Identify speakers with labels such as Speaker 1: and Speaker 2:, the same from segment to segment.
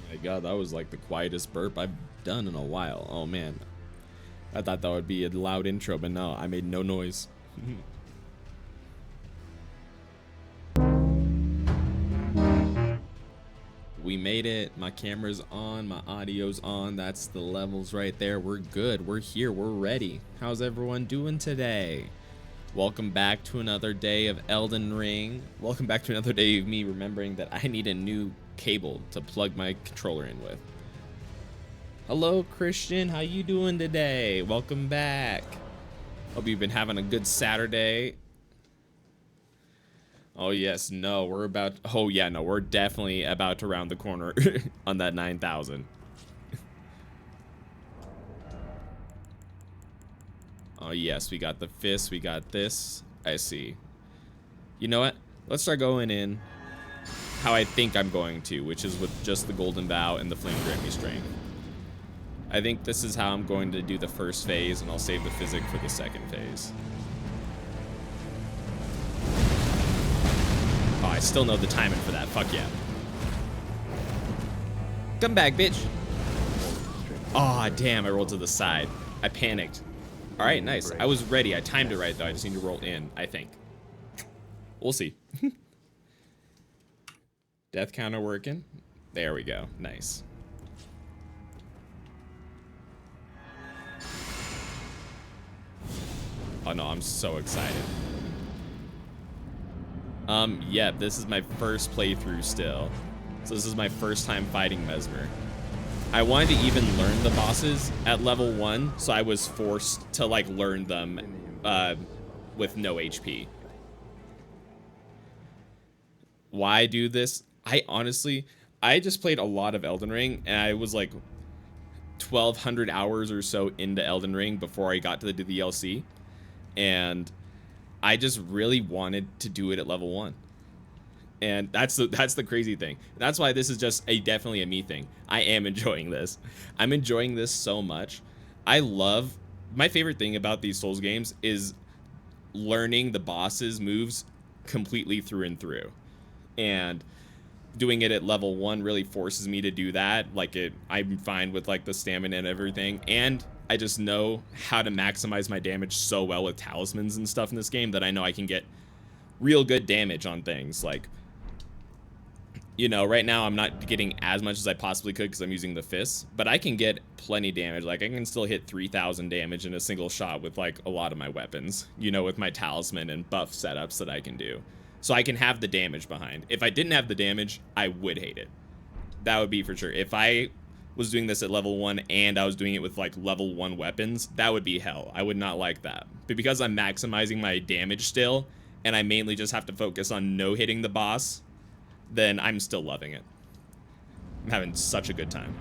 Speaker 1: My God, that was like the quietest burp I've done in a while. Oh man. I thought that would be a loud intro, but no, I made no noise. We made it. My camera's on, my audio's on. That's the levels right there. We're good. We're here. We're ready. How's everyone doing today? Welcome back to another day of Elden Ring. Welcome back to another day of me remembering that I need a new cable to plug my controller in with. Hello, Christian. How you doing today? Welcome back. Hope you've been having a good Saturday. Oh yes, no, we're about. Oh yeah, no, we're definitely about to round the corner on that 9,000. Oh yes, we got the fist. We got this. I see. You know what? Let's start going in how I think I'm going to, which is with just the golden bow and the flame grant me strength. I think this is how I'm going to do the first phase, and I'll save the physic for the second phase. Oh, I still know the timing for that. Fuck yeah. Come back, bitch. Aw, damn, I rolled to the side. I panicked. All right, nice. I was ready. I timed it right, though. I just need to roll in, I think. We'll see. Death counter working. There we go. Nice. Oh no, I'm so excited. Yeah, this is my first playthrough still. So this is my first time fighting Messmer. I wanted to even learn the bosses at level 1, so I was forced to like learn them with no HP. Why do this? I just played a lot of Elden Ring, and I was like 1,200 hours or so into Elden Ring before I got to the DLC. And I just really wanted to do it at level 1. And that's the crazy thing. That's why this is just definitely a me thing. I am enjoying this. I'm enjoying this so much. My favorite thing about these Souls games is learning the boss's moves completely through and through. And doing it at level 1 really forces me to do that. I'm fine with like the stamina and everything, and I just know how to maximize my damage so well with talismans and stuff in this game that I know I can get real good damage on things. Like, you know, right now I'm not getting as much as I possibly could because I'm using the fists, but I can get plenty damage. Like, I can still hit 3,000 damage in a single shot with like a lot of my weapons, you know, with my talisman and buff setups that I can do. So I can have the damage behind. If I didn't have the damage, I would hate it. That would be for sure. If I was doing this at level 1 and I was doing it with like level 1 weapons, that would be hell. I would not like that. But because I'm maximizing my damage still, and I mainly just have to focus on no hitting the boss, then I'm still loving it. I'm having such a good time.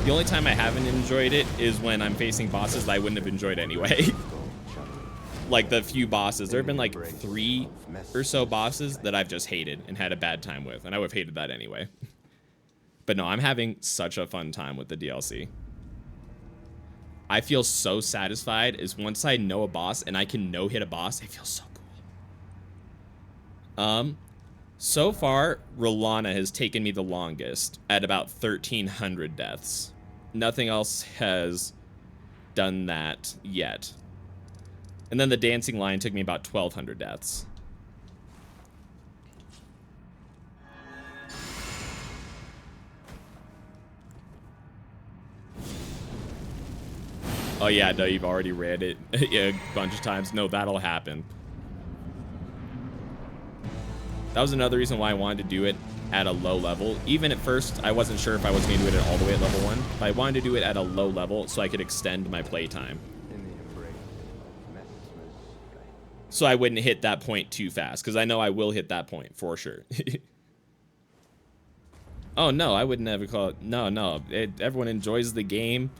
Speaker 1: The only time I haven't enjoyed it is when I'm facing bosses that I wouldn't have enjoyed anyway. Like the few bosses. There have been like 3 or so bosses that I've just hated and had a bad time with, and I would have hated that anyway. But no, I'm having such a fun time with the DLC. I feel so satisfied is once I know a boss and I can no-hit a boss, it feels so cool. So far, Rolana has taken me the longest at about 1,300 deaths. Nothing else has done that yet. And then the dancing lion took me about 1,200 deaths. Oh yeah, no, you've already read it a bunch of times. No, that'll happen. That was another reason why I wanted to do it at a low level. Even at first, I wasn't sure if I was going to do it all the way at level 1, but I wanted to do it at a low level so I could extend my playtime. So I wouldn't hit that point too fast, because I know I will hit that point for sure. Oh no, I would never call it. No. Everyone enjoys the game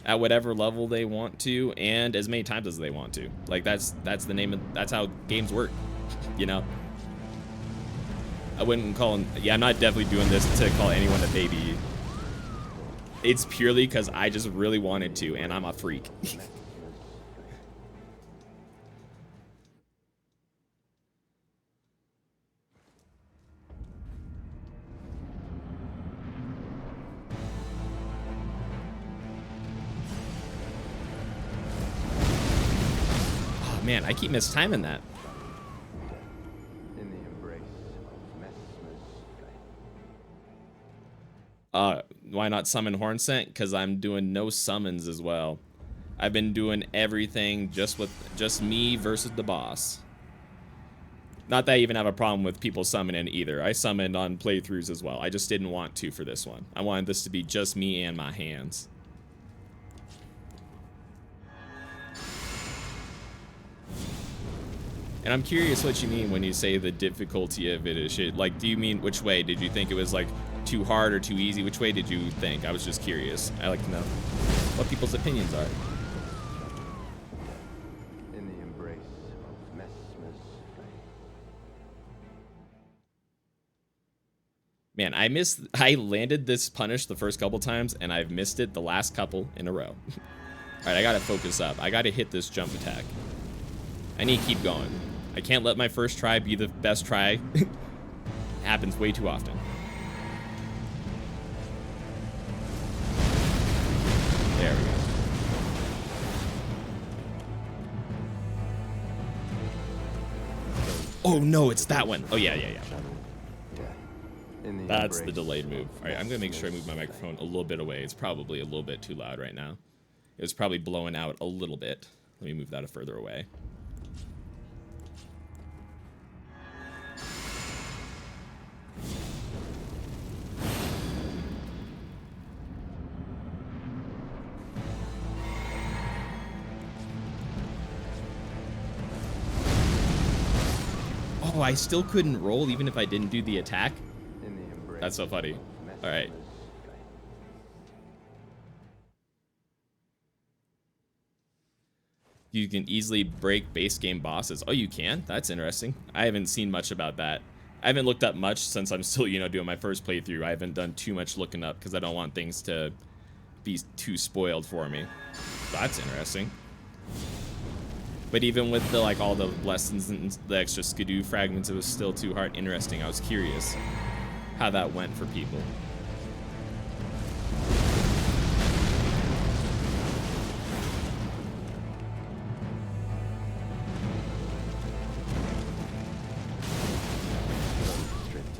Speaker 1: at whatever level they want to, and as many times as they want to. Like that's the name of, that's how games work, you know. I wouldn't call him. Yeah, I'm not definitely doing this to call anyone a baby. It's purely because I just really wanted to, and I'm a freak. Man, I keep mistiming that.
Speaker 2: In the embrace of Messmer's flame.
Speaker 1: Why not summon Horn Scent? Because I'm doing no summons as well. I've been doing everything just me versus the boss. Not that I even have a problem with people summoning either. I summoned on playthroughs as well. I just didn't want to for this one. I wanted this to be just me and my hands. And I'm curious what you mean when you say the difficulty of it is like, do you mean which way? Did you think it was like too hard or too easy? Which way did you think? I was just curious. I like to know what people's opinions are.
Speaker 2: In the embrace of Messmer's flame.
Speaker 1: Man, I landed this punish the first couple times and I've missed it the last couple in a row. All right, I gotta focus up. I gotta hit this jump attack. I need to keep going. I can't let my first try be the best try. Happens way too often. There we go. Oh no, it's that one. Oh yeah. That's the delayed move. All right, I'm gonna make sure I move my microphone a little bit away. It's probably a little bit too loud right now. It was probably blowing out a little bit. Let me move that further away. Oh, I still couldn't roll even if I didn't do the attack? That's so funny. All right. You can easily break base game bosses. Oh, you can? That's interesting. I haven't seen much about that. I haven't looked up much since I'm still, doing my first playthrough. I haven't done too much looking up because I don't want things to be too spoiled for me. That's interesting. But even with the all the lessons and the extra skidoo fragments, it was still too hard. Interesting. I was curious how that went for people.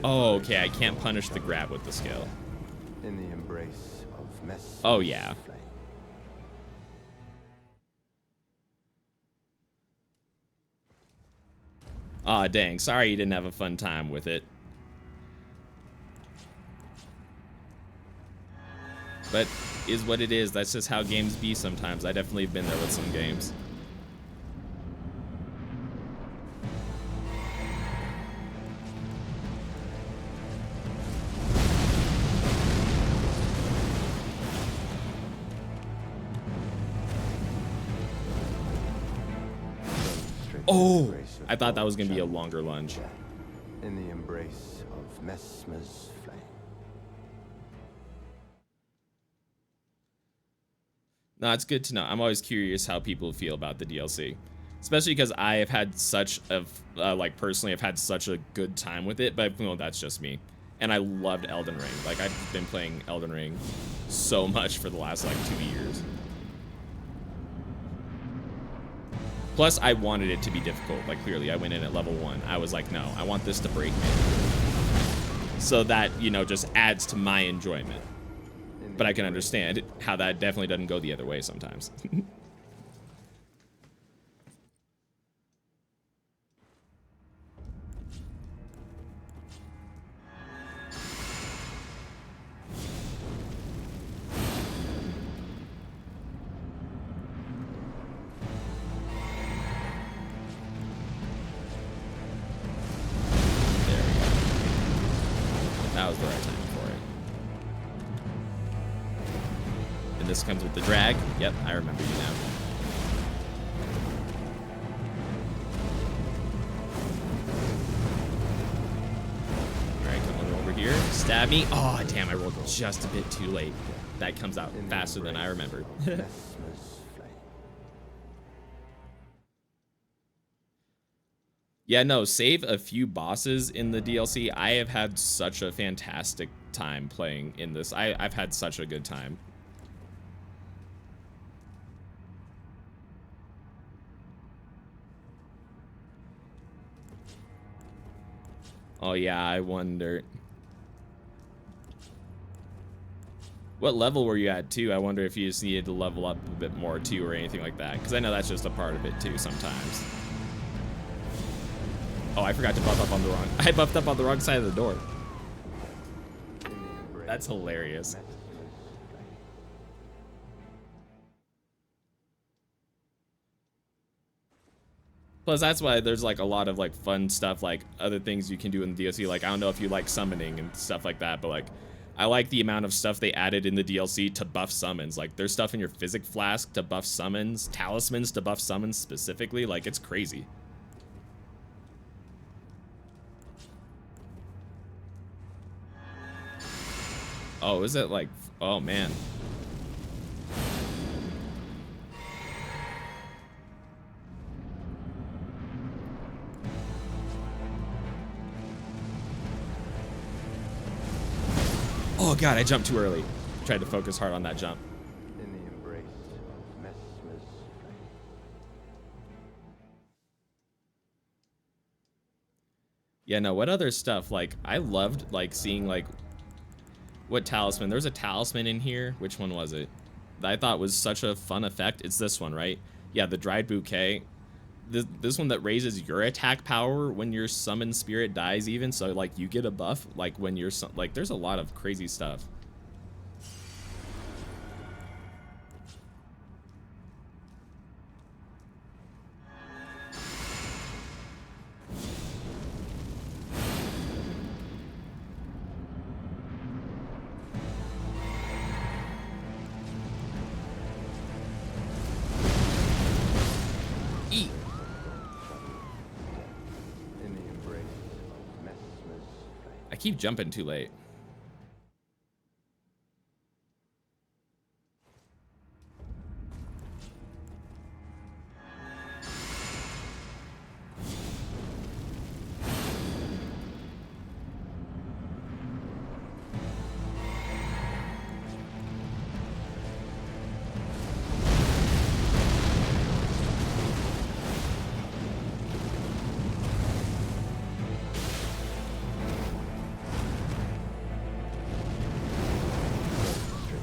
Speaker 1: Oh, okay. I can't punish the grab with the skill.
Speaker 2: In the embrace of Messmer's
Speaker 1: oh yeah.
Speaker 2: flame.
Speaker 1: Aw, dang. Sorry you didn't have a fun time with it. But is what it is. That's just how games be sometimes. I definitely have been there with some games. Oh, I thought that was going to be a longer lunge.
Speaker 2: In the embrace of Messmer's flame.
Speaker 1: No, it's good to know. I'm always curious how people feel about the DLC, especially because I have had such a personally, I've had such a good time with it. But that's just me, and I loved Elden Ring. I've been playing Elden Ring so much for the last 2 years. Plus, I wanted it to be difficult. Clearly, I went in at level 1. I was like, no, I want this to break me, so that just adds to my enjoyment. But I can understand how that definitely doesn't go the other way sometimes. There we go. That was the right time. This comes with the drag. Yep, I remember you now. Alright, come on over here. Stab me. Oh, damn, I rolled just a bit too late. That comes out faster than I remembered. Yeah, no, save a few bosses in the DLC. I have had such a fantastic time playing in this. I've had such a good time. Oh yeah, I wonder. What level were you at too? I wonder if you just needed to level up a bit more too or anything like that. Because I know that's just a part of it too sometimes. Oh, I forgot to buff up on the wrong. I buffed up on the wrong side of the door. That's hilarious. Plus, that's why there's like a lot of like fun stuff, like other things you can do in the DLC. Like, I don't know if you like summoning and stuff like that, but like, I like the amount of stuff they added in the DLC to buff summons. Like, there's stuff in your physic flask to buff summons, talismans to buff summons specifically. Like, it's crazy. Oh, is it like, oh man. Oh god, I jumped too early. Tried to focus hard on that jump.
Speaker 2: In the embrace of Messmer's flame.
Speaker 1: Yeah, no, what other stuff? Like, I loved like seeing like what talisman. There's a talisman in here. Which one was it? That I thought was such a fun effect. It's this one, right? Yeah, the dried bouquet. This one that raises your attack power when your summoned spirit dies even, so like you get a buff like when you're like there's a lot of crazy stuff. Eat.
Speaker 2: In the embrace of Messmer's flame.
Speaker 1: I keep jumping too late.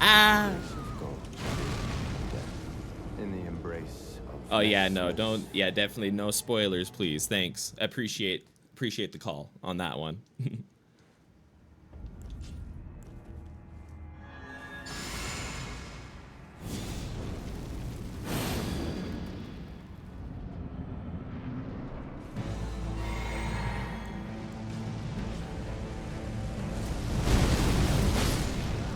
Speaker 1: Ah.
Speaker 2: In the embrace of
Speaker 1: Oh yeah, no,
Speaker 2: Messmer's
Speaker 1: don't. Yeah, definitely no spoilers, please. Thanks. Appreciate the call on that one.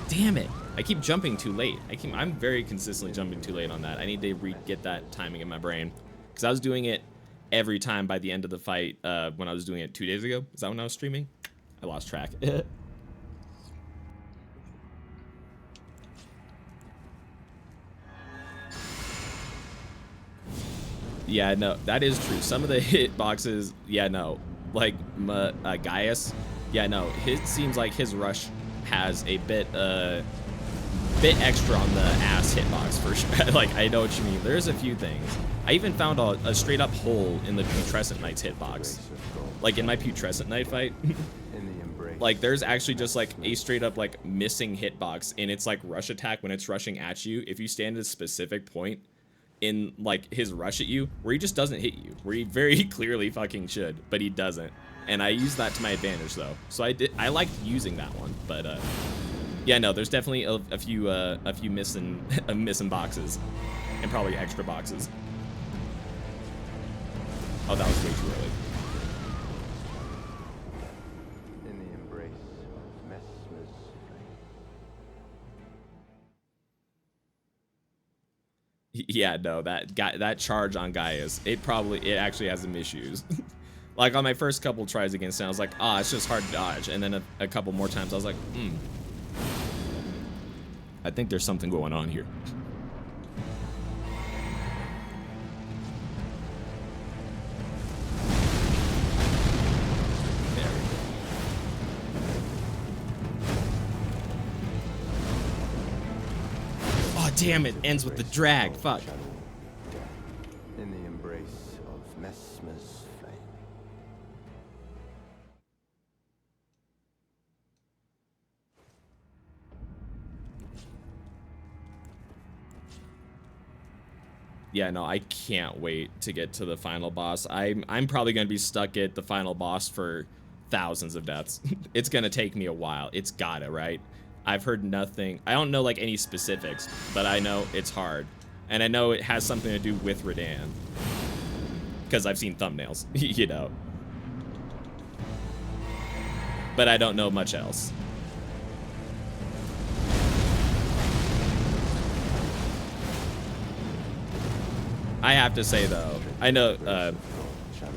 Speaker 1: Damn it. I keep jumping too late. I'm very consistently jumping too late on that. I need to get that timing in my brain. Because I was doing it every time by the end of the fight when I was doing it 2 days ago. Is that when I was streaming? I lost track. Yeah, no, that is true. Some of the hitboxes, yeah, no. Like Gaius, yeah, no. It seems like his rush has a bit extra on the ass hitbox for sure. Like, I know what you mean. There's a few things. I even found a straight up hole in the Putrescent Knight's hitbox. Like in my Putrescent Knight fight. Like, there's actually just like a straight up like missing hitbox in its like rush attack when it's rushing at you. If you stand at a specific point in like his rush at you where he just doesn't hit you, where he very clearly fucking should, but he doesn't. And I use that to my advantage though. So I liked using that one, but yeah, no, there's definitely a few missing missing boxes and probably extra boxes. Oh, that was way too early.
Speaker 2: In the embrace of Messmer's flame.
Speaker 1: Yeah, no, that charge on Gaius, it actually has some issues. Like on my first couple tries against it, I was like, ah, it's just hard to dodge. And then a couple more times I was like, I think there's something going on here. There we go. Oh, damn it. Ends with the drag. Fuck.
Speaker 2: In the embrace of Messmer's flame.
Speaker 1: Yeah, no, I can't wait to get to the final boss. I'm probably gonna be stuck at the final boss for thousands of deaths. It's gonna take me a while. It's gotta, right? I've heard nothing. I don't know like any specifics, but I know it's hard, and I know it has something to do with Radan because I've seen thumbnails, you know. But I don't know much else. I have to say though, I know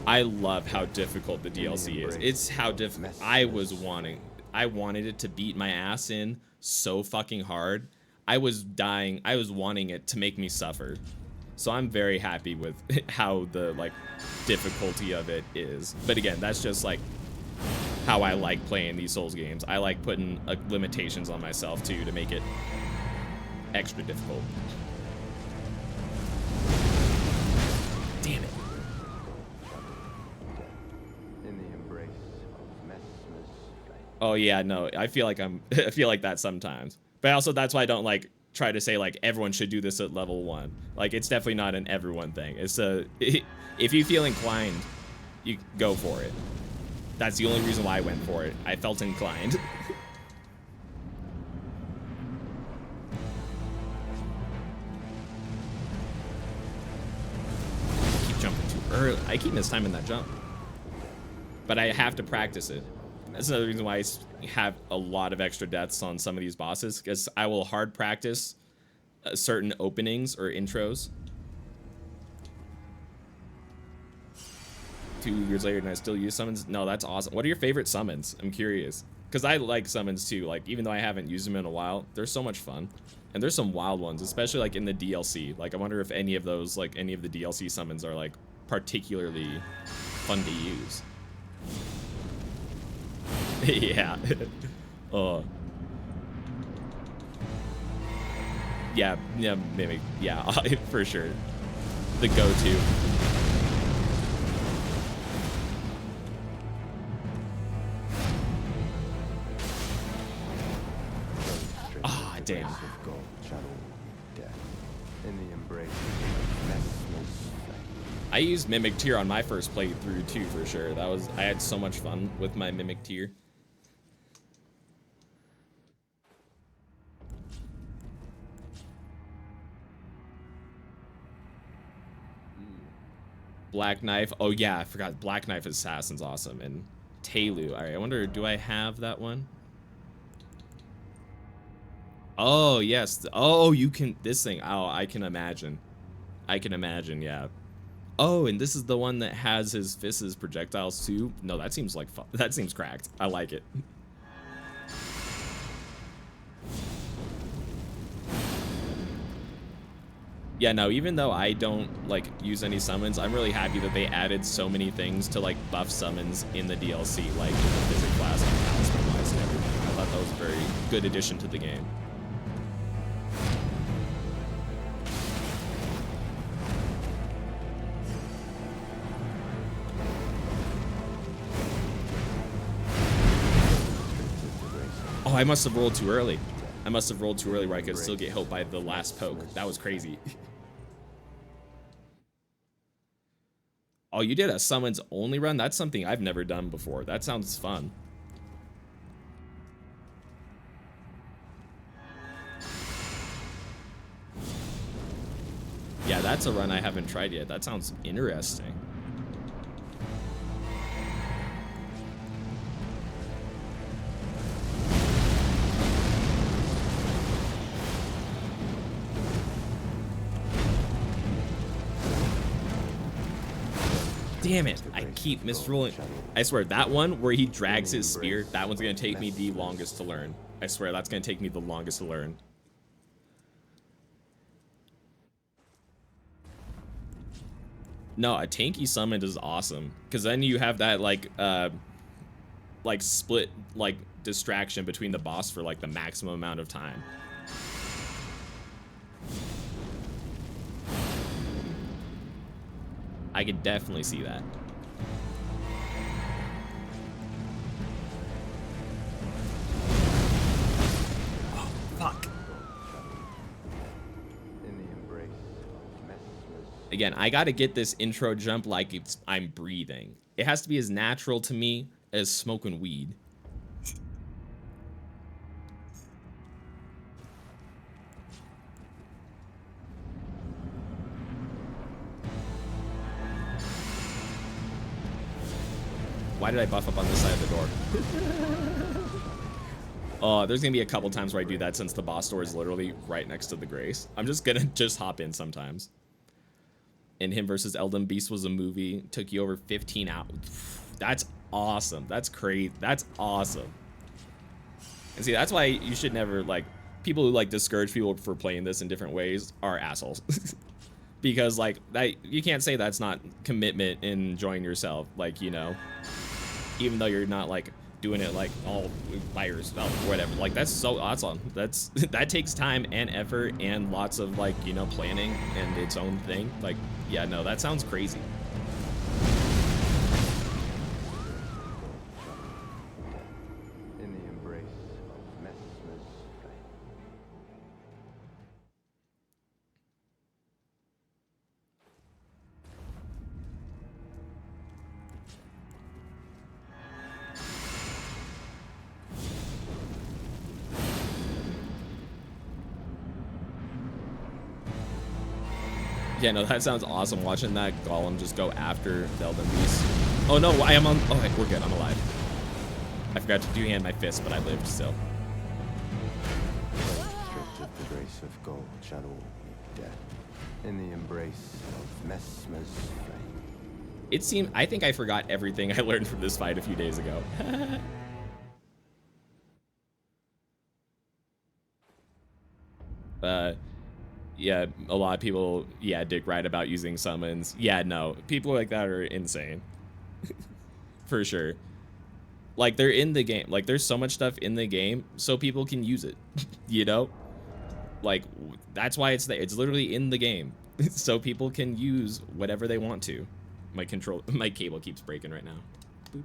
Speaker 1: I love how difficult the DLC is. It's how difficult. I wanted it to beat my ass in so fucking hard. I was dying. I was wanting it to make me suffer. So I'm very happy with how the like difficulty of it is. But again, that's just like how I like playing these Souls games. I like putting limitations on myself too to make it extra difficult. Damn it.
Speaker 2: In the embrace of Messmer's flame.
Speaker 1: Oh yeah, no, I feel like I feel like that sometimes. But also that's why I don't like try to say like everyone should do this at level 1. Like it's definitely not an everyone thing. It's if you feel inclined, you go for it. That's the only reason why I went for it. I felt inclined. I keep jumping too early. I keep mistiming that jump. But I have to practice it. That's another reason why I have a lot of extra deaths on some of these bosses, because I will hard practice certain openings or intros. 2 years later and I still use summons? No, that's awesome. What are your favorite summons? I'm curious. Because I like summons too. Like, even though I haven't used them in a while, they're so much fun. And there's some wild ones, especially like in the DLC. Like, I wonder if any of those, like any of the DLC summons are like particularly fun to use. Yeah. Yeah, Mimic. Yeah, for sure. The go-to. Ah, damn.
Speaker 2: In the embrace of Messmer's flame.
Speaker 1: I used Mimic Tier on my first playthrough too, for sure. I had so much fun with my Mimic Tier. Black Knife. Oh yeah, I forgot. Black Knife Assassin's awesome. And Telu. All right, I wonder, do I have that one? Oh yes. Oh, you can. This thing. Oh, I can imagine. I can imagine. Yeah. Oh, and this is the one that has his fists as projectiles too. No, that seems like fun. That seems cracked. I like it. Yeah, no, even though I don't like use any summons, I'm really happy that they added so many things to like buff summons in the DLC, like the physic class and talisman wise and everything. I thought that was a very good addition to the game. Oh, I must have rolled too early. I must have rolled too early where I could still get hit by the last poke. That was crazy. Oh, you did a summons only run? That's something I've never done before. That sounds fun. Yeah, that's a run I haven't tried yet. That sounds interesting. Damn it, I keep misrolling. I swear, that one where he drags his spear, that one's gonna take me the longest to learn. I swear, that's gonna take me the longest to learn. No, a tanky summon is awesome, because then you have that, like split, like, distraction between the boss for, like, the maximum amount of time. I could definitely see that. Oh, fuck.
Speaker 2: In the embrace of Messmer's
Speaker 1: Again, I got to get this intro jump like I'm breathing. It has to be as natural to me as smoking weed. Why did I buff up on this side of the door? Oh, there's gonna be a couple times where I do that since the boss door is literally right next to the Grace. I'm just gonna hop in sometimes. And him versus Elden Beast was a movie. Took you over 15 hours. That's awesome. That's crazy. That's awesome. And see, that's why you should never, like, people who, like, discourage people for playing this in different ways are assholes. Because, like, you can't say that's not commitment in enjoying yourself. Like, you know, even though you're not, like, doing it, like, all by yourself or whatever. Like, that's so awesome. That takes time and effort and lots of, like, you know, planning and its own thing. Like, yeah, no, that sounds crazy.
Speaker 2: In the embrace of Messmer's flame.
Speaker 1: Yeah, no, that sounds awesome. Watching that golem just go after the Elden Beast. Oh no, I am on. Oh, we're good. I'm alive. I forgot to do-hand my fist, but I lived still.
Speaker 2: Stripped of the grace of gold shall all be dead. In the embrace of Messmer's flame.
Speaker 1: It seemed. I think I forgot everything I learned from this fight a few days ago. Yeah, a lot of people, yeah, dick right about using summons. Yeah, no, people like that are insane. For sure. Like, they're in the game. Like, there's so much stuff in the game so people can use it. You know? Like, that's why it's there. It's literally in the game. So people can use whatever they want to. My cable keeps breaking right now. Boop.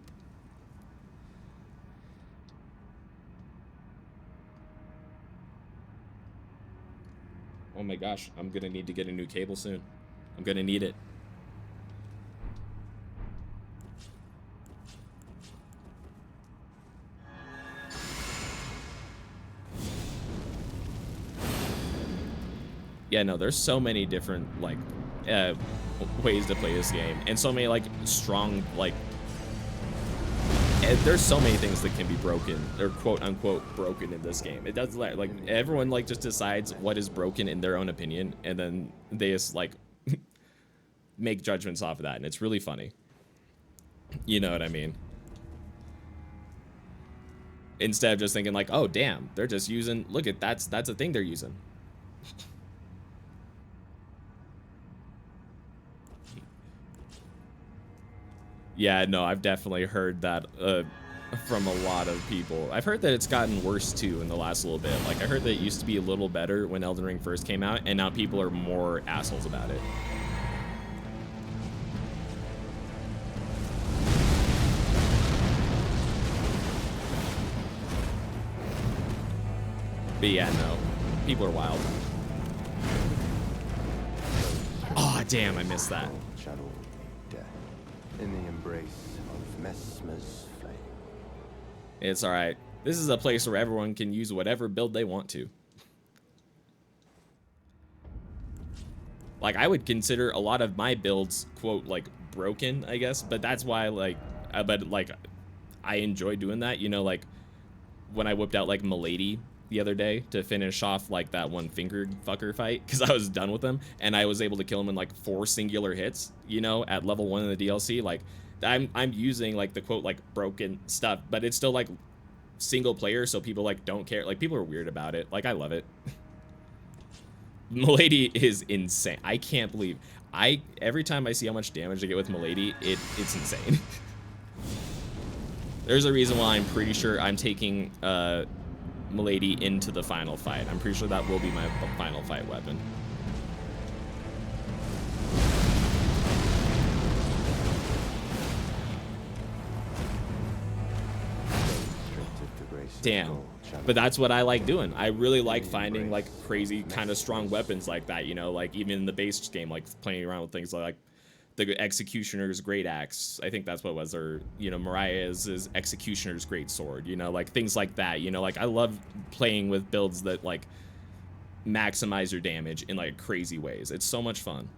Speaker 1: Oh my gosh, I'm gonna need to get a new cable soon. I'm gonna need it. Yeah, no, there's so many different, like, ways to play this game. And so many, like, strong, like, there's so many things that can be broken, or quote-unquote broken in this game. It does, like, everyone, like, just decides what is broken in their own opinion, and then they just, like, make judgments off of that, and it's really funny. You know what I mean? Instead of just thinking, like, oh, damn, they're just using, look at, that's a thing they're using. Yeah, no, I've definitely heard that from a lot of people. I've heard that it's gotten worse too in the last little bit. Like, I heard that it used to be a little better when Elden Ring first came out, and now people are more assholes about it. But yeah, no, people are wild. Oh, damn, I missed that.
Speaker 2: In the embrace of Messmer's flame.
Speaker 1: It's all right. This is a place where everyone can use whatever build they want to. Like, I would consider a lot of my builds, quote, like, broken, I guess, but that's why, like, I enjoy doing that, you know, like, when I whipped out, like, Milady the other day to finish off, like, that one fingered fucker fight, because I was done with him, and I was able to kill him in, like, 4 singular hits, you know, at level 1 in the DLC. Like, I'm using, like, the quote, like, broken stuff, but it's still, like, single player, so people, like, don't care. Like, people are weird about it. Like, I love it. Milady is insane. I can't believe every time I see how much damage I get with Milady, it's insane. There's a reason why I'm pretty sure I'm taking Milady into the final fight. I'm pretty sure that will be my final fight weapon.
Speaker 2: Stripped of the grace
Speaker 1: Damn. But that's what I like doing. I really like finding like crazy kind of strong weapons like that, you know, like even in the base game, like playing around with things like the Executioner's Great Axe. I think that's what it was, or, you know, Mariah's Executioner's Great Sword, you know, like things like that, you know, like I love playing with builds that like maximize your damage in like crazy ways. It's so much fun.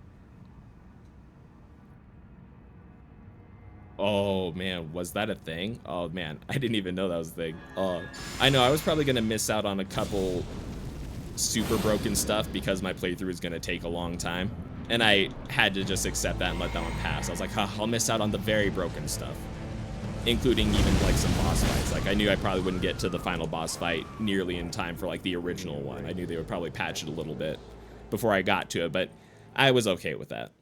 Speaker 1: Oh man, was that a thing? Oh man, I didn't even know that was a thing. I know I was probably gonna miss out on a couple super broken stuff because my playthrough is gonna take a long time, and I had to just accept that and let that one pass. I was like, huh, I'll miss out on the very broken stuff, including even like some boss fights. Like I knew I probably wouldn't get to the final boss fight nearly in time for like the original one. I knew they would probably patch it a little bit before I got to it, but I was okay with that.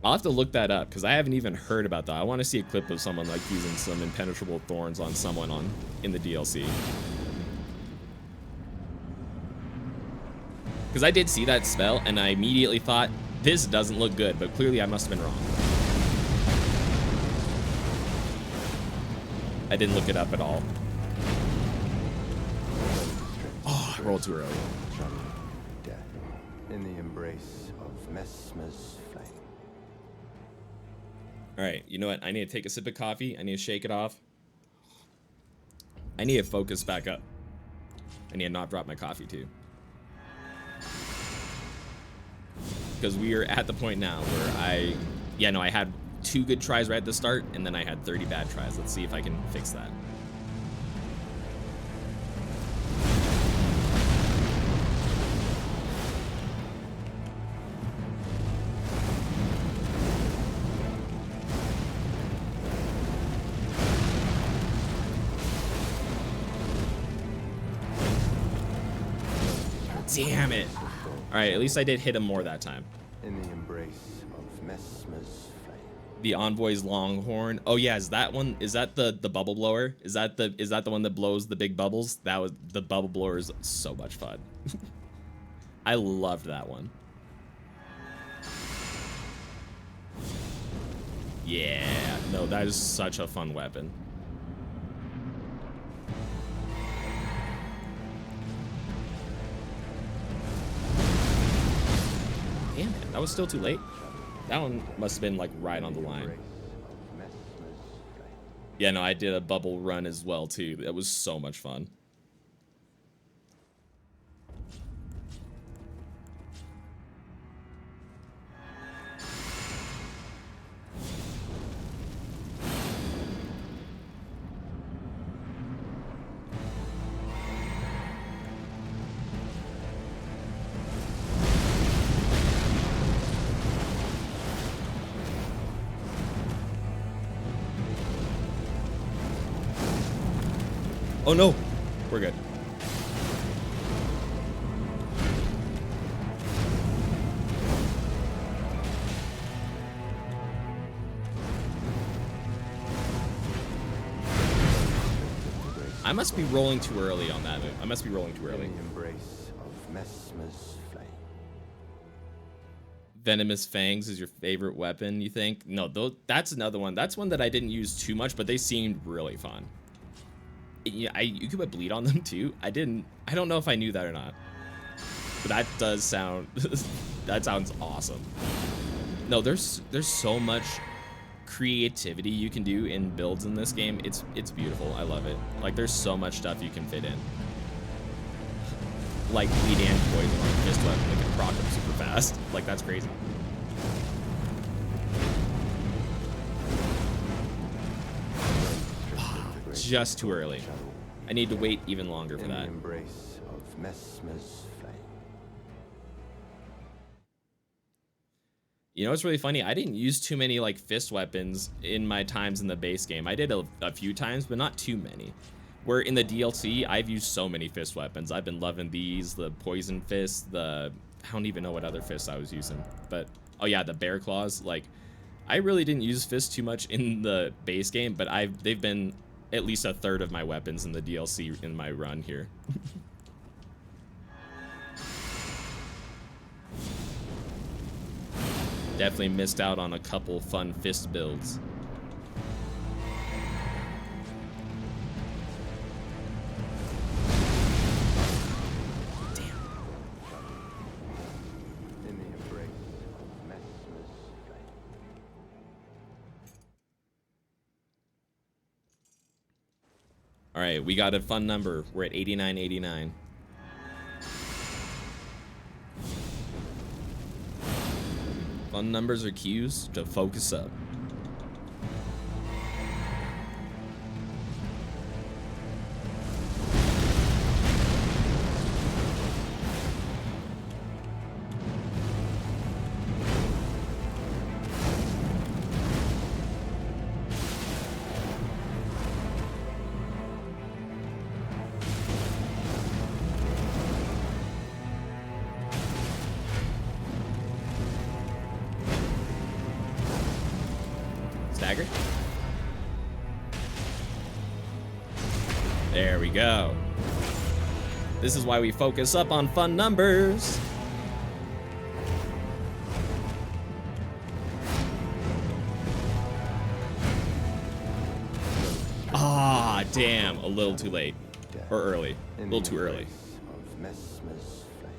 Speaker 1: I'll have to look that up because I haven't even heard about that. I want to see a clip of someone like using some impenetrable thorns on someone in the DLC. Because I did see that spell and I immediately thought, this doesn't look good, but clearly I must have been wrong. I didn't look it up at all. Oh, I rolled too early.
Speaker 2: Death in the embrace of Messmer's flame.
Speaker 1: All right, you know what? I need to take a sip of coffee. I need to shake it off. I need to focus back up. I need to not drop my coffee too. Because we are at the point now where I had 2 good tries right at the start, and then I had 30 bad tries. Let's see if I can fix that. Damn it. All right, at least I did hit him more that time.
Speaker 2: In the embrace of Messmer's flame.
Speaker 1: The Envoy's Longhorn. Oh yeah, is that one? Is that the bubble blower? Is that the one that blows the big bubbles? That was the bubble blower is so much fun. I loved that one. Yeah, no, that is such a fun weapon. Damn it, that was still too late. That one must have been like right on the line. Yeah, no, I did a bubble run as well too. That was so much fun. Oh no, we're good. I must be rolling too early on that move. I must be rolling too early.
Speaker 2: In the embrace of Messmer's flame.
Speaker 1: Venomous Fangs is your favorite weapon, you think? No, that's another one. That's one that I didn't use too much, but they seemed really fun. Yeah, you could put bleed on them too. I don't know if I knew that or not. But that does sound that sounds awesome. No, there's so much creativity you can do in builds in this game. It's beautiful. I love it. Like there's so much stuff you can fit in. Like bleed and poison on a fist weapon that can proc them super fast. Like that's crazy. Just too early. I need to wait even longer for that.
Speaker 2: In the embrace of Messmer's flame.
Speaker 1: You know what's really funny? I didn't use too many like fist weapons in my times in the base game. I did a few times, but not too many. Where in the DLC, I've used so many fist weapons. I've been loving these, the poison fist, I don't even know what other fists I was using. But, oh yeah, the bear claws. Like, I really didn't use fists too much in the base game, but they've been at least a third of my weapons in the DLC in my run here. Definitely missed out on a couple fun fist builds. right, we got a fun number. We're at 8989. Fun numbers are cues to focus up. Stagger. There we go. This is why we focus up on fun numbers. Ah, damn. A little too late. Or early. A little too early.
Speaker 2: Of Messmer's flame.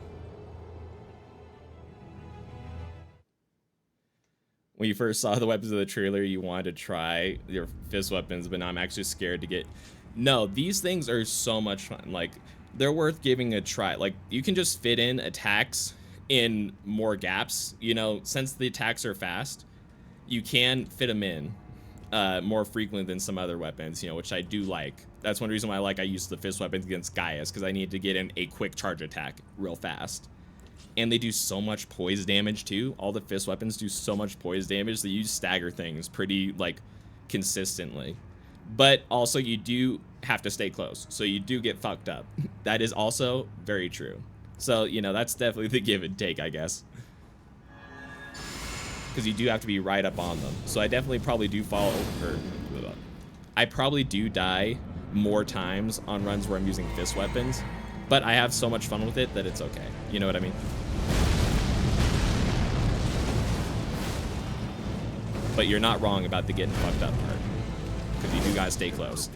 Speaker 1: When you first saw the weapons of the trailer, you wanted to try your fist weapons, but now I'm actually scared to get... No, these things are so much fun. Like, they're worth giving a try. Like, you can just fit in attacks in more gaps. You know, since the attacks are fast, you can fit them in more frequently than some other weapons, you know, which I do like. That's one reason why I use the fist weapons against Gaius, because I need to get in a quick charge attack real fast. And they do so much poise damage too. All the fist weapons do so much poise damage that you stagger things pretty like consistently. But also you do have to stay close, so you do get fucked up. That is also very true. So, you know, that's definitely the give and take, I guess. Because you do have to be right up on them. So I definitely probably do fall over. I probably do die more times on runs where I'm using fist weapons, but I have so much fun with it that it's okay. You know what I mean? But you're not wrong about the getting fucked up part, because you do gotta stay close.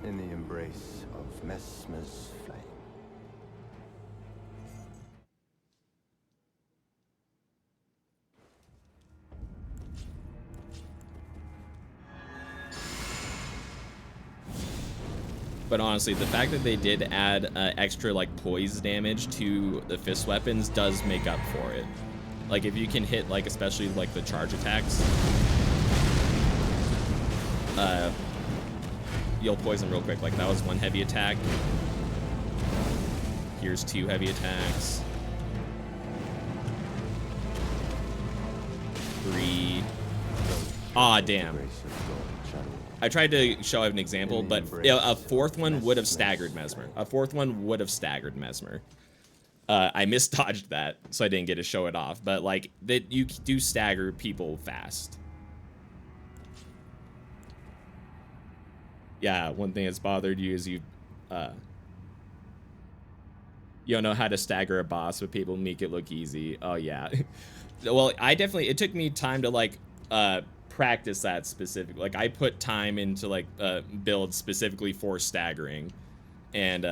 Speaker 2: In the embrace of Messmer's flame.
Speaker 1: But honestly, the fact that they did add extra like poise damage to the fist weapons does make up for it. Like if you can hit like especially like the charge attacks, you'll poison real quick. Like that was one heavy attack. Here's two heavy attacks. 3. Ah, damn. I tried to show an example, but a fourth one would have staggered Messmer. A fourth one would have staggered Messmer. I misdodged that, so I didn't get to show it off. But like that, you do stagger people fast. Yeah, one thing that's bothered you is you don't know how to stagger a boss, but people make it look easy. Oh yeah. Well, it took me time to like practice that specifically. Like I put time into like builds specifically for staggering, and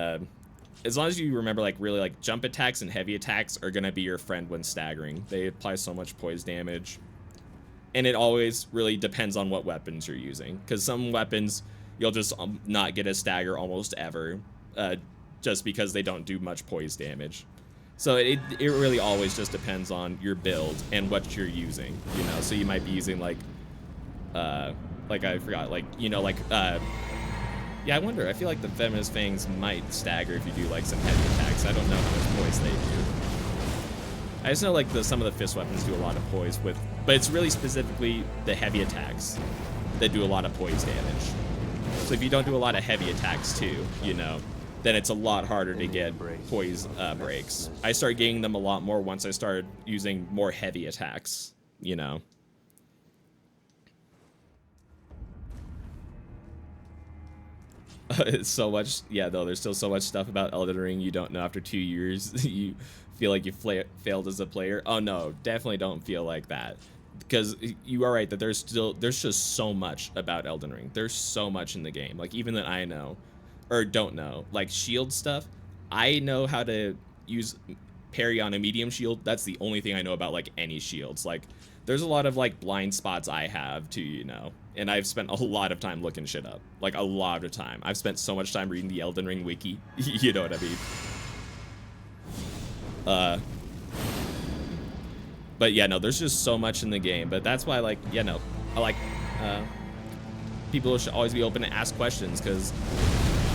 Speaker 1: as long as you remember like really like jump attacks and heavy attacks are gonna be your friend when staggering. They apply so much poise damage, and it always really depends on what weapons you're using, because some weapons you'll just not get a stagger almost ever, just because they don't do much poise damage. So it really always just depends on your build and what you're using, you know. So you might be using like I forgot, like, you know, like yeah, I wonder, I feel like the Feminist Fangs might stagger if you do like some heavy attacks. I don't know how much poise they do. I just know like some of the fist weapons do a lot of poise with, but it's really specifically the heavy attacks that do a lot of poise damage. So if you don't do a lot of heavy attacks too, you know, then it's a lot harder to get poise breaks. I started getting them a lot more once I started using more heavy attacks, you know. It's so much, yeah, though, there's still so much stuff about Elden Ring you don't know after 2 years. You feel like you failed as a player. Oh no, definitely don't feel like that. Because you are right that there's just so much about Elden Ring. There's so much in the game, like even that I know or don't know, like shield stuff. I know how to use parry on a medium shield. That's the only thing I know about like any shields. Like there's a lot of like blind spots I have too, you know. And I've spent a lot of time looking shit up. Like, a lot of time. I've spent so much time reading the Elden Ring wiki. You know what I mean? But yeah, no, there's just so much in the game. But that's why, like, yeah, no, I like, people should always be open to ask questions, because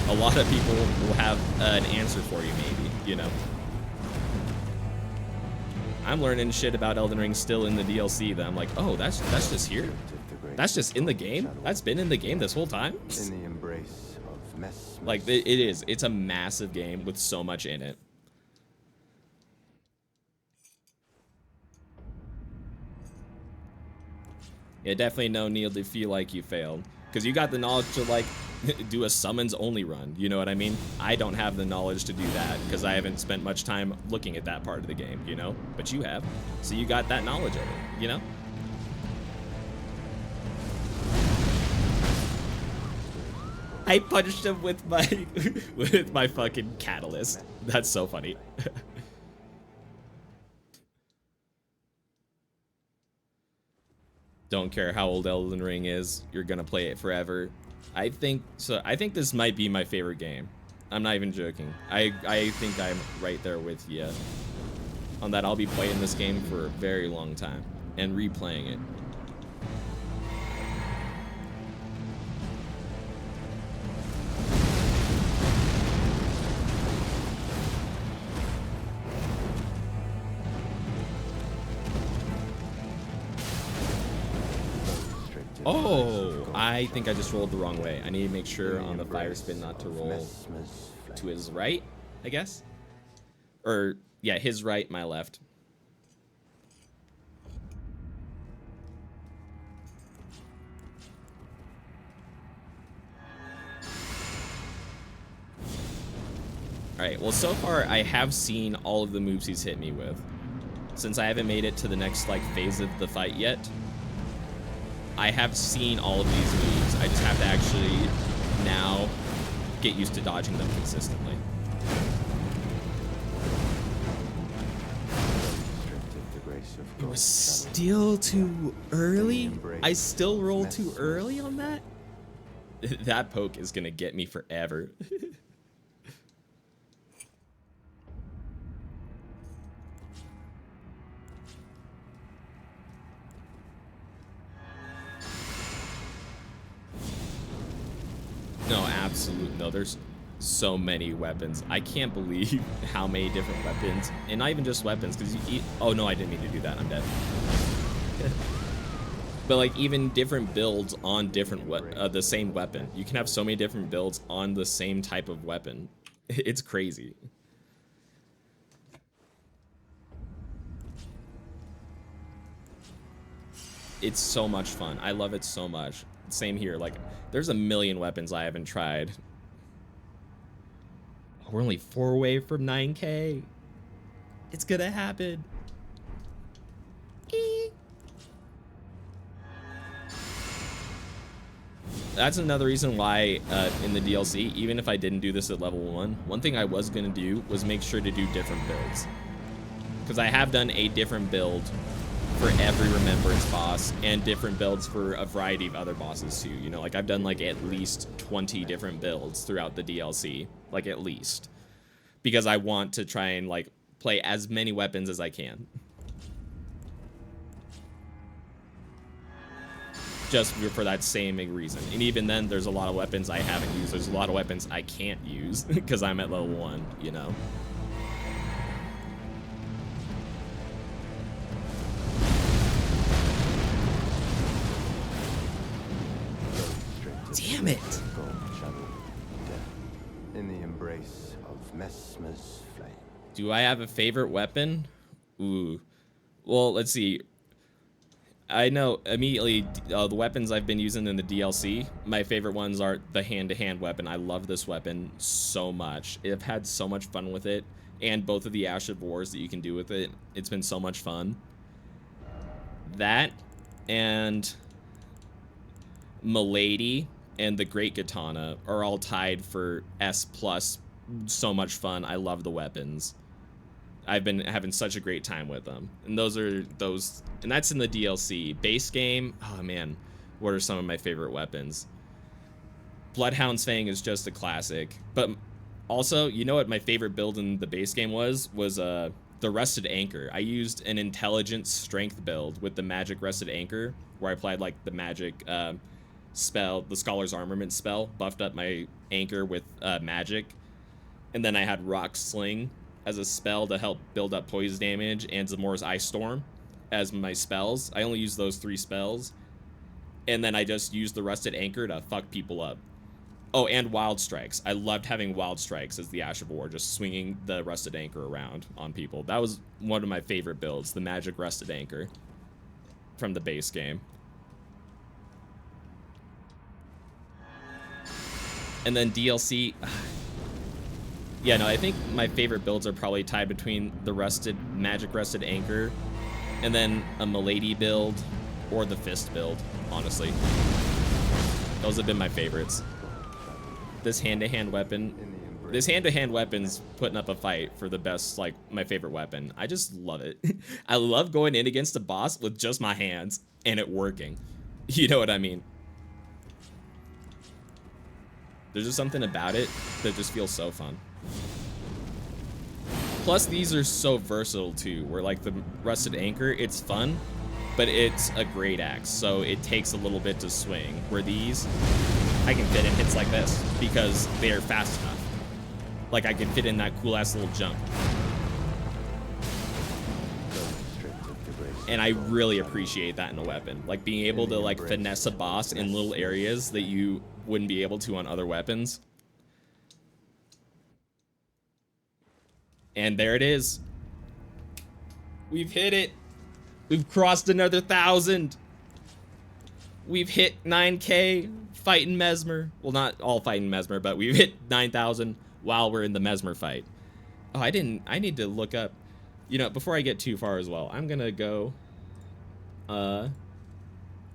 Speaker 1: a lot of people will have an answer for you, maybe, you know? I'm learning shit about Elden Ring still in the DLC that I'm like, oh, that's just here? That's just in the game? That's been in the game this whole time?
Speaker 2: In the embrace of Messmer.
Speaker 1: Like, it is. It's a massive game with so much in it. Yeah, definitely no need to feel like you failed. Because you got the knowledge to, like, do a summons only run. You know what I mean? I don't have the knowledge to do that because I haven't spent much time looking at that part of the game, you know? But you have. So you got that knowledge of it, you know? I punched him with my fucking catalyst. That's so funny. Don't care how old Elden Ring is, you're gonna play it forever. I think this might be my favorite game. I'm not even joking. I think I'm right there with you on that. I'll be playing this game for a very long time and replaying it. Oh, I think I just rolled the wrong way. I need to make sure on the fire spin not to roll to his right, I guess. Or, yeah, his right, my left. Alright, well, so far I have seen all of the moves he's hit me with. Since I haven't made it to the next, like, phase of the fight yet, I have seen all of these moves. I just have to actually now get used to dodging them consistently. It was still too early? I still rolled too early on that? That poke is gonna get me forever. No, absolutely. No, there's so many weapons. I can't believe how many different weapons, and not even just weapons, because you eat. Oh no, I didn't mean to do that. I'm dead. But like even different builds on different the same weapon. You can have so many different builds on the same type of weapon. It's crazy. It's so much fun. I love it so much. Same here. Like, there's a million weapons I haven't tried. We're only 4 away from 9K. It's gonna happen. That's another reason why in the DLC, even if I didn't do this at level 1, one thing I was gonna do was make sure to do different builds. Because I have done a different build for every Remembrance boss, and different builds for a variety of other bosses too. You know, like I've done like at least 20 different builds throughout the DLC, like at least, because I want to try and like play as many weapons as I can. Just for that same reason. And even then, there's a lot of weapons I haven't used. There's a lot of weapons I can't use because I'm at level 1, you know. Damn it!
Speaker 2: In the embrace of Messmer's flame.
Speaker 1: Do I have a favorite weapon? Ooh. Well, let's see. I know immediately the weapons I've been using in the DLC, my favorite ones are the hand-to-hand weapon. I love this weapon so much. I've had so much fun with it, and both of the Ash of Wars that you can do with it. It's been so much fun. That and Milady and the Great Katana are all tied for S+. So much fun. I love the weapons. I've been having such a great time with them. And and that's in the DLC. Base game, oh man. what are some of my favorite weapons? Bloodhound's Fang is just a classic. But also, you know what my favorite build in the base game was the Rusted Anchor. I used an intelligence strength build with the magic Rusted Anchor, where I applied like the magic spell, the Scholar's Armament spell, buffed up my anchor with magic, and then I had Rock Sling as a spell to help build up poise damage, and Zamora's Ice Storm as my spells. I only used those 3 spells, and then I just used the Rusted Anchor to fuck people up. Oh, and Wild Strikes. I loved having Wild Strikes as the Ash of War, just swinging the Rusted Anchor around on people. That was one of my favorite builds, the Magic Rusted Anchor from the base game. And then DLC... Yeah, no, I think my favorite builds are probably tied between the Magic Rusted Anchor and then a Milady build or the Fist build, honestly. Those have been my favorites. This hand-to-hand weapon's putting up a fight for the best, like, my favorite weapon. I just love it. I love going in against a boss with just my hands and it working. You know what I mean? There's just something about it that just feels so fun. Plus, these are so versatile too, where like the Rusted Anchor, it's fun, but it's a great axe, so it takes a little bit to swing. Where these, I can fit in hits like this because they are fast enough. Like I can fit in that cool ass little jump. And I really appreciate that in a weapon. Like being able to like finesse a boss in little areas that you wouldn't be able to on other weapons. And there it is. We've hit it. We've crossed another 1,000. We've hit 9K fighting Messmer. Well, not all fighting Messmer, but we've hit 9,000 while we're in the Messmer fight. Oh, I need to look up, you know, before I get too far as well, I'm gonna go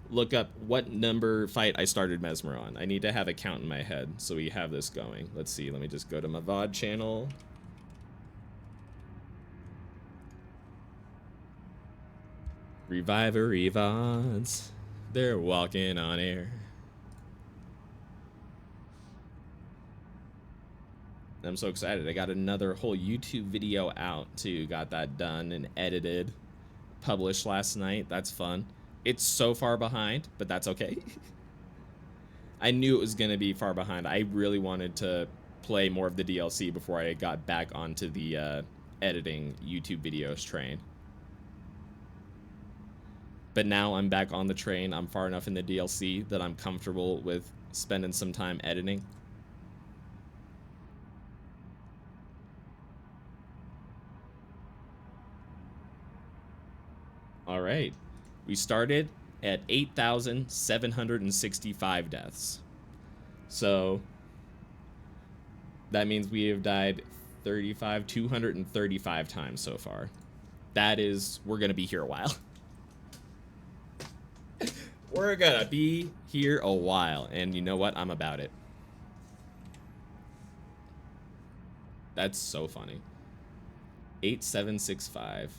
Speaker 1: look up what number fight I started Messmer on. I need to have a count in my head so we have this going. Let's see, let me just go to my VOD channel. Reviver VODs, they're walking on air. I'm so excited. I got another whole YouTube video out too. Got that done and edited, published last night. That's fun. It's so far behind, but that's okay. I knew it was gonna be far behind. I really wanted to play more of the DLC before I got back onto the editing YouTube videos train. But now I'm back on the train. I'm far enough in the DLC that I'm comfortable with spending some time editing. All right, we started at 8,765 deaths. So that means we have died 235 times so far. That is, we're gonna be here a while. We're gonna be here a while, and you know what? I'm about it. That's so funny. 8,765.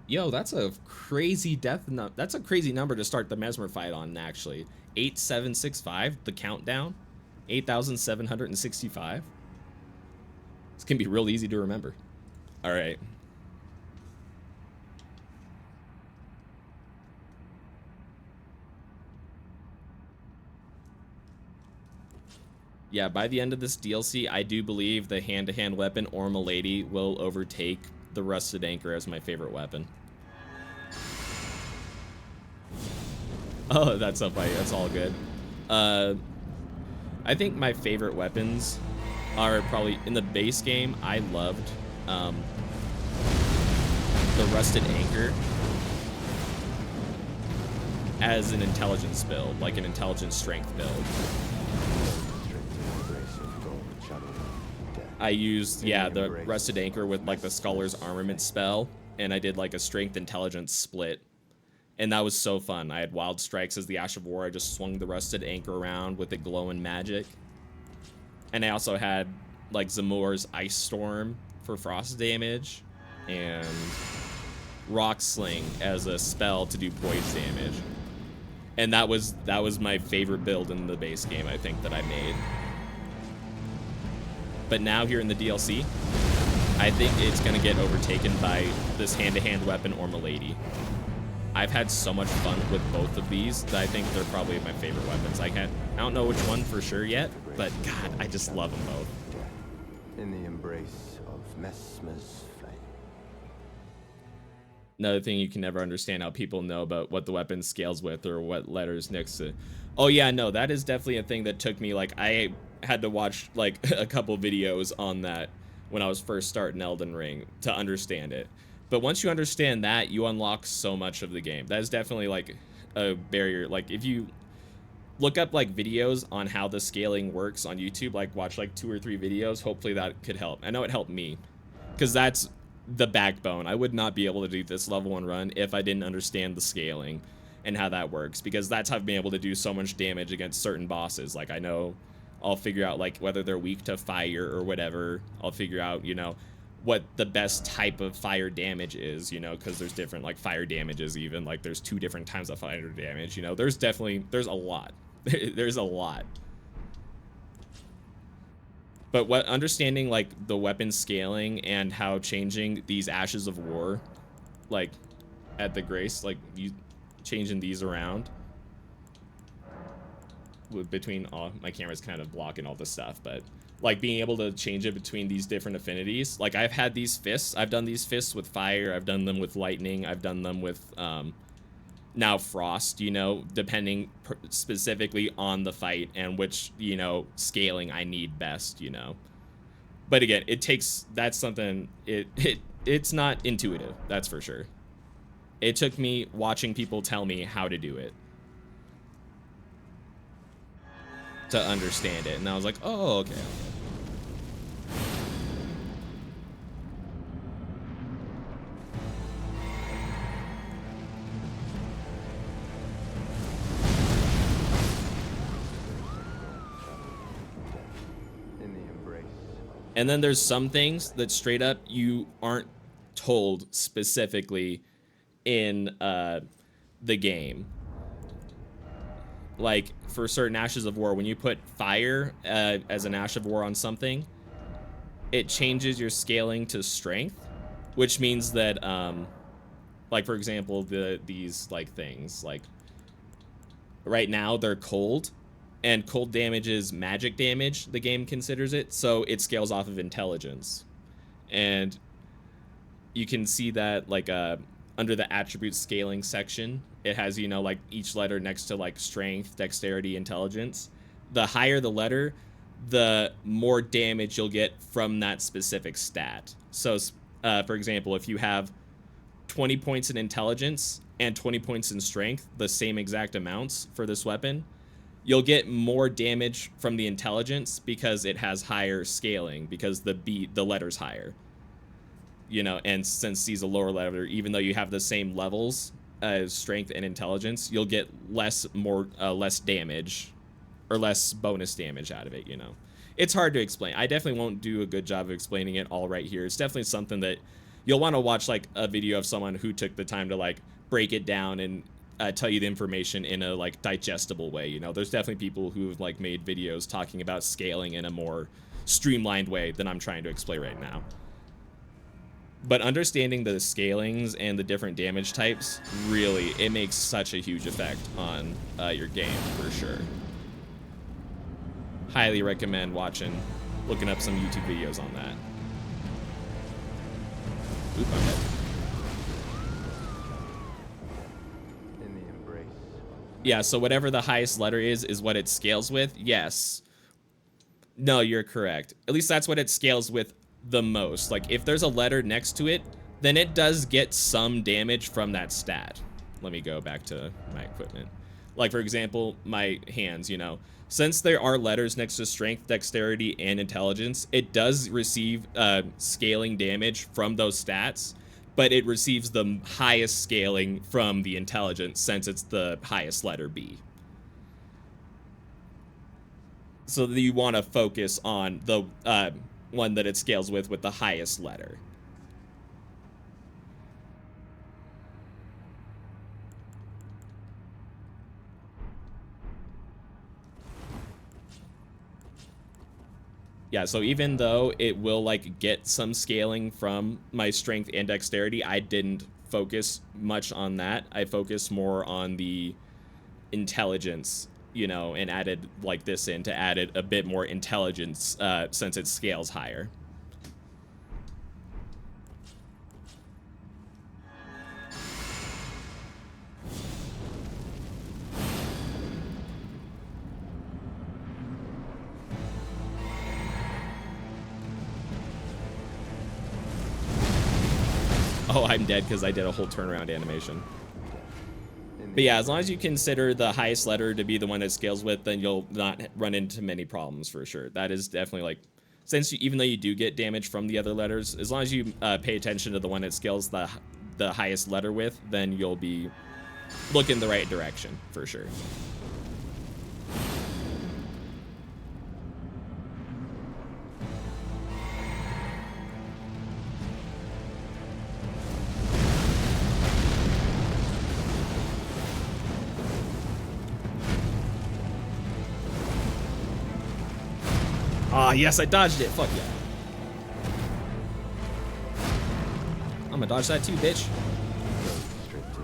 Speaker 1: Yo, that's a crazy that's a crazy number to start the Messmer fight on, actually. 8,765, the countdown. 8,765. It's gonna be real easy to remember. All right. Yeah, by the end of this DLC, I do believe the hand-to-hand weapon or Milady will overtake the Rusted Anchor as my favorite weapon. Oh, that's so funny. That's all good. I think my favorite weapons are probably, in the base game, I loved the Rusted Anchor as an intelligence build, like an intelligence strength build. I used, yeah, the Rusted Anchor with like the Scholar's Armament spell, and I did like a strength intelligence split, and that was so fun. I had Wild Strikes as the Ash of War. I just swung the Rusted Anchor around with it glowing magic, and I also had like Zamora's Ice Storm for frost damage, and Rock Sling as a spell to do poise damage. And that was my favorite build in the base game, I think, that I made. But now here in the DLC, I think it's gonna get overtaken by this hand-to-hand weapon or Milady. I've had so much fun with both of these that I think they're probably my favorite weapons. I don't know which one for sure yet, but God, I just love them both.
Speaker 2: In the embrace of Messmer's flame.
Speaker 1: Another thing you can never understand how people know about what the weapon scales with or what letters next to. Oh yeah, no, that is definitely a thing that took me, like, I had to watch like a couple videos on that when I was first starting Elden Ring to understand it. But once you understand that, you unlock so much of the game. That is definitely like a barrier. Like if you look up like videos on how the scaling works on YouTube, like watch like 2 or 3 videos, hopefully that could help. I know it helped me because that's the backbone. I would not be able to do this level 1 run if I didn't understand the scaling and how that works, because that's how I've been able to do so much damage against certain bosses. Like I know I'll figure out like whether they're weak to fire or whatever. I'll figure out, you know, what the best type of fire damage is, you know, because there's different like fire damages, even like there's 2 different times of fire damage, you know. There's a lot. There's a lot. But what understanding like the weapon scaling and how changing these Ashes of War, like at the Grace, like you changing these around between all my camera's kind of blocking all this stuff, but like being able to change it between these different affinities. Like I've had these fists, I've done these fists with fire, I've done them with lightning, I've done them with now frost, you know, depending specifically on the fight and which, you know, scaling I need best, you know. But again, it takes, that's something, it's not intuitive, that's for sure. It took me watching people tell me how to do it to understand it, and I was like, oh, okay. And then there's some things that straight up you aren't told specifically in the game. Like for certain Ashes of War, when you put fire as an Ash of War on something, it changes your scaling to strength, which means that like for example, these like things, like right now they're cold, and cold damage is magic damage, the game considers it, so it scales off of intelligence. And you can see that like under the attribute scaling section, it has, you know, like each letter next to like strength, dexterity, intelligence. The higher the letter, the more damage you'll get from that specific stat. So for example, if you have 20 points in intelligence and 20 points in strength, the same exact amounts for this weapon, you'll get more damage from the intelligence because it has higher scaling, because the letter's higher, you know. And since C's a lower letter, even though you have the same levels as strength and intelligence, you'll get less damage or less bonus damage out of it, you know. It's hard to explain. I definitely won't do a good job of explaining it all right here. It's definitely something that you'll want to watch like a video of someone who took the time to like break it down and tell you the information in a like digestible way, you know. There's definitely people who've like made videos talking about scaling in a more streamlined way than I'm trying to explain right now. But understanding the scalings and the different damage types, really, it makes such a huge effect on your game for sure. Highly recommend looking up some YouTube videos on that. Oop, I'm dead. Yeah, so whatever the highest letter is what it scales with. Yes. No, you're correct. At least that's what it scales with the most. Like, if there's a letter next to it, then it does get some damage from that stat. Let me go back to my equipment. Like, for example, my hands, you know. Since there are letters next to strength, dexterity, and intelligence, it does receive scaling damage from those stats, but it receives the highest scaling from the intelligence since it's the highest letter B. So you want to focus on the one that it scales with the highest letter. Yeah, so even though it will like get some scaling from my strength and dexterity, I didn't focus much on that. I focused more on the intelligence, you know, and added like this in to add it a bit more intelligence since it scales higher. Oh, I'm dead because I did a whole turnaround animation. But yeah, as long as you consider the highest letter to be the one that scales with, then you'll not run into many problems for sure. That is definitely like, since even though you do get damage from the other letters, as long as you pay attention to the one that scales the highest letter with, then you'll be looking the right direction for sure. Ah, yes, I dodged it. Fuck yeah. I'm gonna dodge that too, bitch.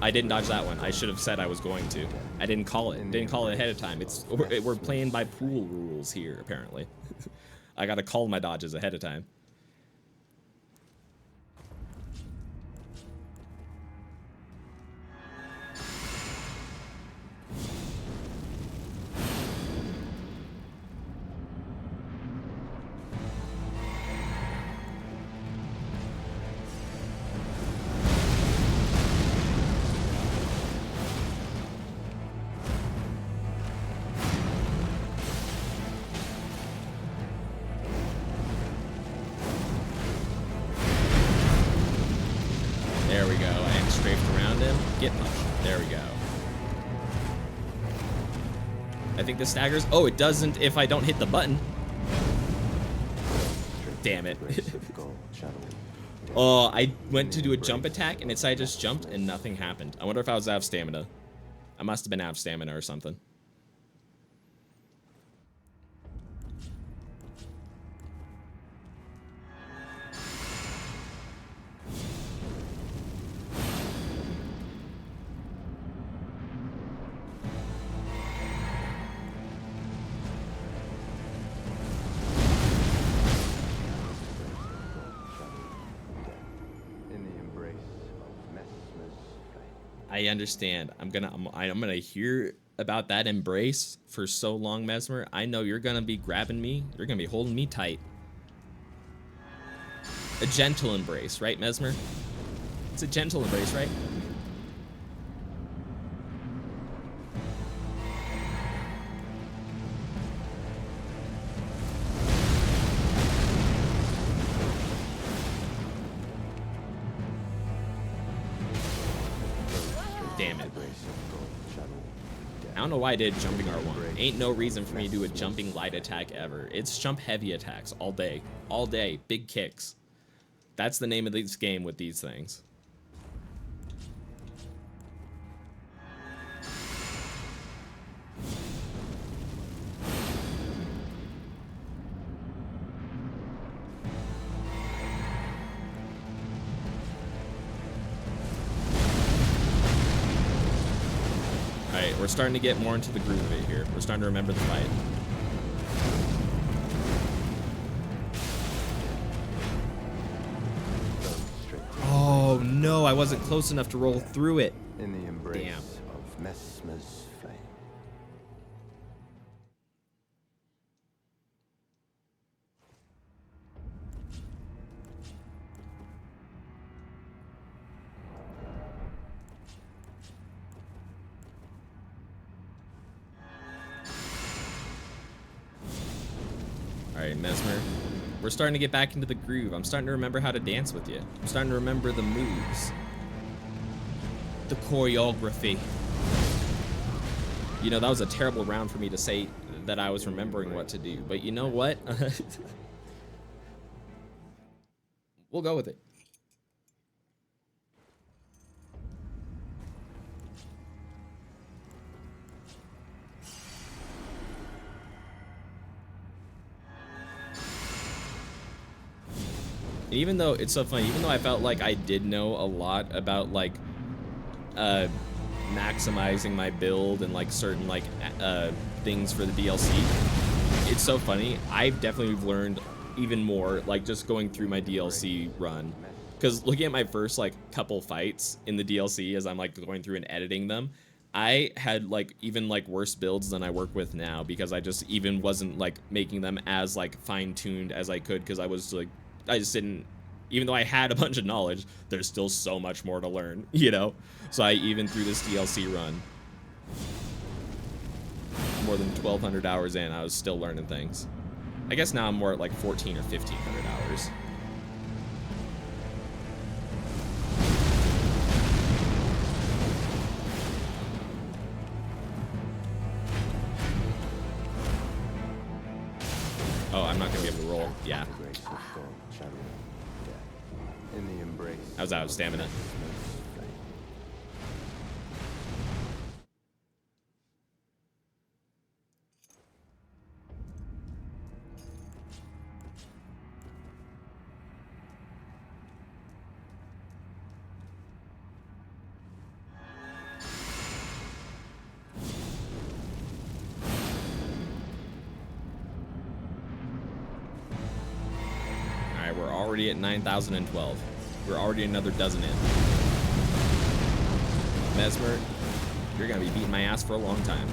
Speaker 1: I didn't dodge that one. I should have said I was going to. I didn't call it. Didn't call it ahead of time. We're playing by pool rules here, apparently. I gotta call my dodges ahead of time. There we go. And strafed around him. Get punched. There we go. I think this staggers. Oh, it doesn't if I don't hit the button. Damn it. Oh, I went to do a jump attack and I just jumped and nothing happened. I wonder if I was out of stamina. I must have been out of stamina or something. I understand. I'm gonna hear about that embrace for so long, Messmer. I know you're gonna be grabbing me. You're gonna be holding me tight. A gentle embrace, right, Messmer? It's a gentle embrace, right? Damn it. I don't know why I did jumping R1. Ain't no reason for me to do a jumping light attack ever. It's jump heavy attacks all day. All day. Big kicks. That's the name of this game with these things. Alright, we're starting to get more into the groove of it here. We're starting to remember the fight. Oh no, I wasn't close enough to roll through it.
Speaker 2: In the embrace
Speaker 1: Damn.
Speaker 2: of Messmer's flame.
Speaker 1: Alright, Messmer. We're starting to get back into the groove. I'm starting to remember how to dance with you. I'm starting to remember the moves. The choreography. You know, that was a terrible round for me to say that I was remembering what to do. But you know what? We'll go with it. Even though it's so funny, even though I felt like I did know a lot about like maximizing my build and like certain like things for the DLC, it's so funny. I've definitely learned even more like just going through my DLC run, because looking at my first like couple fights in the DLC as I'm like going through and editing them, I had like even like worse builds than I work with now, because I just even wasn't like making them as like fine-tuned as I could, because I was like, I just didn't, even though I had a bunch of knowledge, there's still so much more to learn, you know? So I even through this DLC run, more than 1,200 hours in, I was still learning things. I guess now I'm more at like 1,400 or 1,500 hours. Oh, I'm not gonna be able to roll. Yeah. I was out of stamina. Alright, we're already at 9,012. We're already another dozen in. Messmer, you're gonna be beating my ass for a long time.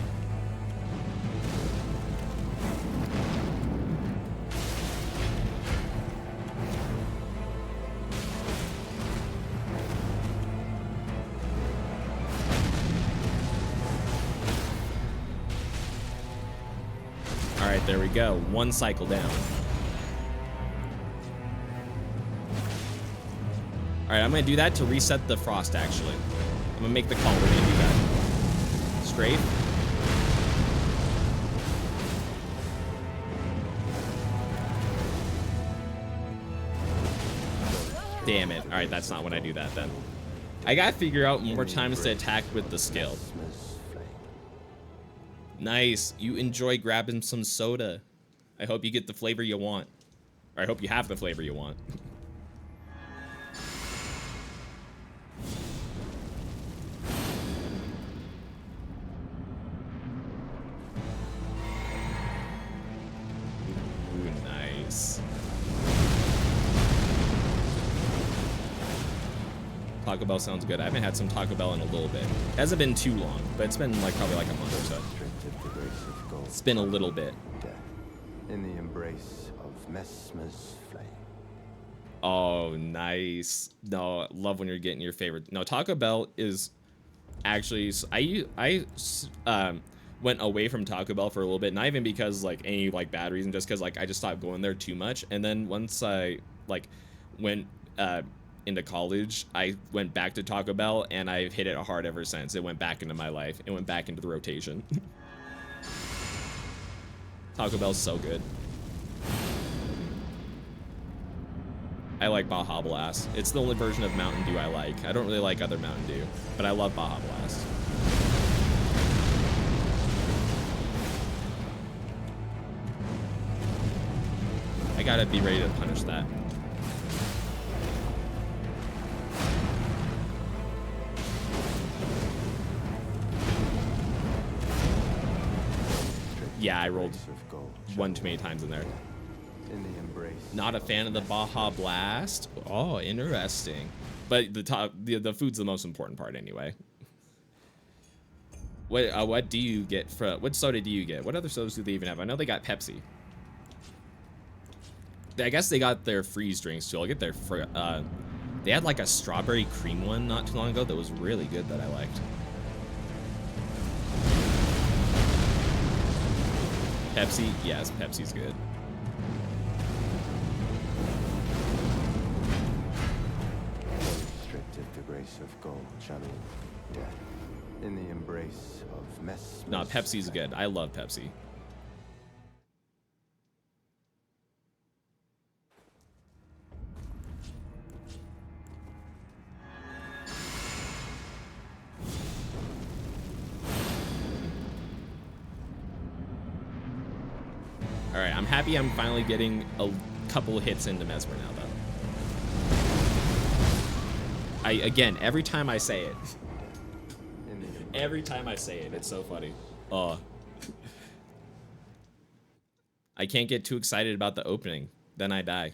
Speaker 1: Alright, there we go. One cycle down. Alright, I'm gonna do that to reset the frost, actually. I'm gonna make the call. We're gonna do that. Straight. Damn it. Alright, that's not when I do that then. I gotta figure out more times to attack with the skill. Nice. You enjoy grabbing some soda. I hope you get the flavor you want. Or I hope you have the flavor you want. Ooh, nice. Taco Bell sounds good. I haven't had some Taco Bell in a little bit. It hasn't been too long, but it's been like probably like a month or so. It's been a little bit.
Speaker 2: In the embrace of Messmer's flame.
Speaker 1: Oh, nice. No, love when you're getting your favorite. No, Taco Bell is actually, I went away from Taco Bell for a little bit, not even because like any like bad reason, just because like I just stopped going there too much. And then once I like went into college, I went back to Taco Bell, and I've hit it hard ever since. It went back into my life. It went back into the rotation. Taco Bell's so good. I like Baja Blast. It's the only version of Mountain Dew I like. I don't really like other Mountain Dew, but I love Baja Blast. I gotta be ready to punish that. Yeah, I rolled one too many times in there. Not a fan of the Baja Blast. Oh, interesting. But the food's the most important part anyway. What do you get for what soda do you get? What other sodas do they even have? I know they got Pepsi. I guess they got their freeze drinks too. I'll get their they had like a strawberry cream one not too long ago that was really good that I liked. Pepsi? Yes, Pepsi's good.
Speaker 2: Restricted the grace of gold, channel death in the embrace of Messmer.
Speaker 1: No, Pepsi's good. I love Pepsi. Alright, I'm happy I'm finally getting a couple hits into Messmer now, though. Again, every time I say it.
Speaker 2: In the embrace
Speaker 1: Every time I say it, it's so funny. I can't get too excited about the opening. Then I die.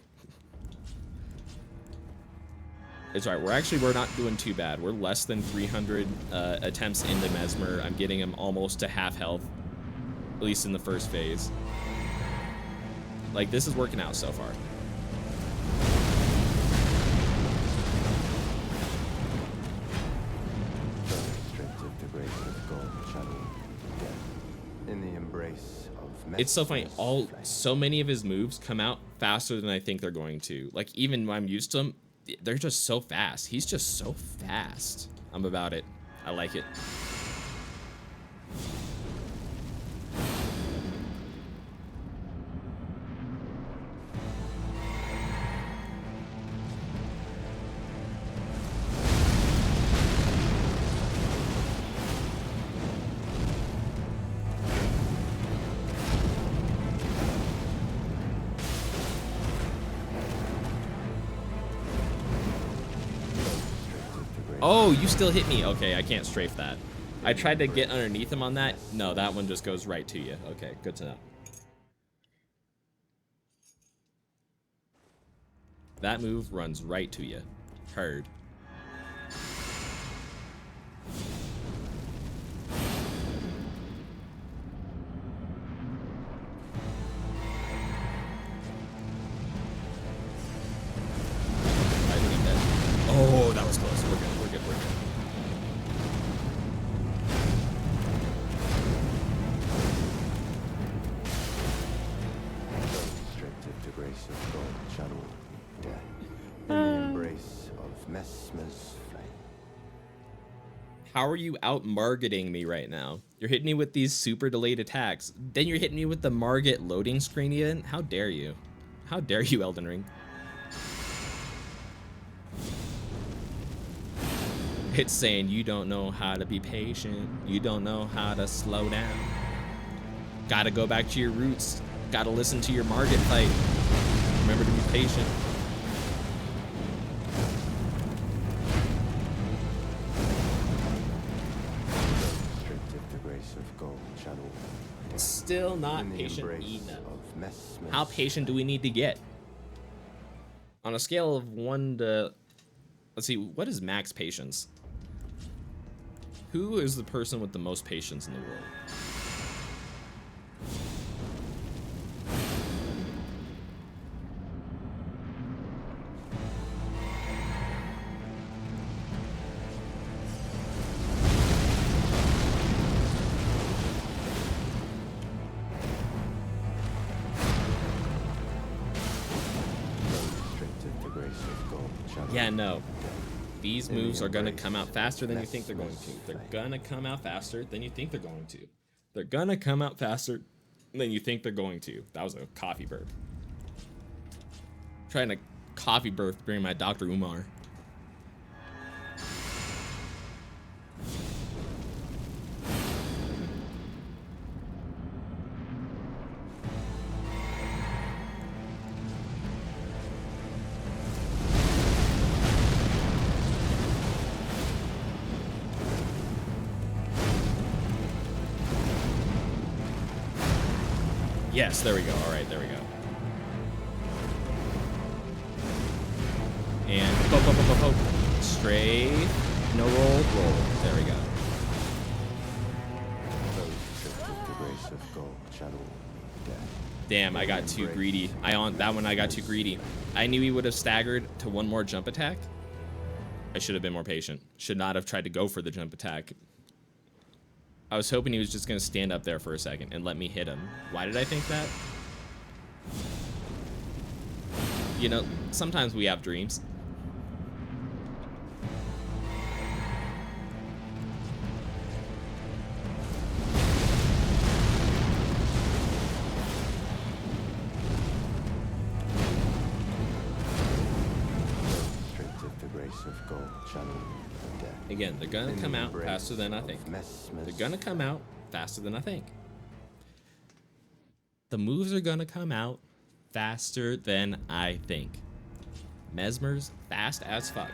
Speaker 1: It's right. We're not doing too bad. We're less than 300 attempts into Messmer. I'm getting him almost to half health, at least in the first phase. Like, this is working out so far.
Speaker 2: in the embrace of
Speaker 1: It's so funny. So many of his moves come out faster than I think they're going to. Like, even when I'm used to them, they're just so fast. He's just so fast. I'm about it. I like it. Oh, you still hit me. Okay, I can't strafe that. I tried to get underneath him on that. No, that one just goes right to you. Okay, good to know. That move runs right to you. Heard. Oh, that was close. We're good. We're good. We're good.
Speaker 2: Restricted to grace of God, shadow, death. In the embrace of Messmer's flame.
Speaker 1: How are you out marketing me right now? You're hitting me with these super delayed attacks. Then you're hitting me with the Margit loading screen again? How dare you? How dare you, Elden Ring? It's saying you don't know how to be patient. You don't know how to slow down. Gotta go back to your roots. Gotta listen to your Margit fight. Remember to be patient. Still not patient enough. How patient do we need to get? On a scale of 1 to... Let's see, what is max patience? Who is the person with the most patience in the world? Yeah, no. These moves are gonna come out faster than you think they're going to. They're gonna come out faster than you think they're going to. They're gonna come out faster than you think they're going to. That was a coffee burp. Trying to coffee burp during my Dr. Umar. Yes, there we go. All right, there we go. And poke. Straight. No roll. There we go. Damn, I got too greedy. That one I got too greedy. I knew he would have staggered to one more jump attack. I should have been more patient. Should not have tried to go for the jump attack. I was hoping he was just going to stand up there for a second and let me hit him. Why did I think that? You know, sometimes we have dreams. Again, they're gonna come out faster than I think. They're gonna come out faster than I think. The moves are gonna come out faster than I think. Messmer's fast as fuck.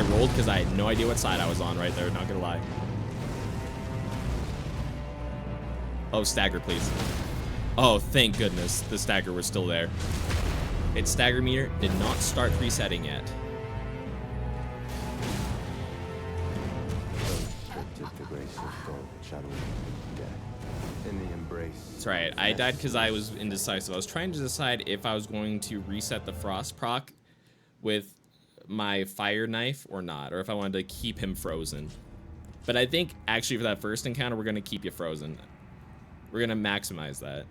Speaker 1: rolled because I had no idea what side I was on right there, not gonna lie. Oh, stagger, please. Oh, thank goodness the stagger was still there. Its stagger meter did not start resetting yet.
Speaker 2: The grace of gold, shadow, death. In the embrace.
Speaker 1: That's right. I died because I was indecisive. I was trying to decide if I was going to reset the frost proc with my fire knife or not, or if I wanted to keep him frozen. But I think actually for that first encounter, we're gonna keep you frozen. We're gonna maximize that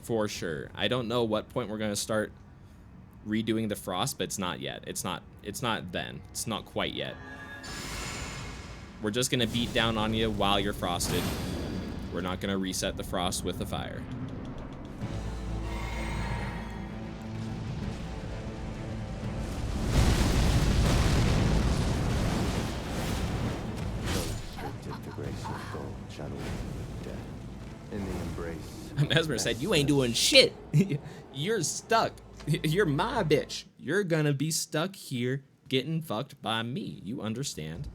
Speaker 1: for sure. I don't know what point we're gonna start redoing the frost, but it's not yet. It's not then. It's not quite yet. We're just gonna beat down on you while you're frosted. We're not gonna reset the frost with the fire.
Speaker 2: The grace of gold, shadow, death. In the embrace.
Speaker 1: Messmer said, "You ain't doing shit. You're stuck. You're my bitch. You're gonna be stuck here getting fucked by me. You understand?"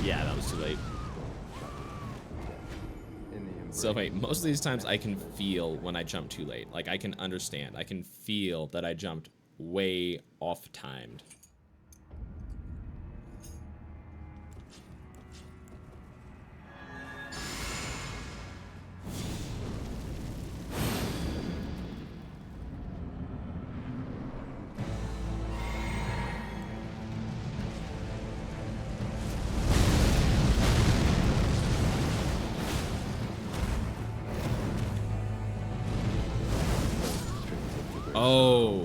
Speaker 1: Yeah, that was too late. So wait, most of these times I can feel when I jump too late. Like I can understand. I can feel that I jumped way off timed. Oh.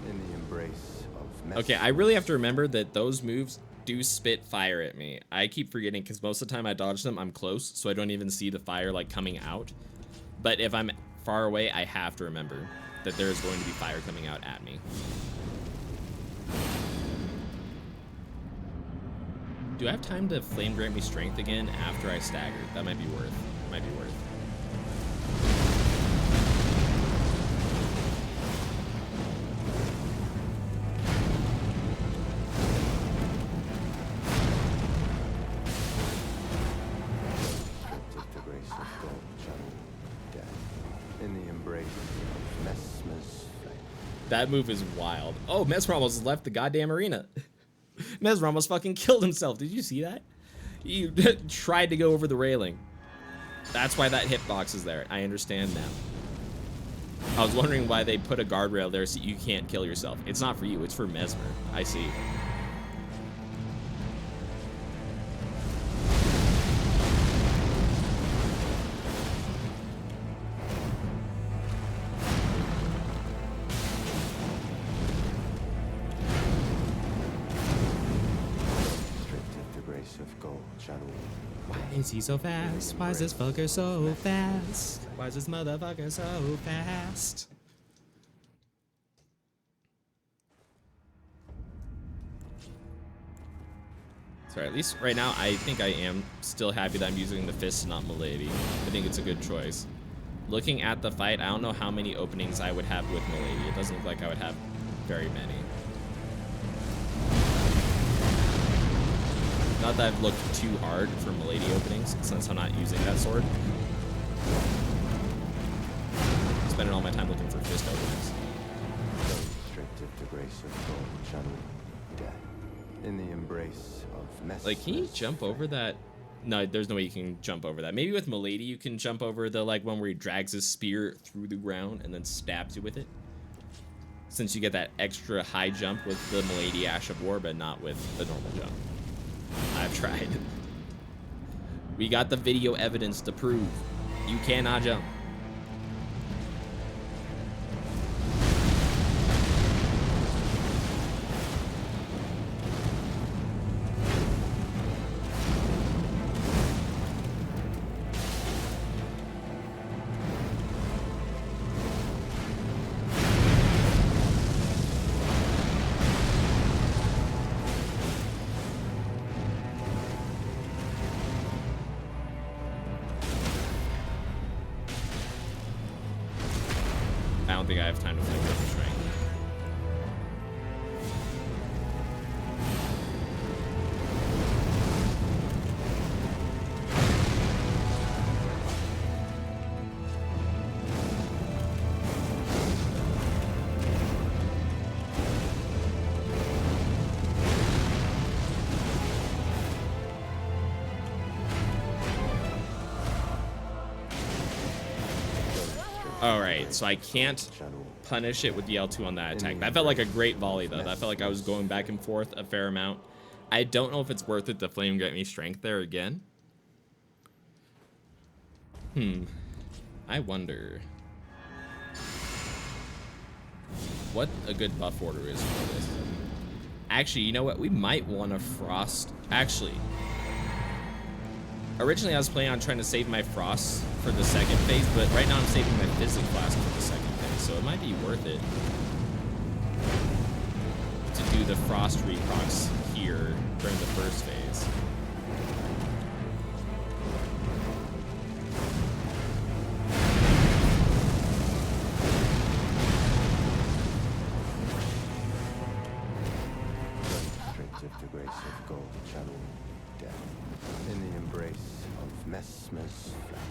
Speaker 2: In the embrace of
Speaker 1: Okay, I really have to remember that those moves do spit fire at me. I keep forgetting because most of the time I dodge them, I'm close, so I don't even see the fire like coming out. But if I'm far away, I have to remember that there is going to be fire coming out at me. Do I have time to flame grant me strength again after I stagger? That might be worth. Might be worth. That move is wild. Oh, Messmer almost left the goddamn arena. Messmer almost fucking killed himself. Did you see that? He tried to go over the railing. That's why that hitbox is there. I understand now. I was wondering why they put a guardrail there so you can't kill yourself. It's not for you, it's for Messmer. I see. Why is he so fast? Why is this fucker so fast? Why is this motherfucker so fast? Sorry, at least right now I think I am still happy that I'm using the fist and not Milady. I think it's a good choice. Looking at the fight, I don't know how many openings I would have with Milady. It doesn't look like I would have very many. Not that I've looked too hard for Milady openings, since I'm not using that sword. I'm spending all my time looking for fist openings.
Speaker 2: The grace of gold, shadow, death. In the embrace of Messmer.
Speaker 1: Like, can you jump over that? No, there's no way you can jump over that. Maybe with Milady you can jump over the like one where he drags his spear through the ground and then stabs you with it. Since you get that extra high jump with the Milady Ash of War, but not with the normal jump. I've tried. We got the video evidence to prove you cannot jump. don't think I have time to flame whip strength. Alright, so I can't punish it with the L2 on that attack. That felt like a great volley, though. That felt like I was going back and forth a fair amount. I don't know if it's worth it to flame get me strength there again. I wonder what a good buff order is for this. Actually, you know what? We might want to frost. Actually, originally I was planning on trying to save my frost for the second phase, but right now I'm saving my physic flask for the second phase, so it might be worth it to do the frost reprocs here during the first phase.
Speaker 2: Of the grace of gold, shadow, death, in the embrace of Messmer's flame.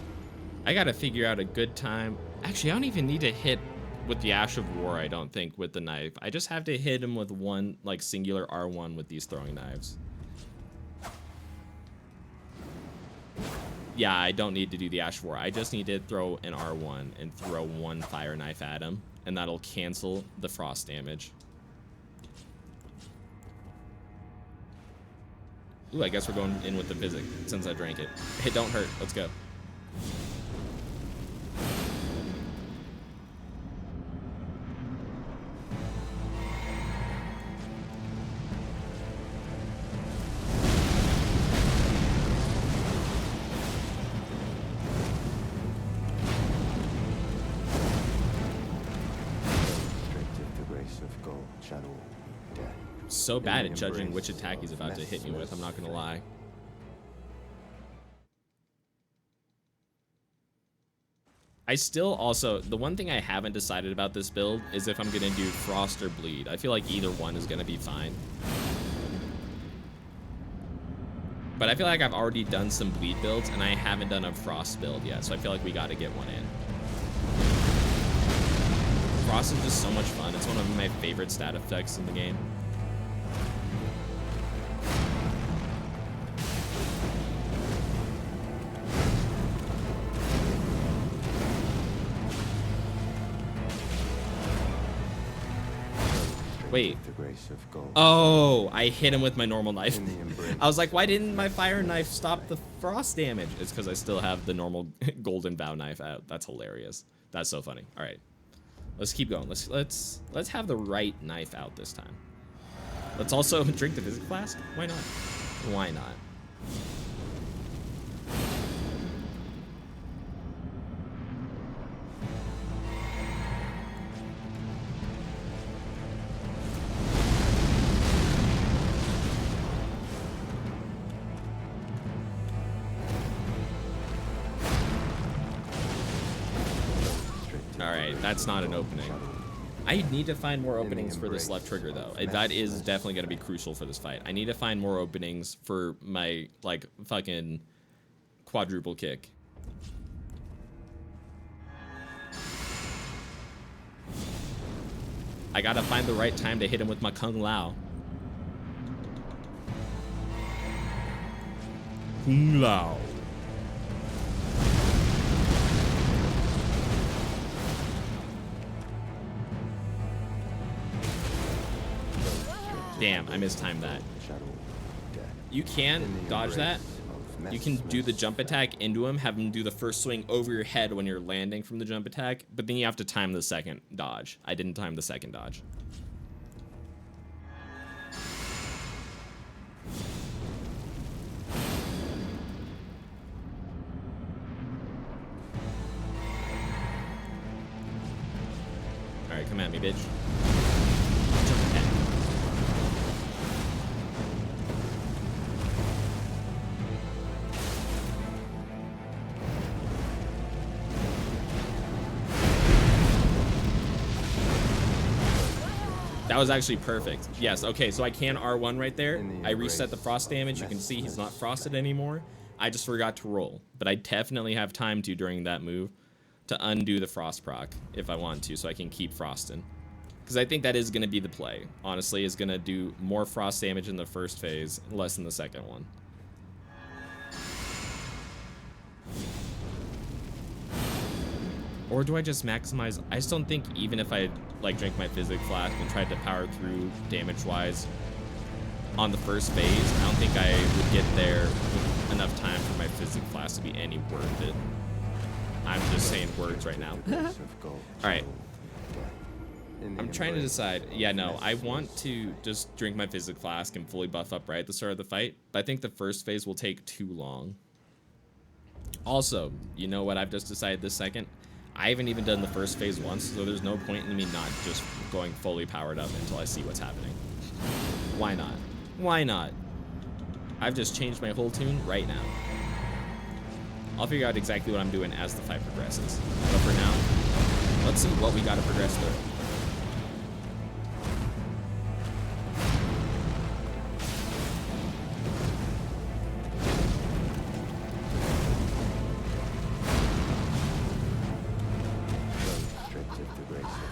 Speaker 1: I gotta figure out a good time. Actually, I don't even need to hit with the Ash of War, I don't think, with the knife. I just have to hit him with one, like, singular R1 with these throwing knives. Yeah, I don't need to do the Ash of War. I just need to throw an R1 and throw one fire knife at him, and that'll cancel the frost damage. Ooh, I guess we're going in with the physic since I drank it. It don't hurt. Let's go. So bad at judging which attack he's about to hit me with, I'm not gonna lie. I still also, the one thing I haven't decided about this build is if I'm gonna do Frost or Bleed. I feel like either one is gonna be fine. But I feel like I've already done some Bleed builds and I haven't done a Frost build yet, so I feel like we gotta get one in. Frost is just so much fun. It's one of my favorite stat effects in the game. Wait. Oh, I hit him with my normal knife. I was like, why didn't my fire knife stop the frost damage? It's because I still have the normal golden vow knife out. That's hilarious. That's so funny. All right, let's keep going. Let's have the right knife out this time. Let's also drink the physic flask. Why not? Why not? Alright, that's not an opening. I need to find more openings for this left trigger, though. That is definitely going to be crucial for this fight. I need to find more openings for my, like, fucking quadruple kick. I gotta find the right time to hit him with my Kung Lao. Kung Lao. Damn, I mistimed that. You can dodge that. You can do the jump attack into him, have him do the first swing over your head when you're landing from the jump attack, but then you have to time the second dodge. I didn't time the second dodge. Alright, come at me, bitch. Jump attack. That was actually perfect. Yes, okay, so I can R1 right there.
Speaker 2: In the
Speaker 1: I reset the frost damage. You can see he's not frosted anymore. I just forgot to roll, but I definitely have time to during that move to undo the frost proc if I want to, so I can keep frosting. Because I think that is going to be the play. Honestly, is going to do more frost damage in the first phase, less in the second one. Or do I just maximize? I just don't think even if I like drank my physic flask and tried to power through damage-wise on the first phase, I don't think I would get there with enough time for my physic flask to be any worth it. I'm just saying words right now. All right. I'm trying to decide. Yeah, no, I want to just drink my physic flask and fully buff up right at the start of the fight, but I think the first phase will take too long. Also, you know what I've just decided this second? I haven't even done the first phase once, so there's no point in me not just going fully powered up until I see what's happening. Why not? Why not? I've just changed my whole tune right now. I'll figure out exactly what I'm doing as the fight progresses. But for now, let's see what we gotta progress through.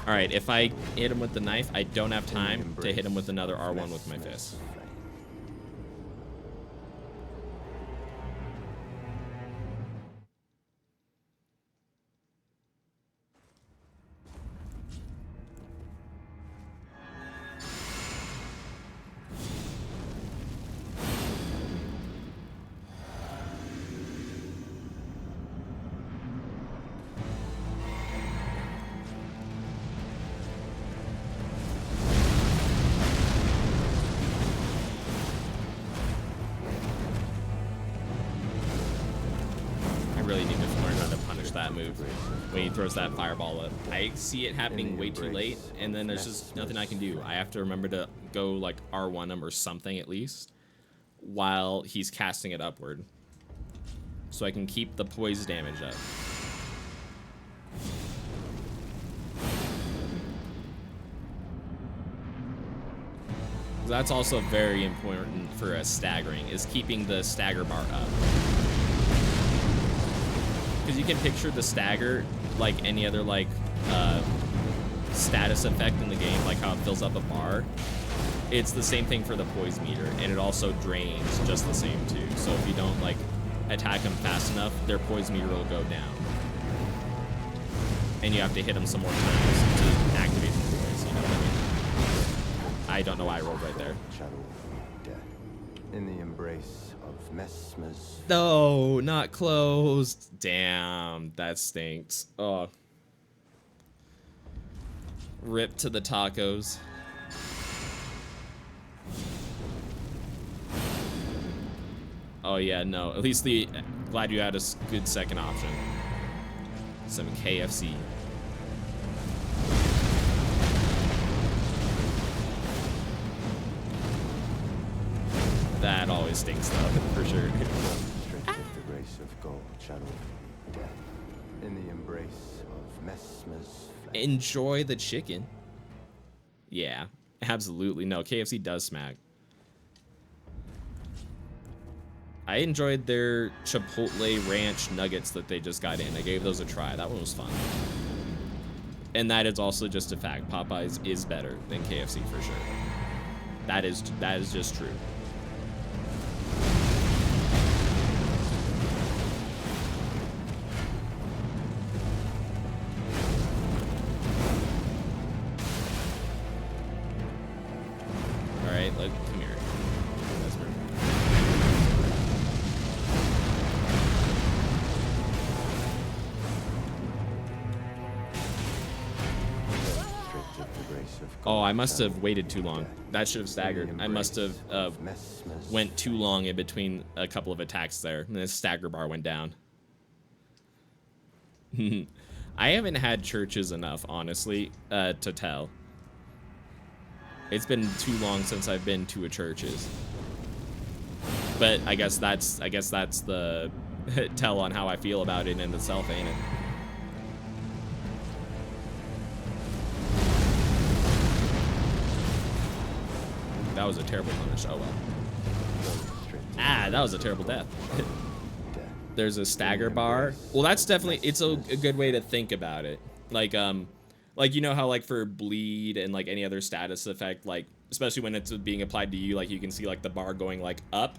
Speaker 1: Alright, if I hit him with the knife, I don't have time to hit him with another R1 with my fist. When he throws that fireball up, I see it happening way too late, and then there's just nothing I can do. I have to remember to go like R1 him or something at least while he's casting it upward, so I can keep the poise damage up. That's also very important for a staggering, is keeping the stagger bar up. Because you can picture the stagger like any other like status effect in the game, like how it fills up a bar. It's the same thing for the poise meter, and it also drains just the same too. So if you don't like attack them fast enough, their poise meter will go down, and you have to hit them some more times to activate the poise. You know what I mean? I don't know why I rolled right there.
Speaker 2: In the embrace of Messmer's.
Speaker 1: No, not closed. Damn, that stinks. Oh. Rip to the tacos. Oh yeah, no. At least glad you had a good second option. Some KFC. That always stinks though, for sure.
Speaker 2: The grace of God, shadow of death. In the embrace of Messmer's flesh.
Speaker 1: Enjoy the chicken. Yeah, absolutely. No, KFC does smack. I enjoyed their Chipotle Ranch nuggets that they just got in. I gave those a try. That one was fun. And that is also just a fact. Popeyes is better than KFC for sure. That is just true. Alright, look, come here. Messmer. Oh, I must have waited too long. That should have staggered. I must have went too long in between a couple of attacks there, and the stagger bar went down. I haven't had churches enough, honestly, to tell. It's been too long since I've been to a churches. But I guess that's the tell on how I feel about it in itself, ain't it? that was a terrible punish. Oh well.
Speaker 2: Go straight to
Speaker 1: Ah, that was a terrible death.
Speaker 2: death.
Speaker 1: There's a stagger bar. Well, that's definitely, it's a good way to think about it. Like you know how like for bleed and like any other status effect, like especially when it's being applied to you, like you can see like the bar going like up,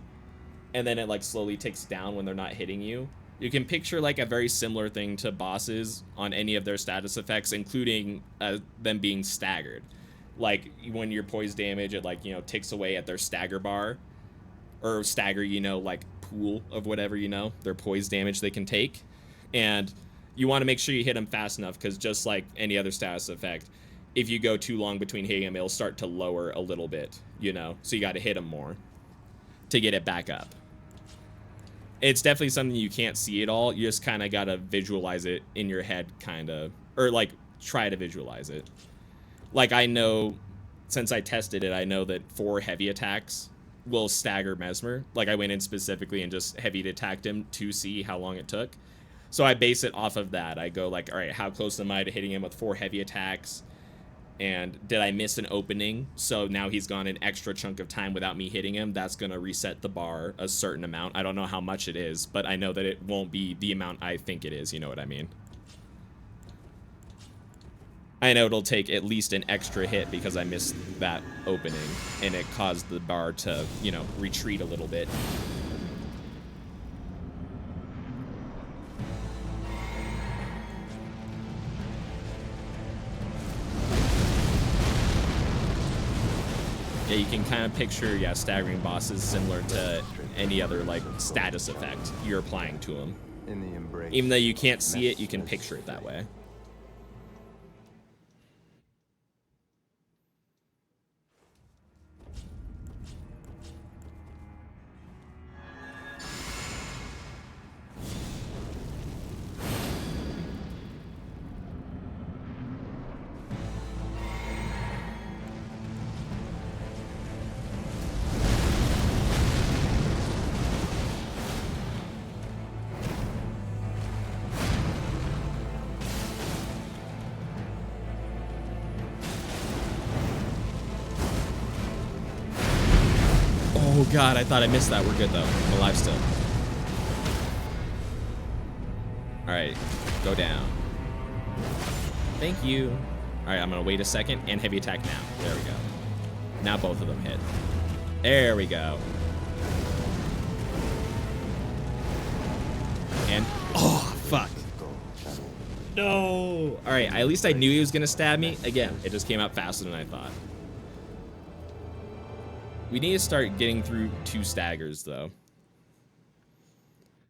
Speaker 1: and then it like slowly ticks down when they're not hitting you. You can picture like a very similar thing to bosses on any of their status effects, including them being staggered. Like when your poise damage, it like, you know, ticks away at their stagger bar, or stagger, you know, like pool of whatever, you know, their poise damage they can take. And you want to make sure you hit them fast enough, because just like any other status effect, if you go too long between hitting them, it'll start to lower a little bit, you know, so you got to hit them more to get it back up. It's definitely something you can't see at all. You just kind of got to visualize it in your head, kind of, or like try to visualize it. Like I know, since I tested it, I know that 4 heavy attacks will stagger Messmer. Like I went in specifically and just heavy attacked him to see how long it took. So I base it off of that. I go like, all right, how close am I to hitting him with 4 heavy attacks? And did I miss an opening? So now he's gone an extra chunk of time without me hitting him. That's going to reset the bar a certain amount. I don't know how much it is, but I know that it won't be the amount I think it is. You know what I mean? I know it'll take at least an extra hit because I missed that opening, and it caused the bar to, you know, retreat a little bit. Yeah, you can kind of picture, yeah, staggering bosses similar to any other, like, status effect you're applying to them.
Speaker 2: In the embrace.
Speaker 1: Even though you can't see it, you can picture it that way. Oh god, I thought I missed that. We're good though. I'm alive still. Alright, go down. Thank you. Alright, I'm gonna wait a second and heavy attack now. There we go. Now both of them hit. There we go. And oh fuck. No. Alright, at least I knew he was gonna stab me. Again, it just came out faster than I thought. We need to start getting through 2 staggers, though.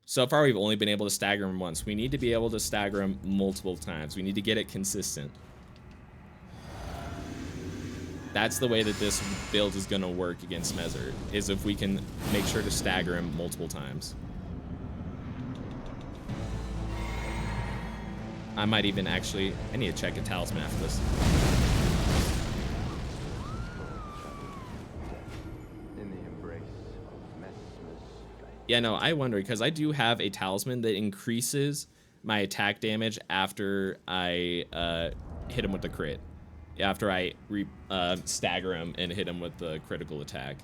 Speaker 1: So far, we've only been able to stagger him once. We need to be able to stagger him multiple times. We need to get it consistent. That's the way that this build is going to work against Messmer, is if we can make sure to stagger him multiple times. I might even actually... I need to check a talisman after this. Yeah, no, I wonder, because I do have a talisman that increases my attack damage after I hit him with the crit. After I stagger him and hit him with the critical attack.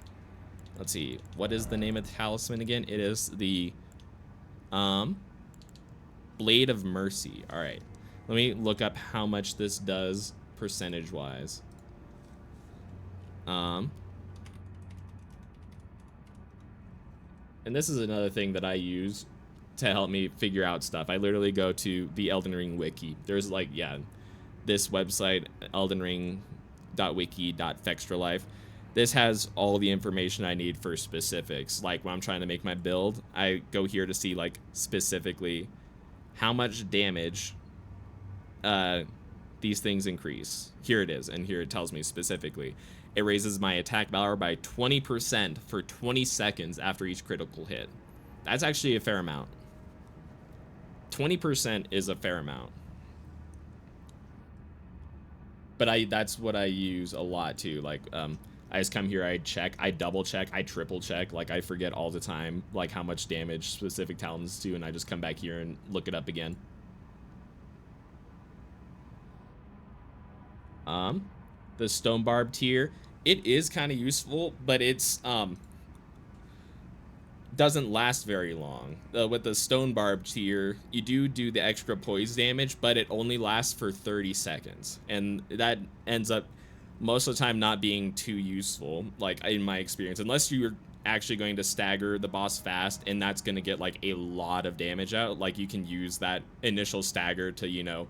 Speaker 1: Let's see, what is the name of the talisman again? It is the Blade of Mercy. All right, let me look up how much this does percentage-wise. And this is another thing that I use to help me figure out stuff. I literally go to the Elden Ring wiki. There's like, yeah, this website, eldenring.wiki.fextralife. This has all the information I need for specifics. Like when I'm trying to make my build, I go here to see like specifically how much damage these things increase. Here it is, and here it tells me specifically. It raises my attack power by 20% for 20 seconds after each critical hit. That's actually a fair amount. 20% is a fair amount. But that's what I use a lot too. Like, I just come here, I check, I double check, I triple check. Like, I forget all the time, like, how much damage specific talents do, and I just come back here and look it up again. The Stone Barbed here, It is kind of useful, but it's doesn't last very long. With the stone barb tier, you do the extra poise damage, but it only lasts for 30 seconds, and that ends up most of the time not being too useful, like in my experience, unless you're actually going to stagger the boss fast, and that's going to get like a lot of damage out. Like you can use that initial stagger to, you know,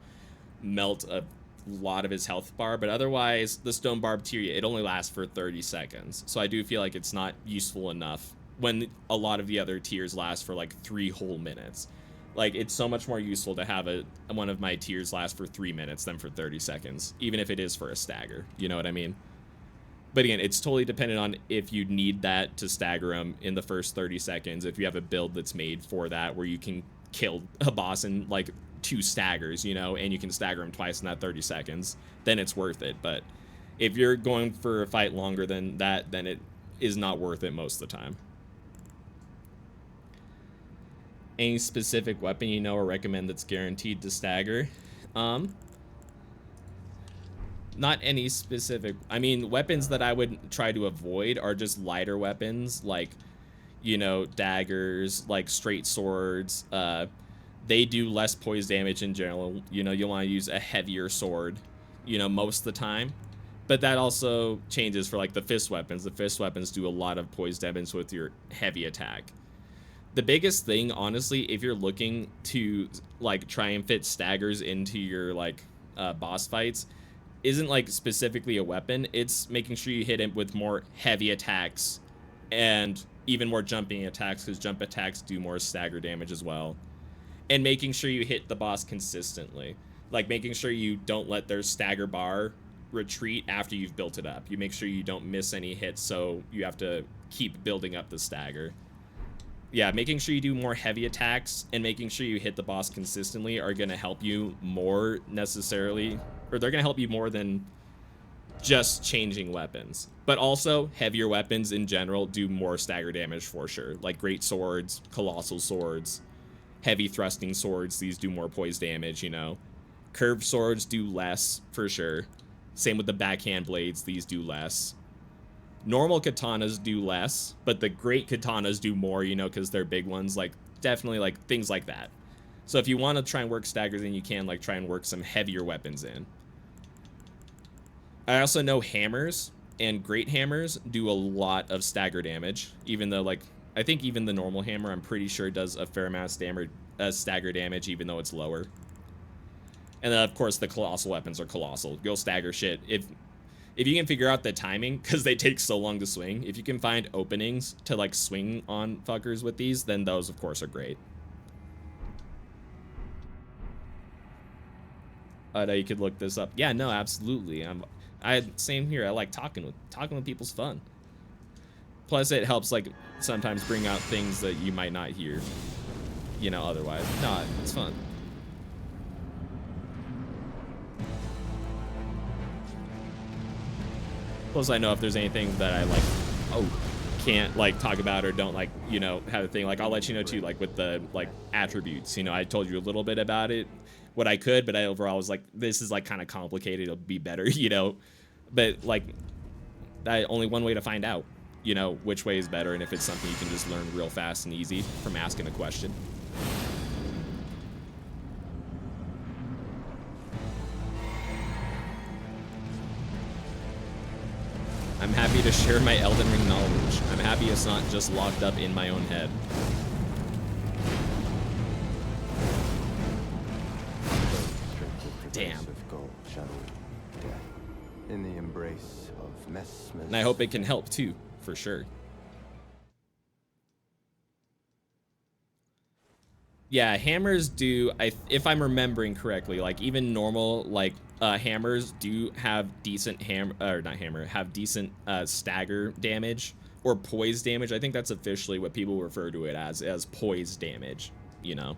Speaker 1: melt a lot of his health bar, but otherwise the stone barb tier, it only lasts for 30 seconds, so I do feel like it's not useful enough when a lot of the other tiers last for like 3 whole minutes. Like it's so much more useful to have one of my tiers last for 3 minutes than for 30 seconds, even if it is for a stagger, you know what I mean? But again, it's totally dependent on if you need that to stagger them in the first 30 seconds. If you have a build that's made for that, where you can kill a boss in like 2 staggers, you know, and you can stagger him twice in that 30 seconds, then it's worth it. But if you're going for a fight longer than that, then it is not worth it most of the time. Any specific weapon you know or recommend that's guaranteed to stagger? Not any specific. I mean, weapons that I would try to avoid are just lighter weapons, like, you know, daggers, like straight swords. They do less poise damage in general. You know, you'll want to use a heavier sword, you know, most of the time. But that also changes for like the fist weapons. The fist weapons do a lot of poise damage with your heavy attack. The biggest thing, honestly, if you're looking to like try and fit staggers into your like boss fights, isn't like specifically a weapon. It's making sure you hit it with more heavy attacks and even more jumping attacks, because jump attacks do more stagger damage as well. And making sure you hit the boss consistently, like making sure you don't let their stagger bar retreat after you've built it up. You make sure you don't miss any hits, so you have to keep building up the stagger. Yeah, making sure you do more heavy attacks and making sure you hit the boss consistently are going to help you more necessarily, or they're going to help you more than just changing weapons. But also, heavier weapons in general do more stagger damage for sure. Like great swords, colossal swords, heavy thrusting swords, these do more poise damage, you know. Curved swords do less for sure. Same with the backhand blades, these do less. Normal katanas do less, but the great katanas do more, you know, because they're big ones, like definitely like things like that. So if you want to try and work staggers in, you can like try and work some heavier weapons in. I also know hammers and great hammers do a lot of stagger damage, even though like I think even the normal hammer, I'm pretty sure, does a fair amount of stagger damage, even though it's lower. And then of course the colossal weapons are colossal. You'll stagger shit if you can figure out the timing, because they take so long to swing. If you can find openings to like swing on fuckers with these, then those of course are great. Now you could look this up. Yeah, no, absolutely. Same here. I like talking with people's fun. Plus it helps like sometimes bring out things that you might not hear, you know, otherwise. No, it's fun. Plus I know if there's anything that I like can't like talk about or don't like, you know, have a thing, like I'll let you know too, like with the like attributes, you know, I told you a little bit about it, what I could, but I overall was like, this is like kind of complicated, it'll be better, you know. But like that only one way to find out, you know, which way is better, and if it's something you can just learn real fast and easy from asking a question. I'm happy to share my Elden Ring knowledge. I'm happy it's not just locked up in my own head. Damn.
Speaker 2: In the embrace of Messmer.
Speaker 1: And I hope it can help too, for sure. Yeah, hammers do, if I'm remembering correctly, like even normal like hammers do have decent have decent stagger damage or poise damage. I think that's officially what people refer to it as poise damage, you know.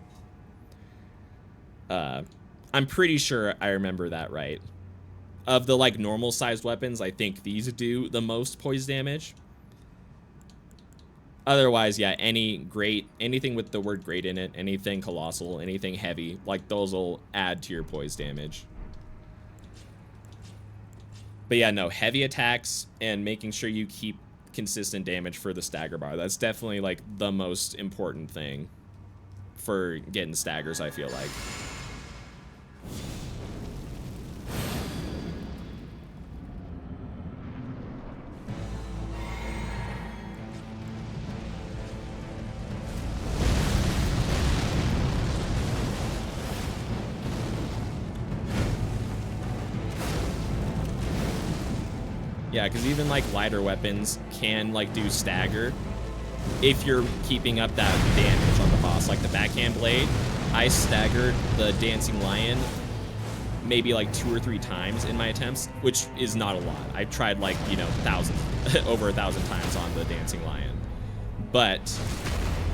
Speaker 1: I'm pretty sure I remember that right. Of the like normal sized weapons, I think these do the most poise damage. Otherwise, yeah, anything with the word great in it, anything colossal, anything heavy, like those will add to your poise damage. But yeah, no, heavy attacks and making sure you keep consistent damage for the stagger bar. That's definitely like the most important thing for getting staggers, I feel like. Yeah, because even like lighter weapons can like do stagger if you're keeping up that damage on the boss. Like the backhand blade, I staggered the dancing lion maybe like 2 or 3 times in my attempts, which is not a lot. I tried like, you know, thousands, over 1,000 times on the dancing lion. But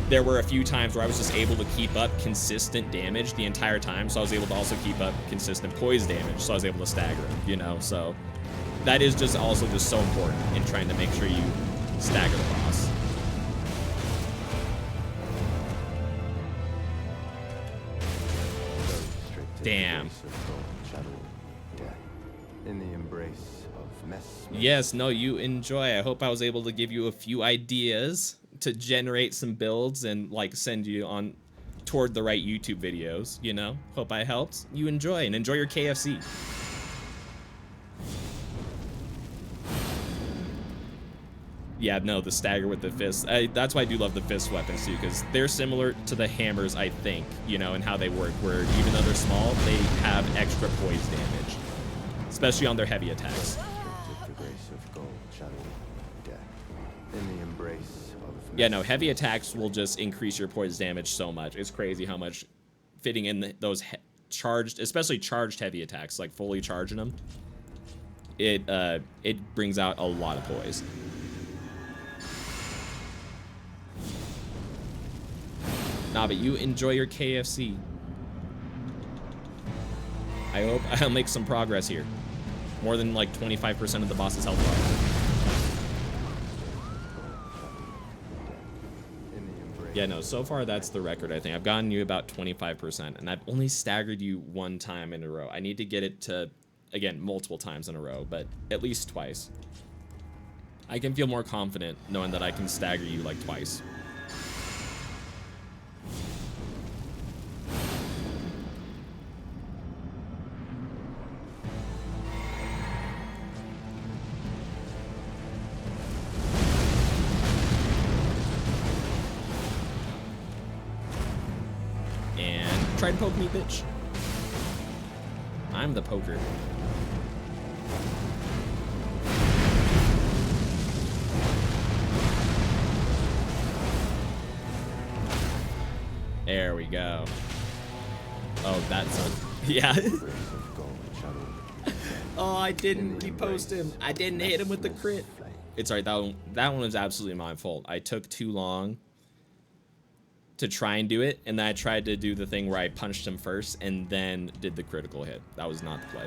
Speaker 1: there were a few times where I was just able to keep up consistent damage the entire time, so I was able to also keep up consistent poise damage, so I was able to stagger him, you know, so that is just also just so important in trying to make sure you stagger the boss. Damn.
Speaker 2: In the embrace of Messmer.
Speaker 1: Yes, no, you enjoy. I hope I was able to give you a few ideas to generate some builds and like send you on toward the right YouTube videos, you know? Hope I helped. You enjoy and enjoy your KFC. Yeah, no, the stagger with the fists. That's why I do love the fist weapons too, because they're similar to the hammers, I think, you know, and how they work, where even though they're small, they have extra poise damage, especially on their heavy attacks. Yeah, no, heavy attacks will just increase your poise damage so much. It's crazy how much fitting in those charged, especially charged heavy attacks, like fully charging them, it brings out a lot of poise. Nah, but you enjoy your KFC. I hope I'll make some progress here. More than like 25% of the boss's health bar. Yeah, no, so far that's the record, I think. I've gotten you about 25%, and I've only staggered you 1 time in a row. I need to get it to, again, multiple times in a row, but at least twice. I can feel more confident knowing that I can stagger you like twice. Try to poke me, bitch. I'm the poker. There we go. Oh, that's a... Yeah. Oh, I didn't repost him. I didn't hit him with the crit. It's alright, that one was absolutely my fault. I took too long to try and do it, and then I tried to do the thing where I punched him first and then did the critical hit. That was not the play.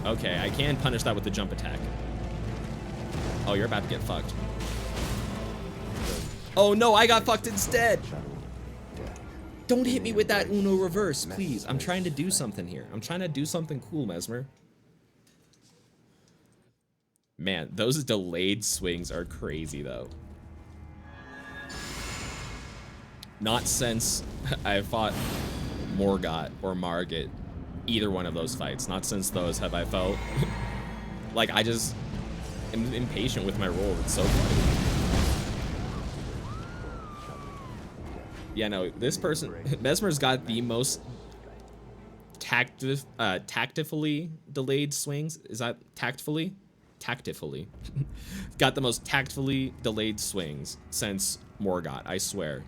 Speaker 1: Okay, I can punish that with the jump attack. Oh, you're about to get fucked. Oh no, I got fucked instead. Don't hit me with that Uno reverse, please. I'm trying to do something here. I'm trying to do something cool, Messmer. Man, those delayed swings are crazy, though. Not since I fought Morgott or Margit, either one of those fights. Not since those have I felt like I just... I'm impatient with my roll. It's so funny. Yeah, no, this person, Messmer's got the most tactfully delayed swings. Is that tactfully? Tactfully. Got the most tactfully delayed swings since Morgott, I swear.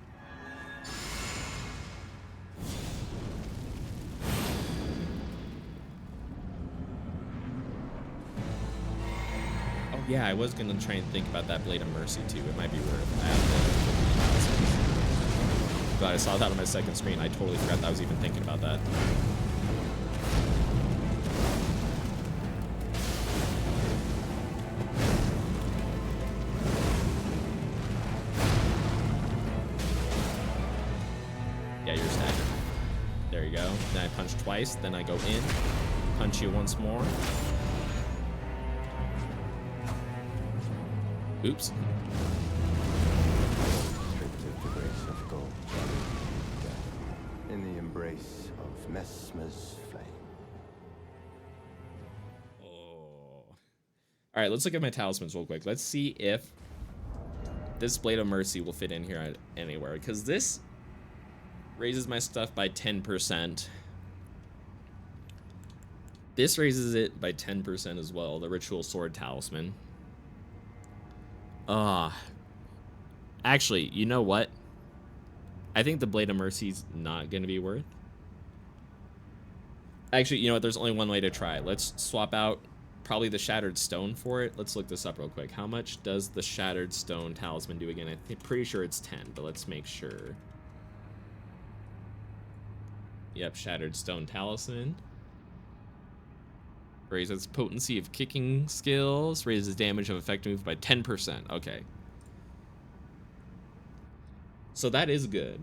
Speaker 1: Yeah, I was gonna try and think about that Blade of Mercy too. It might be worth it. God, I saw that on my second screen. I totally forgot that I was even thinking about that. Yeah, you're staggered. There you go. Then I punch twice, then I go in, punch you once more. Oops.
Speaker 2: The grace of gold, death, in the embrace of Messmer's flame.
Speaker 1: Oh. All right, let's look at my talismans real quick. Let's see if this Blade of Mercy will fit in here anywhere, because this raises my stuff by 10%. This raises it by 10% as well, the Ritual Sword Talisman. Actually, you know what? I think the Blade of Mercy's not going to be worth. Actually, you know what? There's only one way to try. Let's swap out probably the Shattered Stone for it. Let's look this up real quick. How much does the Shattered Stone Talisman do again? I'm pretty sure it's 10, but let's make sure. Yep, Shattered Stone Talisman. Raises potency of kicking skills. Raises damage of effective move by 10%. Okay. So that is good,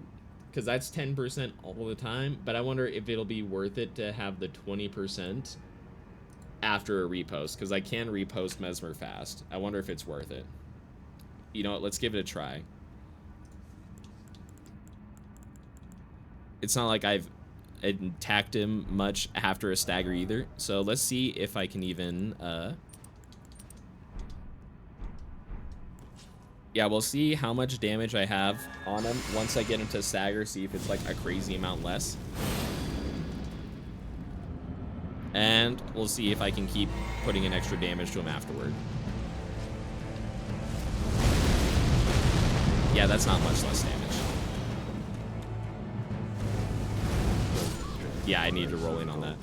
Speaker 1: because that's 10% all the time, but I wonder if it'll be worth it to have the 20% after a repost, because I can repost Messmer fast. I wonder if it's worth it. You know what, let's give it a try. It's not like I've attacked him much after a stagger either, so let's see if I can even, yeah, we'll see how much damage I have on him once I get him to stagger, see if it's like a crazy amount less. And we'll see if I can keep putting in extra damage to him afterward. Yeah, that's not much less damage. Yeah, I need to roll in on that.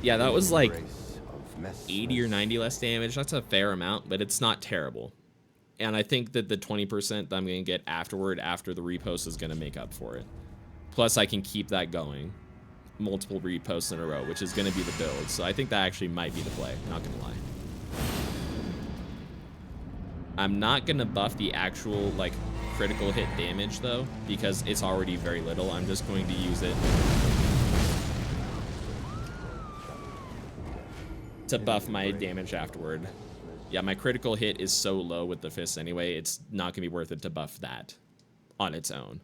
Speaker 1: Yeah, that was like 80 or 90 less damage. That's a fair amount, but it's not terrible. And I think that the 20% that I'm going to get afterward, after the repost, is going to make up for it. Plus, I can keep that going. Multiple reposts in a row, which is going to be the build. So I think that actually might be the play. Not going to lie. I'm not going to buff the actual, like, critical hit damage, though, because it's already very little. I'm just going to use it to buff my damage afterward. Yeah, my critical hit is so low with the fists anyway, it's not going to be worth it to buff that on its own.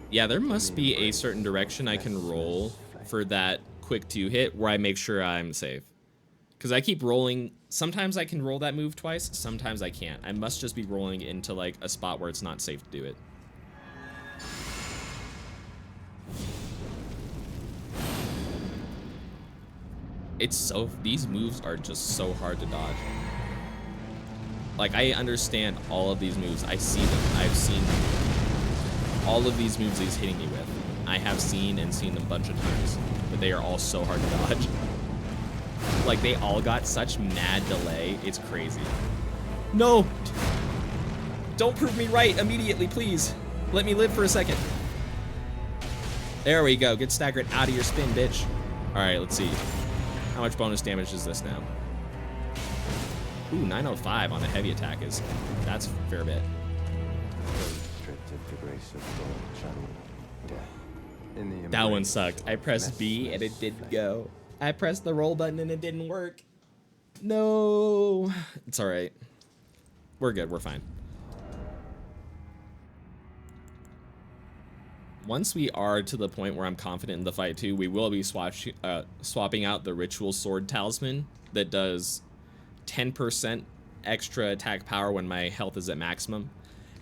Speaker 1: Yeah, there must be a certain direction I can roll for that quick 2-hit where I make sure I'm safe. Because I keep rolling. Sometimes I can roll that move twice, sometimes I can't. I must just be rolling into like a spot where it's not safe to do it. It's so, these moves are just so hard to dodge. Like, I understand all of these moves. I see them. I've seen all of these moves he's hitting me with. I have seen and seen them a bunch of times, but they are all so hard to dodge. Like, they all got such mad delay. It's crazy. No! Don't prove me right immediately, please. Let me live for a second. There we go. Get staggered out of your spin, bitch. All right, let's see. How much bonus damage is this now? Ooh, 905 on the heavy attack is, that's a fair bit. That one sucked. I pressed B and it didn't go. I pressed the roll button and it didn't work. No. It's all right. We're good. We're fine. once we are to the point where I'm confident in the fight too, we will be swapping out the ritual sword talisman that does 10% extra attack power when my health is at maximum,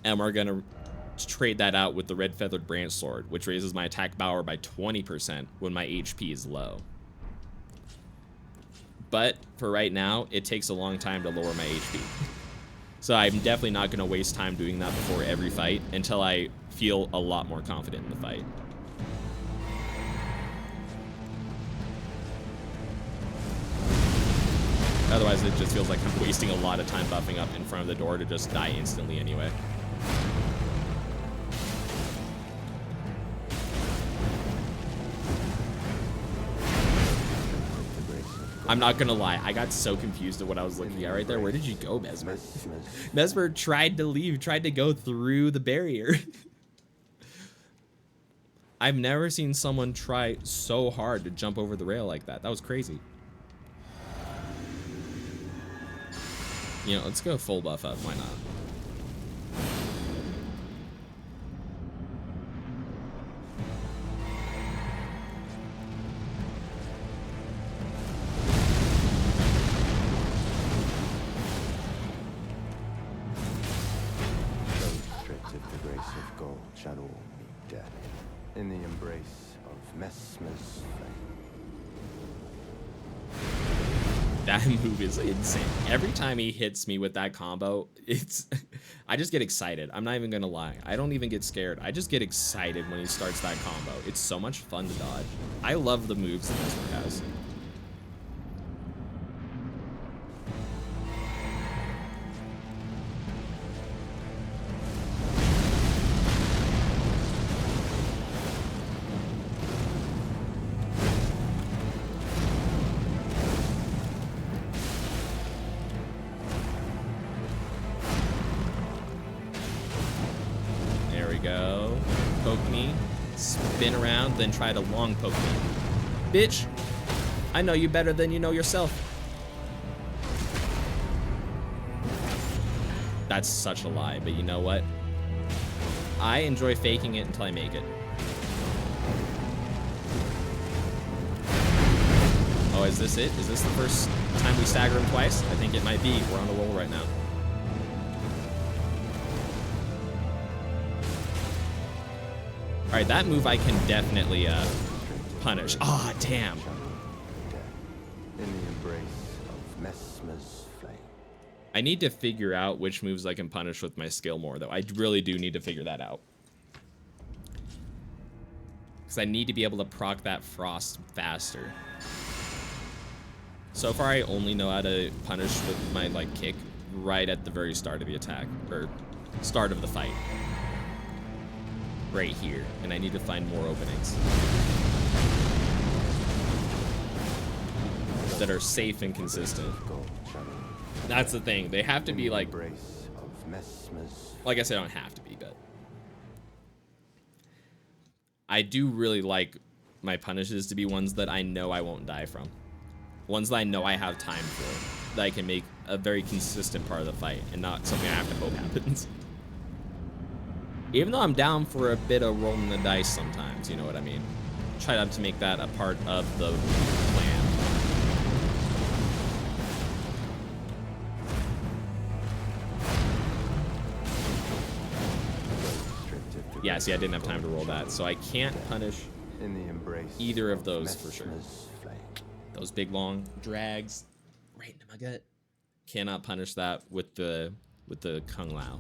Speaker 1: and we're gonna trade that out with the red feathered branch sword, which raises my attack power by 20% when my HP is low. But for right now, it takes a long time to lower my HP. So I'm definitely not going to waste time doing that before every fight until I feel a lot more confident in the fight. Otherwise, it just feels like I'm wasting a lot of time buffing up in front of the door to just die instantly anyway. I'm not gonna lie, I got so confused at what I was looking at right there. Where did you go, Messmer? Messmer tried to leave, tried to go through the barrier. I've never seen someone try so hard to jump over the rail like that. That was crazy. You know, let's go full buff up, why not?
Speaker 2: Shadow will meet death in the embrace of Messmer's flame.
Speaker 1: That move is insane. Every time he hits me with that combo, I just get excited. I'm not even gonna lie. I don't even get scared. I just get excited when he starts that combo. It's so much fun to dodge. I love the moves that Messmer has. Spin around, then try to long poke me. Bitch, I know you better than you know yourself. That's such a lie, but you know what? I enjoy faking it until I make it. Oh, is this it? Is this the first time we stagger him twice? I think it might be. We're on a roll right now. Alright, that move I can definitely punish. Ah, oh, damn.
Speaker 2: In the embrace of Messmer's flame.
Speaker 1: I need to figure out which moves I can punish with my skill more, though. I really do need to figure that out. Because I need to be able to proc that frost faster. So far, I only know how to punish with my, like, kick right at the very start of the attack, or start of the fight. Right here, and I need to find more openings that are safe and consistent. That's the thing. They have to be like I said, I don't have to be, but I do really like my punishes to be ones that I know I won't die from. Ones that I know I have time for, that I can make a very consistent part of the fight and not something I have to hope happens. Even though I'm down for a bit of rolling the dice sometimes, you know what I mean? Try not to make that a part of the plan. Yeah, see, I didn't have time to roll that, so I can't punish either of those for sure. Those big long drags right into my gut. Cannot punish that with the Kung Lao.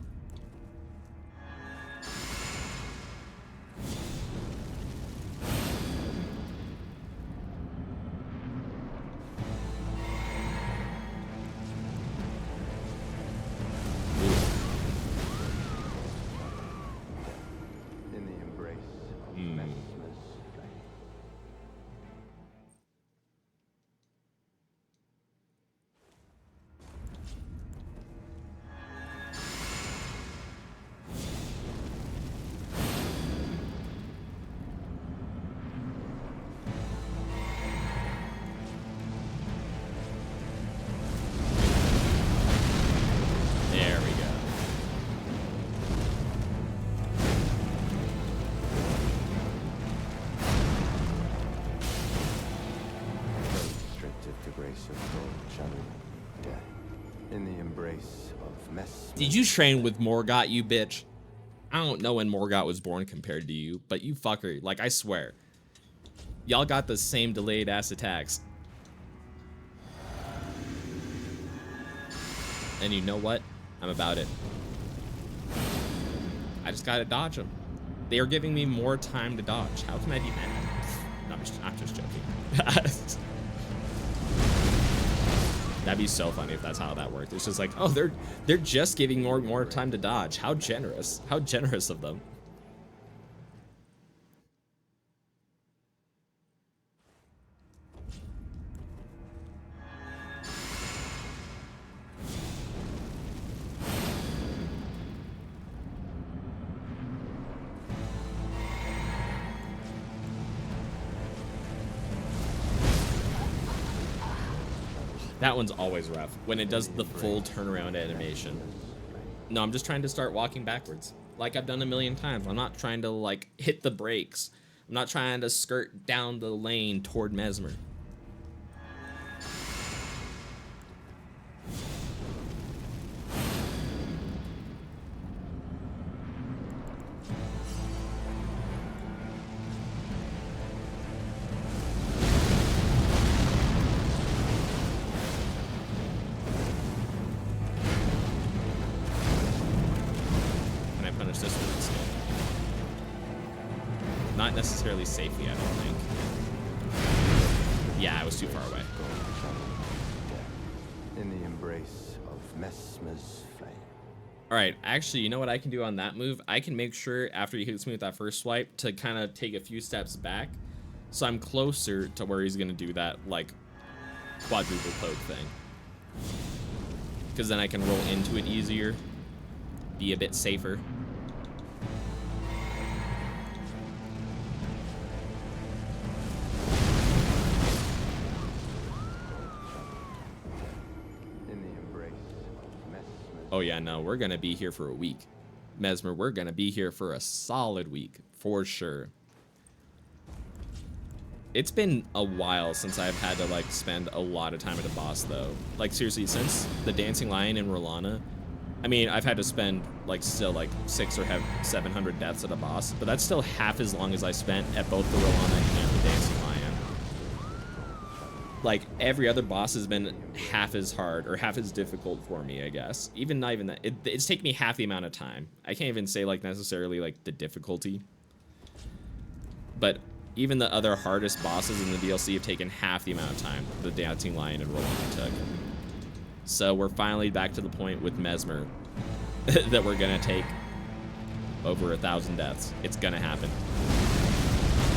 Speaker 2: of gold channel death. In the embrace of Messmer.
Speaker 1: Did you train with Morgott, you bitch? I don't know when Morgott was born compared to you, but you fucker, like, I swear. Y'all got the same delayed ass attacks. And you know what? I'm about it. I just gotta dodge them. They are giving me more time to dodge. How can I be mad? No, I'm just joking. That'd be so funny if that's how that worked. It's just like, oh, they're just giving more time to dodge. How generous. How generous of them. That one's always rough when it does the full turnaround animation. No, I'm just trying to start walking backwards like I've done a million times. I'm not trying to like hit the brakes. I'm not trying to skirt down the lane toward Messmer. Not necessarily safely, I don't think. Yeah, I was too far away.
Speaker 2: In the embrace of Messmer's flame.
Speaker 1: Alright, actually, you know what I can do on that move? I can make sure after he hits me with that first swipe to kind of take a few steps back. So I'm closer to where he's going to do that, like, quadruple poke thing. Because then I can roll into it easier. Be a bit safer. Oh yeah, no, we're gonna be here for a week. Messmer, we're gonna be here for a solid week, for sure. It's been a while since I've had to, like, spend a lot of time at a boss, though. Like, seriously, since the Dancing Lion in Rolana, I mean, I've had to spend, like, still, like, 600 or 700 deaths at a boss, but that's still half as long as I spent at both the Rolana and the Dancing Lion. Like, every other boss has been half as hard or half as difficult for me, I guess. Not even that. It's taken me half the amount of time. I can't even say, like, necessarily, like, the difficulty. But even the other hardest bosses in the DLC have taken half the amount of time the Dancing Lion and Rolanda took. So we're finally back to the point with Messmer that we're gonna take over 1,000 deaths. It's gonna happen.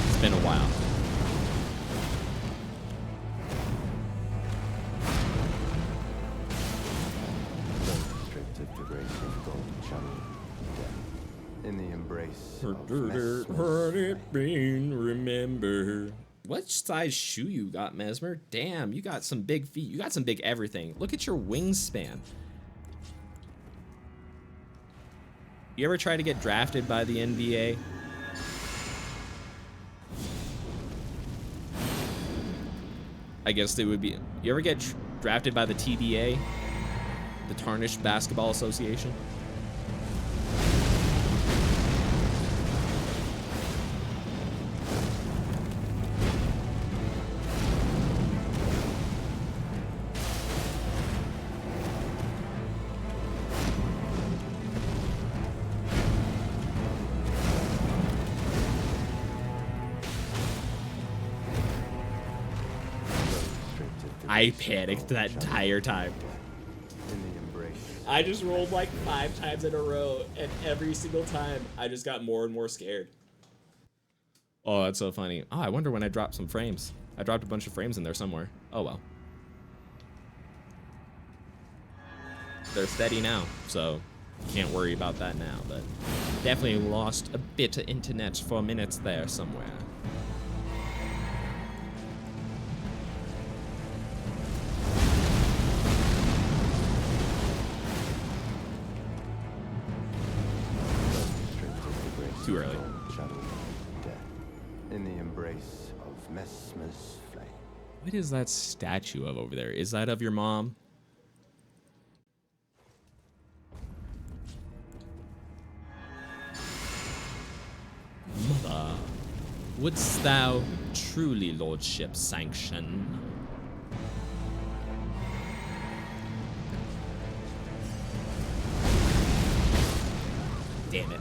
Speaker 1: It's been a while.
Speaker 2: In the embrace
Speaker 1: Heard it been remember. What size shoe you got, Messmer? Damn, you got some big feet. You got some big everything. Look at your wingspan. You ever try to get drafted by the NBA? I guess they would be. You ever get drafted by the TBA? The Tarnished Basketball Association? I panicked that entire time. I just rolled like 5 times in a row, and every single time I just got more and more scared. Oh, that's so funny. Oh, I wonder when I dropped some frames. I dropped a bunch of frames in there somewhere. Oh well. They're steady now, so can't worry about that now, but definitely lost a bit of internet for minutes there somewhere. Too early.
Speaker 2: In the embrace of Messmer's flame.
Speaker 1: What is that statue of over there? Is that of your mom? Mother, wouldst thou truly lordship sanction? Damn it.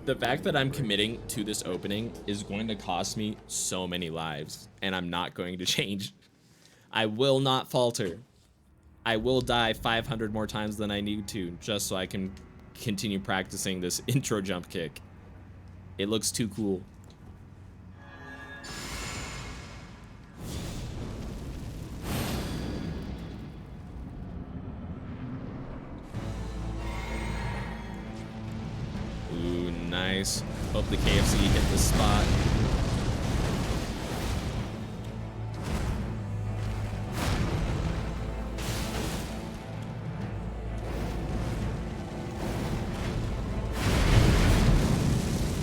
Speaker 1: The fact that I'm committing to this opening is going to cost me so many lives, and I'm not going to change. I will not falter. I will die 500 more times than I need to, just so I can continue practicing this intro jump kick. It looks too cool. Ooh, nice. Hope the KFC hit the spot.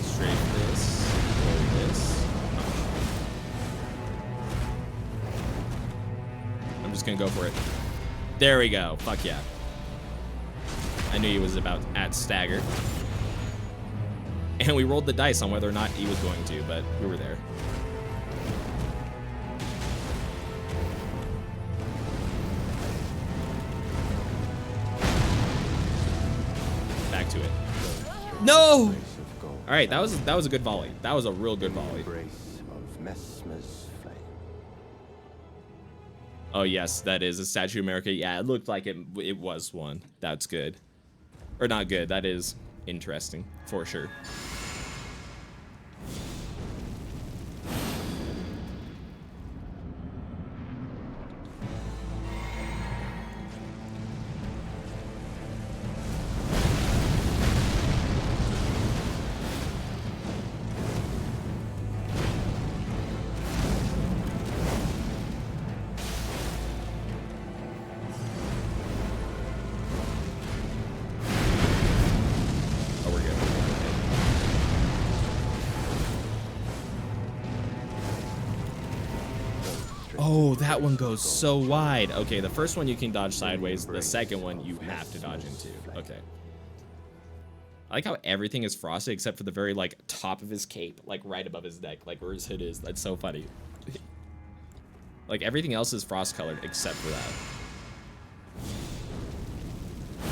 Speaker 1: Straight this. Roll this. I'm just gonna go for it. There we go. Fuck yeah. I knew he was about at stagger. And we rolled the dice on whether or not he was going to, but we were there. Back to it. No! All right, that was a good volley. That was a real good volley.
Speaker 2: Embrace of Messmer's flame.
Speaker 1: Oh yes, that is a Statue of America. Yeah, it looked like it was one. That's good. Or not good. That is interesting for sure. Oh, that one goes so wide. Okay, the first one you can dodge sideways. The second one you have to dodge into. Okay. I like how everything is frosted except for the very, like, top of his cape. Like, right above his neck. Like, where his hood is. That's so funny. Like, everything else is frost-colored except for that.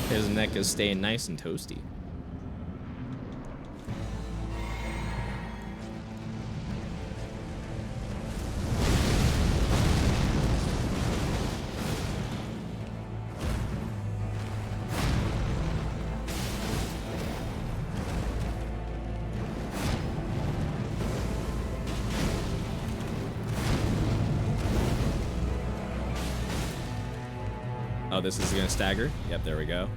Speaker 1: His neck is staying nice and toasty. Oh, this is gonna stagger? Yep, there we go.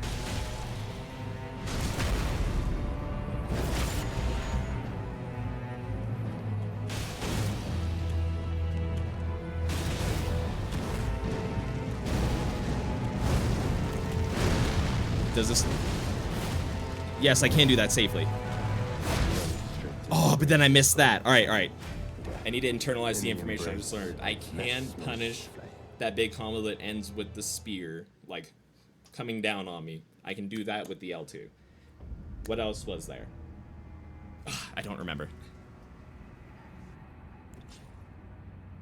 Speaker 1: Does this... Yes, I can do that safely. Oh, but then I missed that. All right, all right. I need to internalize the information I just learned. I can punish that big combo that ends with the spear, like, coming down on me. I can do that with the L2. What else was there? Ugh, I don't remember.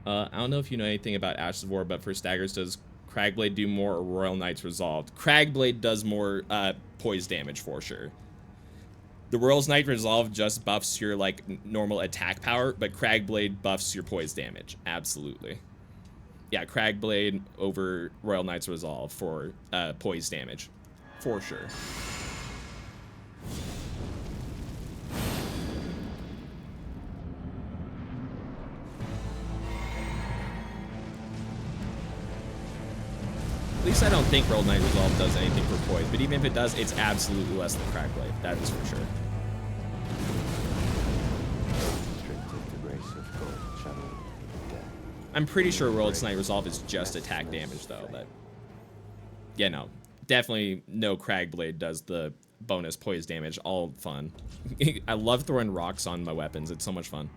Speaker 1: I don't know if you know anything about Ashes of War, but for staggers, does Cragblade do more or Royal Knights Resolved? Cragblade does more poise damage for sure. The Royal Knight Resolve just buffs your, like, normal attack power, but Cragblade buffs your poise damage. Absolutely. Yeah, Cragblade over Royal Knight's Resolve for poise damage. For sure. At least I don't think Royal Knight Resolve does anything for poise, but even if it does, it's absolutely less than Cragblade. That is for sure. I'm pretty sure Royal Knight Resolve is just attack damage, though. But yeah, no, definitely no Cragblade does the bonus poise damage. All fun. I love throwing rocks on my weapons. It's so much fun.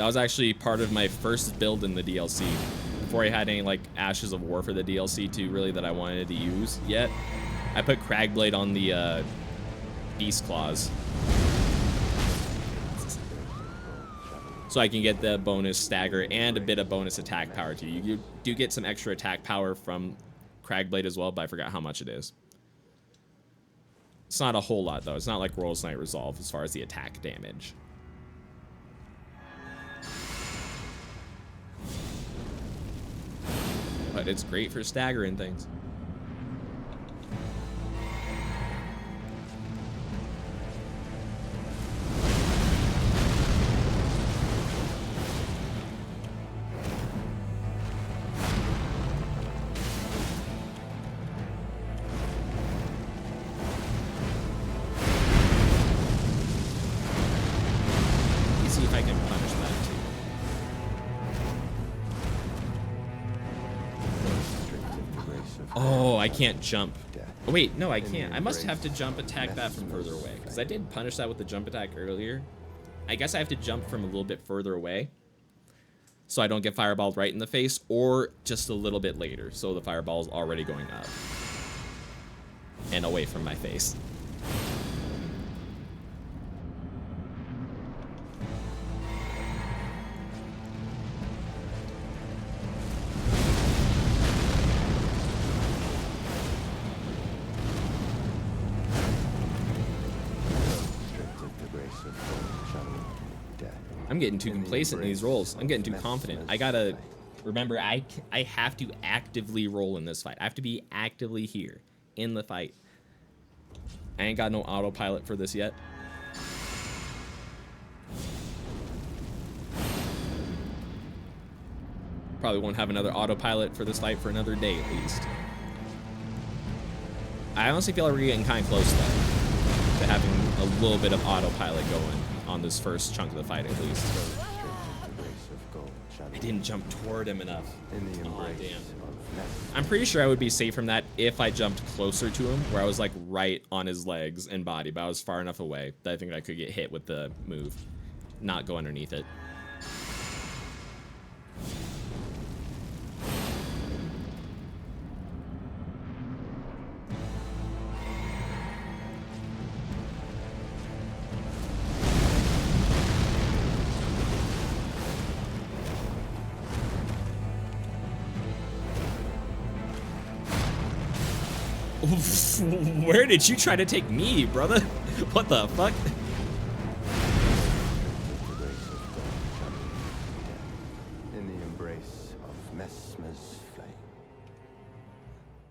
Speaker 1: That was actually part of my first build in the DLC. Before I had any like Ashes of War for the DLC too, really, that I wanted to use yet. I put Cragblade on the Beast Claws. So I can get the bonus stagger and a bit of bonus attack power too. You do get some extra attack power from Cragblade as well, but I forgot how much it is. It's not a whole lot though. It's not like Royal Knight Resolve as far as the attack damage. But it's great for staggering things. Let's see if I can punish that too. Oh, I can't jump. Oh, wait, no, I can't. I must have to jump attack that from further away. Because I did punish that with the jump attack earlier. I guess I have to jump from a little bit further away. So I don't get fireballed right in the face. Or just a little bit later. So the fireball is already going up. And away from my face. I'm getting too complacent in these rolls. I'm getting too confident. I gotta remember, I have to actively roll in this fight. I have to be actively here in the fight. I ain't got no autopilot for this yet. Probably won't have another autopilot for this fight for another day at least. I honestly feel like we're getting kind of close though to having a little bit of autopilot going on this first chunk of the fight at least. I didn't jump toward him enough. Oh, damn. I'm pretty sure I would be safe from that if I jumped closer to him, where I was like right on his legs and body, but I was far enough away that I think I could get hit with the move, not go underneath it. Where did you try to take me, brother? What the fuck?
Speaker 2: In the embrace of Messmer's flame.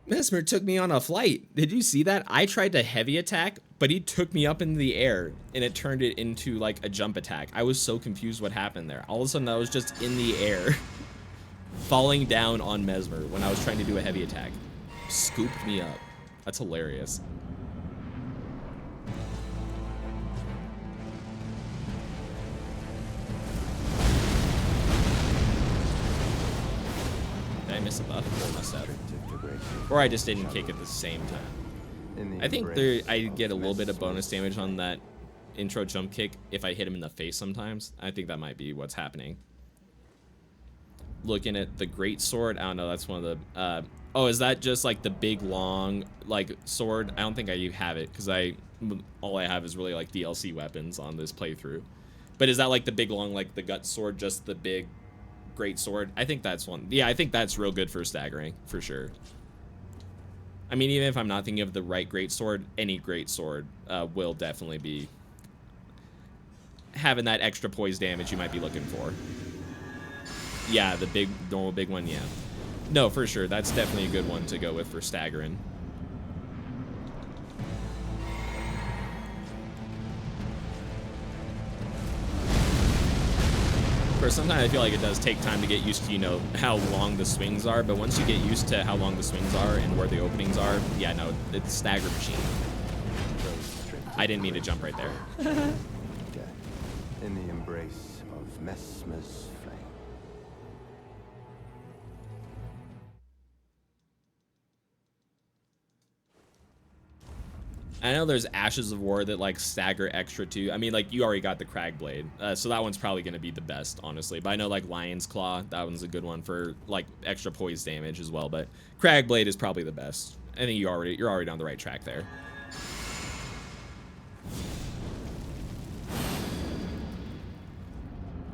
Speaker 1: Messmer took me on a flight. Did you see that? I tried to heavy attack, but he took me up in the air and it turned it into like a jump attack. I was so confused what happened there. All of a sudden I was just in the air, falling down on Messmer when I was trying to do a heavy attack. Scooped me up. That's hilarious. Did I miss a buff? Or messed up? Or I just didn't kick at the same time. I think I get a little bit of bonus damage on that intro jump kick if I hit him in the face sometimes. I think that might be what's happening. Looking at the great sword, I don't know, that's one of the oh, is that just like the big long like sword? I don't think I have it because all I have is really like DLC weapons on this playthrough. But is that like the big long, like the gut sword, just the big great sword? I think that's one. Yeah, I think that's real good for staggering for sure. I mean, even if I'm not thinking of the right great sword, any great sword will definitely be having that extra poise damage you might be looking for. Yeah, the normal big one, yeah. No, for sure. That's definitely a good one to go with for staggering. Of course, sometimes I feel like it does take time to get used to, you know, how long the swings are, but once you get used to how long the swings are and where the openings are, yeah, no, it's stagger machine. I didn't mean to jump right there.
Speaker 2: In the embrace of Messmer's flame.
Speaker 1: I know there's Ashes of War that like stagger extra too. I mean, like you already got the Crag Blade, so that one's probably gonna be the best, honestly. But I know like Lion's Claw, that one's a good one for like extra poise damage as well. But Crag Blade is probably the best. I think you're already on the right track there.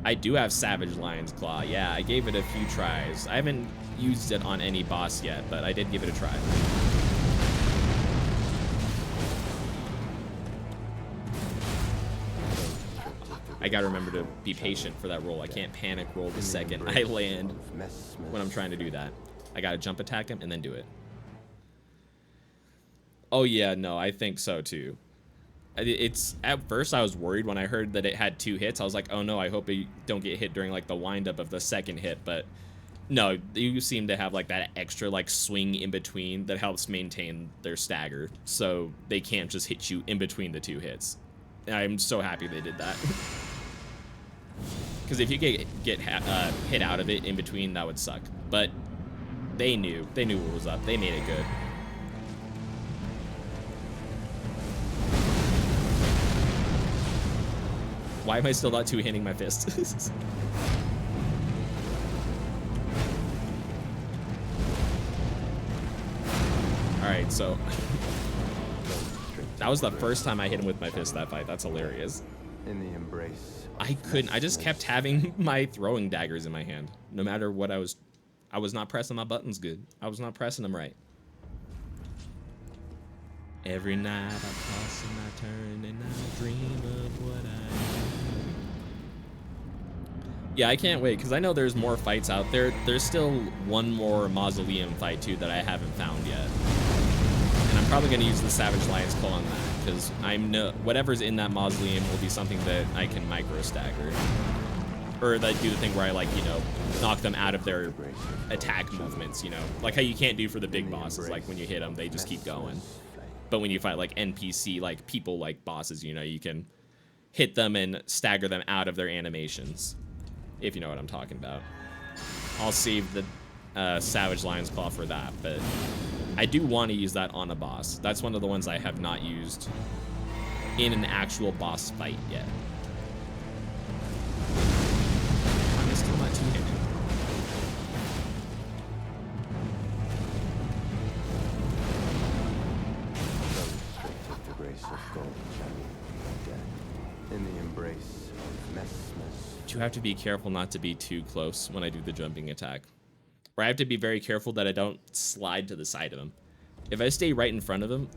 Speaker 1: I do have Savage Lion's Claw. Yeah, I gave it a few tries. I haven't used it on any boss yet, but I did give it a try. I gotta remember to be patient for that roll. I can't panic roll the second I land when I'm trying to do that. I gotta jump attack him and then do it. Oh yeah, no, I think so too. It's at first I was worried when I heard that it had 2 hits. I was like, oh no, I hope you don't get hit during like the windup of the second hit. But no, you seem to have like that extra like swing in between that helps maintain their stagger, so they can't just hit you in between the 2 hits. I'm so happy they did that. Because if you get hit out of it in between, that would suck. But they knew what was up. They made it good. Why am I still not 2-handing my fist? Alright, so that was the first time I hit him with my fist that fight. That's hilarious.
Speaker 2: In the embrace.
Speaker 1: I couldn't. I just kept having my throwing daggers in my hand. No matter what I was not pressing my buttons good. I was not pressing them right. Every night I toss and I turn and I dream of what I do. Yeah, I can't wait because I know there's more fights out there. There's still one more mausoleum fight too that I haven't found yet. And I'm probably going to use the Savage Lion's Claw on that because whatever's in that mausoleum will be something that I can micro stagger. Or that do the thing where I like, you know, knock them out of their attack movements, you know. Like how you can't do for the big bosses, like when you hit them, they just keep going. But when you fight like NPC, like people like bosses, you know, you can hit them and stagger them out of their animations. If you know what I'm talking about. I'll save the Savage Lion's Claw for that, but I do want to use that on a boss. That's one of the ones I have not used in an actual boss fight yet. I'm still not two-handed.
Speaker 2: The grace of gold, death in the embrace of Messmer.
Speaker 1: You have to be careful not to be too close when I do the jumping attack. Or I have to be very careful that I don't slide to the side of him. If I stay right in front of him,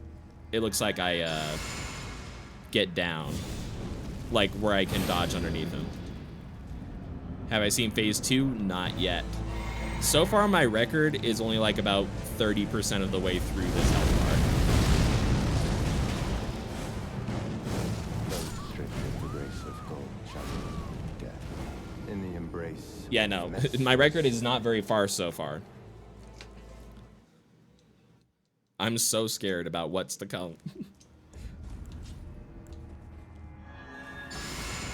Speaker 1: it looks like I get down. Like where I can dodge underneath him. Have I seen phase 2? Not yet. So far my record is only like about 30% of the way through this health bar. Yeah, no, my record is not very far so far. I'm so scared about what's to come.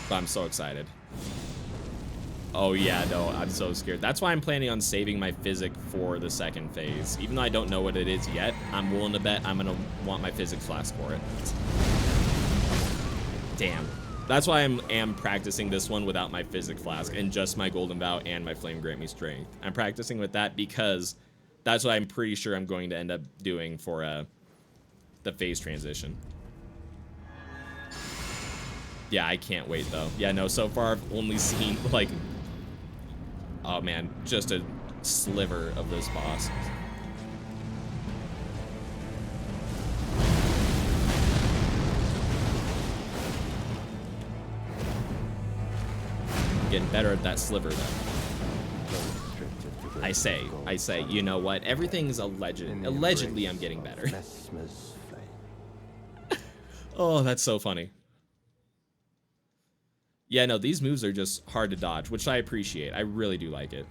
Speaker 1: But I'm so excited. Oh yeah, no, I'm so scared. That's why I'm planning on saving my physic for the second phase. Even though I don't know what it is yet, I'm willing to bet I'm gonna want my physics flask for it. Damn. That's why I am practicing this one without my physic flask and just my golden vow and my flame grant me strength. I'm practicing with that because that's what I'm pretty sure I'm going to end up doing for the phase transition. Yeah, I can't wait though. Yeah, no, so far I've only seen like, oh man, just a sliver of this boss. Getting better at that sliver then. I say, you know what? Everything's allegedly I'm getting better. Oh, that's so funny. Yeah, no, these moves are just hard to dodge, which I appreciate. I really do like it.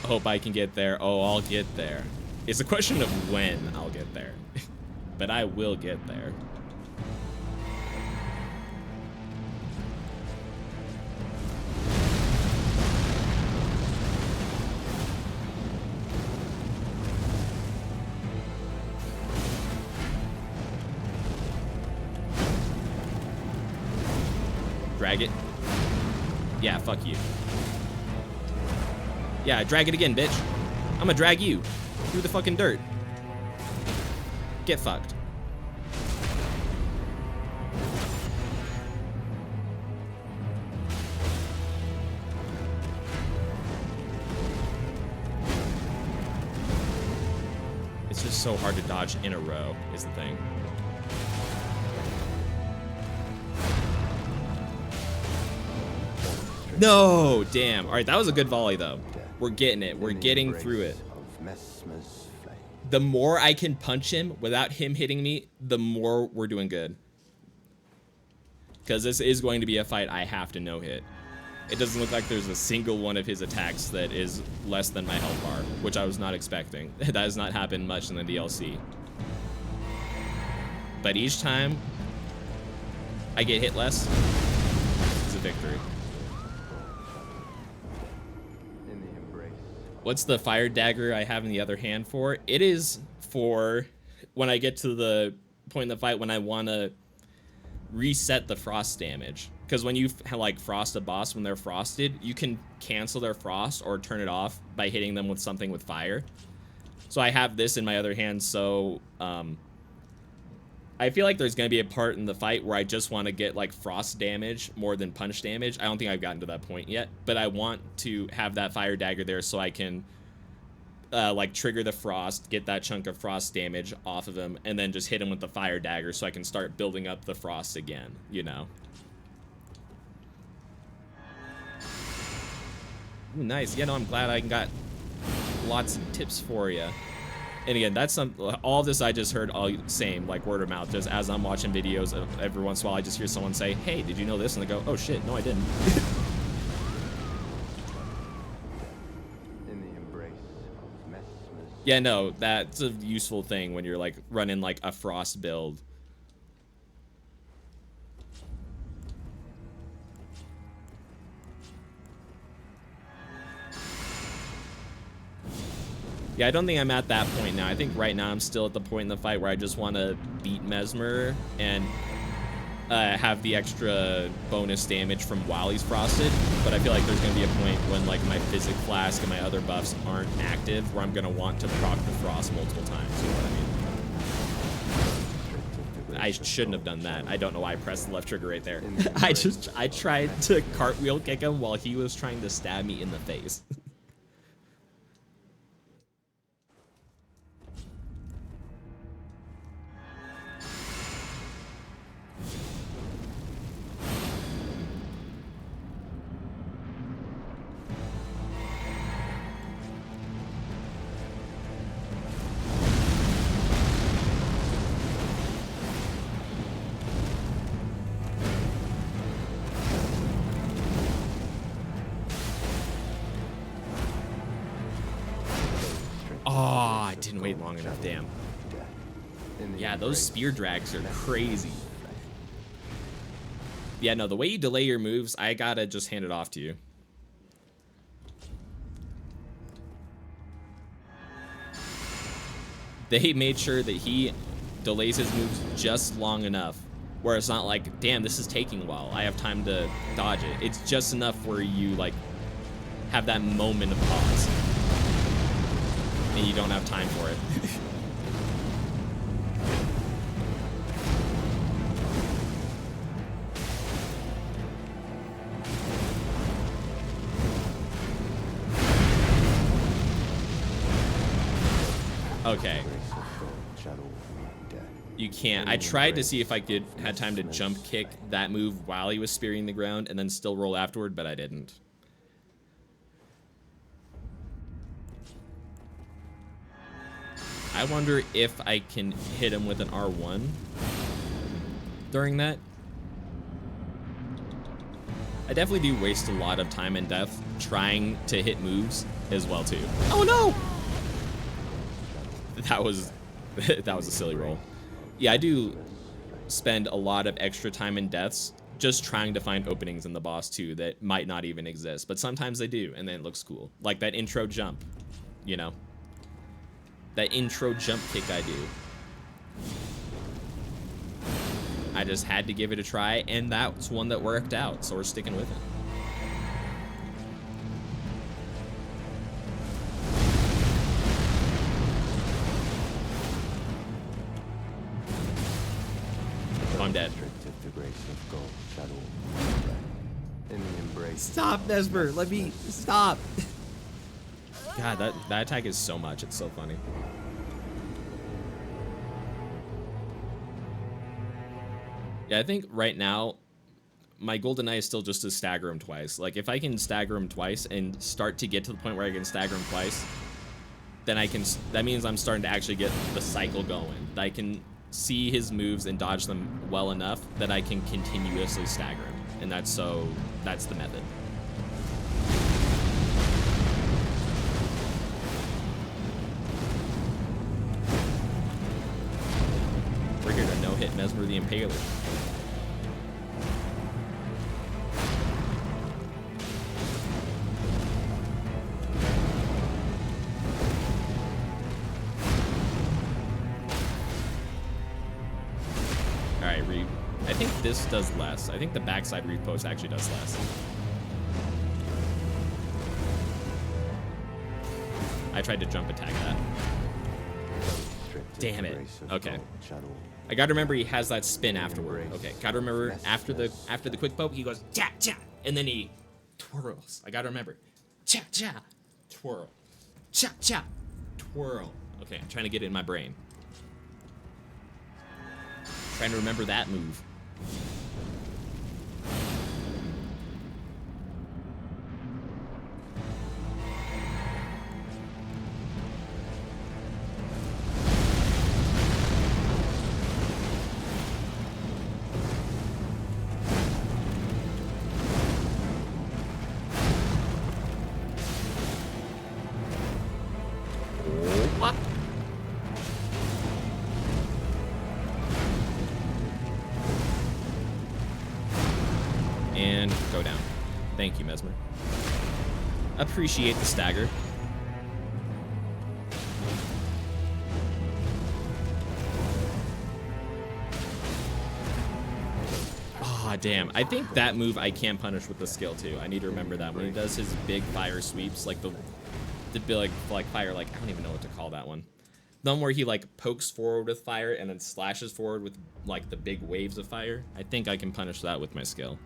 Speaker 1: Hope I can get there. Oh, I'll get there. It's a question of when I'll get there. But I will get there. Drag it. Yeah, fuck you. Yeah, drag it again, bitch. I'm gonna drag you through the fucking dirt. Get fucked. It's just so hard to dodge in a row, is the thing. No, damn. All right, that was a good volley, though. We're getting it. We're getting through it. The more I can punch him without him hitting me, the more we're doing good. Because this is going to be a fight I have to no-hit. It doesn't look like there's a single one of his attacks that is less than my health bar, which I was not expecting. That has not happened much in the DLC. But each time I get hit less, it's a victory. What's the fire dagger I have in the other hand for? It is for when I get to the point in the fight when I want to reset the frost damage. Because when you like frost a boss when they're frosted, you can cancel their frost or turn it off by hitting them with something with fire. So I have this in my other hand, so I feel like there's going to be a part in the fight where I just want to get like frost damage more than punch damage. I don't think I've gotten to that point yet, but I want to have that fire dagger there so I can like trigger the frost, get that chunk of frost damage off of him, and then just hit him with the fire dagger so I can start building up the frost again, you know. Ooh, nice. Yeah, no, I'm glad I got lots of tips for you. And again, that's all of this I just heard all same, like word of mouth, just as I'm watching videos. Every once in a while I just hear someone say, hey, did you know this? And they go, oh shit, no I didn't.
Speaker 2: In the embrace of Messmer's.
Speaker 1: Yeah, no, that's a useful thing when you're like running like a frost build. Yeah, I don't think I'm at that point now. I think right now I'm still at the point in the fight where I just want to beat Messmer and have the extra bonus damage from while he's frosted. But I feel like there's going to be a point when like my physic flask and my other buffs aren't active where I'm going to want to proc the frost multiple times. You know what I mean? I shouldn't have done that. I don't know why I pressed the left trigger right there. I tried to cartwheel kick him while he was trying to stab me in the face. Oh, I didn't wait long enough, damn. Yeah, those spear drags are crazy. Yeah, no, the way you delay your moves, I gotta just hand it off to you. They made sure that he delays his moves just long enough where it's not like, damn, this is taking a while, I have time to dodge it. It's just enough where you like have that moment of pause and you don't have time for it. Okay. You can't. I tried to see if I had time to jump kick that move while he was spearing the ground and then still roll afterward, but I didn't. I wonder if I can hit him with an R1 during that. I definitely do waste a lot of time and death trying to hit moves as well too. Oh no! That was a silly roll. Yeah, I do spend a lot of extra time and deaths just trying to find openings in the boss too that might not even exist, but sometimes they do, and then it looks cool. Like that intro jump, you know? That intro jump kick I do. I just had to give it a try, and that's one that worked out, so we're sticking with it. Oh, I'm dead.
Speaker 2: The grace of gold, shadow, in the embrace.
Speaker 1: Stop, Messmer. Let me stop. God, that attack is so much. It's so funny. Yeah, I think right now my golden eye is still just to stagger him twice. Like if I can stagger him twice and start to get to the point where I can stagger him twice, then that means I'm starting to actually get the cycle going. I can see his moves and dodge them well enough that I can continuously stagger him. And that's the method. We're here to no-hit Messmer the Impaler. Alright, Reeve. I think this does less. I think the backside Reeve post actually does less. I tried to jump attack that. Damn it. Okay. I gotta remember he has that spin afterward. Okay, gotta remember after the quick poke, he goes cha cha, and then he twirls. I gotta remember. Cha cha, twirl. Cha cha, twirl. Okay, I'm trying to get it in my brain. Trying to remember that move. What? And go down. Thank you, Messmer. Appreciate the stagger. Ah, damn. I think that move I can punish with the skill too. I need to remember that when he does his big fire sweeps, like the big like fire, like I don't even know what to call that one. The one where he like pokes forward with fire and then slashes forward with like the big waves of fire. I think I can punish that with my skill.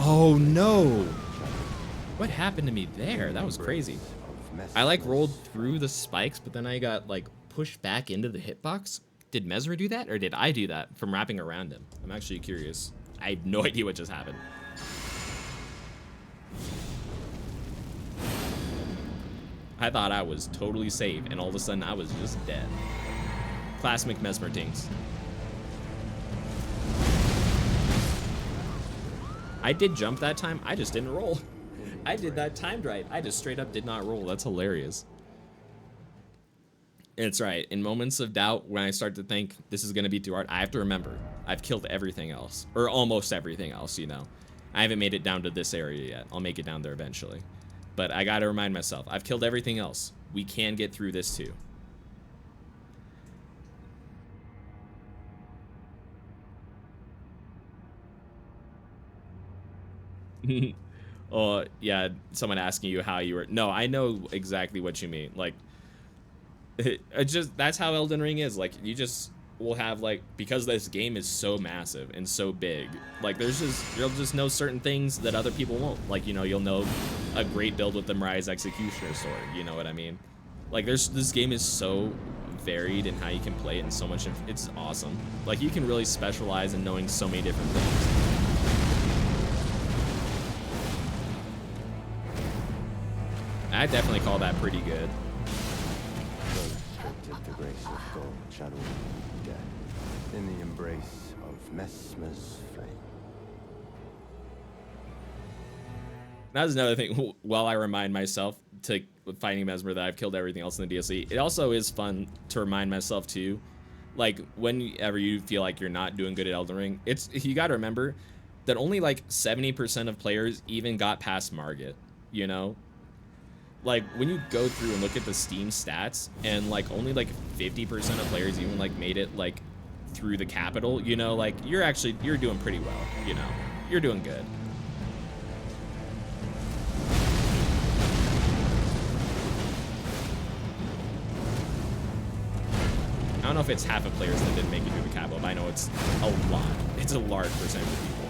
Speaker 1: Oh no! What happened to me there? That was crazy. I like rolled through the spikes, but then I got like pushed back into the hitbox. Did Messmer do that, or did I do that from wrapping around him? I'm actually curious. I have no idea what just happened. I thought I was totally safe, and all of a sudden I was just dead. Classic Messmer tings. I did jump that time, I just didn't roll. I did that timed right. I just straight up did not roll. That's hilarious. It's right. In moments of doubt, when I start to think this is going to be too hard, I have to remember I've killed everything else, or almost everything else, you know. I haven't made it down to this area yet. I'll make it down there eventually. But I got to remind myself, I've killed everything else. We can get through this too. Oh, yeah, someone asking you how you were. No, I know exactly what you mean. Like, it just, that's how Elden Ring is. Like, you just will have, like, because this game is so massive and so big, like, you'll just know certain things that other people won't. Like, you know, you'll know a great build with the Mirai's Executioner Sword. You know what I mean? Like, this game is so varied in how you can play it and so much. It's awesome. Like, you can really specialize in knowing so many different things. I definitely call that pretty good.
Speaker 2: The grace of gold, shadow, death, in the embrace of Messmer's flame.
Speaker 1: That's another thing. While I remind myself to fighting Messmer that I've killed everything else in the DLC, it also is fun to remind myself too. Like whenever you feel like you're not doing good at Elden Ring, you got to remember that only like 70% of players even got past Margit. You know, like when you go through and look at the Steam stats, and like only like 50% of players even like made it like through the capital. You know, like you're doing pretty well. You know, you're doing good. I don't know if it's half of players that didn't make it through the capital, but I know it's a lot. It's a large percentage of people.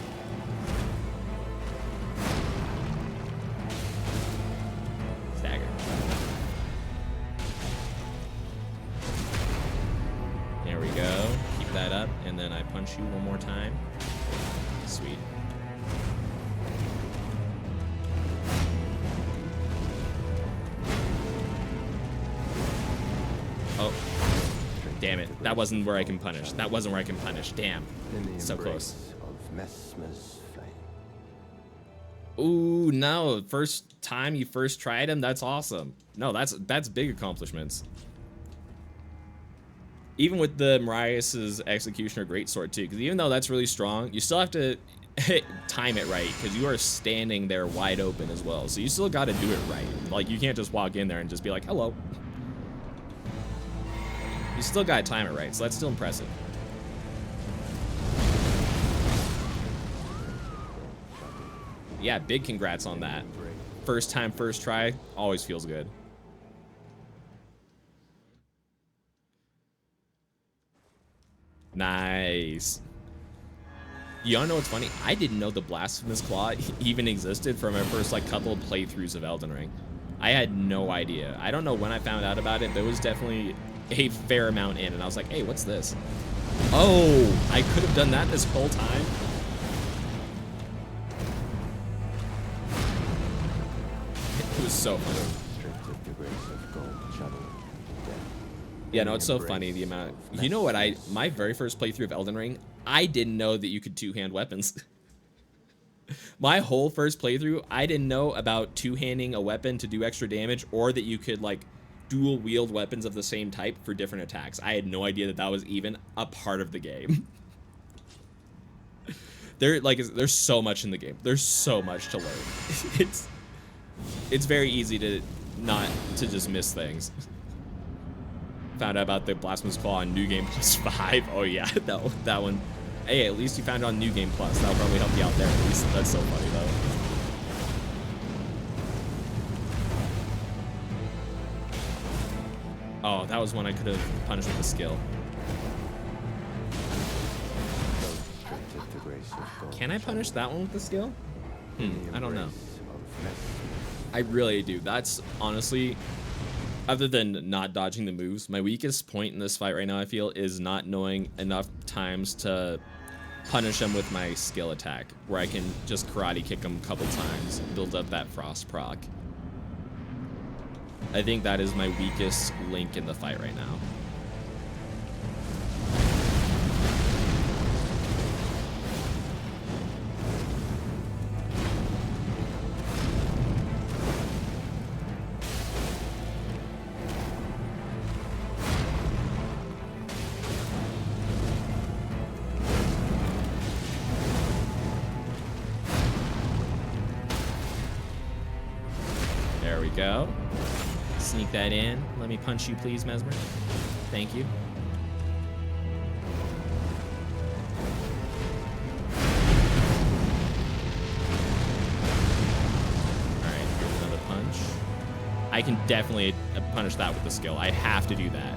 Speaker 1: Stagger. There we go. Keep that up, and then I punch you one more time. Sweet. Oh. Damn it. That wasn't where I can punish. That wasn't where I can punish. Damn. So close.
Speaker 2: Of Messmer's flame.
Speaker 1: Ooh, no. First time you first tried him? That's awesome. No, that's big accomplishments. Even with the Marius's Executioner Greatsword too, because even though that's really strong, you still have to time it right, because you are standing there wide open as well. So you still got to do it right. Like, you can't just walk in there and just be like, hello. You still gotta time it right, so that's still impressive. Yeah, big congrats on that. First time, first try, always feels good. Nice. You wanna know what's funny? I didn't know the Blasphemous Claw even existed for my first like couple of playthroughs of Elden Ring. I had no idea. I don't know when I found out about it. There was definitely a fair amount in, and I was like, hey, what's this? Oh, I could have done that this whole time. It was so funny. Yeah, no, it's so funny the amount. You know what? My very first playthrough of Elden Ring, I didn't know that you could two-hand weapons. My whole first playthrough, I didn't know about two-handing a weapon to do extra damage, or that you could like dual wield weapons of the same type for different attacks. I had no idea that that was even a part of the game. There's so much in the game. There's so much to learn. It's very easy to not to just miss things. Found out about the Blasphemous Claw on New Game Plus 5. Oh yeah, no, that one. Hey, at least you found it on New Game Plus. That'll probably help you out there at least. That's so funny though. Oh, that was one I could have punished with a skill. Can I punish that one with a skill? I don't know. I really do. That's honestly, other than not dodging the moves, my weakest point in this fight right now, I feel, is not knowing enough times to punish them with my skill attack, where I can just karate kick them a couple times, build up that frost proc. I think that is my weakest link in the fight right now. There we go. Sneak that in. Let me punch you, please, Messmer. Thank you. Alright, here's another punch. I can definitely punish that with the skill. I have to do that.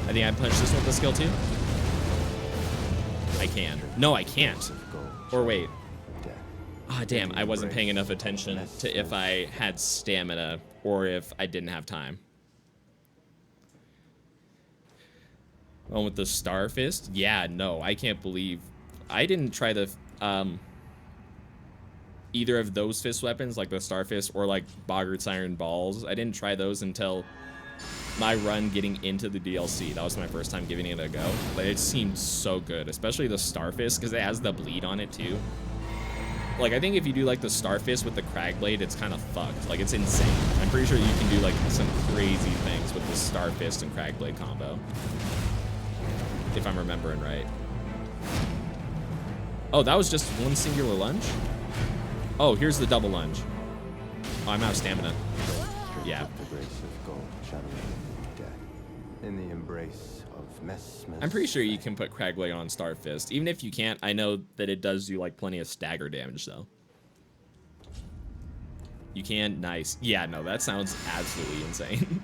Speaker 1: I think I punched this one with the skill too. I can. No, I can't. Or wait. Ah, damn, I wasn't paying enough attention to if I had stamina or if I didn't have time. Oh, with the Star Fist? Yeah, no, I can't believe I didn't try the either of those fist weapons, like the Star Fist or like Boggart's Iron Balls. I didn't try those until my run getting into the DLC. That was my first time giving it a go, but it seemed so good, especially the Star Fist because it has the bleed on it too. Like, I think if you do, like, the Starfist with the Cragblade, it's kind of fucked. Like, it's insane. I'm pretty sure you can do, like, some crazy things with the Starfist and Cragblade combo. If I'm remembering right. Oh, that was just one singular lunge? Oh, here's the double lunge. Oh, I'm out of stamina. Yeah.
Speaker 2: The grace of gold shadowing death. In the embrace of Messmer.
Speaker 1: I'm pretty sure you can put Cragblade on Starfist. Even if you can't, I know that it does do, like, plenty of stagger damage, though. You can? Nice. Yeah, no, that sounds absolutely insane.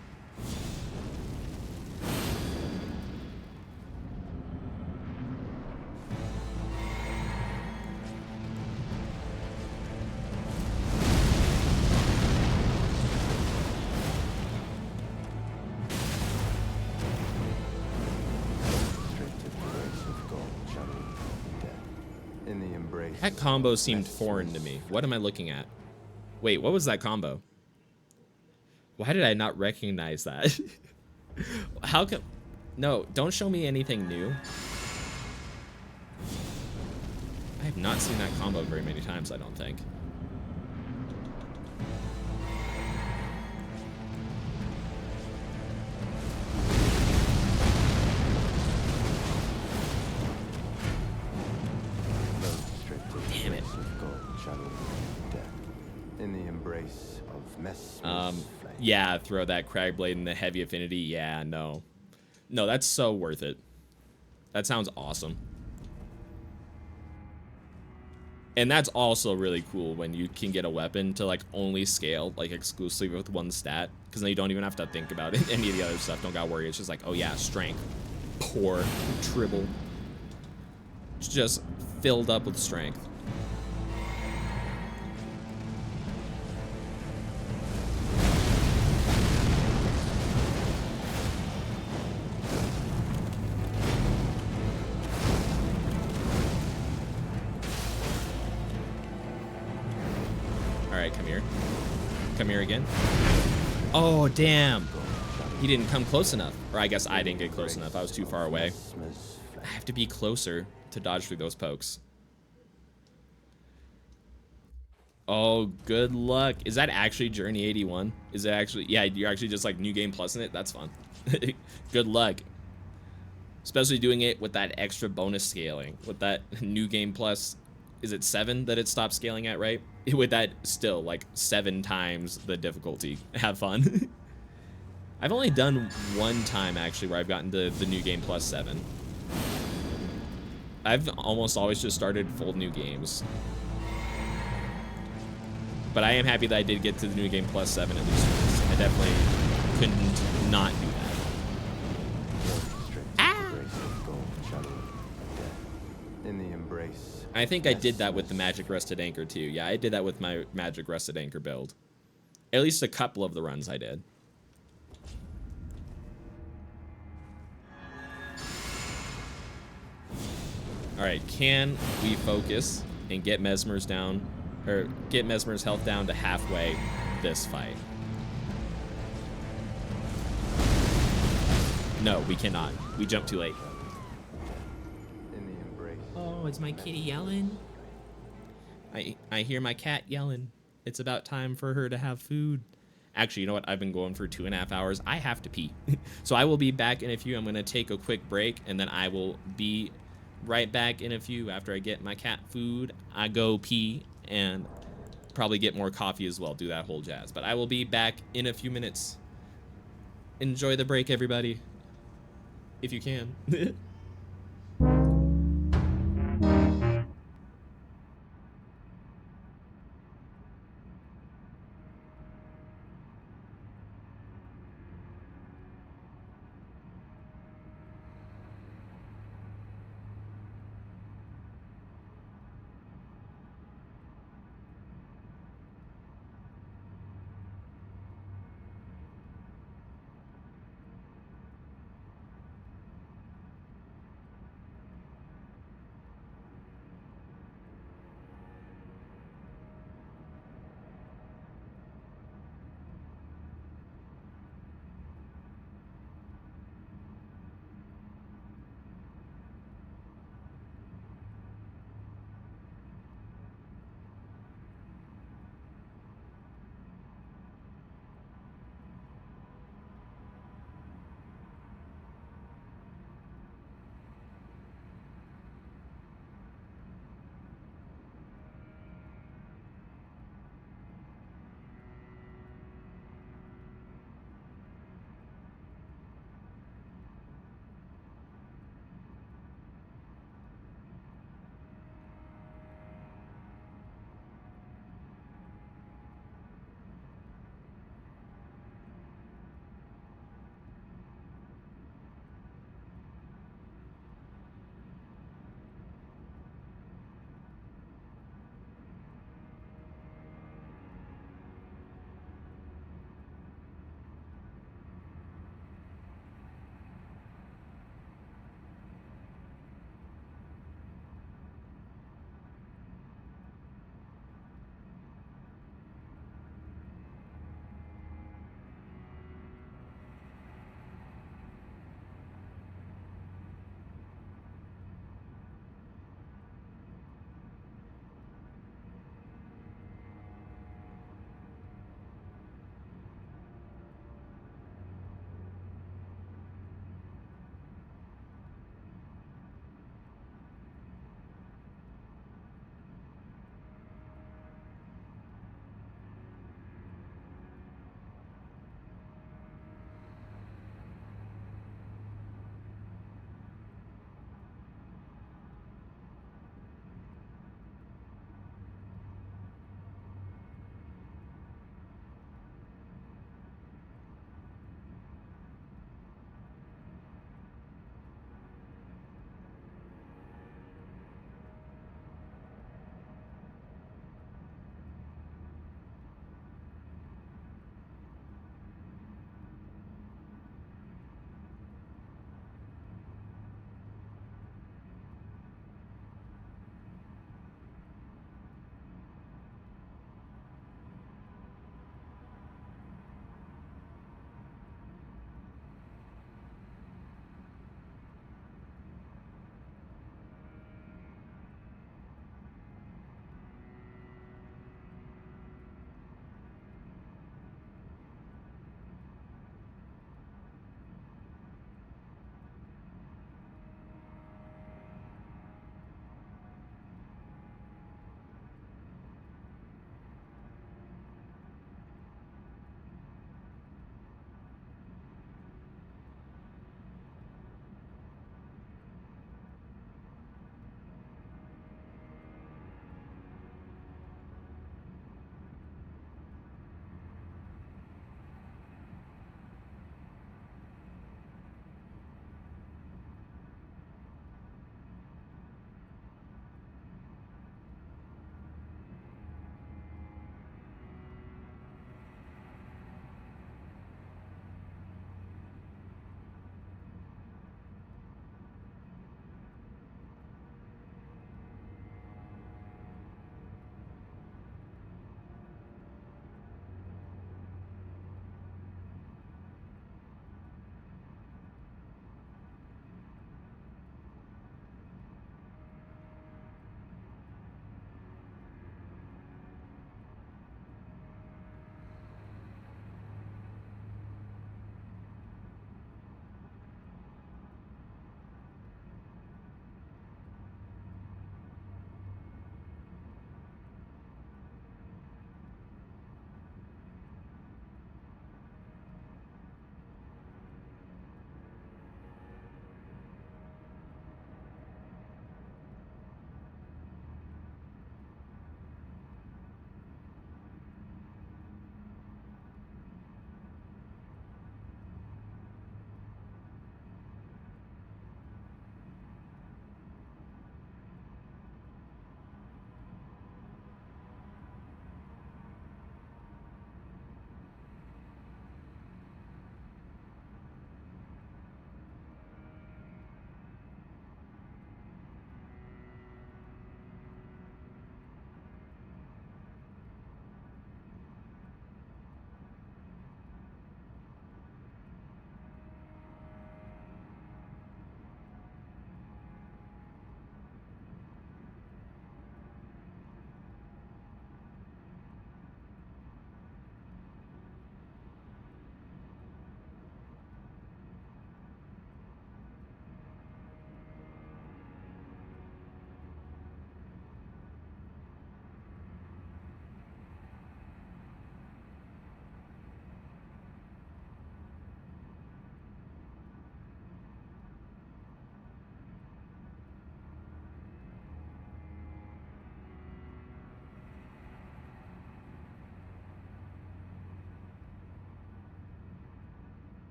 Speaker 1: That combo seemed foreign to me. What am I looking at? Wait, what was that combo? Why did I not recognize that? How come? No, don't show me anything new. I have not seen that combo very many times, I don't think. Damn it.
Speaker 2: In the embrace of Messmer's flame.
Speaker 1: Yeah, throw that Cragblade in the heavy affinity. Yeah, no. No, that's so worth it. That sounds awesome. And that's also really cool when you can get a weapon to, like, only scale, like, exclusively with one stat. Because then you don't even have to think about it. Any of the other stuff, don't gotta worry. It's just like, oh yeah, strength. Poor. Tribble. It's just filled up with strength. Alright, come here. Come here again. Oh, damn. He didn't come close enough. Or I guess I didn't get close enough. I was too far away. I have to be closer to dodge through those pokes. Oh, good luck. Is that actually Journey 81? Is it actually? Yeah, you're actually just like New Game Plus in it? That's fun. Good luck. Especially doing it with that extra bonus scaling. With that New Game Plus, is it 7 that it stops scaling at, right? With that still, like 7 times the difficulty. Have fun. I've only done one time, actually, where I've gotten the New Game Plus 7. I've almost always just started full new games. But I am happy that I did get to the New Game Plus 7 at least once. I definitely couldn't not do that. Ah!
Speaker 2: In the embrace.
Speaker 1: I think I did that with the Magic Rusted Anchor too. Yeah, I did that with my Magic Rusted Anchor build. At least a couple of the runs I did. Alright, can we focus and get Messmer's down, or get Messmer's health down to halfway this fight? No, we cannot. We jumped too late. Oh, it's my kitty yelling. I hear my cat yelling. It's about time for her to have food. Actually, you know what? I've been going for 2.5 hours. I have to pee. So I will be back in a few. I'm going to take a quick break, and then I will be right back in a few after I get my cat food. I go pee and probably get more coffee as well. Do that whole jazz. But I will be back in a few minutes. Enjoy the break, everybody. If you can.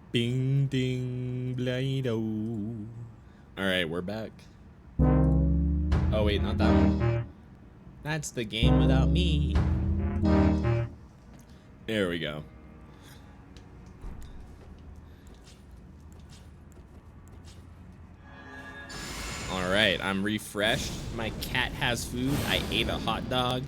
Speaker 1: Bing ding blado. All right, we're back. Oh wait, not that one. That's the game without me. There we go. All right, I'm refreshed. My cat has food. I ate a hot dog.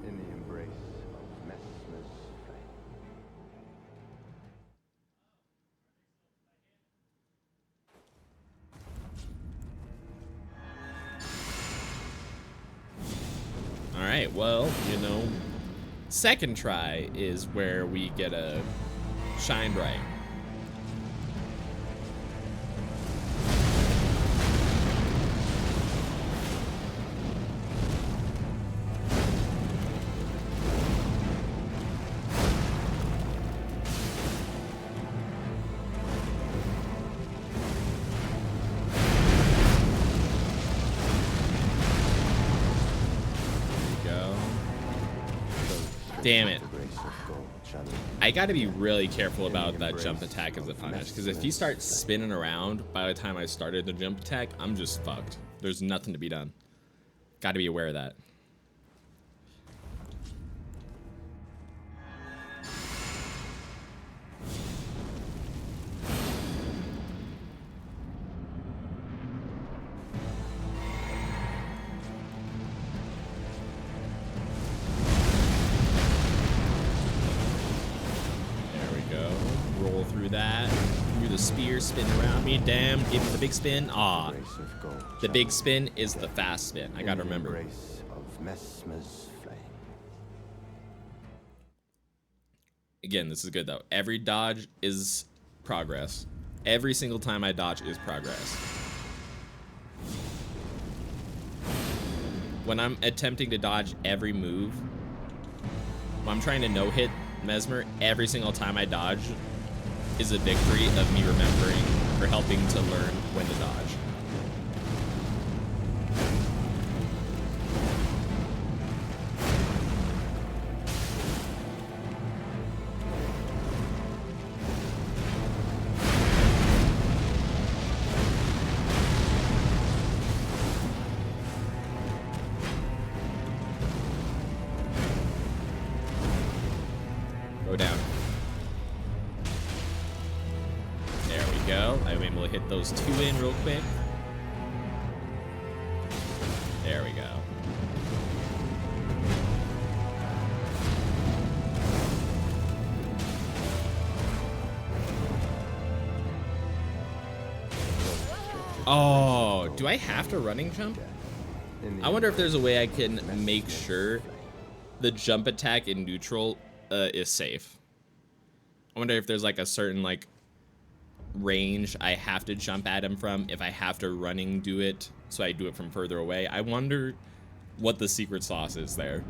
Speaker 2: In the embrace of Messmer's flame.
Speaker 1: All right, well, you know, second try is where we get a shine bright. Damn it. I gotta be really careful about that jump attack as a punish, because if he starts spinning around by the time I started the jump attack, I'm just fucked. There's nothing to be done. Gotta be aware of that. That through the spear, spin around me, damn, give me the big spin. Ah, the big spin is the fast spin. I gotta remember. Again, this is good though. Every dodge is progress. Every single time I dodge is progress. When I'm attempting to dodge every move, when I'm trying to no-hit Messmer, every single time I dodge is a victory of me remembering or helping to learn when to dodge. Go down. Go. I'm able to hit those two in real quick. There we go. Oh, do I have to running jump? I wonder if there's a way I can make sure the jump attack in neutral is safe. I wonder if there's like a certain like range I have to jump at him from if I have to running do it, so I do it from further away. I wonder what the secret sauce is there.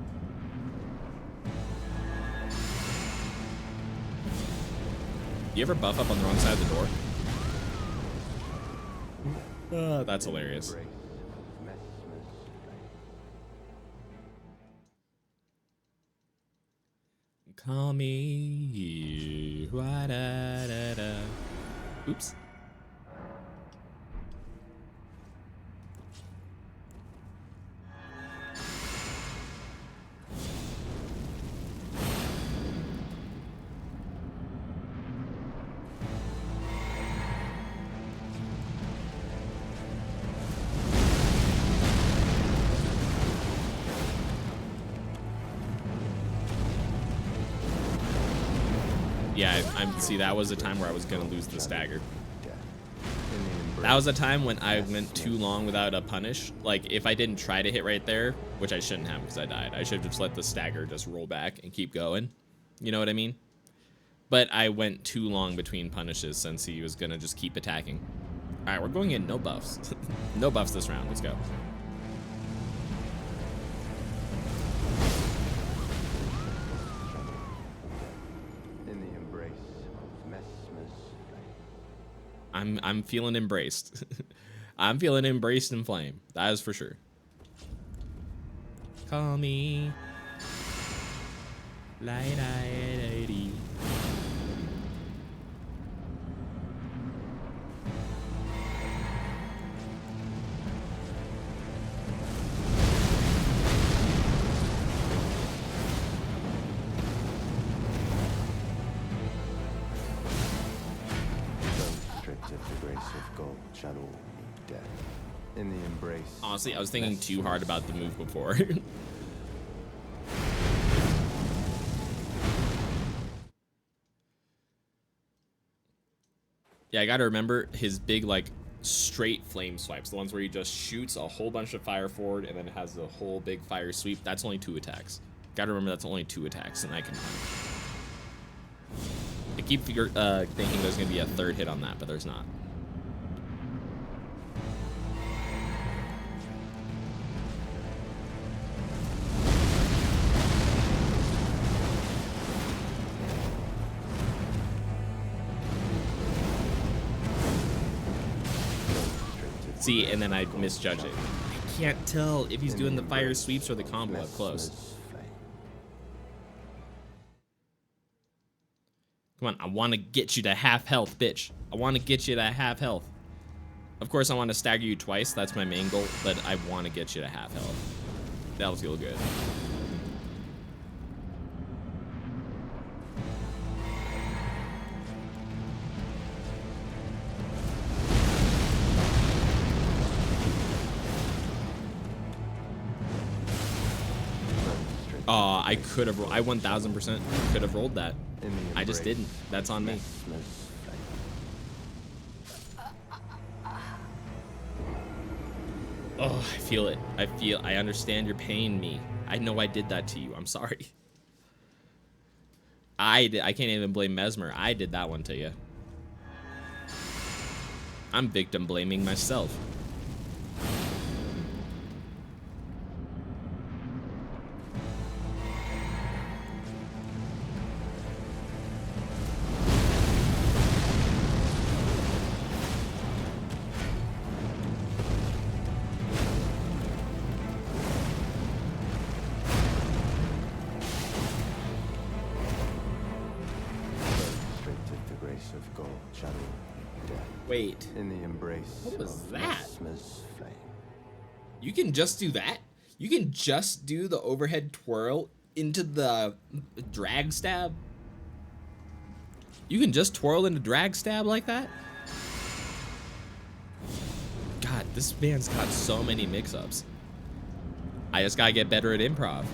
Speaker 1: You ever buff up on the wrong side of the door? That's hilarious. Call me. Oops. Yeah, I'm see, that was the time where I was gonna lose the stagger. That was a time when I went too long without a punish. Like, if I didn't try to hit right there, which I shouldn't have because I died, I should have just let the stagger just roll back and keep going. You know what I mean? But I went too long between punishes since he was gonna just keep attacking. All right, we're going in no buffs. No buffs this round. Let's go.
Speaker 2: In the embrace of
Speaker 1: I'm feeling embraced. I'm feeling embraced in flame. That is for sure. Call me. Lady.
Speaker 2: The grace of gold shall all meet death. In the embrace.
Speaker 1: Honestly, I was thinking too hard about the move before. Yeah, I gotta remember his big, like, straight flame swipes. The ones where he just shoots a whole bunch of fire forward and then has a whole big fire sweep. That's only 2 attacks. Gotta remember that's only 2 attacks, and I can punch. I keep thinking there's gonna be a 3rd hit on that, but there's not. See, and then I misjudge it. I can't tell if he's doing the fire sweeps or the combo up close. Come on, I want to get you to half health, bitch. I want to get you to half health. Of course, I want to stagger you twice. That's my main goal, but I want to get you to half health. That'll feel good. I could have. I 1000% could have rolled that. I just didn't. That's on me. Oh, I feel it. I understand your pain, me. I know I did that to you. I'm sorry. I can't even blame Messmer. I did that one to you. I'm victim blaming myself. Wait.
Speaker 2: In the embrace.
Speaker 1: What was that?
Speaker 2: Flame.
Speaker 1: You can just do that? You can just do the overhead twirl into the drag stab? You can just twirl into drag stab like that? God, this man's got so many mix-ups. I just gotta get better at improv.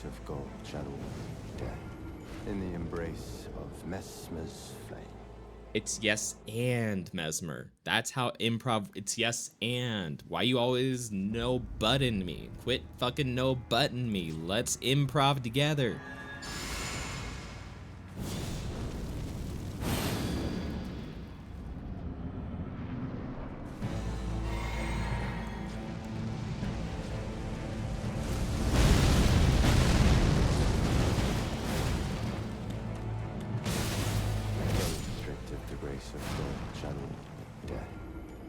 Speaker 2: Of gold shall all meet death in the embrace of Messmer's flame.
Speaker 1: It's yes and Messmer. That's how improv. It's yes and. Why you always no button me? Quit fucking no button me. Let's improv together.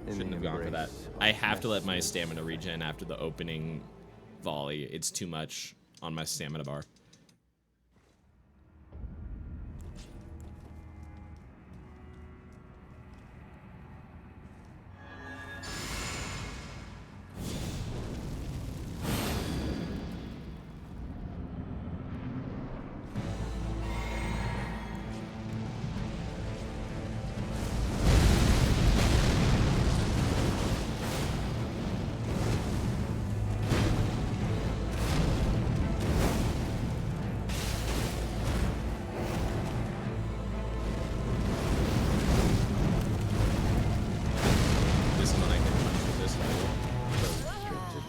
Speaker 1: Shouldn't have gone for that. I have to let my stamina regen after the opening volley. It's too much on my stamina bar.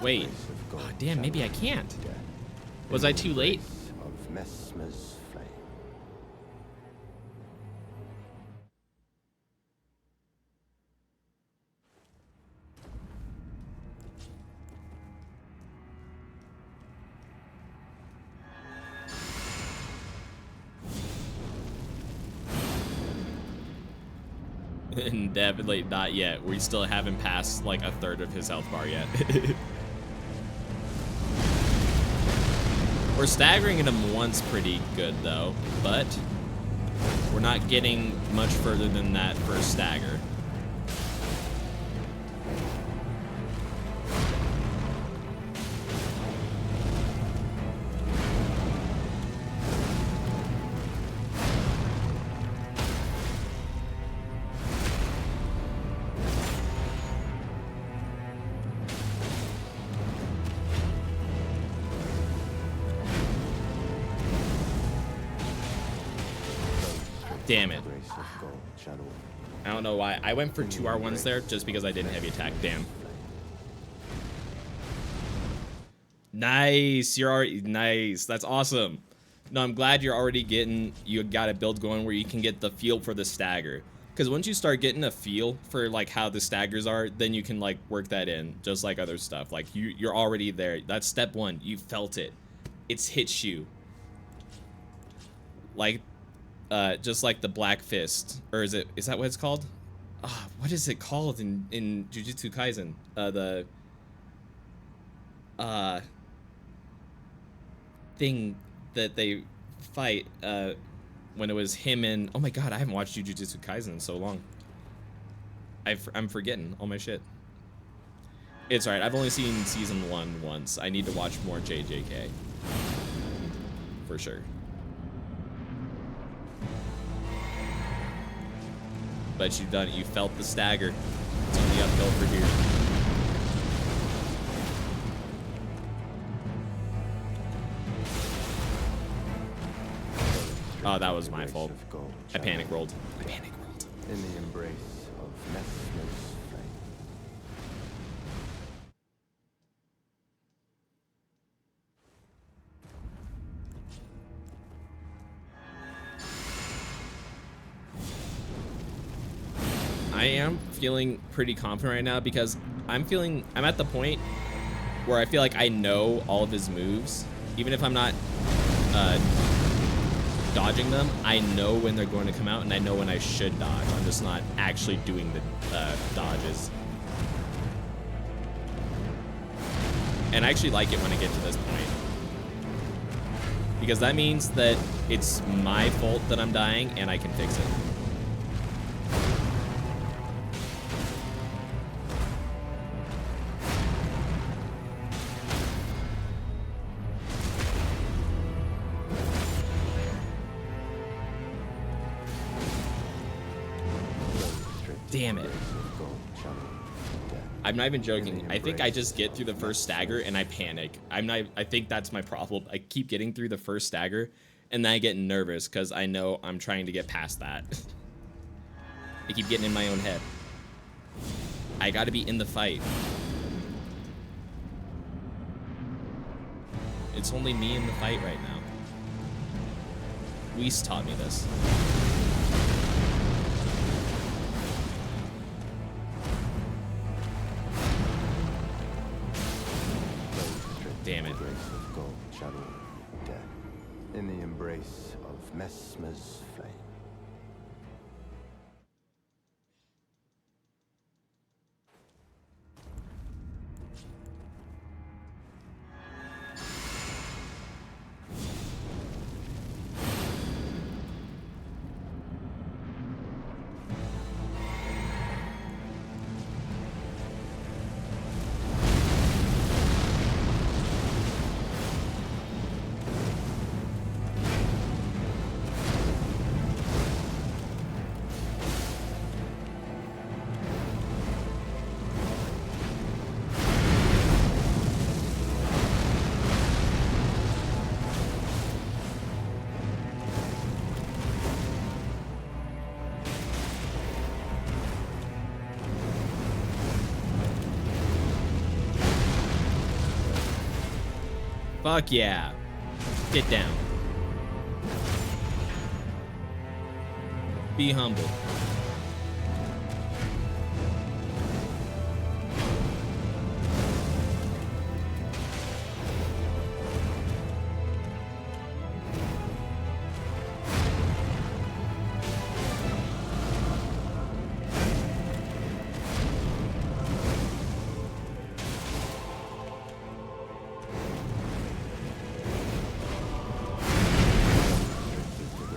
Speaker 1: Wait. Oh, damn, maybe I can't. Was I too late?
Speaker 2: Of Messmer's flame.
Speaker 1: Definitely not yet. We still haven't passed like a third of his health bar yet. We're staggering him once pretty good though, but we're not getting much further than that first stagger. Damn it. I don't know why. I went for 2 R1s there just because I didn't heavy attack. Damn. Nice. You're already nice. That's awesome. No, I'm glad you got a build going where you can get the feel for the stagger. Because once you start getting a feel for like how the staggers are, then you can like work that in just like other stuff. Like you're already there. That's step 1. You felt it. It's hit you. Like just like the Black Fist, or is that what it's called? What is it called in Jujutsu Kaisen? The thing that they fight when it was him and, oh my god, I haven't watched Jujutsu Kaisen in so long. I'm forgetting all my shit. It's alright. I've only seen season 1 once. I need to watch more JJK for sure. But you've done it. You felt the stagger. It's only uphill for here. Oh, that was my fault. I panic rolled.
Speaker 2: In the embrace of Messmer's flame.
Speaker 1: I am feeling pretty confident right now because I'm at the point where I feel like I know all of his moves. Even if I'm not dodging them, I know when they're going to come out and I know when I should dodge. I'm just not actually doing the dodges. And I actually like it when I get to this point. Because that means that it's my fault that I'm dying and I can fix it. Damn it. I'm not even joking. I think I just get through the first stagger and I panic. I think that's my problem. I keep getting through the first stagger and then I get nervous because I know I'm trying to get past that. I keep getting in my own head. I gotta be in the fight. It's only me in the fight right now. Whis taught me this. Damn it.
Speaker 2: In the embrace of Messmer's flame.
Speaker 1: Fuck yeah. Get down. Be humble.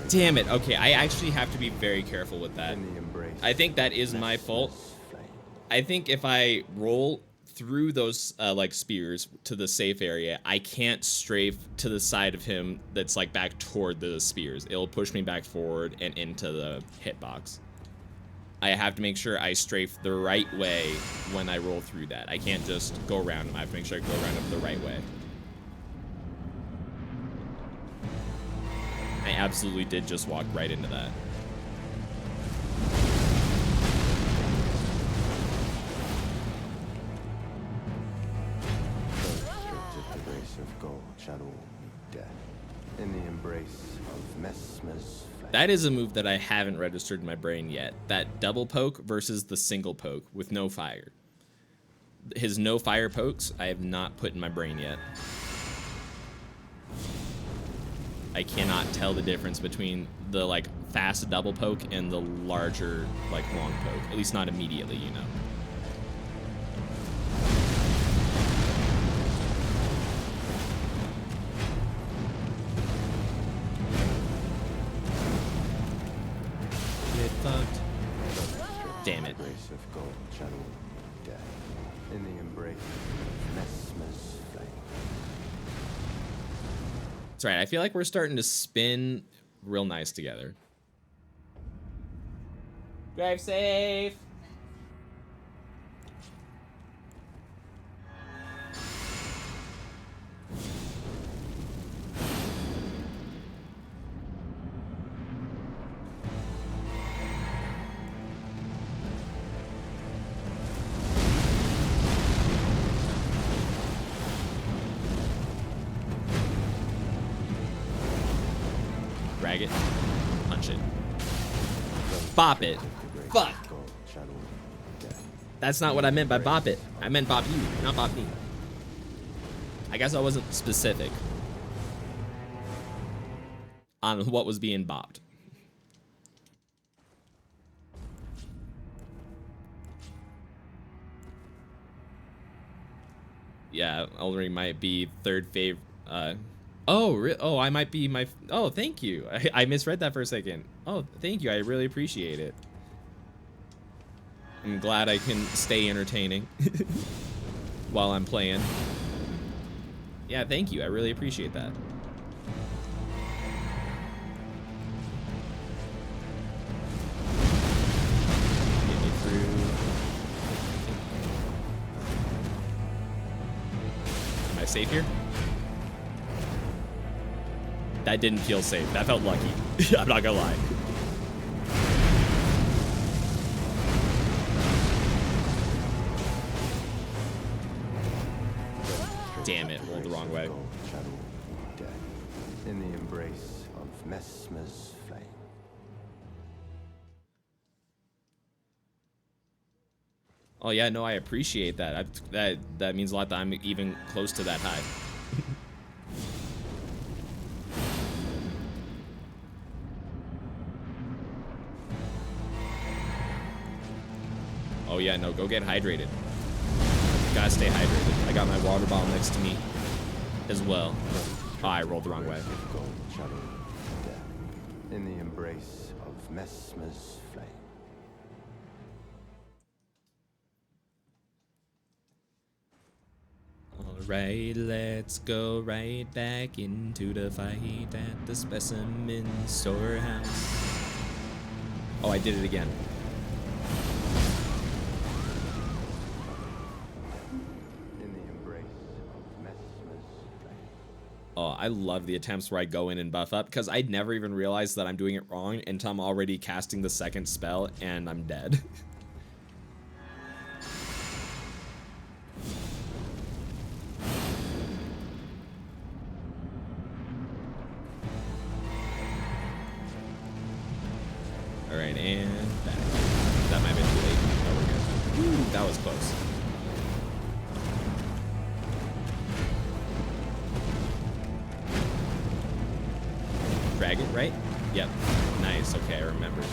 Speaker 1: Damn it. Okay, I actually have to be very careful with that.
Speaker 2: In the embrace
Speaker 1: I think that is
Speaker 2: of
Speaker 1: my fault.
Speaker 2: Messmer's flame.
Speaker 1: I think if I roll through those like spears to the safe area, I can't strafe to the side of him that's like back toward the spears. It'll push me back forward and into the hitbox. I have to make sure I strafe the right way when I roll through that. I can't just go around him. I have to make sure I go around him the right way. I absolutely did just walk right into that.
Speaker 2: The grace of gold shall all meet death. In the embrace of Messmer's flame.
Speaker 1: That is a move that I haven't registered in my brain yet. That double poke versus the single poke with no fire. His no fire pokes, I have not put in my brain yet. I cannot tell the difference between the like fast double poke and the larger like long poke. At least not immediately, you know. Get fucked. Damn it.
Speaker 2: The grace of gold shall all meet death. In the embrace of Messmer's flame.
Speaker 1: That's right. I feel like we're starting to spin real nice together. Drive safe. Drag it. Punch it. Bop it. Fuck. That's not what I meant by bop it. I meant bop you, not bop me. I guess I wasn't specific on what was being bopped. Yeah, Elden Ring might be third favorite. Oh, I might be my. Oh, thank you. I misread that for a second. Oh, thank you. I really appreciate it. I'm glad I can stay entertaining while I'm playing. Yeah, thank you. I really appreciate that. Get me through. Am I safe here? That didn't feel safe. That felt lucky. I'm not gonna lie. Damn it, rolled the wrong way.
Speaker 2: In the embrace of Messmer's flame.
Speaker 1: Oh yeah, no, I appreciate that. That means a lot that I'm even close to that high. Oh yeah, no, go get hydrated. Gotta stay hydrated. I got my water bottle next to me as well. Oh, I rolled the wrong way.
Speaker 2: In the embrace of Messmer's flame.
Speaker 1: Alright, let's go right back into the fight at the specimen storehouse. Oh, I did it again. Oh, I love the attempts where I go in and buff up, because I'd never even realized that I'm doing it wrong until I'm already casting the second spell and I'm dead. Alright, and back. That might have been too late. Oh, we're good. Ooh, that was close. Drag it, right? Yep. Nice. Okay, I remember.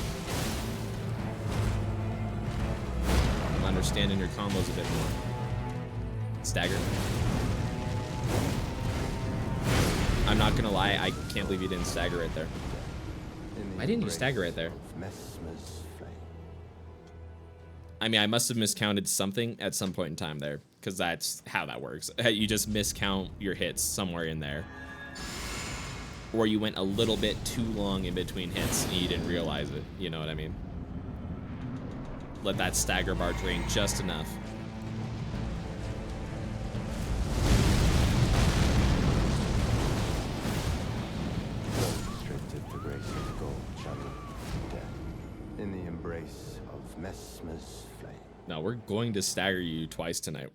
Speaker 1: I'm understanding your combos a bit more. Stagger. I'm not gonna lie, I can't believe you didn't stagger right there.
Speaker 2: In the
Speaker 1: Why didn't you stagger right there?
Speaker 2: of Messmer's flame.
Speaker 1: I mean, I must have miscounted something at some point in time there, because that's how that works. You just miscount your hits somewhere in there. Or you went a little bit too long in between hits and you didn't realize it. You know what I mean? Let that stagger bar drain just enough.
Speaker 2: Restricted the grace of gold, shadow, death. In the embrace of Messmer's flame.
Speaker 1: No, we're going to stagger you twice tonight.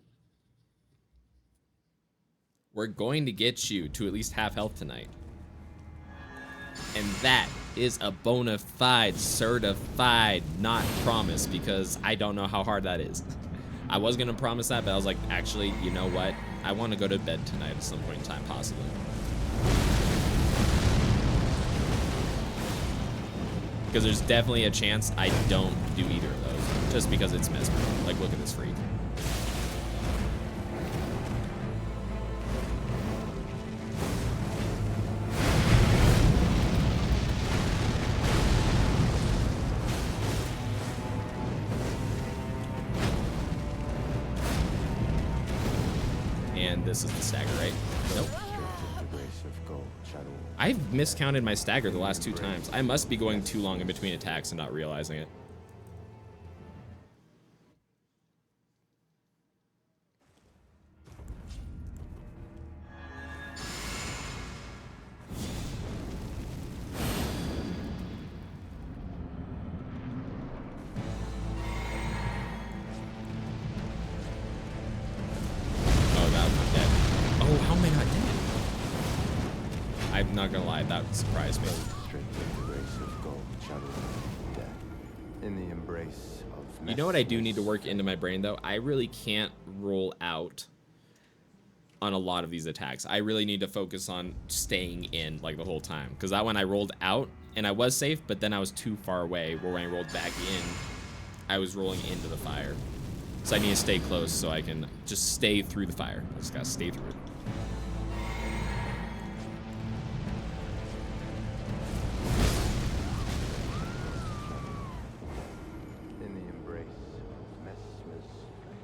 Speaker 1: We're going to get you to at least half health tonight. And that is a bona fide, certified, not promise, because I don't know how hard that is. I was going to promise that, but I was like, actually, you know what? I want to go to bed tonight at some point in time, possibly. Because there's definitely a chance I don't do either of those, just because it's Messmer. Like, look at this freak. And this is the stagger, right? Nope.
Speaker 2: The grace of gold, shadow.
Speaker 1: I've miscounted my stagger the last 2 times. I must be going too long in between attacks and not realizing it. Oh, that was not dead. Oh, how am I not dead? I'm not gonna lie, that surprised me.
Speaker 2: Restricted the grace of gold, shadow, death. In the embrace of
Speaker 1: You know what I do need to
Speaker 2: Messmer's
Speaker 1: work into my brain, though? I really can't roll out on a lot of these attacks. I really need to focus on staying in, like, the whole time. Because that one I rolled out, and I was safe, but then I was too far away, where when I rolled back in, I was rolling into the fire. So I need to stay close so I can just stay through the fire. I just gotta stay through it.
Speaker 2: In the embrace of Messmer's flame.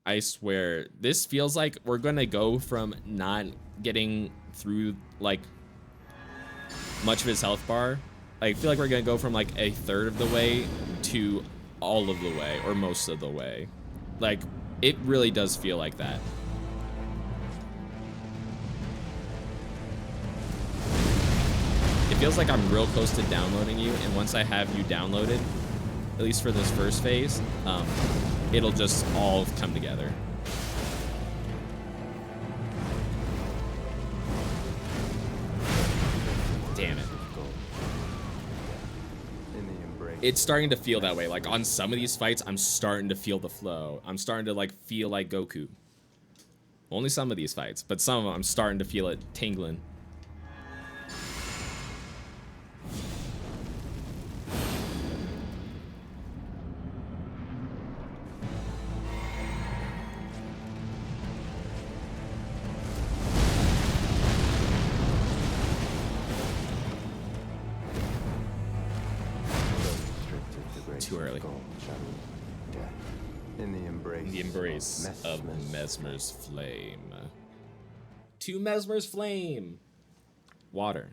Speaker 1: I swear, this feels like we're gonna go from not getting through, like, much of his health bar. I feel like we're gonna go from, like, a third of the way to all of the way, or most of the way. Like, it really does feel like that. It feels like I'm real close to downloading you, and once I have you downloaded, at least for this first phase, it'll just all come together. Damn it.
Speaker 2: In the embrace.
Speaker 1: It's starting to feel that way. Like, on some of these fights, I'm starting to feel the flow. I'm starting to, like, feel like Goku. Only some of these fights, but some of them I'm starting to feel it tingling.
Speaker 2: Restricted the grace
Speaker 1: Too early.
Speaker 2: of gold, shadow, death. In the embrace.
Speaker 1: The embrace of Messmer's flame. To Messmer's flame. Water.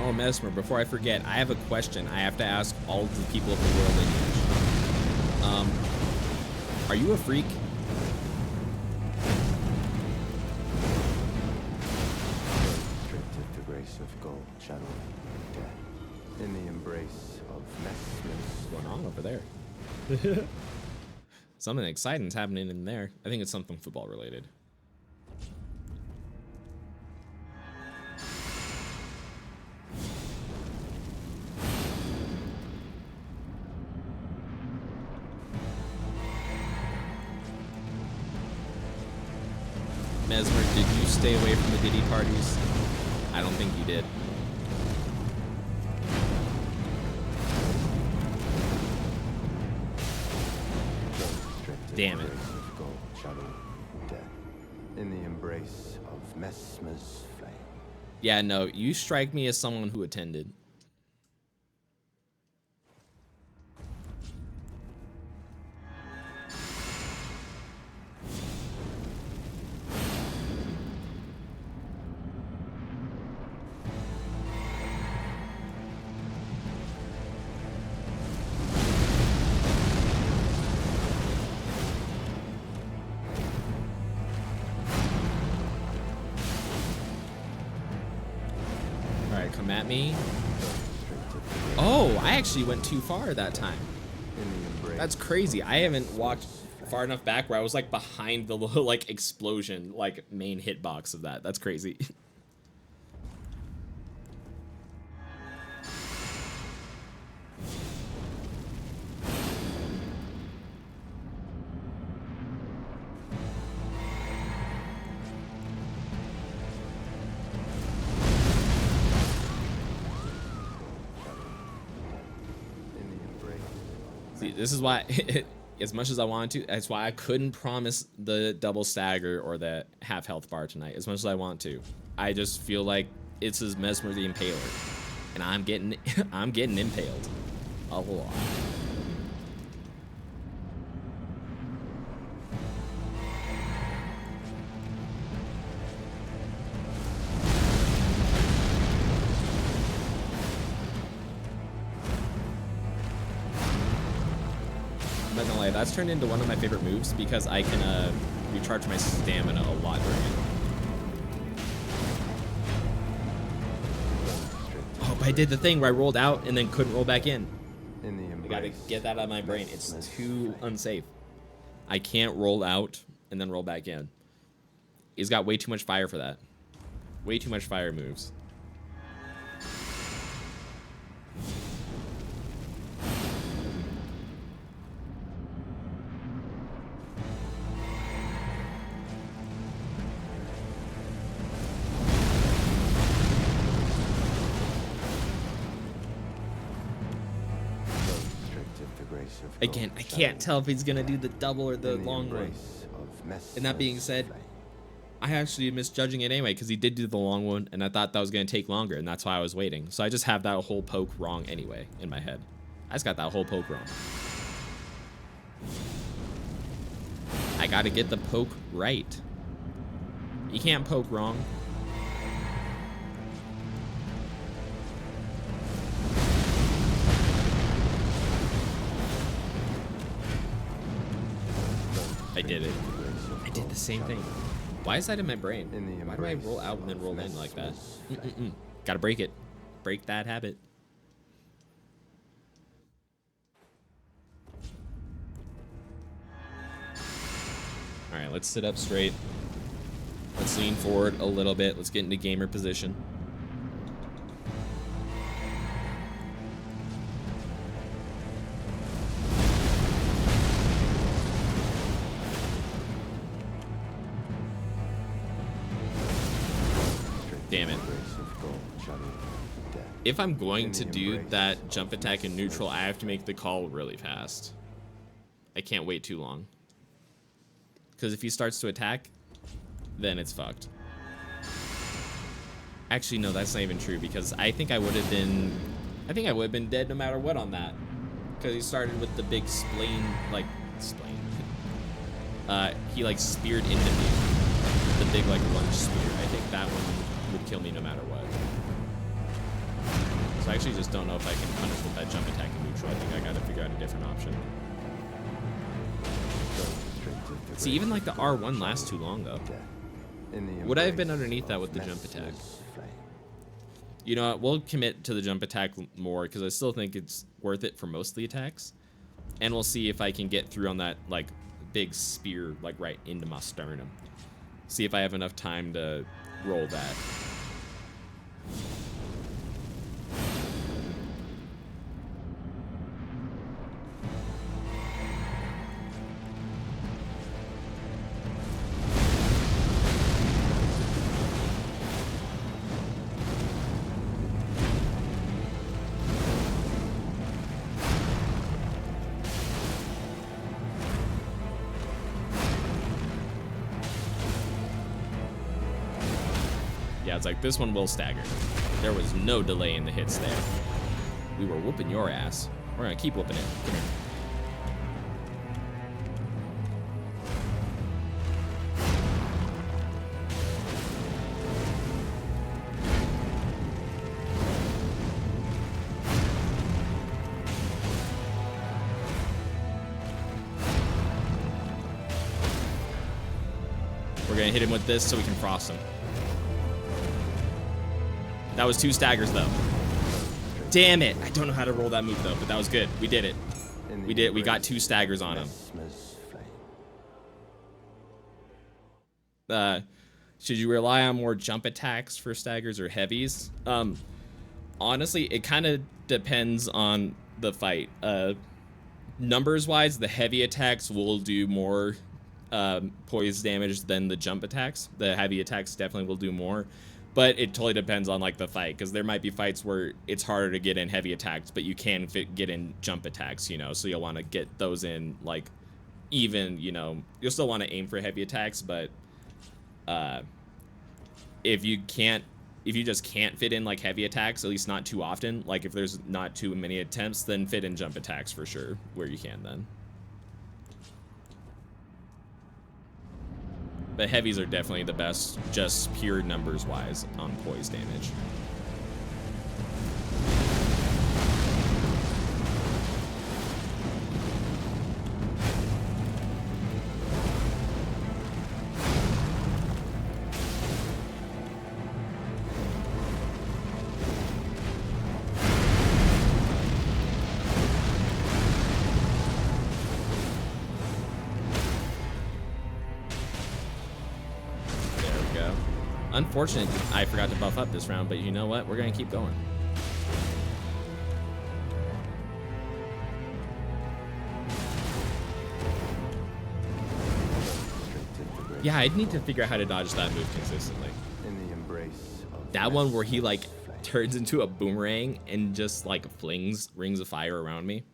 Speaker 1: Oh, Messmer, before I forget, I have a question I have to ask all of the people of the world in English. Are you a freak?
Speaker 2: Restricted the grace of gold, shadow, death. In the embrace of Messmer's.
Speaker 1: What's going on over there? Something exciting's happening in there. I think it's something football related. Messmer, did you stay away from the Diddy parties? I don't think you did. Damn it.
Speaker 2: In the embrace of Messmer's flame.
Speaker 1: Yeah, no, you strike me as someone who attended. Come at me. Oh, I actually went too far that time. That's crazy. I haven't walked far enough back where I was like behind the little like explosion, like main hitbox of that. That's crazy. See, this is why, as much as I wanted to, that's why I couldn't promise the double stagger or the half health bar tonight, as much as I want to. I just feel like it's as Messmer the Impaler, and I'm getting impaled a lot. I'm not gonna lie, that's turned into one of my favorite moves because I can recharge my stamina a lot during it. Oh, but I did the thing where I rolled out and then couldn't roll back in. I gotta get that out of my brain. It's too unsafe. I can't roll out and then roll back in. He's got way too much fire for that. Way too much fire moves. Again, I can't tell if he's gonna do the double or the long one. And that being said, I actually misjudging it anyway because he did do the long one, and I thought that was gonna take longer, and that's why I was waiting. So I just have that whole poke wrong anyway in my head. I just got that whole poke wrong. I gotta get the poke right. You can't poke wrong. I did it. I did the same thing. Why is that in my brain? Why do I roll out and then roll in like that? Gotta break it. Break that habit. Alright, let's sit up straight. Let's lean forward a little bit. Let's get into gamer position. Damn it. If I'm going to do that jump attack in neutral, I have to make the call really fast. I can't wait too long. Because if he starts to attack, then it's fucked. Actually, no, that's not even true because I think I would have been dead no matter what on that. Because he started with the big spleen. He like speared into me. The big like lunge spear. I think that one would kill me no matter what. So I actually just don't know if I can punish with that jump attack in neutral. I think I gotta figure out a different option. See, even like the R1 lasts too long though. Would I have been underneath that with the jump attack? You know what, we'll commit to the jump attack more because I still think it's worth it for most of the attacks. And we'll see if I can get through on that like big spear like right into my sternum. See if I have enough time to roll that. Yeah, it's like, this one will stagger. There was no delay in the hits there. We were whooping your ass. We're gonna keep whooping it. Come here. We're gonna hit him with this so we can frost him. That was 2 staggers though. Damn it! I don't know how to roll that move though, but that was good. We did it. We did. We got 2 staggers on him. Should you rely on more jump attacks for staggers or heavies? Honestly, it kind of depends on the fight. Numbers wise, the heavy attacks will do more poise damage than the jump attacks. The heavy attacks definitely will do more, but it totally depends on like the fight, because there might be fights where it's harder to get in heavy attacks, but you can get in jump attacks, you know, so you'll want to get those in, like, even, you know, you'll still want to aim for heavy attacks, but if you just can't fit in like heavy attacks, at least not too often, like if there's not too many attempts, then fit in jump attacks for sure where you can then. But heavies are definitely the best, just pure numbers wise on poise damage. Unfortunate I forgot to buff up this round, but you know what? We're gonna keep going. Yeah, I'd need to figure out how to dodge that move consistently. That one where he like turns into a boomerang and just like flings rings of fire around me.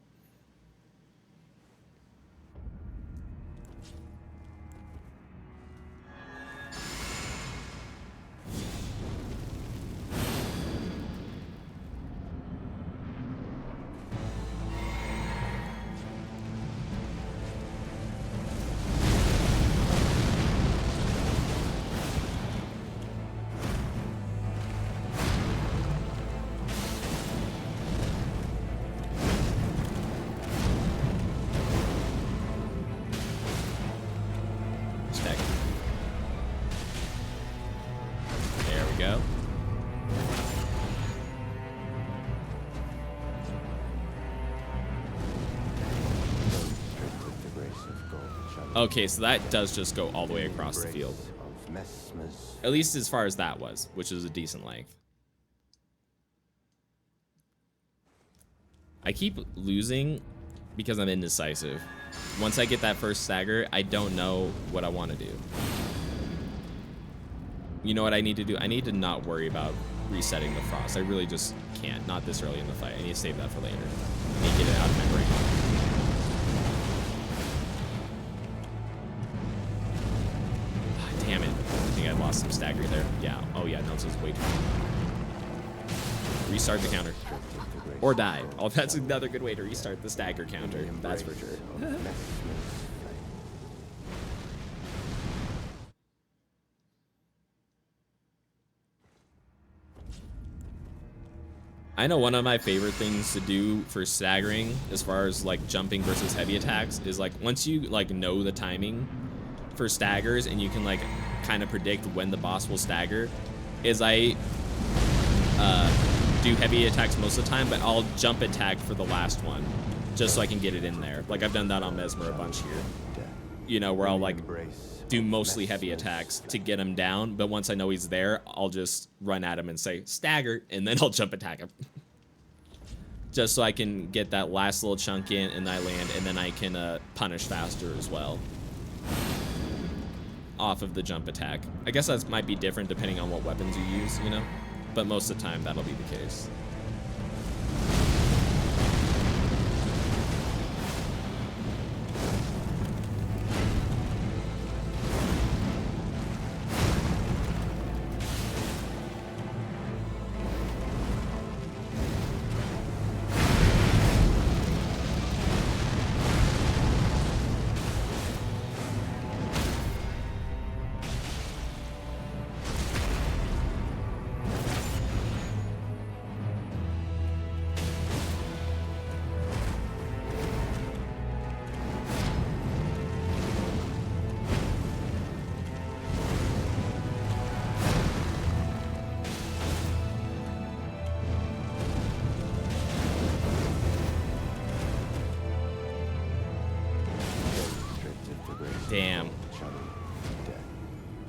Speaker 1: Okay, so that does just go all the way across the field. At least as far as that was, which is a decent length. I keep losing because I'm indecisive. Once I get that first stagger, I don't know what I want to do. You know what I need to do? I need to not worry about resetting the frost. I really just can't. Not this early in the fight. I need to save that for later. I need to get it out of my brain. Damn it. I think I lost some stagger there. Yeah. Oh, yeah. No, this is way too long. Restart the counter. Or die. Oh, that's another good way to restart the stagger counter. That's for sure. I know one of my favorite things to do for staggering, as far as like jumping versus heavy attacks, is like once you like know the timing for staggers and you can like kind of predict when the boss will stagger, is I do heavy attacks most of the time, but I'll jump attack for the last one just so I can get it in there. Like I've done that on Messmer a bunch here, you know, where I'll like do mostly heavy attacks to get him down, but once I know he's there, I'll just run at him and say stagger, and then I'll jump attack him just so I can get that last little chunk in and I land, and then I can punish faster as well off of the jump attack. I guess that might be different depending on what weapons you use, you know, but most of the time that'll be the case. Damn.
Speaker 2: Shadow of death.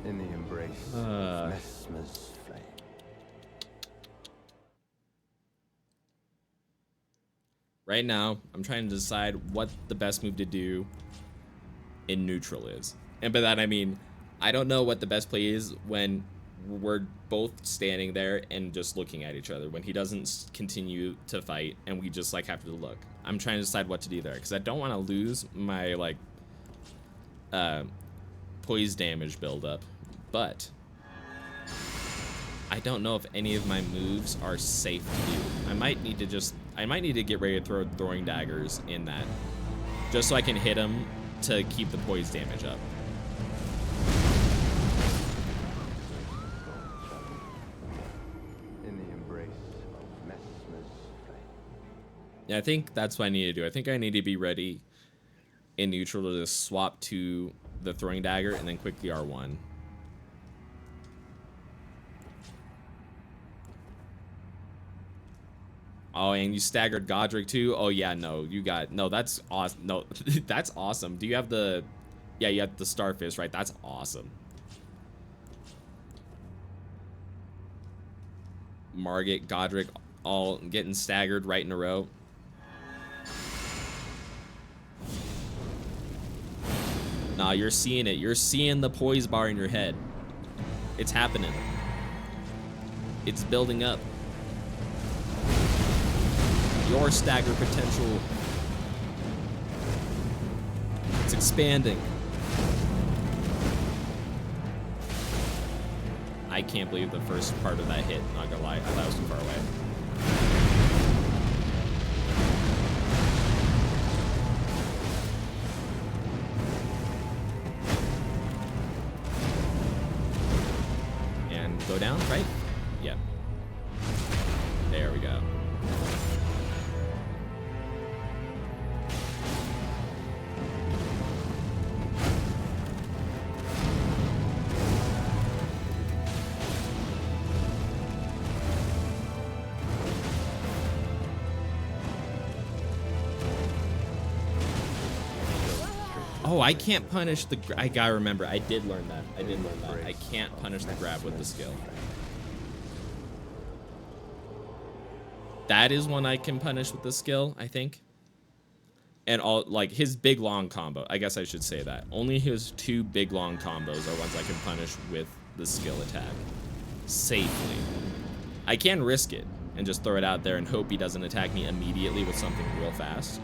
Speaker 2: In the embrace of Messmer's flame.
Speaker 1: Right now, I'm trying to decide what the best move to do in neutral is. And by that I mean, I don't know what the best play is when we're both standing there and just looking at each other, when he doesn't continue to fight and we just like have to look. I'm trying to decide what to do there because I don't want to lose my like poise damage buildup, but I don't know if any of my moves are safe to do. I might need to get ready to throw throwing daggers in that, just so I can hit him to keep the poise damage up.
Speaker 2: In the embrace of Messmer's flame.
Speaker 1: Yeah, I think that's what I need to do. I think I need to be ready in neutral to just swap to the throwing dagger and then quickly R1. Oh, and you staggered Godric too? Oh yeah, no, that's awesome. No, that's awesome. Do you have the, yeah, you have the Starfish, right? That's awesome. Margit, Godric, all getting staggered right in a row. Nah, you're seeing it. You're seeing the poise bar in your head. It's happening. It's building up. Your stagger potential. It's expanding. I can't believe the first part of that hit, not gonna lie. I thought it was too far away. And go down, right? Yep. There we go. Oh, I can't punish the... I gotta remember, I did learn that. I can't punish the grab with the skill. That is one I can punish with the skill, I think. And all, like, his big long combo. I guess I should say that. Only his two big long combos are ones I can punish with the skill attack. Safely. I can risk it and just throw it out there and hope he doesn't attack me immediately with something real fast.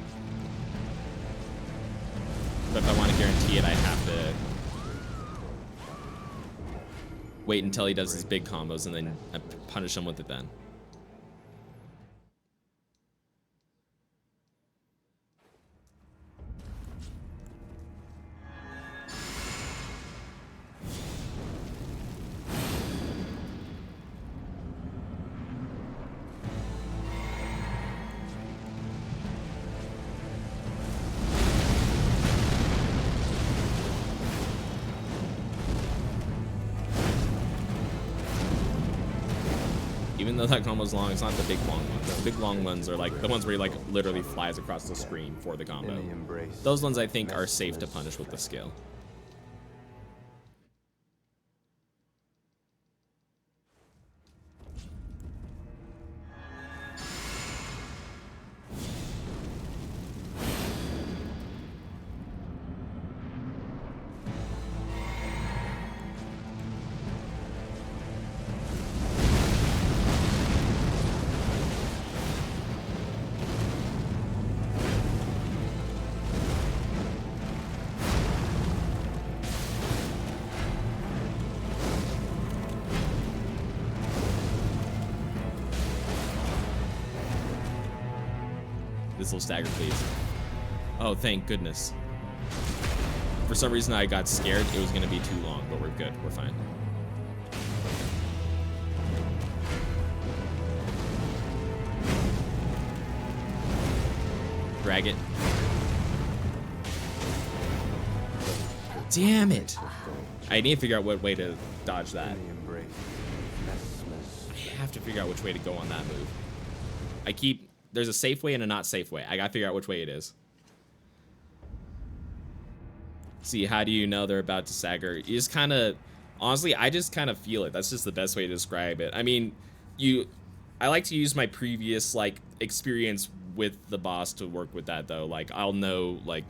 Speaker 1: But if I want to guarantee it, I have to wait until he does his big combos and then punish him with it then. Even though that combo's long, it's not the big long ones. The big long ones are like the ones where he like literally flies across the screen for the combo. Those ones I think are safe to punish with the skill. This little stagger, please. Oh, thank goodness. For some reason, I got scared it was going to be too long, but we're good. We're fine. Drag it. Damn it. I need to figure out what way to dodge that. I have to figure out which way to go on that move. There's a safe way and a not safe way. I gotta figure out which way it is. See, how do you know they're about to stagger? You just kind of, honestly, I just kind of feel it. That's just the best way to describe it. I mean, I like to use my previous, like, experience with the boss to work with that, though. Like, I'll know, like,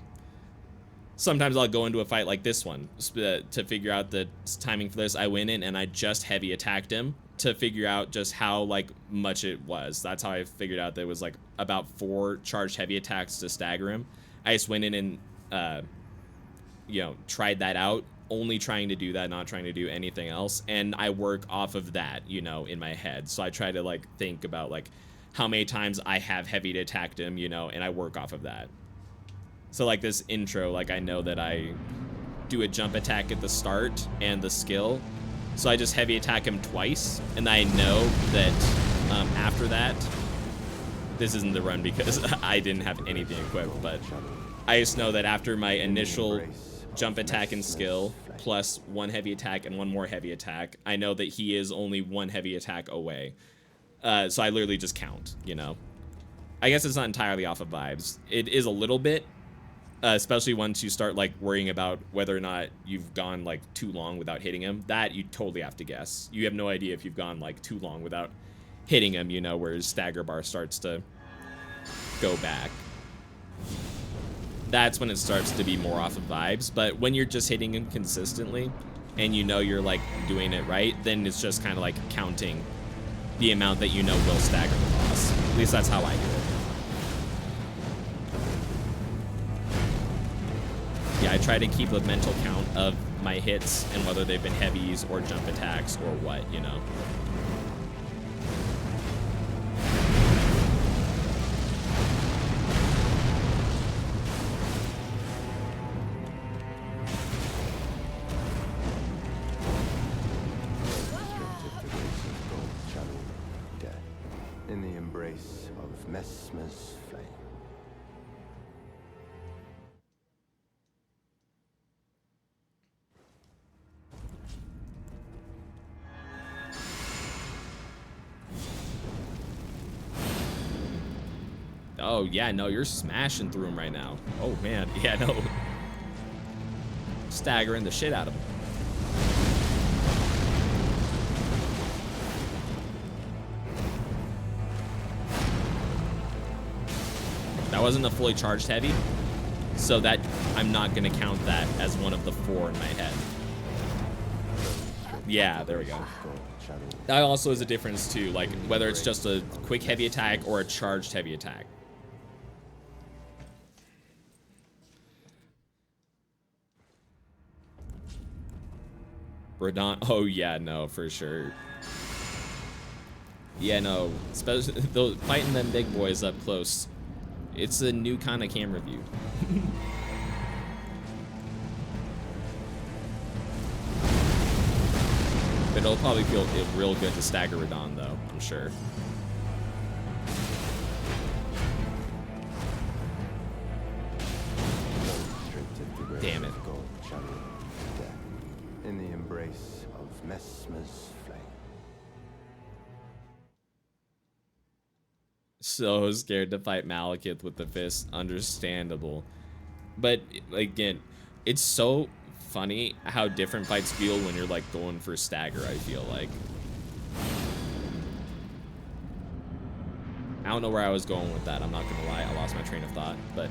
Speaker 1: sometimes I'll go into a fight like this one to figure out the timing for this. I went in and I just heavy attacked him to figure out just how, like, much it was. That's how I figured out that it was, like, about 4 charged heavy attacks to stagger him. I just went in and, you know, tried that out, only trying to do that, not trying to do anything else. And I work off of that, you know, in my head. So I try to, like, think about, like, how many times I have heavy attacked him, you know, and I work off of that. So, like, this intro, like, I know that I do a jump attack at the start and the skill. So I just heavy attack him twice, and I know that after that, this isn't the run because I didn't have anything equipped, but I just know that after my initial jump attack and skill, plus 1 heavy attack and 1 more heavy attack, I know that he is only 1 heavy attack away. So I literally just count, you know. I guess it's not entirely off of vibes. It is a little bit, especially once you start, like, worrying about whether or not you've gone, like, too long without hitting him. That you totally have to guess. You have no idea if you've gone, like, too long without hitting him, you know, where his stagger bar starts to go back. That's when it starts to be more off of vibes. But when you're just hitting him consistently and you know you're, like, doing it right, then it's just kind of like counting the amount that you know will stagger the boss. At least that's how I do it. Yeah, I try to keep a mental count of my hits and whether they've been heavies or jump attacks or what, you know.
Speaker 2: In the embrace of Messmer's flame.
Speaker 1: Oh, yeah, no, you're smashing through him right now. Oh, man, yeah, no. Staggering the shit out of him. That wasn't a fully charged heavy, so that I'm not gonna count that as one of the 4 in my head. Yeah, there we go. That also is a difference too, like whether it's just a quick heavy attack or a charged heavy attack. Radon, oh yeah, no, for sure. Yeah, no, especially those fighting them big boys up close. It's a new kind of camera view. But it'll probably feel real good to stagger Radon, though, I'm sure. Damn it.
Speaker 2: In the embrace of Messmer's flame.
Speaker 1: So scared to fight Malekith with the fist. Understandable. But again, it's so funny how different fights feel when you're like going for stagger, I feel like. I don't know where I was going with that, I'm not gonna lie. I lost my train of thought. But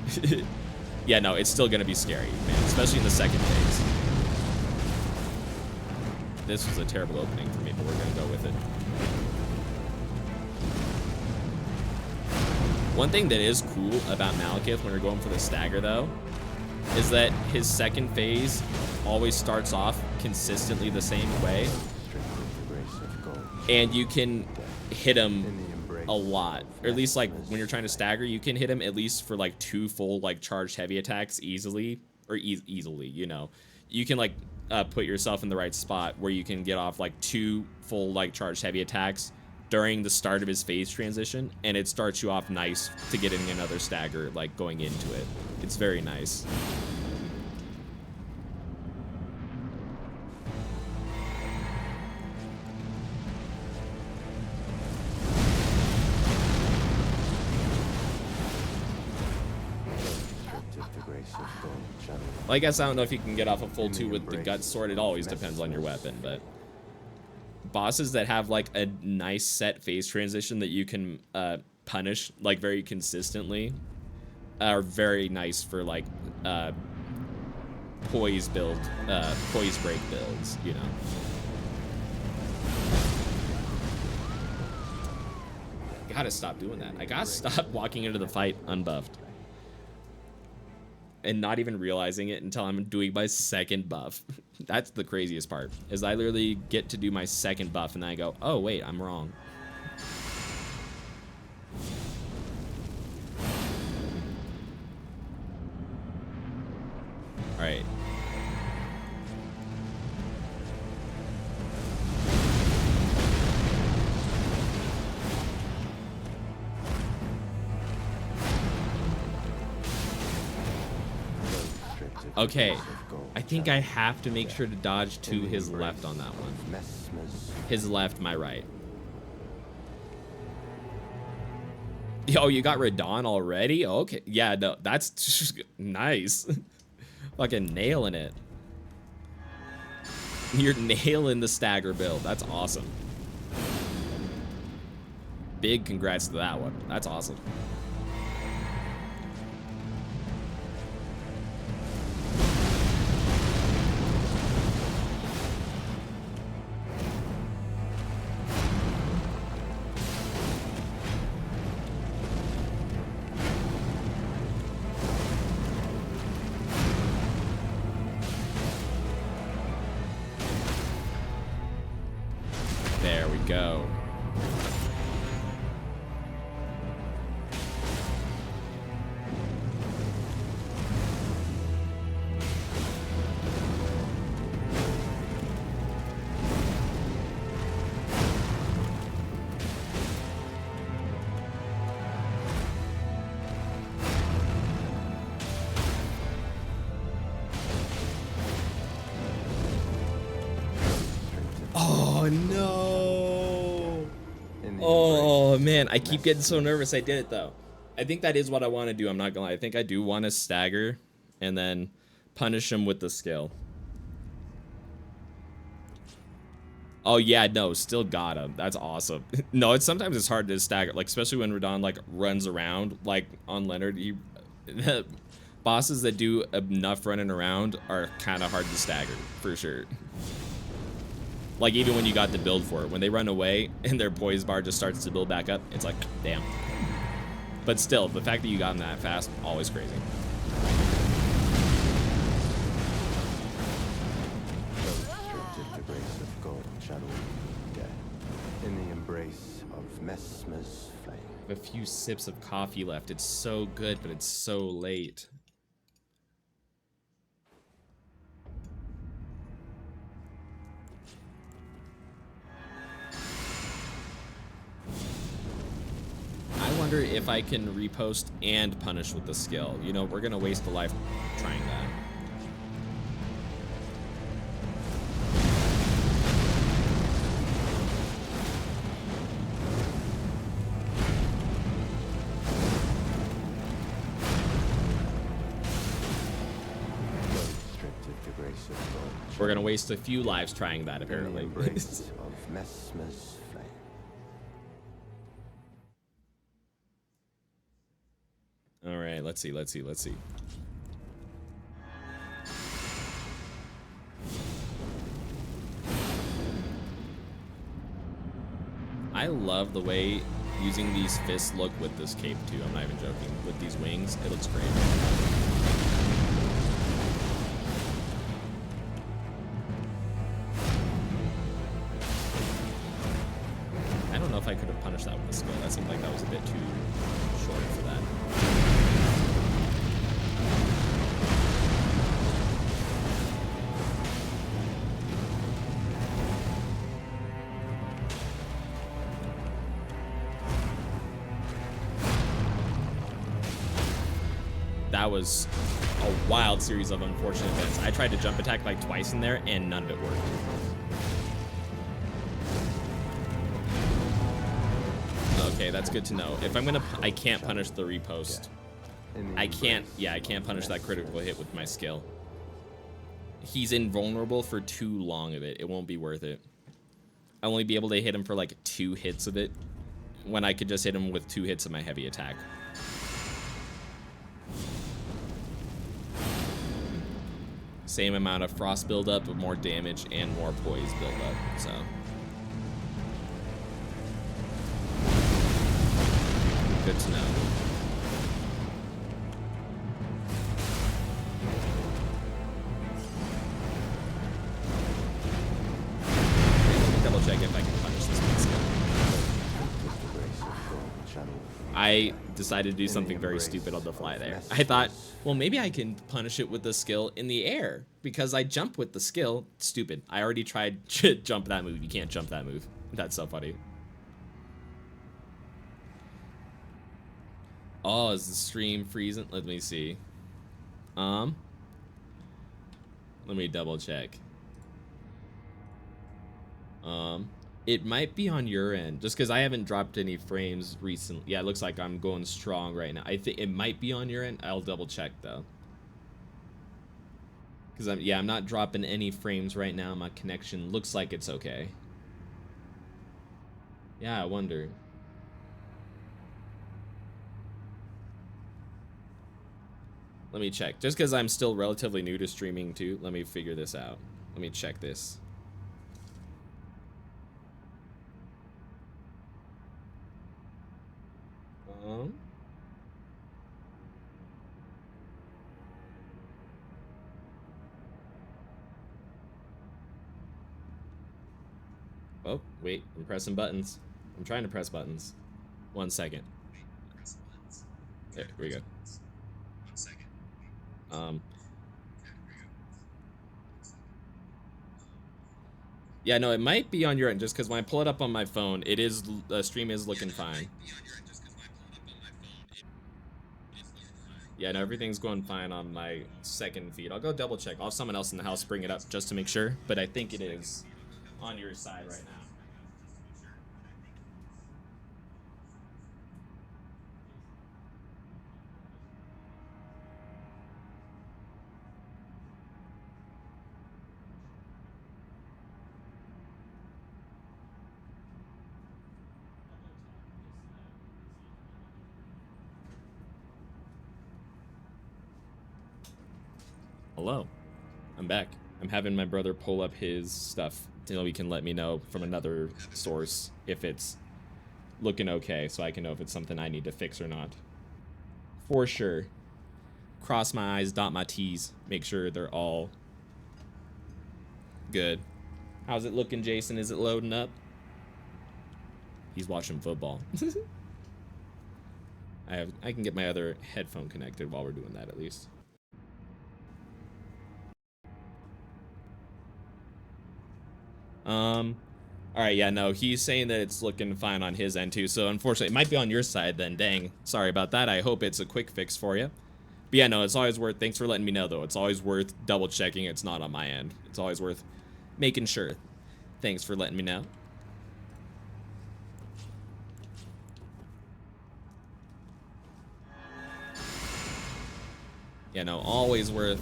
Speaker 1: yeah, no, it's still gonna be scary, man, especially in the second phase. This was a terrible opening for me, but we're gonna go with it. One thing that is cool about Malekith when you're going for the stagger, though, is that his second phase always starts off consistently the same way, and you can hit him a lot, or at least like when you're trying to stagger, you can hit him at least for like 2 full like charged heavy attacks easily, or easily, you know. You can like put yourself in the right spot where you can get off like 2 full like charged heavy attacks during the start of his phase transition, and it starts you off nice to getting another stagger like going into it. It's very nice.
Speaker 2: The grace of God
Speaker 1: Well, I guess I don't know if you can get off a full 2 with the gut sword. It always depends on your weapon, but bosses that have like a nice set phase transition that you can punish like very consistently are very nice for like poise break builds, you know. Gotta stop doing that. I gotta stop walking into the fight unbuffed and not even realizing it until I'm doing my second buff. That's the craziest part, is I literally get to do my second buff and then I go, oh wait, I'm wrong. All right. Okay, I think I have to make sure to dodge to his left on that one. His left, my right. Yo, you got Radon already? Okay, yeah, no, that's just nice. Fucking nailing it. You're nailing the stagger build. That's awesome. Big congrats to that one. That's awesome. There we go. Oh no! Oh man, I keep getting so nervous. I did it though. I think that is what I want to do. I'm not gonna lie. I think I do want to stagger and then punish him with the skill. Oh yeah, no, still got him. That's awesome. No, it's sometimes it's hard to stagger, like especially when Radon like runs around, like on Leonard. Bosses that do enough running around are kind of hard to stagger for sure. Like even when you got the build for it, when they run away and their poise bar just starts to build back up, it's like, damn. But still, the fact that you got them that fast, always crazy.
Speaker 2: The grace of God, shadow, death, in the embrace of Messmer's flame.
Speaker 1: A few sips of coffee left. It's so good, but it's so late. I wonder if I can repost and punish with the skill. You know, we're gonna waste a life trying that. We're gonna waste a few lives trying that, apparently.
Speaker 2: In the embrace of Messmer's flame.
Speaker 1: All right, let's see. I love the way using these fists look with this cape too. I'm not even joking. With these wings, it looks great. I don't know if I could have punished that with the skill. That seemed like that was a bit too short for that. That was a wild series of unfortunate events. I tried to jump attack like twice in there and none of it worked. Okay, that's good to know. If I'm gonna, I can't punish the repost. I can't, yeah, I can't punish that critical hit with my skill. He's invulnerable for too long of it. It won't be worth it. I'll only be able to hit him for like 2 hits of it, when I could just hit him with 2 hits of my heavy attack. Same amount of frost buildup, but more damage and more poise buildup, so. Good to know. Double check if I can punish this one skill. I decided to do something very stupid on the fly there. I thought, well, maybe I can punish it with the skill in the air because I jump with the skill. Stupid. I already tried to jump that move. You can't jump that move. That's so funny. Oh, is the stream freezing? Let me see. Let me double check. It might be on your end, just because I haven't dropped any frames recently. Yeah, it looks like I'm going strong right now. I think it might be on your end. I'll double check though. Because I'm not dropping any frames right now. My connection looks like it's okay. Yeah, I wonder. Let me check. Just because I'm still relatively new to streaming too, let me figure this out. Let me check this. Oh, wait, I'm pressing buttons. I'm trying to press buttons. 1 second. There we go. Yeah, no, it might be on your end, just because when I pull it up on my phone, it is, the stream is looking fine. Yeah, no, everything's going fine on my second feed. I'll go double check. I'll have someone else in the house bring it up just to make sure, but I think it is on your side right now. Hello, I'm back. I'm having my brother pull up his stuff so he can let me know from another source if it's looking okay, so I can know if it's something I need to fix or not. For sure. Cross my I's, dot my T's, make sure they're all good. How's it looking, Jason? Is it loading up? He's watching football. I can get my other headphone connected while we're doing that at least. All right, yeah, no, he's saying that it's looking fine on his end too. So unfortunately, it might be on your side then. Dang, sorry about that. I hope it's a quick fix for you. But yeah, no, it's always worth. Thanks for letting me know though. It's always worth double checking. It's not on my end. It's always worth making sure. Thanks for letting me know. Yeah, no, always worth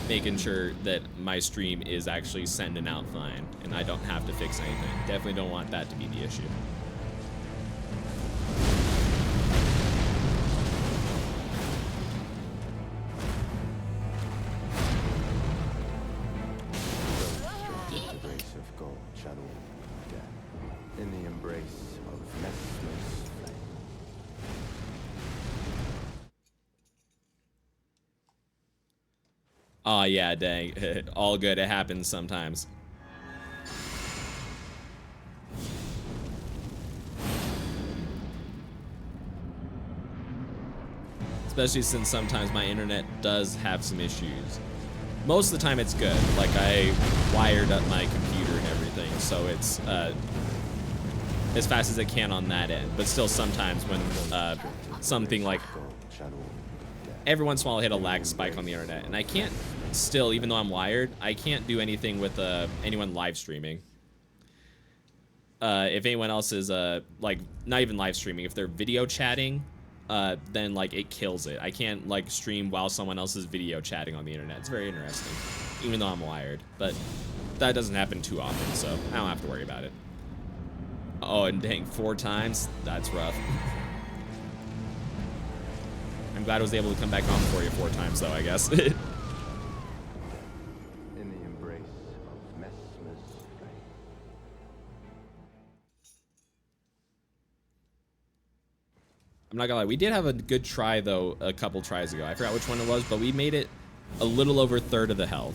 Speaker 1: making sure that my stream is actually sending out fine and I don't have to fix anything. Definitely don't want that to be the issue.
Speaker 2: The grace of God, shadow of death, in the embrace of Messmer's flame.
Speaker 1: Oh yeah, dang. All good. It happens sometimes. Especially since sometimes my internet does have some issues. Most of the time it's good. Like I wired up my computer and everything, so it's as fast as it can on that end. But still sometimes when something like every once in a while I'll hit a lag spike on the internet, and I can't still, even though I'm wired, I can't do anything with anyone live streaming. If anyone else is like not even live streaming, if they're video chatting then like it kills it. I can't like stream while someone else is video chatting on the internet. It's very interesting, even though I'm wired. But that doesn't happen too often, so I don't have to worry about it. Oh, and dang, 4 times? That's rough. I'm glad I was able to come back on for you 4 times, though, I guess.
Speaker 2: In the embrace of Messmer's flame.
Speaker 1: I'm not gonna lie, we did have a good try, though, a couple tries ago. I forgot which one it was, but we made it a little over 1/3 of the health.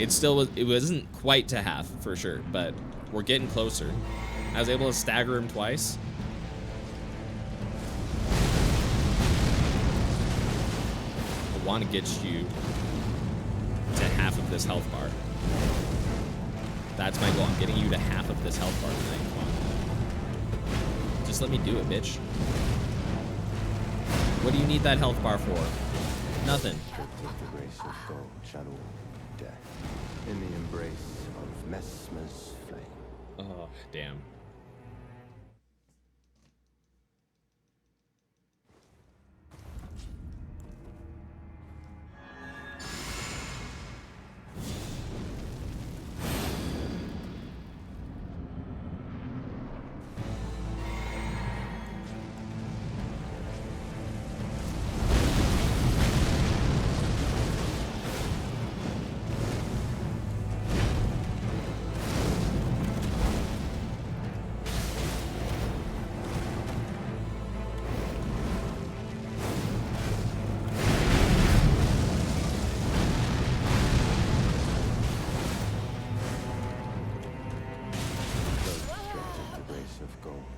Speaker 1: It still was, it wasn't quite to half, for sure, but we're getting closer. I was able to stagger him twice. I want to get you to half of this health bar. That's my goal. I'm getting you to half of this health bar tonight. Come on. Just let me do it, bitch. What do you need that health bar for? Nothing.
Speaker 2: The grace of gold, shadow of death. In the embrace of Messmer's flame.
Speaker 1: Oh, damn.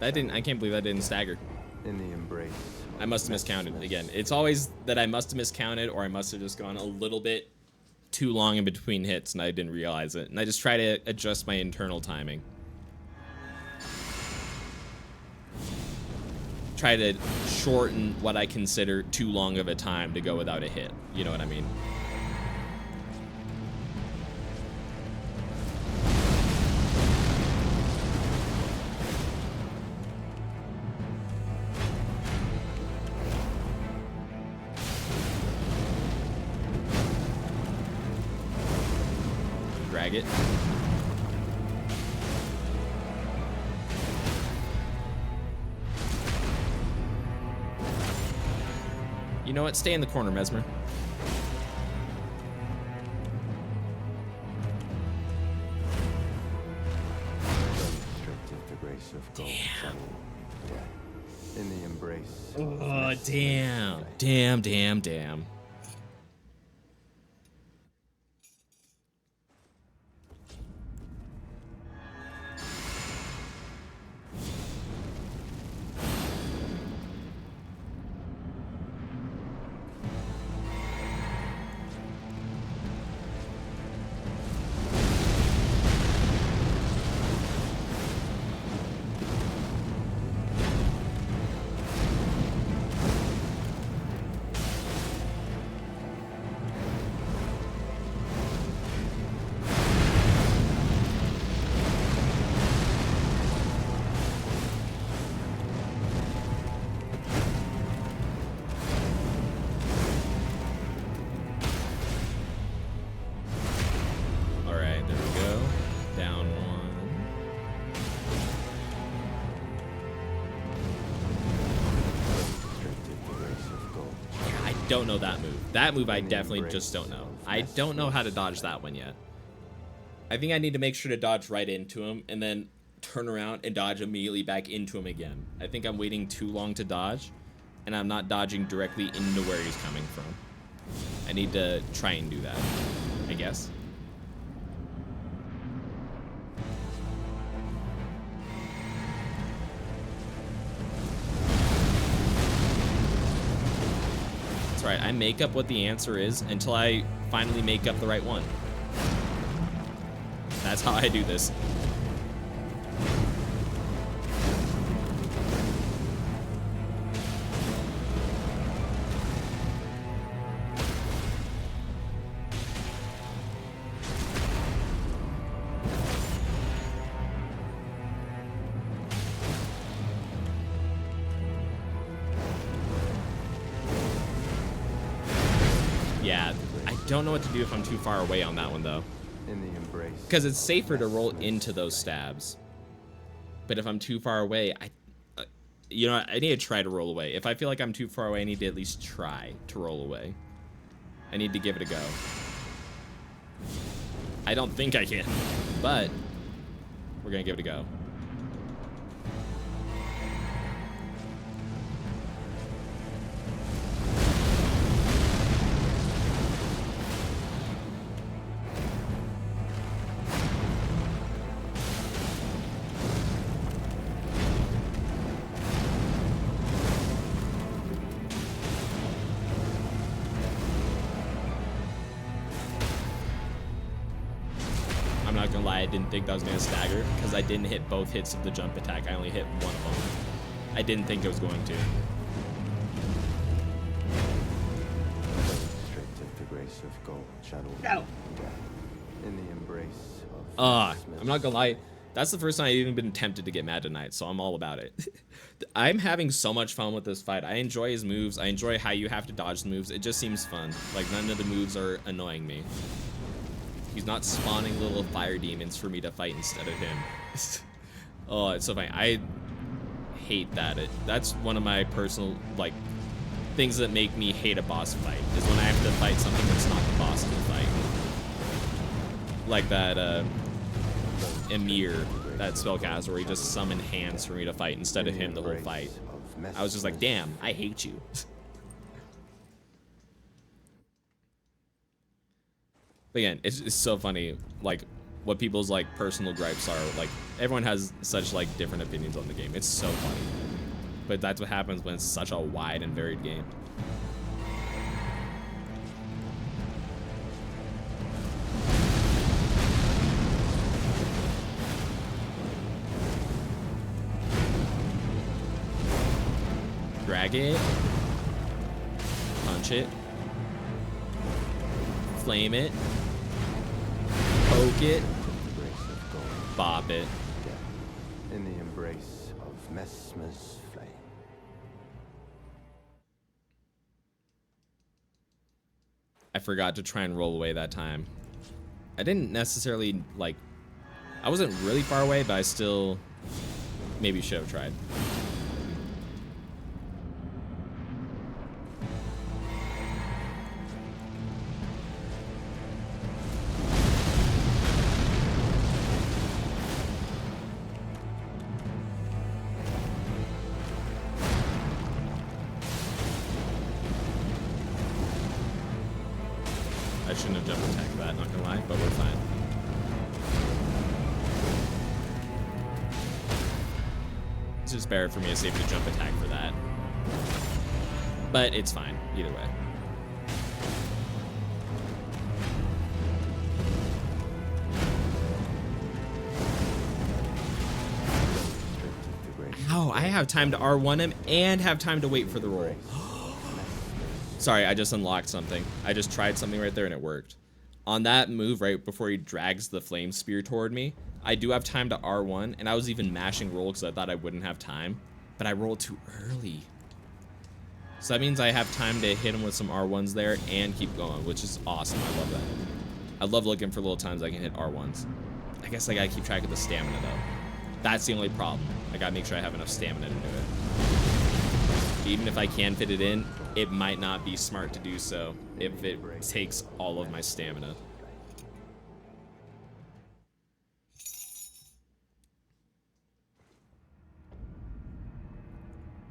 Speaker 1: That didn't, I can't believe that didn't stagger.
Speaker 2: In the embrace.
Speaker 1: I must have miscounted again. It's always that I must have miscounted, or I must have just gone a little bit too long in between hits and I didn't realize it. And I just try to adjust my internal timing. Try to shorten what I consider too long of a time to go without a hit. You know what I mean? Drag it. You know what? Stay in the corner, Messmer.
Speaker 2: The grace of gold, shadow of death. In the embrace.
Speaker 1: Oh, damn. Damn, damn, damn. Don't know that move. That move I definitely just don't know. I don't know how to dodge that one yet. I think I need to make sure to dodge right into him and then turn around and dodge immediately back into him again. I think I'm waiting too long to dodge and I'm not dodging directly into where he's coming from. I need to try and do that, I guess. Right, I make up what the answer is until I finally make up the right one. That's how I do this. don't know what to do if I'm too far away on that one, though.
Speaker 2: In the embrace.
Speaker 1: Because it's safer to roll into those stabs. But if I'm too far away, you know, I need to try to roll away. If I feel like I'm too far away, I need to at least try to roll away. I need to give it a go. I don't think I can, but we're gonna give it a go. I'm not gonna lie, I didn't think that was gonna stagger because I didn't hit both hits of the jump attack. I only hit one of them. I didn't think it was going to.
Speaker 2: Straight to the grace of gold, shadow,
Speaker 3: No.
Speaker 2: death. In the embrace of
Speaker 1: I'm not gonna lie. That's the first time I've even been tempted to get mad tonight, so I'm all about it. I'm having so much fun with this fight. I enjoy his moves. I enjoy how you have to dodge the moves. It just seems fun. Like, none of the moves are annoying me. He's not spawning little fire demons for me to fight instead of him. Oh, it's so funny. I hate that. That's one of my personal, like, things that make me hate a boss fight, is when I have to fight something that's not the boss of the fight. Like that, Emir, that spellcaster where he just summoned hands for me to fight instead of him the whole fight. I was just like, damn, I hate you. Again, it's so funny, like, what people's, like, personal gripes are. Like, everyone has such, like, different opinions on the game. It's so funny. But that's what happens when it's such a wide and varied game. Drag it. Punch it. Flame it. Poke it. Bop it.
Speaker 2: In the embrace of Messmer's flame.
Speaker 1: I forgot to try and roll away that time. I didn't necessarily, like, I wasn't really far away, but I still maybe should have tried. I shouldn't have jump attacked that, not gonna lie, but we're fine. It's just better for me to save the jump attack for that. But it's fine, either way. Oh, I have time to R1 him and have time to wait for the roll. Sorry, I just unlocked something. I just tried something right there and it worked. On that move right before he drags the flame spear toward me, I do have time to R1, and I was even mashing roll because I thought I wouldn't have time, but I rolled too early. So that means I have time to hit him with some R1s there and keep going, which is awesome. I love that. I love looking for little times I can hit R1s. I guess I gotta keep track of the stamina though. That's the only problem. I gotta make sure I have enough stamina to do it. Even if I can fit it in, it might not be smart to do so if it takes all of my stamina.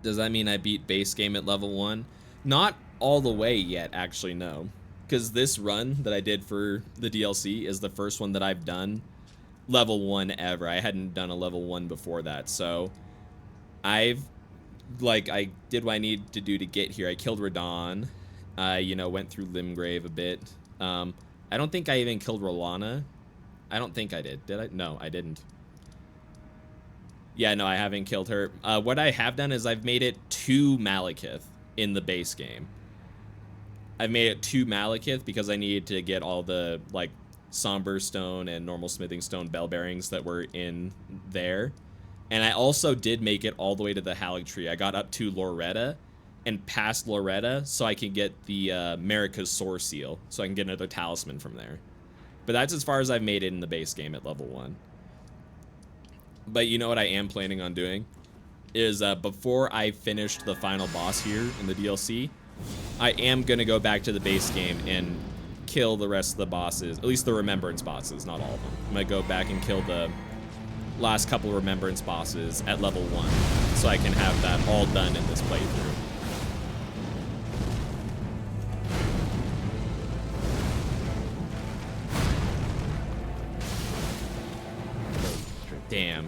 Speaker 1: Does that mean I beat base game at level 1? Not all the way yet, actually, no. Because this run that I did for the DLC is the first one that I've done level 1 ever. I hadn't done a level 1 before that, so I did what I needed to do to get here. I killed Radon. You know, went through Limgrave a bit. I don't think I even killed Rolana. I don't think I did. Did I? No, I didn't. Yeah, no, I haven't killed her. What I have done is I've made it 2 Malekith in the base game. I've made it 2 Malekith because I needed to get all the, like, Somber Stone and normal Smithing Stone bell bearings that were in there. And I also did make it all the way to the Halig Tree. I got up to Loretta, and past Loretta so I can get the America's Source Seal, so I can get another talisman from there. But that's as far as I've made it in the base game at level 1. But you know what I am planning on doing? Is before I finish the final boss here in the DLC, I am going to go back to the base game and kill the rest of the bosses, at least the Remembrance bosses, not all of them. I'm going to go back and kill the last couple of Remembrance bosses at level 1, so I can have that all done in this playthrough. Damn.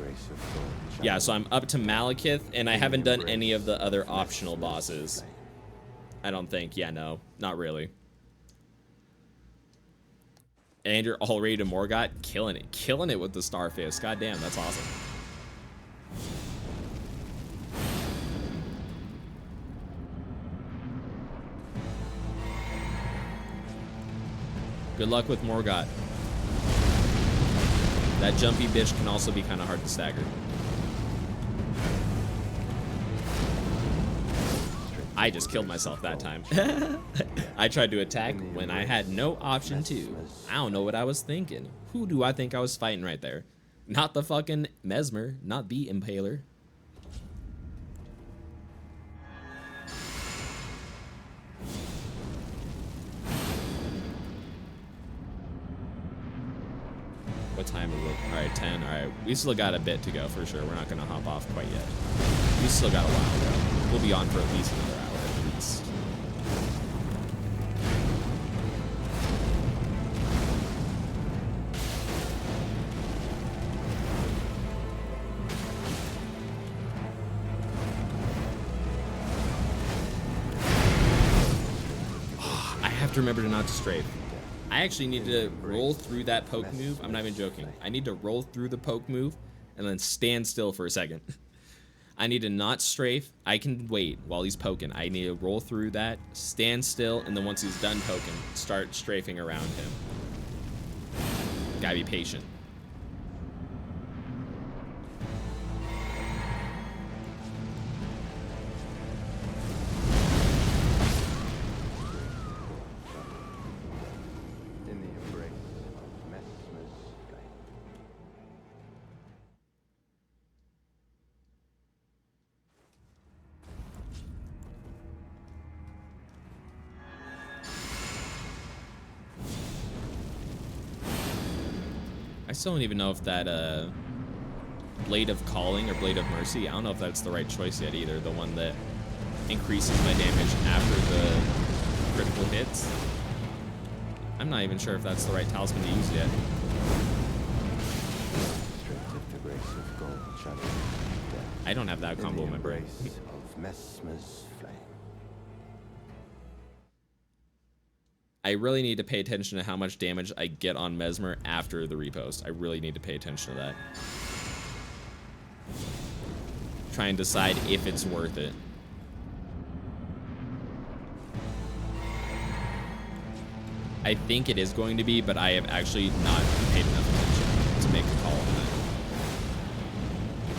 Speaker 1: Yeah, so I'm up to Malekith, and I haven't done any of the other optional bosses. I don't think. Yeah, no. Not really. And you're already to Morgott? Killing it. Killing it with the Starfist. God damn, that's awesome. Good luck with Morgott. That jumpy bitch can also be kind of hard to stagger. I just killed myself that time. I tried to attack when I had no option to. I don't know what I was thinking. Who do I think I was fighting right there? Not the fucking Messmer, not the Impaler. What time is it? Alright, 10. Alright, we still got a bit to go for sure. We're not going to hop off quite yet. We still got a while to go. We'll be on for at least another hour at least. Oh, I have to remember to not to strafe. I actually need to roll through that poke move. I'm not even joking. I need to roll through the poke move and then stand still for a second. I need to not strafe. I can wait while he's poking. I need to roll through that, stand still, and then once he's done poking, start strafing around him. Gotta be patient. I still don't even know if that Blade of Calling or Blade of Mercy, I don't know if that's the right choice yet either. The one that increases my damage after the critical hits. I'm not even sure if that's the right talisman to use yet. I don't have that combo in my brain. I really need to pay attention to how much damage I get on Messmer after the repost. I really need to pay attention to that. Try and decide if it's worth it. I think it is going to be, but I have actually not paid enough attention to make a call on that.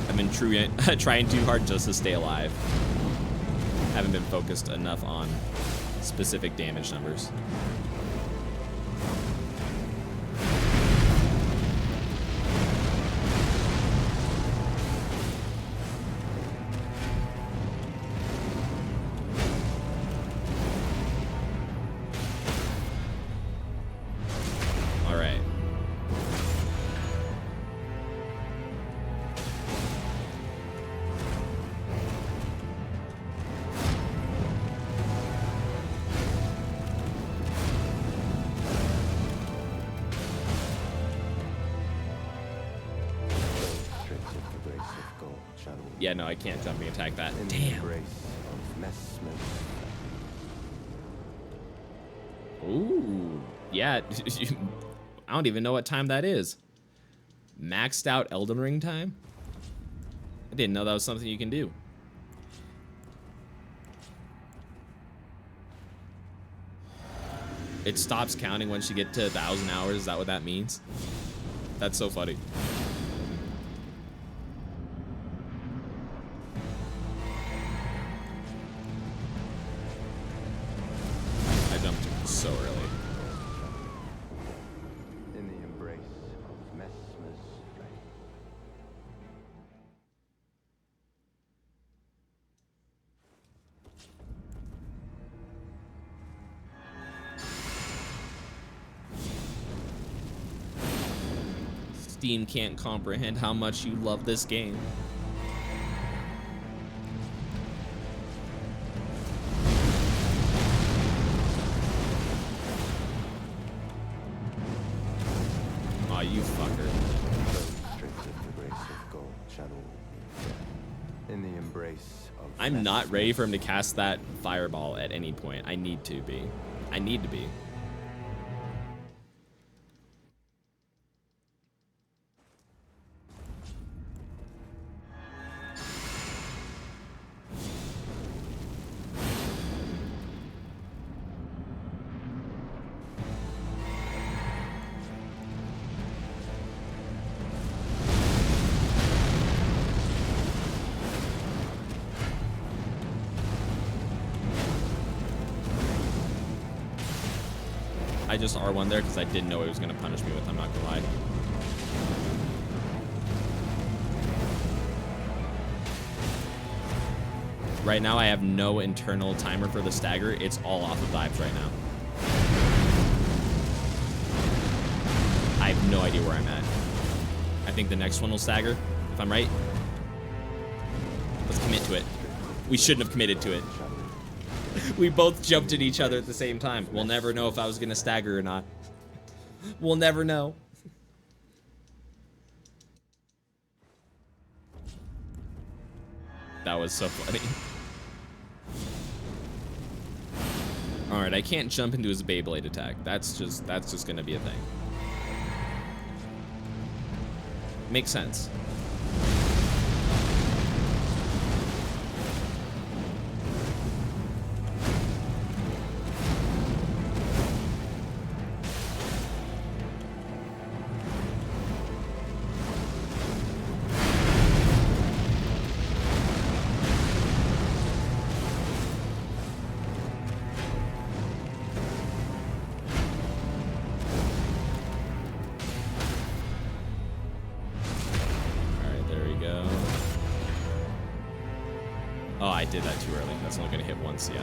Speaker 1: I've been trying too hard just to stay alive. Haven't been focused enough on specific damage numbers. All right. Yeah, no, I can't jumping attack that. Damn. Ooh. Yeah. I don't even know what time that is. Maxed out Elden Ring time? I didn't know that was something you can do. It stops counting once you get to 1,000 hours. Is that what that means? That's so funny. Steam can't comprehend how much you love this game. Aw, you fucker.
Speaker 2: In the embrace of
Speaker 1: I'm not ready for him to cast that fireball at any point. I need to be. I need to be. I just R1 there because I didn't know he was going to punish me with, I'm not going to lie. Right now, I have no internal timer for the stagger. It's all off of dives right now. I have no idea where I'm at. I think the next one will stagger, if I'm right. Let's commit to it. We shouldn't have committed to it. We both jumped at each other at the same time. We'll never know if I was gonna stagger or not. We'll never know. That was so funny. Alright, I can't jump into his Beyblade attack. That's just gonna be a thing. Makes sense. Oh, I did that too early. That's only gonna hit once, yeah.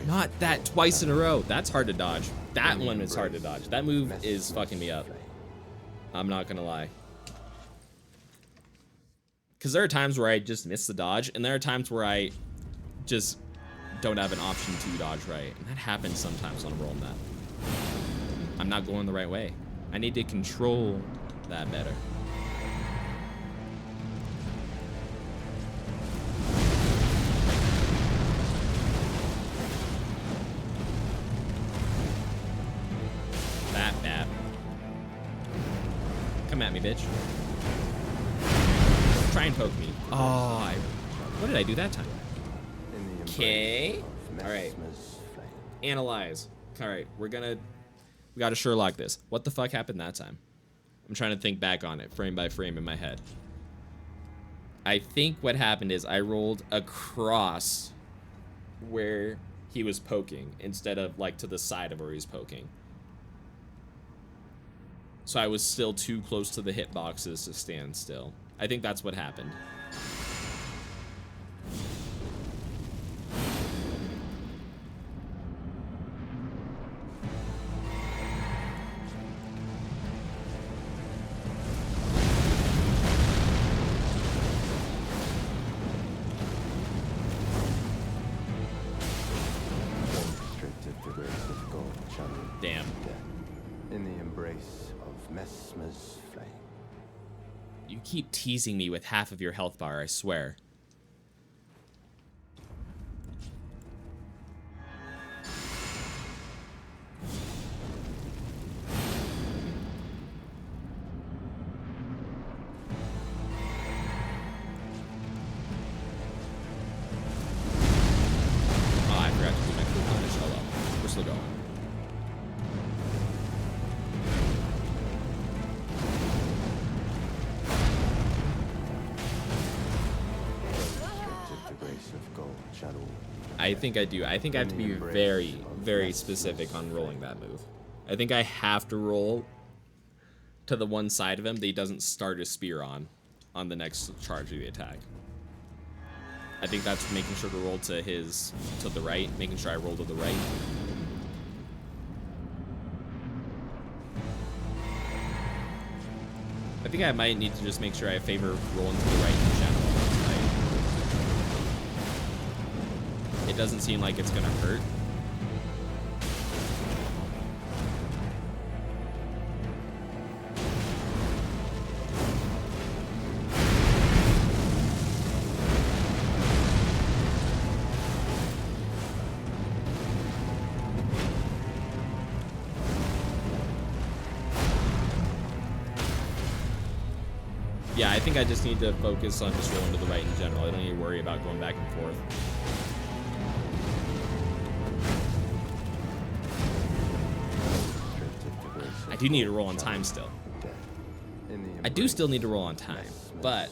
Speaker 1: Not that twice in a row. That's hard to dodge. That one is hard to dodge. That move is fucking me up. I'm not gonna lie. Because there are times where I just miss the dodge, and there are times where I just don't have an option to dodge right. And that happens sometimes when I'm rolling that. I'm not going the right way. I need to control that better. That. Come at me, bitch. Try and poke me. Oh, what did I do that time? Okay. Alright. Analyze. Alright, we gotta Sherlock this. What the fuck happened that time? I'm trying to think back on it, frame by frame in my head. I think what happened is I rolled across where he was poking instead of like to the side of where he was poking. So I was still too close to the hitboxes to stand still. I think that's what happened. Damn.
Speaker 2: In the embrace of Messmer's flame.
Speaker 1: You keep teasing me with half of your health bar, I swear. Oh, I forgot to do my cool punish. Oh well. We're still going. I think I do. I think I have to be very, very specific on rolling that move. I think I have to roll to the one side of him that he doesn't start his spear on the next charge of the attack. I think that's making sure to roll to the right, making sure I roll to the right. I think I might need to just make sure I favor rolling to the right in general. It doesn't seem like it's gonna hurt. Yeah, I think I just need to focus on just rolling to the right in general. I don't need to worry about going back and forth. I do need to roll on time still. I do still need to roll on time, but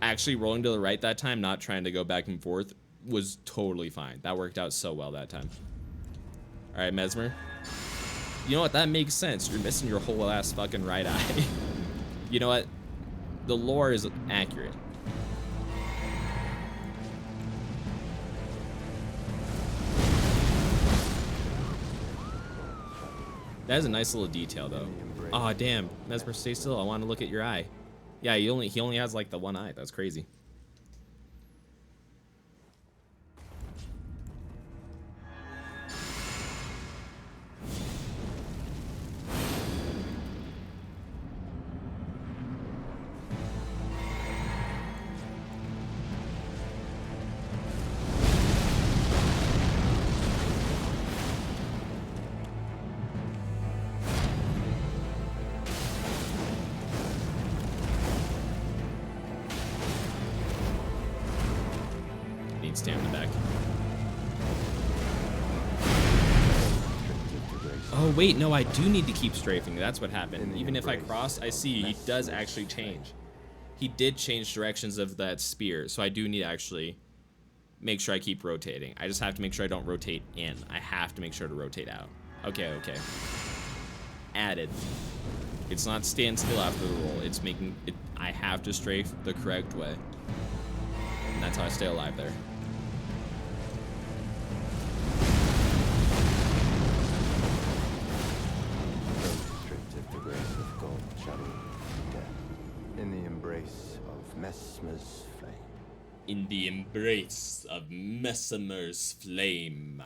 Speaker 1: actually rolling to the right that time, not trying to go back and forth, was totally fine. That worked out so well that time. All right, Messmer. You know what? That makes sense. You're missing your whole ass fucking right eye. You know what? The lore is accurate. That is a nice little detail, though. Oh damn, Messmer, stay still. I want to look at your eye. Yeah, he only has like the one eye. That's crazy. Stamina back. Oh wait, no, I do need to keep strafing. That's what happened. Even if I cross, I see he does actually change. He did change directions of that spear, so I do need to actually make sure I keep rotating. I just have to make sure I don't rotate in. I have to make sure to rotate out. Okay, okay. Added. It's not stand still after the roll. It's making it. I have to strafe the correct way. And that's how I stay alive there.
Speaker 2: In the embrace of Messmer's flame.
Speaker 1: In the embrace of Messmer's flame.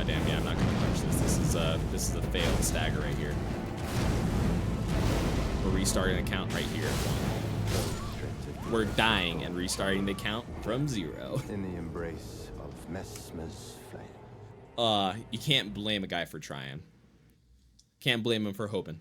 Speaker 1: Damn, yeah, I'm not gonna punch this. This is a failed stagger right here. We're restarting the count right here. We're dying and restarting the count from 0.
Speaker 2: In the embrace of Messmer's flame.
Speaker 1: You can't blame a guy for trying. Can't blame him for hoping.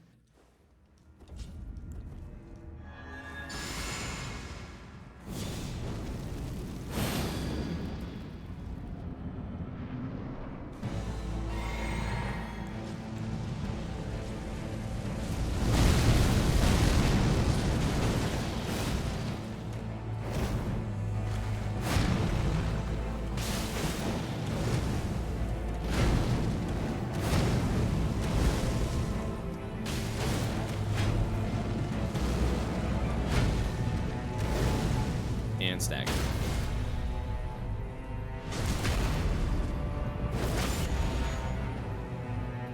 Speaker 1: And stagger.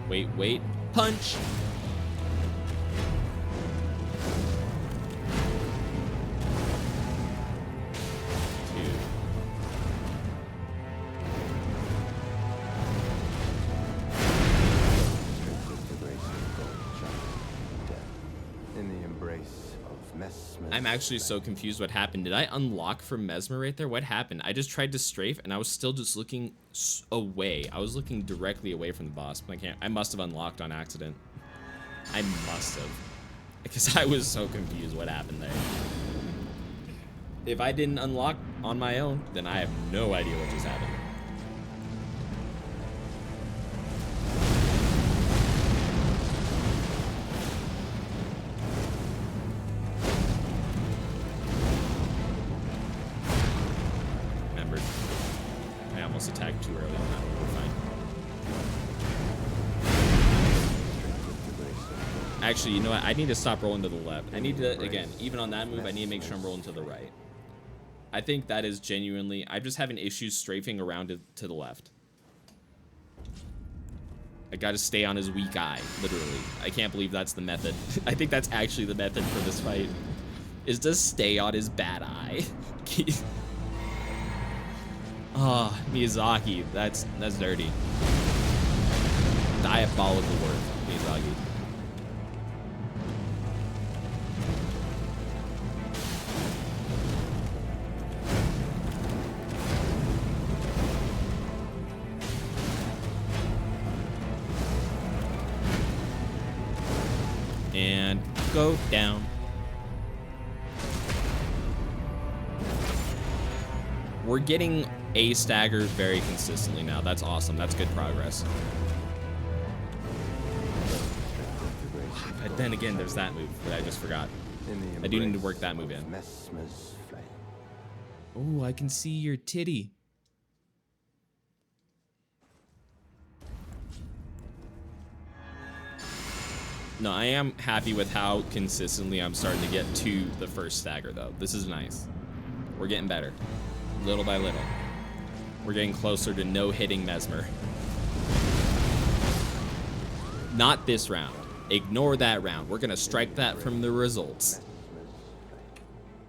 Speaker 1: Wait, wait. Punch! I'm actually so confused what happened. Did I unlock from Messmer right there? What happened? I just tried to strafe and I was still just looking away. I was looking directly away from the boss. But I must have unlocked on accident. I must have. Because I was so confused what happened there. If I didn't unlock on my own, then I have no idea what just happened. early on that one. We're fine. Actually, you know what? I need to stop rolling to the left. I need to, again, even on that move, I need to make sure I'm rolling to the right. I think that is genuinely... I'm just having issues strafing around to the left. I gotta stay on his weak eye, literally. I can't believe that's the method. I think that's actually the method for this fight. Is to stay on his bad eye. Ah, oh, Miyazaki. That's dirty. Diabolical work, Miyazaki. And go down. We're getting a stagger very consistently now. That's awesome. That's good progress. But then again, there's that move that I just forgot. I do need to work that move in. Oh, I can see your titty. No, I am happy with how consistently I'm starting to get to the first stagger, though. This is nice. We're getting better. Little by little. We're getting closer to no hitting Messmer. Not this round. Ignore that round. We're going to strike that from the results.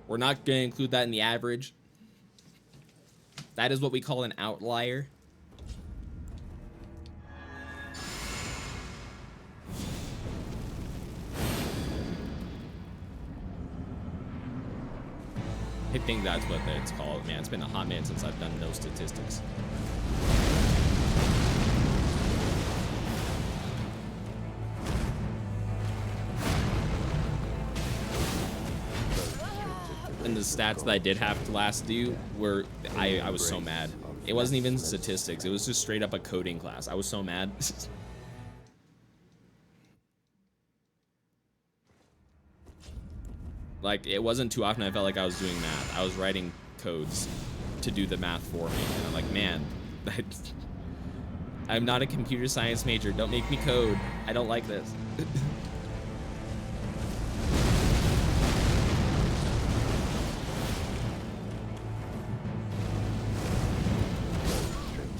Speaker 1: We're not going to include that in the average. That is what we call an outlier. I think that's what it's called. Man, it's been a hot minute since I've done no statistics. And the stats that I did have to last do were, I was so mad. It wasn't even statistics. It was just straight up a coding class. I was so mad. Like, it wasn't too often I felt like I was doing math. I was writing codes to do the math for me. And I'm like, man, I'm not a computer science major. Don't make me code. I don't like this.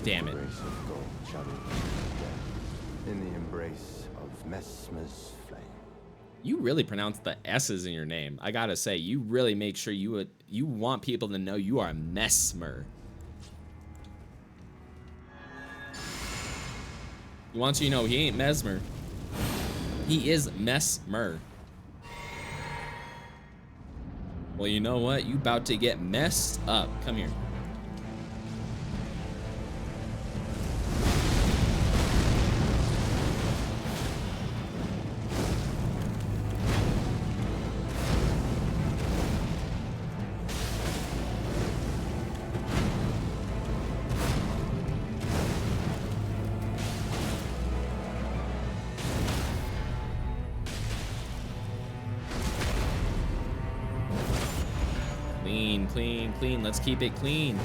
Speaker 1: Damn it.
Speaker 2: In the embrace of Messmer's flame.
Speaker 1: You really pronounce the S's in your name. I gotta say, you really make sure you want people to know you are Messmer. He wants you to know he ain't Messmer. He is Messmer. Well, you know what? You about to get messed up. Come here. Clean, clean, clean. Let's keep it clean.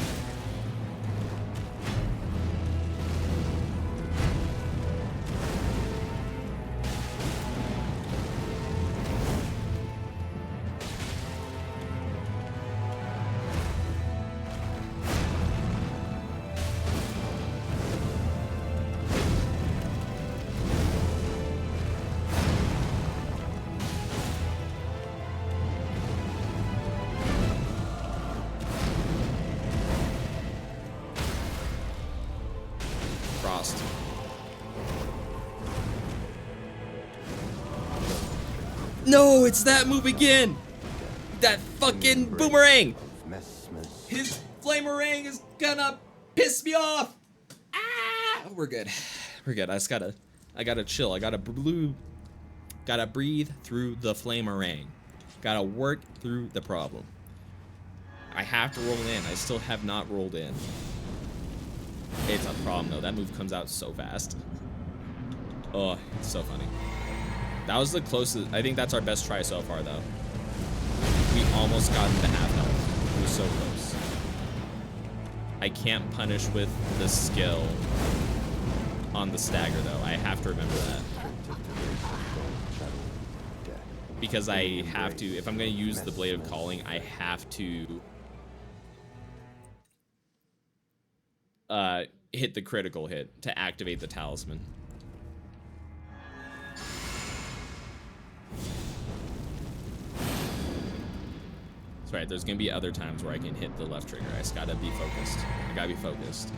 Speaker 1: No, it's that move again. That fucking boomerang. His flamerang is gonna piss me off. Ah, we're good. We're good. I gotta chill. I gotta breathe through the flamerang. Gotta work through the problem. I have to roll in. I still have not rolled in. It's a problem though. That move comes out so fast. Oh, it's so funny. That was the closest. I think that's our best try so far, though. We almost got into half health. It was so close. I can't punish with the skill on the stagger, though. I have to remember that. Because I have to, if I'm going to use the Blade of Calling, I have to hit the critical hit to activate the talisman. That's right, there's going to be other times where I can hit the left trigger. I just got to be focused. I got to be focused.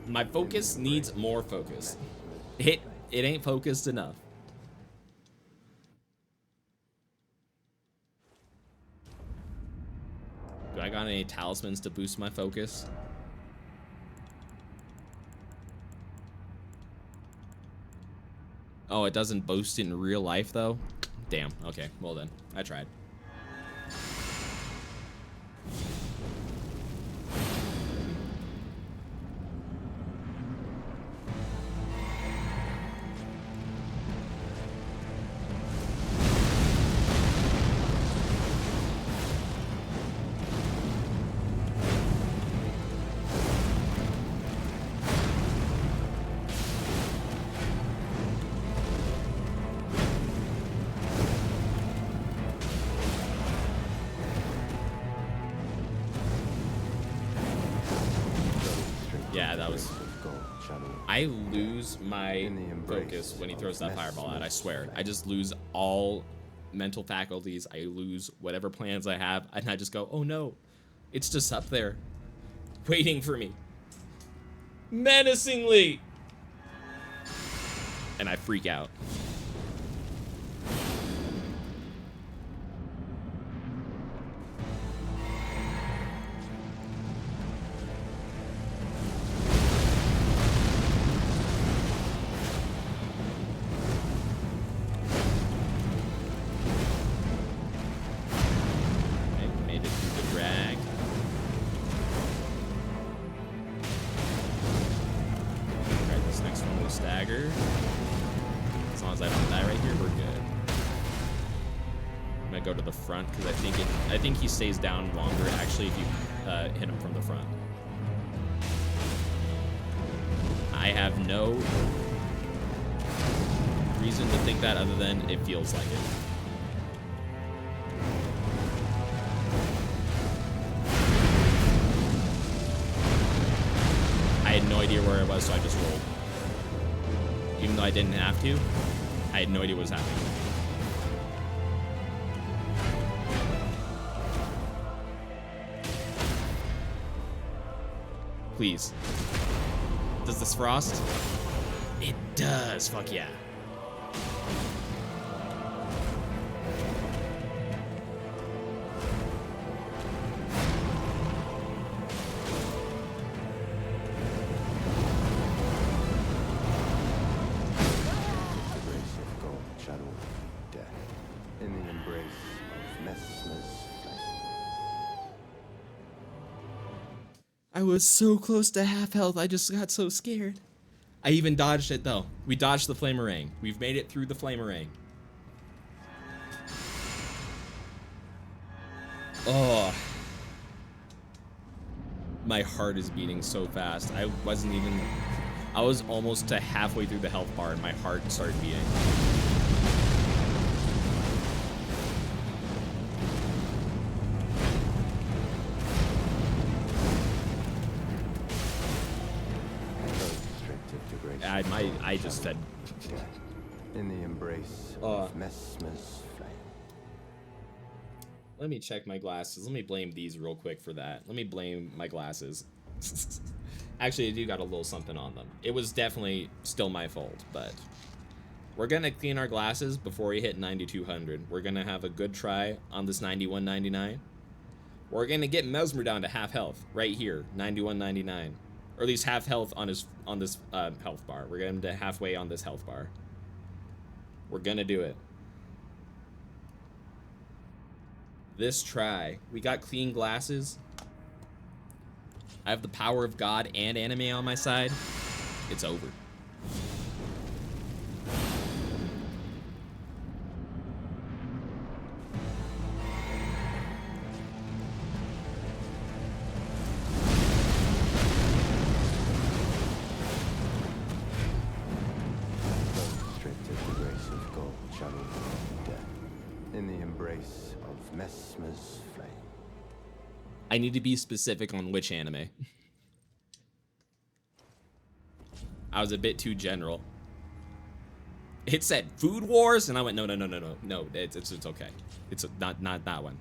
Speaker 1: My focus needs more focus. It ain't focused enough. Do I got any talismans to boost my focus? Oh, it doesn't boost in real life, though? Damn. Okay, well then. I tried. Yeah, that was... I lose my focus when he throws that fireball out, I swear. I just lose all mental faculties. I lose whatever plans I have, and I just go, oh no, it's just up there, waiting for me. Menacingly! And I freak out. Because I think he stays down longer actually if you hit him from the front. I have no reason to think that other than it feels like it. I had no idea where I was, so I just rolled. Even though I didn't have to, I had no idea what was happening. Please. Does this frost? It does. Fuck yeah.
Speaker 2: In the embrace of Messmer's
Speaker 1: I was so close to half health, I just got so scared. I even dodged it though. We dodged the flamerang. We've made it through the flamerang. Oh. My heart is beating so fast. I was almost to halfway through the health bar and my heart started beating. I just said
Speaker 2: in the embrace of Messmer's flame.
Speaker 1: Let me check my glasses. Let me blame these real quick for that. Let me blame my glasses. Actually, I do got a little something on them. It was definitely still my fault, but we're gonna clean our glasses before we hit 9200. We're gonna have a good try on this 9199. We're gonna get Messmer down to half health right here, 9199. Or at least half health on this health bar. We're getting to halfway on this health bar. We're gonna do it. This try. We got clean glasses. I have the power of God and anime on my side. It's over. I need to be specific on which anime. I was a bit too general. It said Food Wars, and I went, no, it's okay. It's not that one.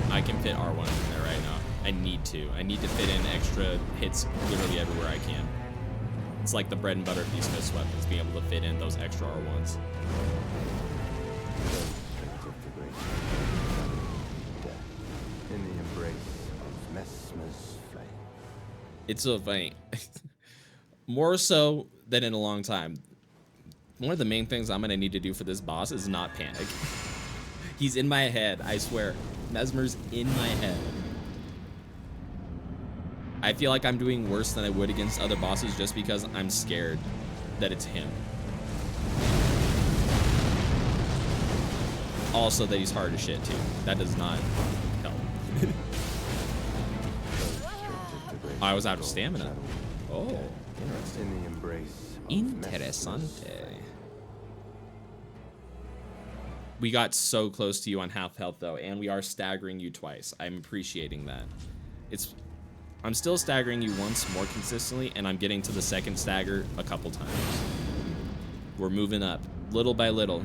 Speaker 1: I can fit R1 in there right now. I need to. I need to fit in extra hits literally everywhere I can. It's like the bread and butter of these fist weapons, being able to fit in those extra R1s.
Speaker 2: In the embrace of Messmer's flame.
Speaker 1: It's so funny. More so than in a long time. One of the main things I'm gonna need to do for this boss is not panic. He's in my head, I swear. Messmer's in my head. I feel like I'm doing worse than I would against other bosses just because I'm scared that it's him. Also that he's hard as shit too. That does not help. I was out of stamina. Oh, interesting.
Speaker 2: In the embrace of
Speaker 1: Interessante.
Speaker 2: Messmer's flame.
Speaker 1: We got so close to you on half health though, and we are staggering you twice. I'm appreciating that. I'm still staggering you once more consistently, and I'm getting to the second stagger a couple times. We're moving up, little by little.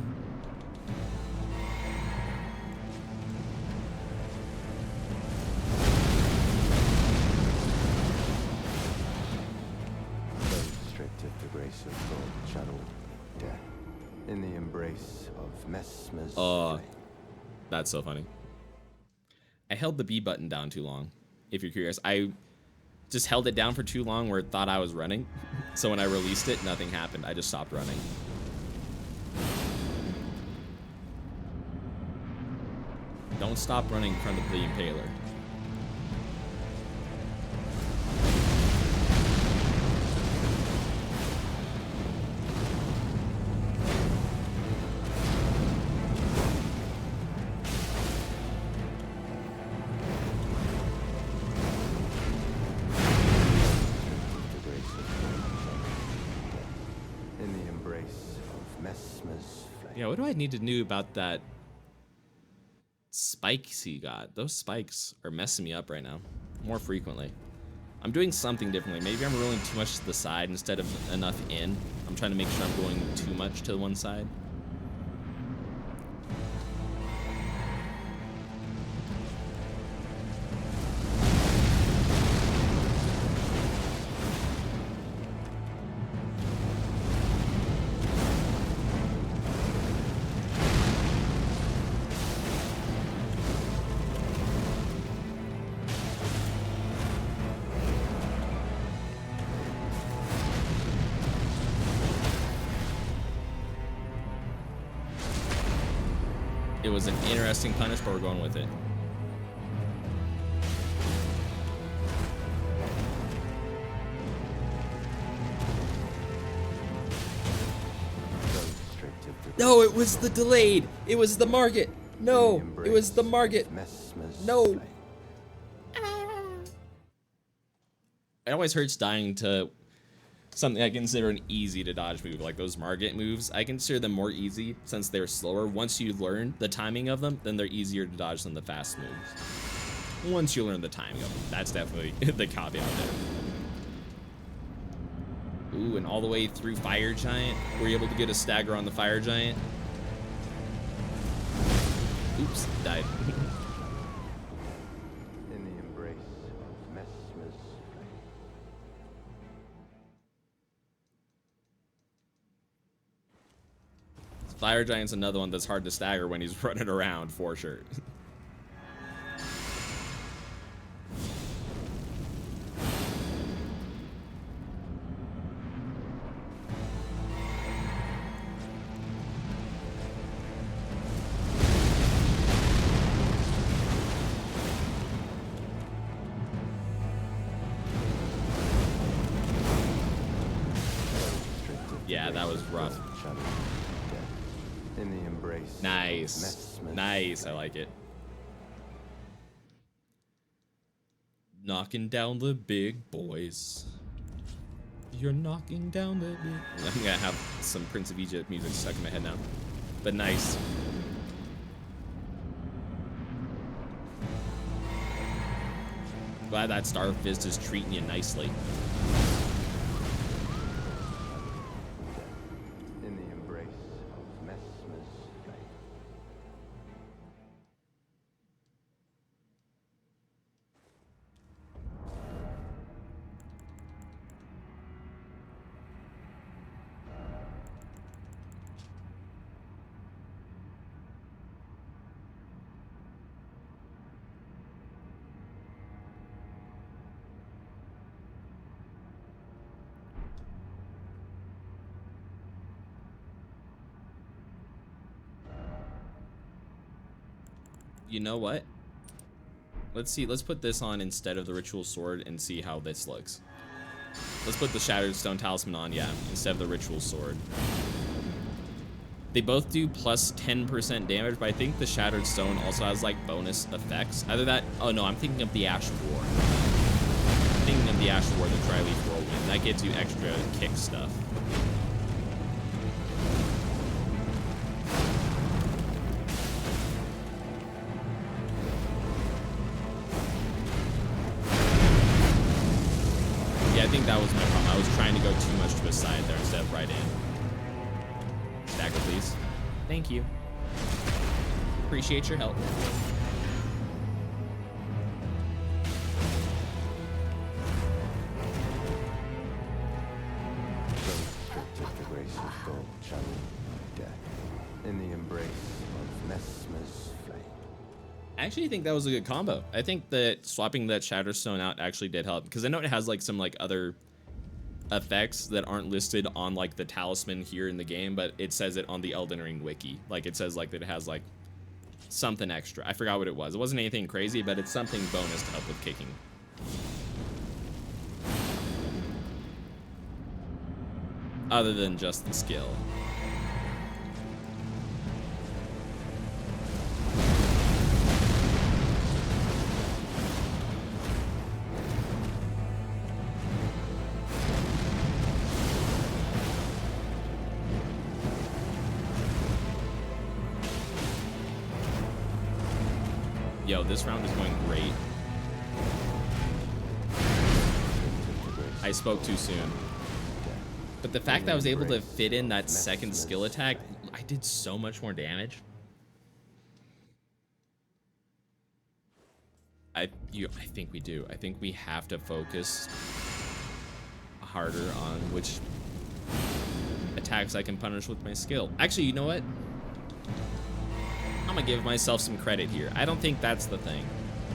Speaker 2: Stripped of the grace of God, channeled death. In the embrace of Messmer's flame.
Speaker 1: That's so funny. I held the B button down too long, if you're curious. I just held it down for too long where it thought I was running. So when I released it, nothing happened. I just stopped running. Don't stop running in front of the Impaler. Yeah, what do I need to do about that spikes he got? Those spikes are messing me up right now more frequently. I'm doing something differently. Maybe I'm rolling too much to the side instead of enough in. I'm trying to make sure I'm going too much to one side. It was an interesting punish, but we're going with it. No, it was the delayed. It was the Margit. No, it was the Margit. No. It always hurts dying to something I consider an easy to dodge move, like those Margit moves. I consider them more easy since they're slower. Once you learn the timing of them, then they're easier to dodge than the fast moves. Once you learn the timing of them, that's definitely the caveat there. Ooh, and all the way through Fire Giant, we're able to get a stagger on the Fire Giant. Oops, died.
Speaker 2: In the embrace of Messmer's flame.
Speaker 1: Fire Giant's another one that's hard to stagger when he's running around, for sure. was rough.
Speaker 2: shadow of death. In the embrace of
Speaker 1: Nice.
Speaker 2: Messmer's
Speaker 1: Nice. I
Speaker 2: flame.
Speaker 1: like it. Knocking down the big boys. You're knocking down the big... I'm gonna have some Prince of Egypt music stuck in my head now. But nice. Glad that Star Fist is treating you nicely.
Speaker 2: In the embrace of Messmer's flame.
Speaker 1: You know what? Let's see. Let's put this on instead of the Ritual Sword and see how this looks. Let's put the Shattered Stone Talisman on, yeah, instead of the Ritual Sword. They both do plus 10% damage, but I think the Shattered Stone also has, like, bonus effects. Either that... Oh, no, I'm thinking of the Ash War. I'm thinking of the Ash War, the Tri-Leaf Whirlwind. That gives you extra kick stuff. Yeah, I think that was my problem. I was trying to go too much to a side there instead of right in. Stagger, please. Thank you. Appreciate your help.
Speaker 2: Restricted the grace of gold, shadow of death. In the embrace of Messmer's flame.
Speaker 1: I actually think that was a good combo. I think that swapping that Shatterstone out actually did help, because I know it has like some like other effects that aren't listed on like the talisman here in the game, but it says it on the Elden Ring wiki. Like it says like that it has like something extra. I forgot what it was. It wasn't anything crazy, but it's something bonus to help with kicking. Other than just the skill. Yo, this round is going great. I spoke too soon. But the fact that I was able to fit in that second skill attack, I did so much more damage. I think we do. I think we have to focus harder on which attacks I can punish with my skill. Actually, you know what? I'm gonna give myself some credit here. I don't think that's the thing.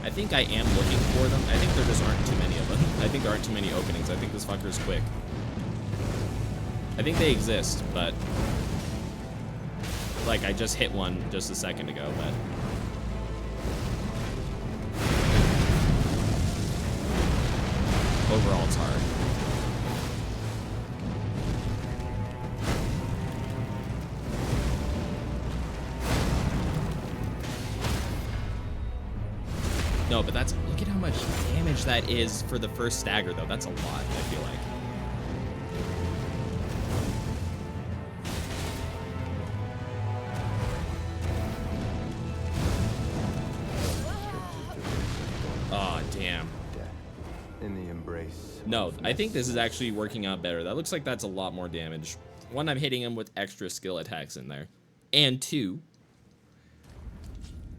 Speaker 1: I think I am looking for them. I think there just aren't too many of them. I think there aren't too many openings. I think this fucker's quick. I think they exist, but like I just hit one just a second ago, but overall it's hard. No, but that's, look at how much damage that is for the first stagger though. That's a lot, I feel like. Oh, damn.
Speaker 2: In the embrace.
Speaker 1: No, I think this is actually working out better. That looks like that's a lot more damage. One, I'm hitting him with extra skill attacks in there. And two,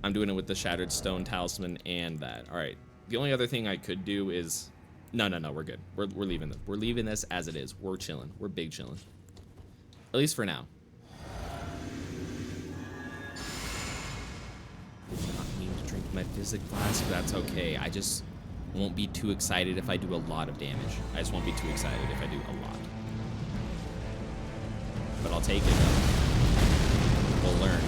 Speaker 1: I'm doing it with the Shattered Stone Talisman and that. All right. The only other thing I could do is... No, we're good. We're leaving this. We're leaving this as it is. We're chilling. We're big chilling. At least for now. Did not mean to drink my physic flask, but that's okay. I just won't be too excited if I do a lot of damage. I just won't be too excited if I do a lot. But I'll take it though. We'll learn.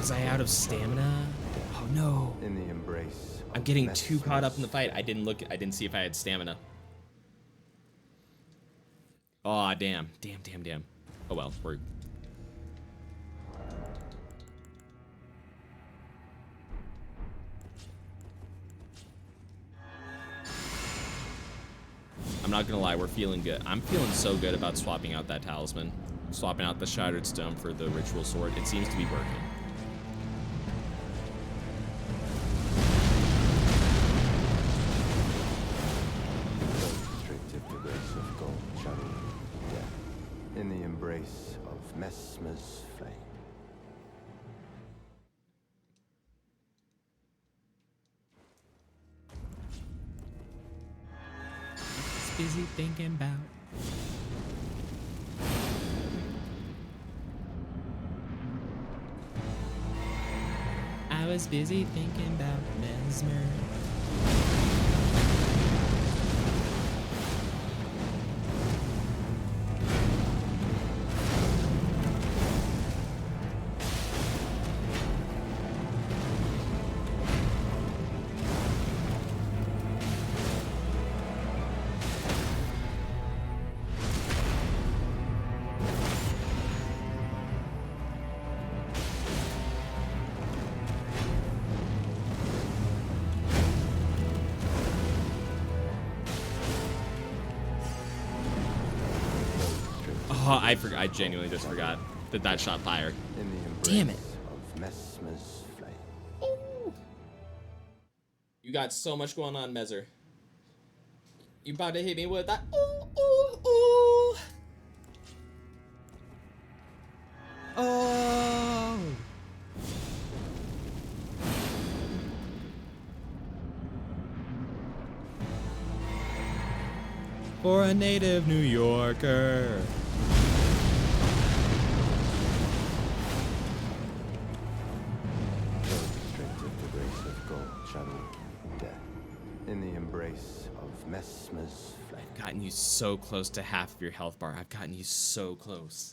Speaker 1: Was I out of stamina? Oh no.
Speaker 2: In the embrace
Speaker 1: I'm
Speaker 2: of
Speaker 1: getting too caught up in the
Speaker 2: Messmer's
Speaker 1: fight. I didn't see if I had stamina. Aw, damn. Damn. Oh well, we're... I'm not gonna lie, we're feeling good. I'm feeling so good about swapping out that talisman. Swapping out the Shattered Stone for the Ritual Sword. It seems to be working.
Speaker 2: restrictive to grace of gold, shadow, death. In the embrace of Messmer's flame.
Speaker 1: Busy thinking about... I was busy thinking about Messmer. Oh, I forgot. I genuinely just forgot that shot fire.
Speaker 2: In the embrace
Speaker 1: Damn it.
Speaker 2: of Messmer's flame.
Speaker 1: You got so much going on, Mezzer. You about to hit me with that? Ooh. Oh. For a native New Yorker.
Speaker 2: Restrictive to grace of gold, shadow, death. In the embrace of Messmer's flame.
Speaker 1: I've gotten you so close to half of your health bar. I've gotten you so close.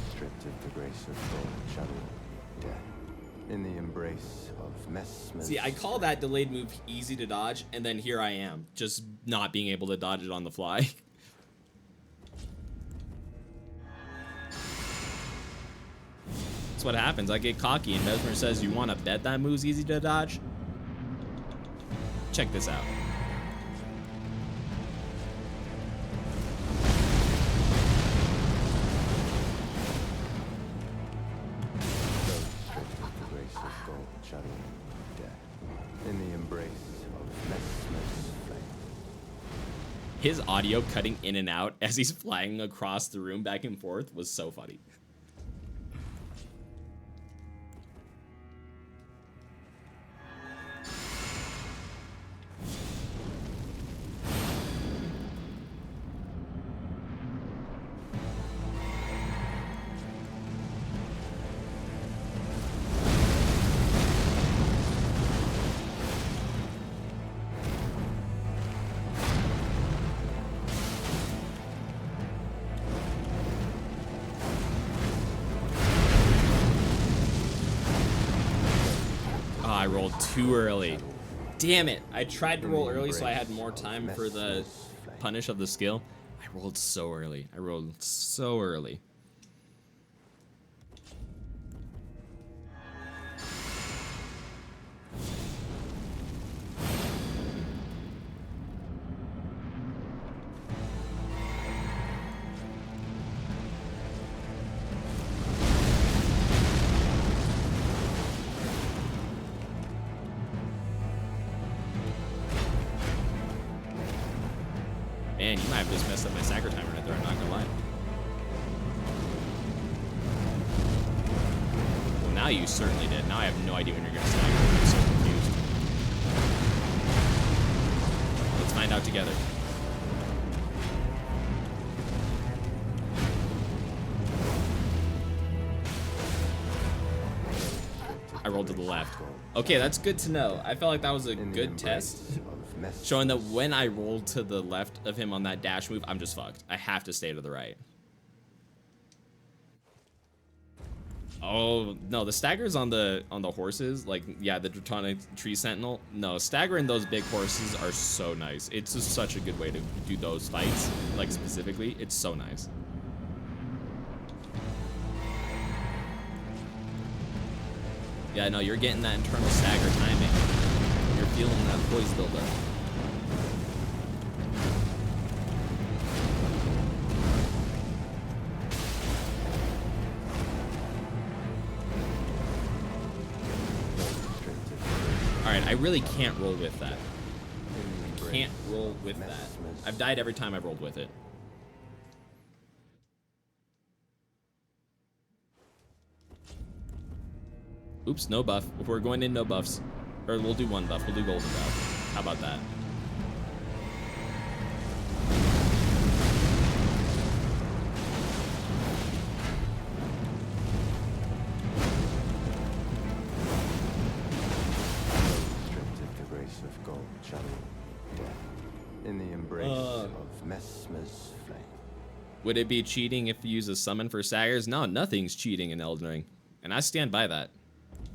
Speaker 2: Restrictive to grace of gold, shadow, death. In the embrace of Messmer's
Speaker 1: See, I call that delayed move easy to dodge, and then here I am, just not being able to dodge it on the fly. That's what happens. I get cocky, and Messmer says, "You want to bet that move's easy to dodge?" Check this out.
Speaker 2: restrictive to grace of gold, shadow, death. In the embrace of Messmer's flame.
Speaker 1: His audio cutting in and out as he's flying across the room back and forth was so funny. Oh, I rolled too early. Damn it. I tried to roll early so I had more time for the punish of the skill. I rolled so early. I rolled so early. Man, you might have just messed up my sacre timer right there, I'm not gonna lie. Well, now you certainly did. Now I have no idea when you're gonna stagger. I'm so confused. out together. I rolled to the left. Okay, that's good to know. I felt like that was a good test. Showing that when I rolled to the left of him on that dash move, I'm just fucked. I have to stay to the right. Oh, no, the staggers on the horses, like, yeah, the Draconic Tree Sentinel. No, staggering those big horses are so nice. It's just such a good way to do those fights, like, specifically. It's so nice. Yeah, no, you're getting that internal stagger timing. You're feeling that poise buildup. Alright, I really can't roll with that. I can't roll with that. I've died every time I've rolled with it. Oops, no buff. If we're going in, no buffs. Or we'll do one buff. We'll do golden buff. How about that?
Speaker 2: Restricted the grace of gold, shadow, death, in the embrace of Messmer's flame.
Speaker 1: Would it be cheating if you use a summon for staggers? No, nothing's cheating in Elden Ring. And I stand by that.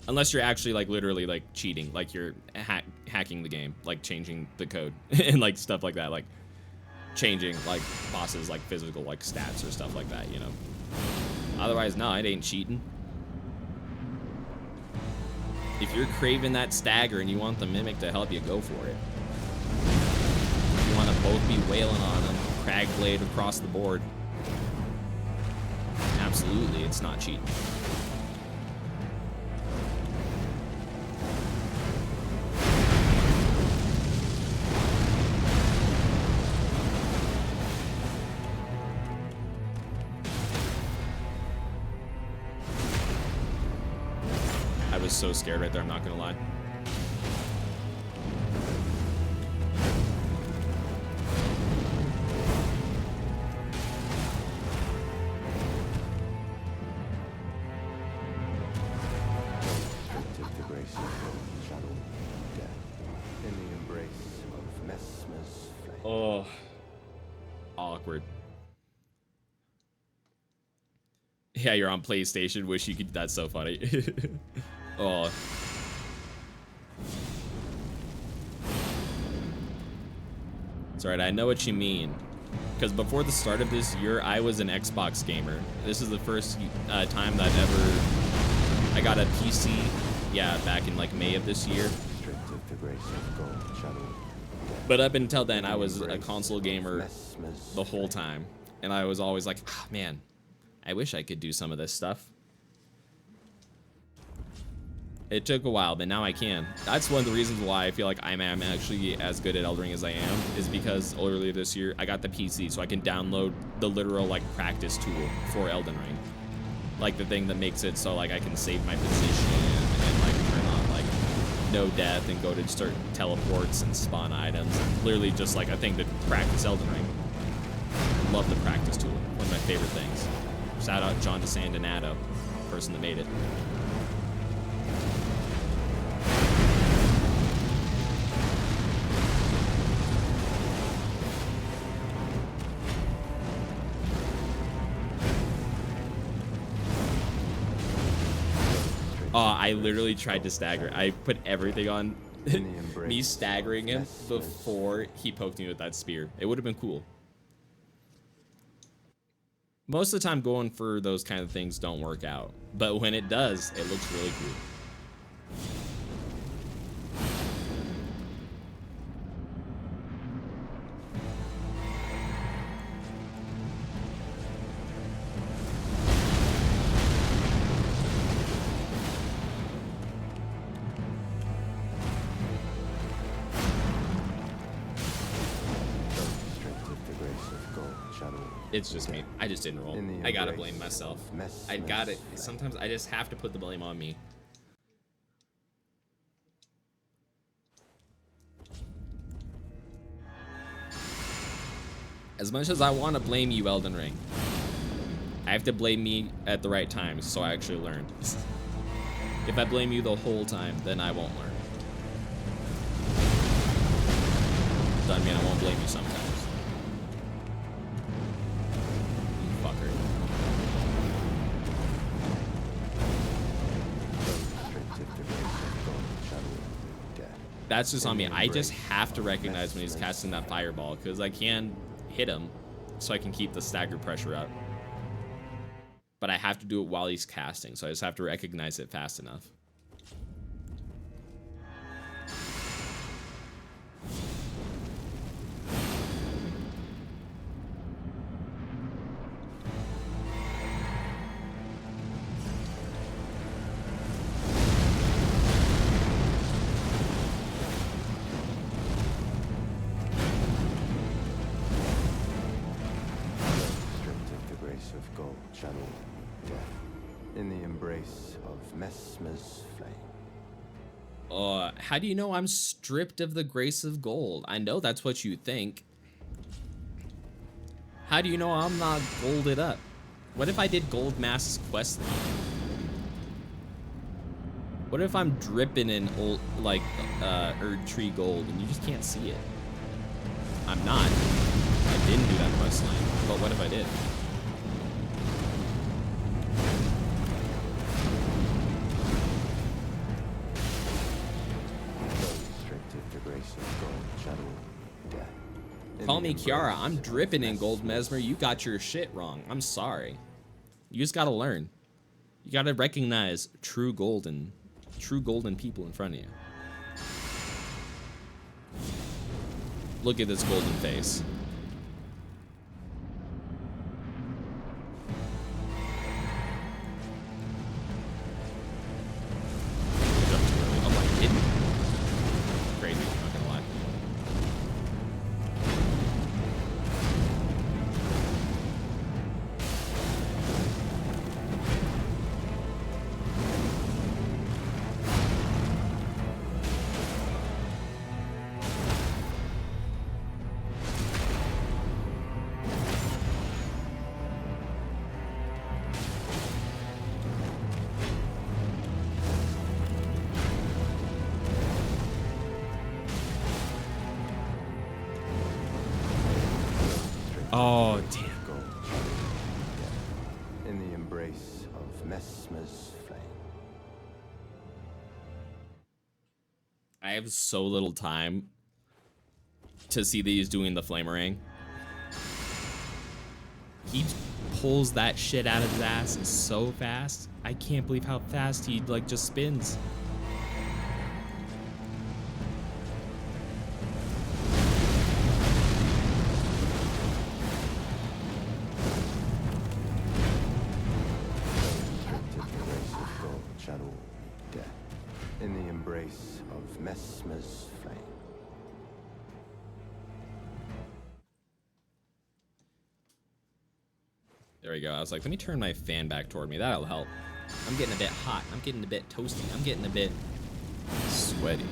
Speaker 1: Unless you're actually, like, literally, like, cheating. Like, you're hacking the game. Like, changing the code. And, like, stuff like that. Like, changing, like, bosses, like, physical, like, stats or stuff like that, you know? Otherwise, no, it ain't cheating. If you're craving that stagger and you want the Mimic to help you, go for it. You want to both be wailing on them. Crag blade across the board. Absolutely, it's not cheating. I was so scared right there, I'm not gonna lie.
Speaker 2: Restricted the grace of gold, shadow, death, in the embrace of Messmer's flame.
Speaker 1: Oh, awkward. Yeah, you're on PlayStation. Wish you could. That's so funny. Oh. It's alright, I know what you mean. Because before the start of this year, I was an Xbox gamer. This is the first time that I got a PC. Yeah, back in like May of this year.
Speaker 2: Restricted the grace of gold, shadow, death,
Speaker 1: But up until then, I
Speaker 2: in the
Speaker 1: was a
Speaker 2: embrace
Speaker 1: console
Speaker 2: of
Speaker 1: gamer
Speaker 2: Messmer's
Speaker 1: the whole time. And I was always like, ah, man, I wish I could do some of this stuff. It took a while, but now I can. That's one of the reasons why I feel like I'm actually as good at Elden Ring as I am, is because earlier this year I got the PC, so I can download the literal like practice tool for Elden Ring, like the thing that makes it so like I can save my position and like turn on like no death and go to certain teleports and spawn items. Literally just like a thing to practice Elden Ring. Love the practice tool. One of my favorite things. Shout out John DeSandonato, person that made it. Oh, I literally tried to stagger. I put everything on me staggering him before he poked me with that spear. It would have been cool. Most of the time going for those kind of things don't work out. But when it does, it looks really cool. It's just me. I just didn't roll. I gotta blame myself. I gotta. Sometimes I just have to put the blame on me. As much as I want to blame you, Elden Ring, I have to blame me at the right times so I actually learned. If I blame you the whole time, then I won't learn. Doesn't mean I won't blame you sometimes. You fucker. That's just on me. I just have to recognize when he's casting that fireball because I can hit him so I can keep the stagger pressure up. But I have to do it while he's casting, so I just have to recognize it fast enough.
Speaker 2: Of gold channel death in the embrace of Messmer's flame.
Speaker 1: How do you know I'm stripped of the grace of gold? I know that's what you think. How do you know I'm not golded up? What if I did Gold Mask's quest line? What if I'm dripping in old, like, Erd Tree gold and you just can't see it? I'm not. I didn't do that quest line, but what if I did? Call me Kiara, I'm dripping in gold, Messmer. You got your shit wrong. I'm sorry. You just gotta learn. You gotta recognize true golden people in front of you. Look at this golden face. Oh, I didn't. Crazy, I'm not gonna lie. Oh, damn.
Speaker 2: In the embrace of Messmer's flame.
Speaker 1: I have so little time to see that he's doing the flamerang. He pulls that shit out of his ass so fast. I can't believe how fast he like just spins.
Speaker 2: In the embrace of Messmer's flame.
Speaker 1: There we go. I was like, let me turn my fan back toward me. That'll help. I'm getting a bit hot. I'm getting a bit toasty. I'm getting a bit sweaty.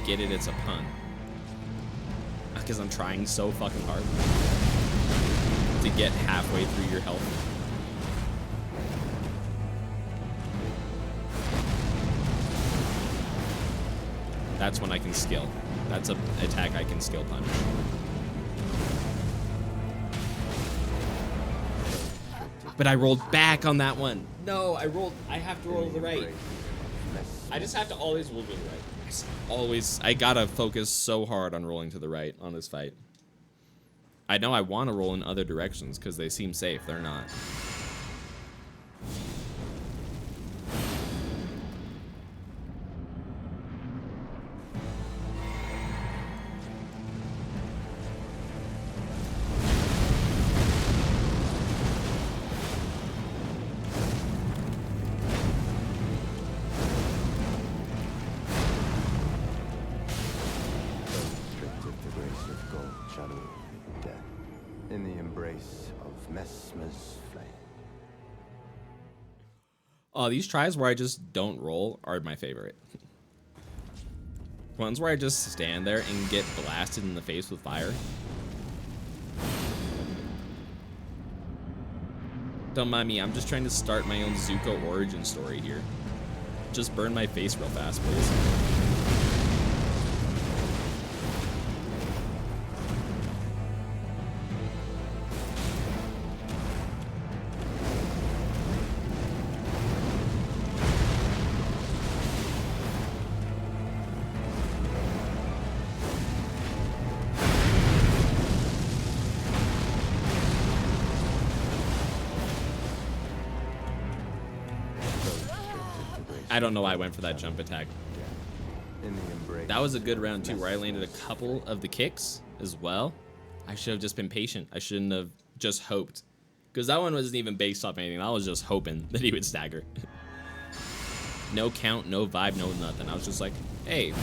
Speaker 1: Get it? It's a pun. Because I'm trying so fucking hard to get halfway through your health. That's when I can skill. That's an attack I can skill punch. But I rolled back on that one. No, I have to roll to the right. I just have to always roll to the right. I gotta focus so hard on rolling to the right on this fight. I know I want to roll in other directions because they seem safe. They're not.
Speaker 2: In the embrace of Messmer's flame.
Speaker 1: Oh, these tries where I just don't roll are my favorite. Ones where I just stand there and get blasted in the face with fire. Don't mind me, I'm just trying to start my own Zuko origin story here. Just burn my face real fast, please. I don't know why I went for that jump attack. That was a good round too, where I landed a couple of the kicks as well. I should have just been patient. I shouldn't have just hoped. Because that one wasn't even based off anything. I was just hoping that he would stagger. No count, no vibe, no nothing. I was just like, hey,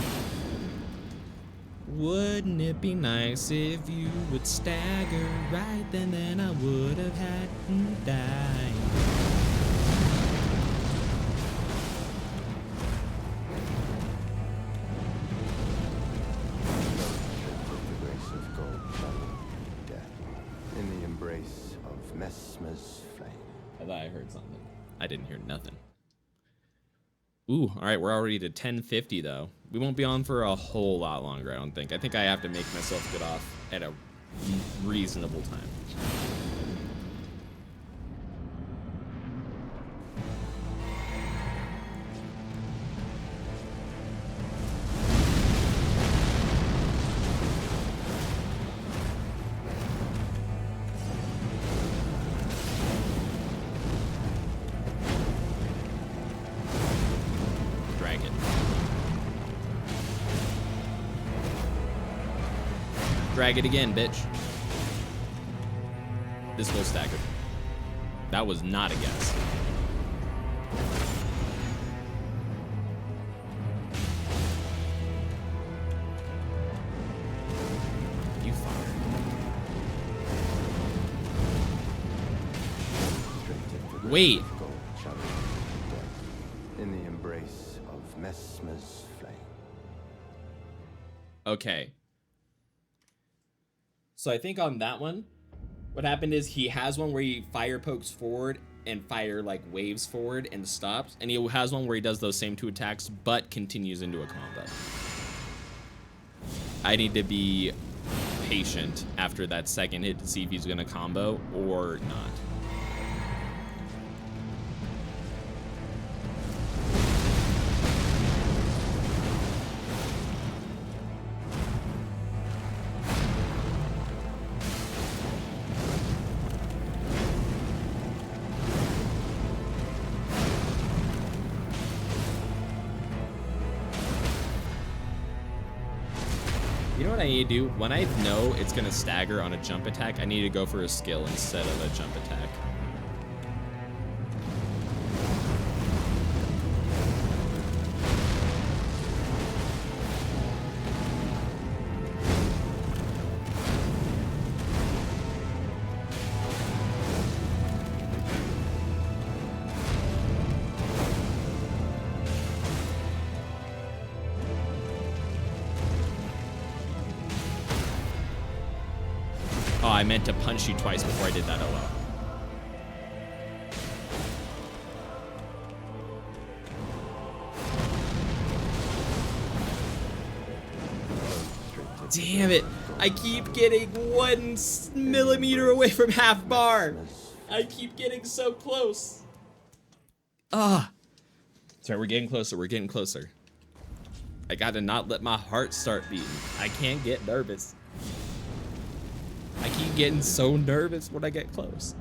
Speaker 1: wouldn't it be nice if you would stagger right then I would have had him die.
Speaker 2: Messmer's flame.
Speaker 1: I thought I heard something. I didn't hear nothing. Ooh, all right, we're already to 10:50 though. We won't be on for a whole lot longer, I don't think. I think I have to make myself get off at a reasonable time. Drag it again, bitch. This will stagger. That was not a guess. You fire. Wait.
Speaker 2: In the embrace of Messmer's flame.
Speaker 1: Okay. So I think on that one, what happened is he has one where he fire pokes forward and fire like waves forward and stops. And he has one where he does those same two attacks but continues into a combo. I need to be patient after that second hit to see if he's gonna combo or not. You know what I need to do? When I know it's gonna stagger on a jump attack, I need to go for a skill instead of a jump attack. Oh, I meant to punch you twice before I did that. Oh well. Damn it. I keep getting 1 millimeter away from half bar. I keep getting so close. Ah. Sorry, we're getting closer. We're getting closer. I gotta not let my heart start beating. I can't get nervous. I keep getting so nervous when I get close.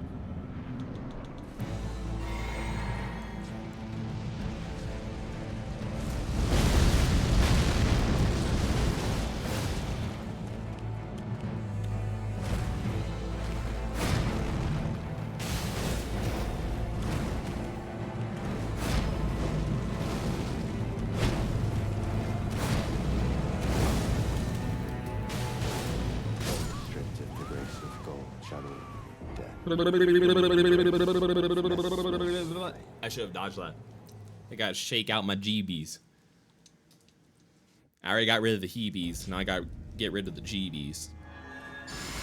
Speaker 1: I should have dodged that. I gotta shake out my GBs. I already got rid of the heebies. Now I got to get rid of the jeebies.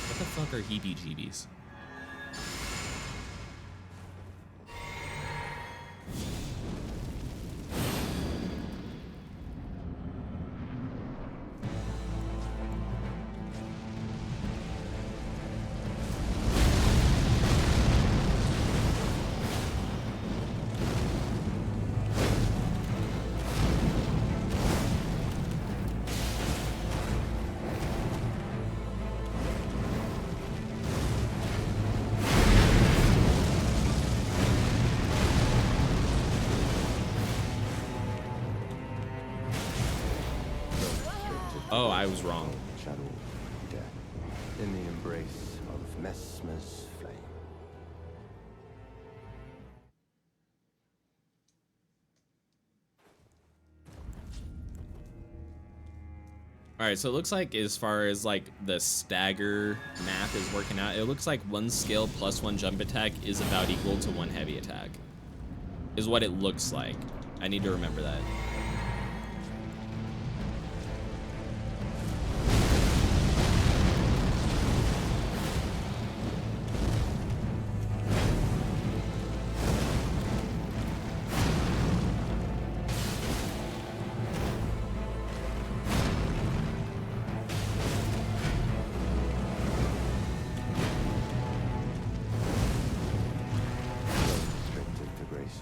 Speaker 1: What the fuck are heebie-jeebies? Oh, I was wrong.
Speaker 2: Shadow of death. In the embrace of Messmer's flame.
Speaker 1: All right, so it looks like as far as like the stagger math is working out, it looks like 1 skill plus 1 jump attack is about equal to 1 heavy attack. Is what it looks like. I need to remember that.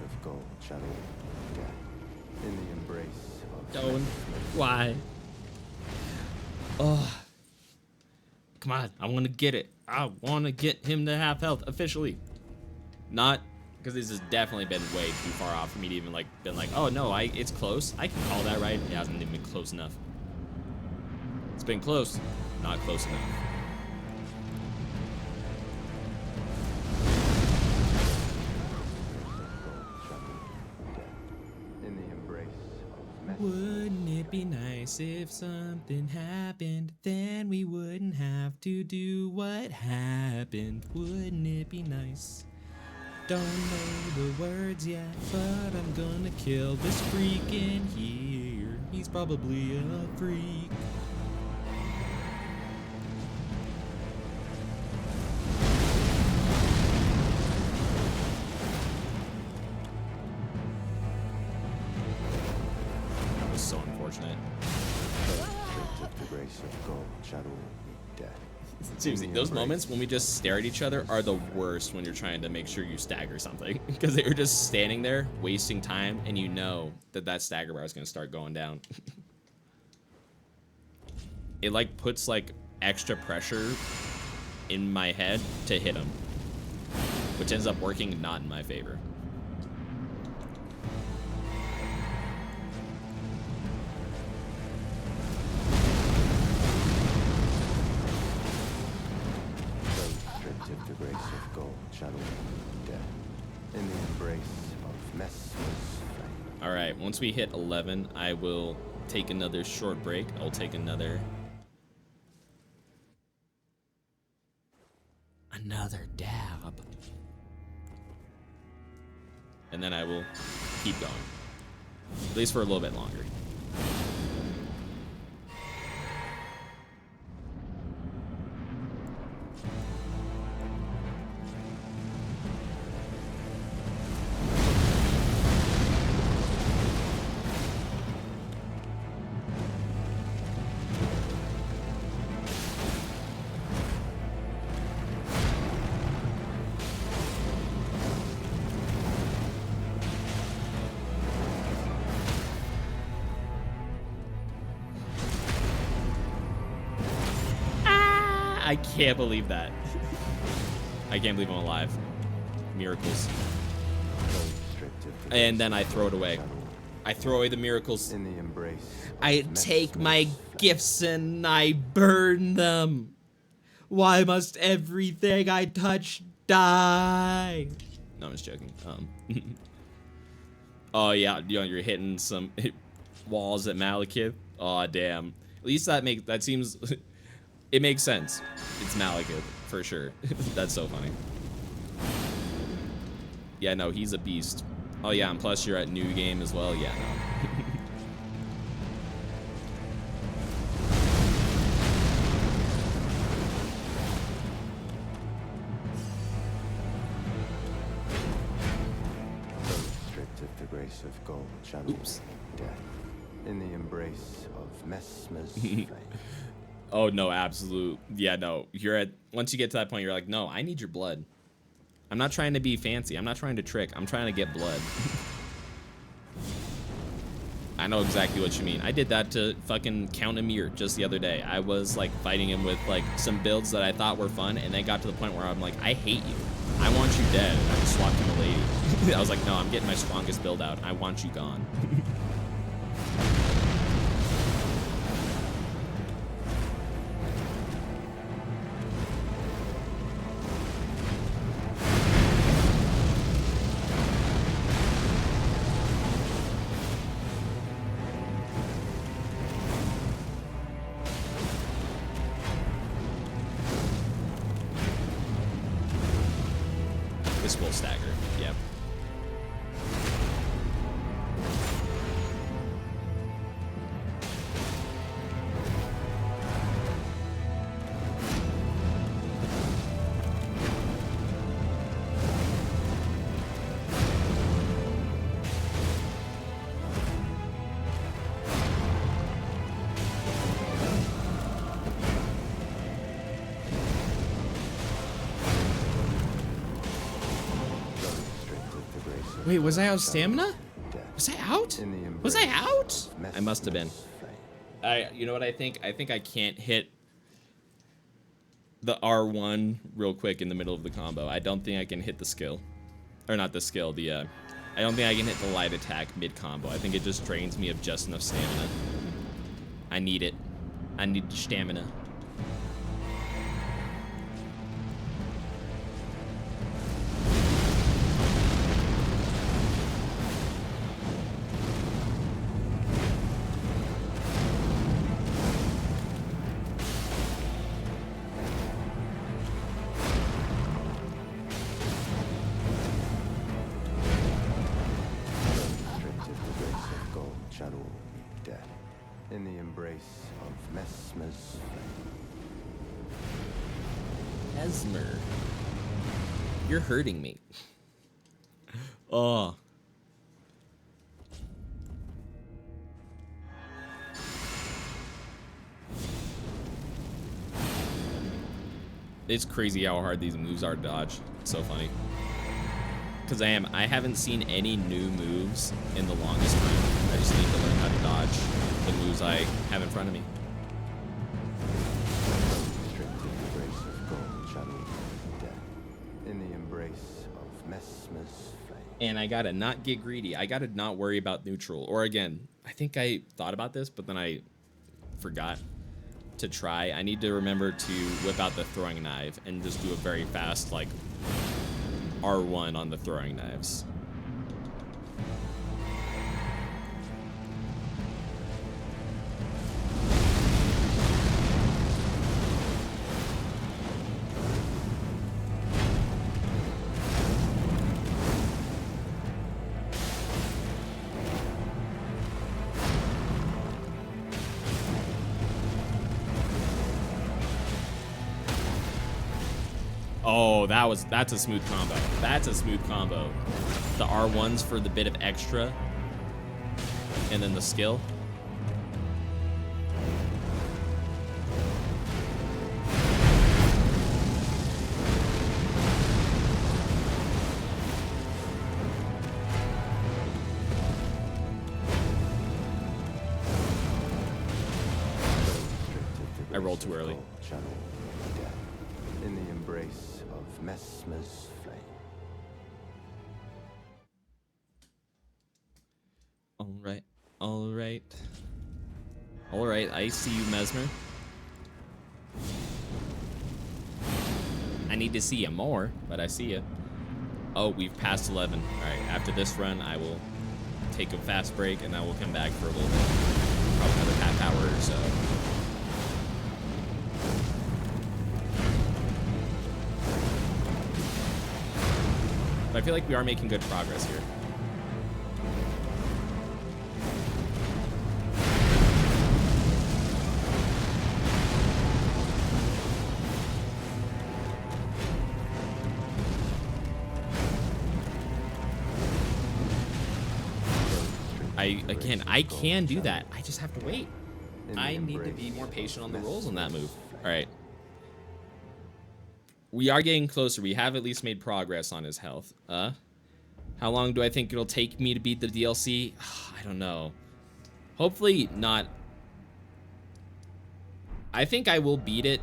Speaker 2: Of gold, shadow of death. In the embrace of
Speaker 1: Don't. Why? Oh. Come on. I want to get it. I want to get him to half health officially. Not because this has definitely been way too far off for me to even like been like, oh no, it's close. I can call that right. It hasn't even been close enough. It's been close, not close enough. Wouldn't it be nice if something happened? Then we wouldn't have to do what happened. Wouldn't it be nice? Don't know the words yet, but I'm gonna kill this freak in here. He's probably a freak. So unfortunate.
Speaker 2: The grace of gold, shadow of death.
Speaker 1: Seriously, those moments when we just stare at each other are the worst when you're trying to make sure you stagger something. Because they're just standing there, wasting time, and you know that that stagger bar is going to start going down. It like puts like extra pressure in my head to hit him. Which ends up working not in my favor.
Speaker 2: The grace of gold, shadow of death. In the embrace of Messmer's flame.
Speaker 1: All right, once we hit 11, I will take another short break. I'll take another dab. And then I will keep going. At least for a little bit longer. I can't believe that. I can't believe I'm alive. Miracles. And then I throw it away. I throw away the miracles.
Speaker 2: In the embrace.
Speaker 1: I take my gifts and I burn them. Why must everything I touch die? No, I'm just joking. Oh yeah, you're hitting some walls at Malekith. Oh damn. At least that seems. It makes sense. It's Malekith for sure. That's so funny. Yeah, no, he's a beast. Oh yeah, and plus you're at new game as well. Yeah, no.
Speaker 2: grace of gold channel
Speaker 1: Oops.
Speaker 2: death. In the embrace of Messmer's flame.
Speaker 1: Oh no, absolute. Yeah, no. Once you get to that point, you're like, no, I need your blood. I'm not trying to be fancy. I'm not trying to trick. I'm trying to get blood. I know exactly what you mean. I did that to fucking Count Emir just the other day. I was like fighting him with like some builds that I thought were fun, and then got to the point where I'm like, I hate you. I want you dead. And I just swapped him a lady. I was like, no, I'm getting my strongest build out. I want you gone. This will stagger. Yep. Wait, was I out of stamina? Was I out? Was I out? I must have been. You know what I think? I think I can't hit the R1 real quick in the middle of the combo. I don't think I can hit the skill. Or not the skill, I don't think I can hit the light attack mid-combo. I think it just drains me of just enough stamina. I need it. I need stamina.
Speaker 2: In the embrace of Messmer's flame.
Speaker 1: Messmer. You're hurting me. Oh. It's crazy how hard these moves are to dodge. It's so funny. Because I haven't seen any new moves in the longest time. I just need to learn how to dodge the moves I have in front of me.
Speaker 2: In the embrace of Messmer's flame.
Speaker 1: And I gotta not get greedy. I gotta not worry about neutral. Or again, I think I thought about this, but then I forgot to try. I need to remember to whip out the throwing knife and just do a very fast, like, R1 on the throwing knives. Oh, that's a smooth combo. That's a smooth combo. The R1s for the bit of extra, and then the skill. I rolled too early.
Speaker 2: In the embrace of Messmer's flame.
Speaker 1: Alright, alright. Alright, I see you, Messmer. I need to see you more, but I see you. Oh, we've passed 11. Alright, after this run, I will take a fast break, and I will come back for a little bit. Probably another half hour or so. But I feel like we are making good progress here. I can do that. I just have to wait.
Speaker 2: In the
Speaker 1: I need to be
Speaker 2: embrace
Speaker 1: more
Speaker 2: of
Speaker 1: patient on the rolls on that move.
Speaker 2: Messmer's
Speaker 1: All right. We are getting closer. We have at least made progress on his health. How long do I think it'll take me to beat the DLC? I don't know. Hopefully not. I think I will beat it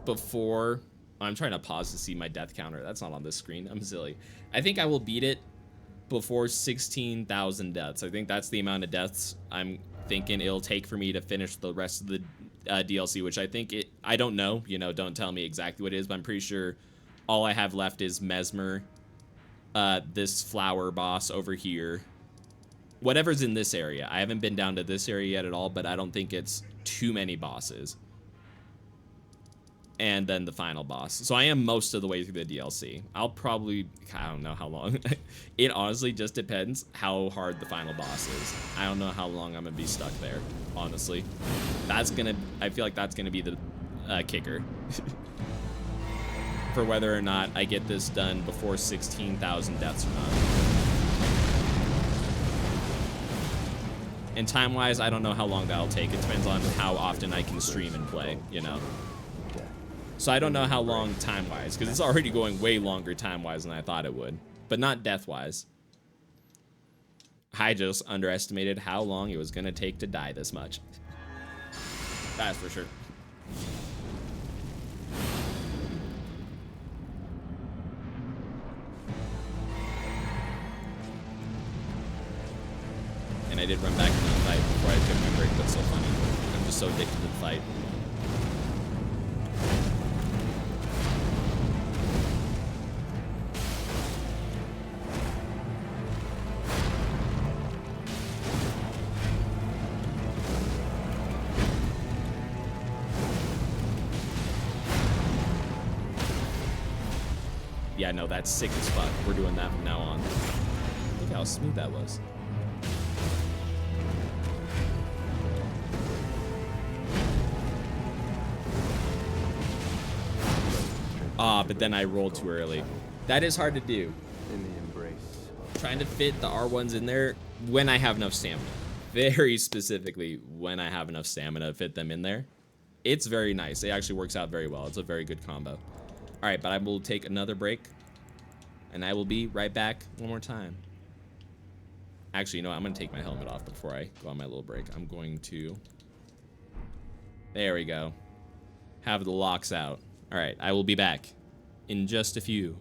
Speaker 1: before... I'm trying to pause to see my death counter. That's not on this screen. I'm silly. I think I will beat it before 16,000 deaths. I think that's the amount of deaths I'm thinking it'll take for me to finish the rest of the DLC, which I think I don't know. You know, don't tell me exactly what it is, but I'm pretty sure all I have left is Messmer, this flower boss over here, whatever's in this area. I haven't been down to this area yet at all, but I don't think it's too many bosses. And then the final boss. So I am most of the way through the DLC. I'll probably, I don't know how long. It honestly just depends how hard the final boss is. I don't know how long I'm gonna be stuck there, honestly. I feel like that's gonna be the kicker. For whether or not I get this done before 16,000 deaths or not. And time-wise, I don't know how long that'll take. It depends on how often I can stream and play, you know. So I don't know how long time-wise, because it's already going way longer time-wise than I thought it would. But not death-wise. I just underestimated how long it was going to take to die this much. That's for sure. And I did run back into the fight before I took my break. That's so funny. I'm just so addicted to the fight. Yeah, no, that's sick as fuck. We're doing that from now on. Look how smooth that was. But then I rolled too early. That is hard to do.
Speaker 2: In the embrace of
Speaker 1: Trying to fit the R1s in there when I have enough stamina. Very specifically, when I have enough stamina to fit them in there. It's very nice. It actually works out very well. It's a very good combo. Alright, but I will take another break. And I will be right back one more time. Actually, you know what? I'm going to take my helmet off before I go on my little break. I'm going to... There we go. Have the locks out. Alright, I will be back in just a few.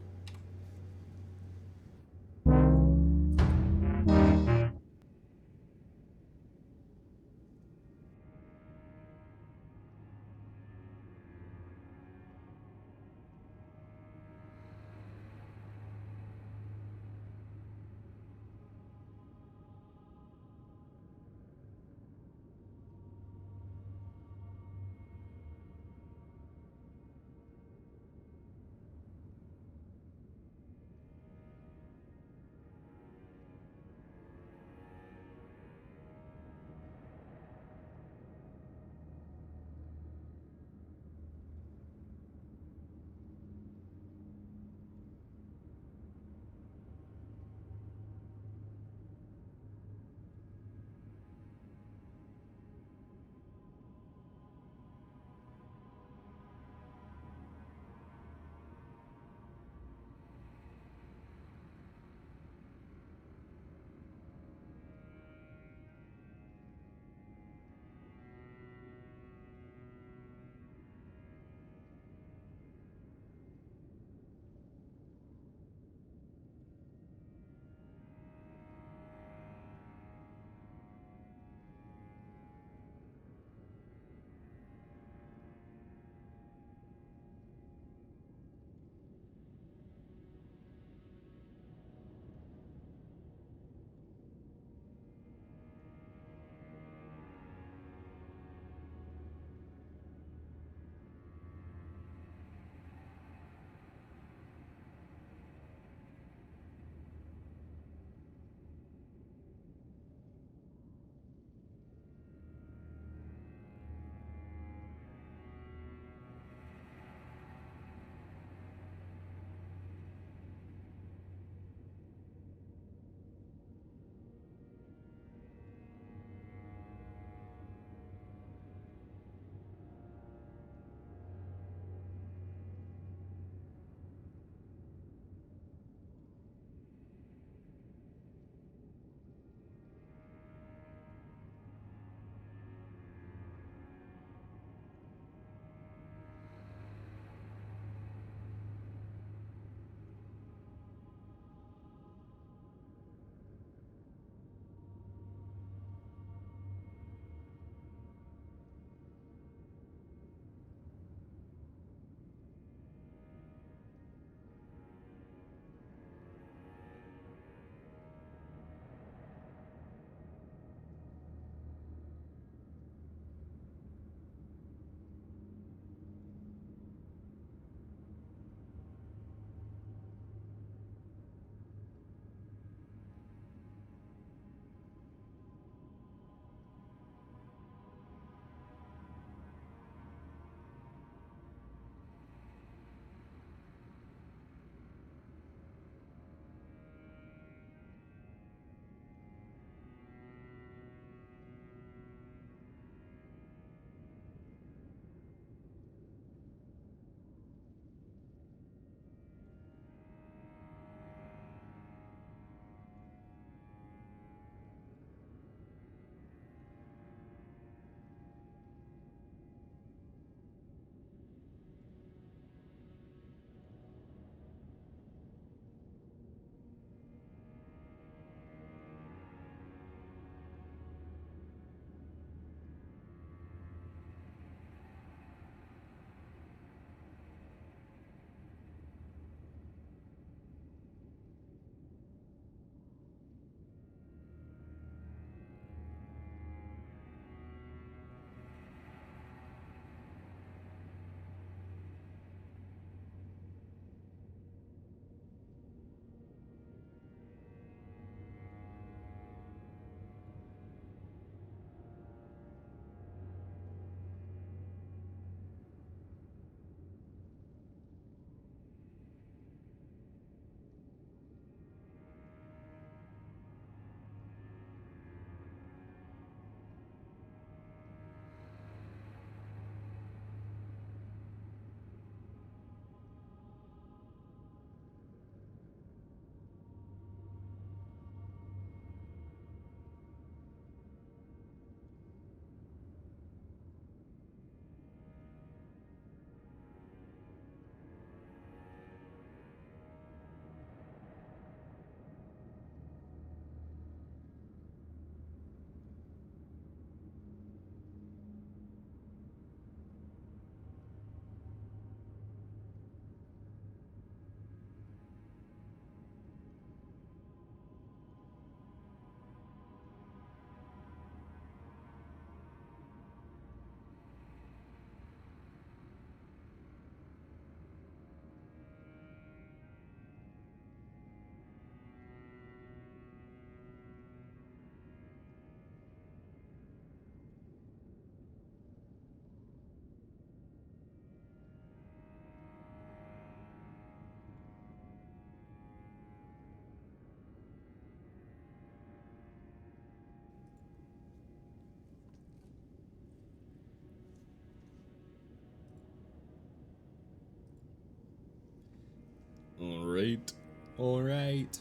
Speaker 1: right. All right.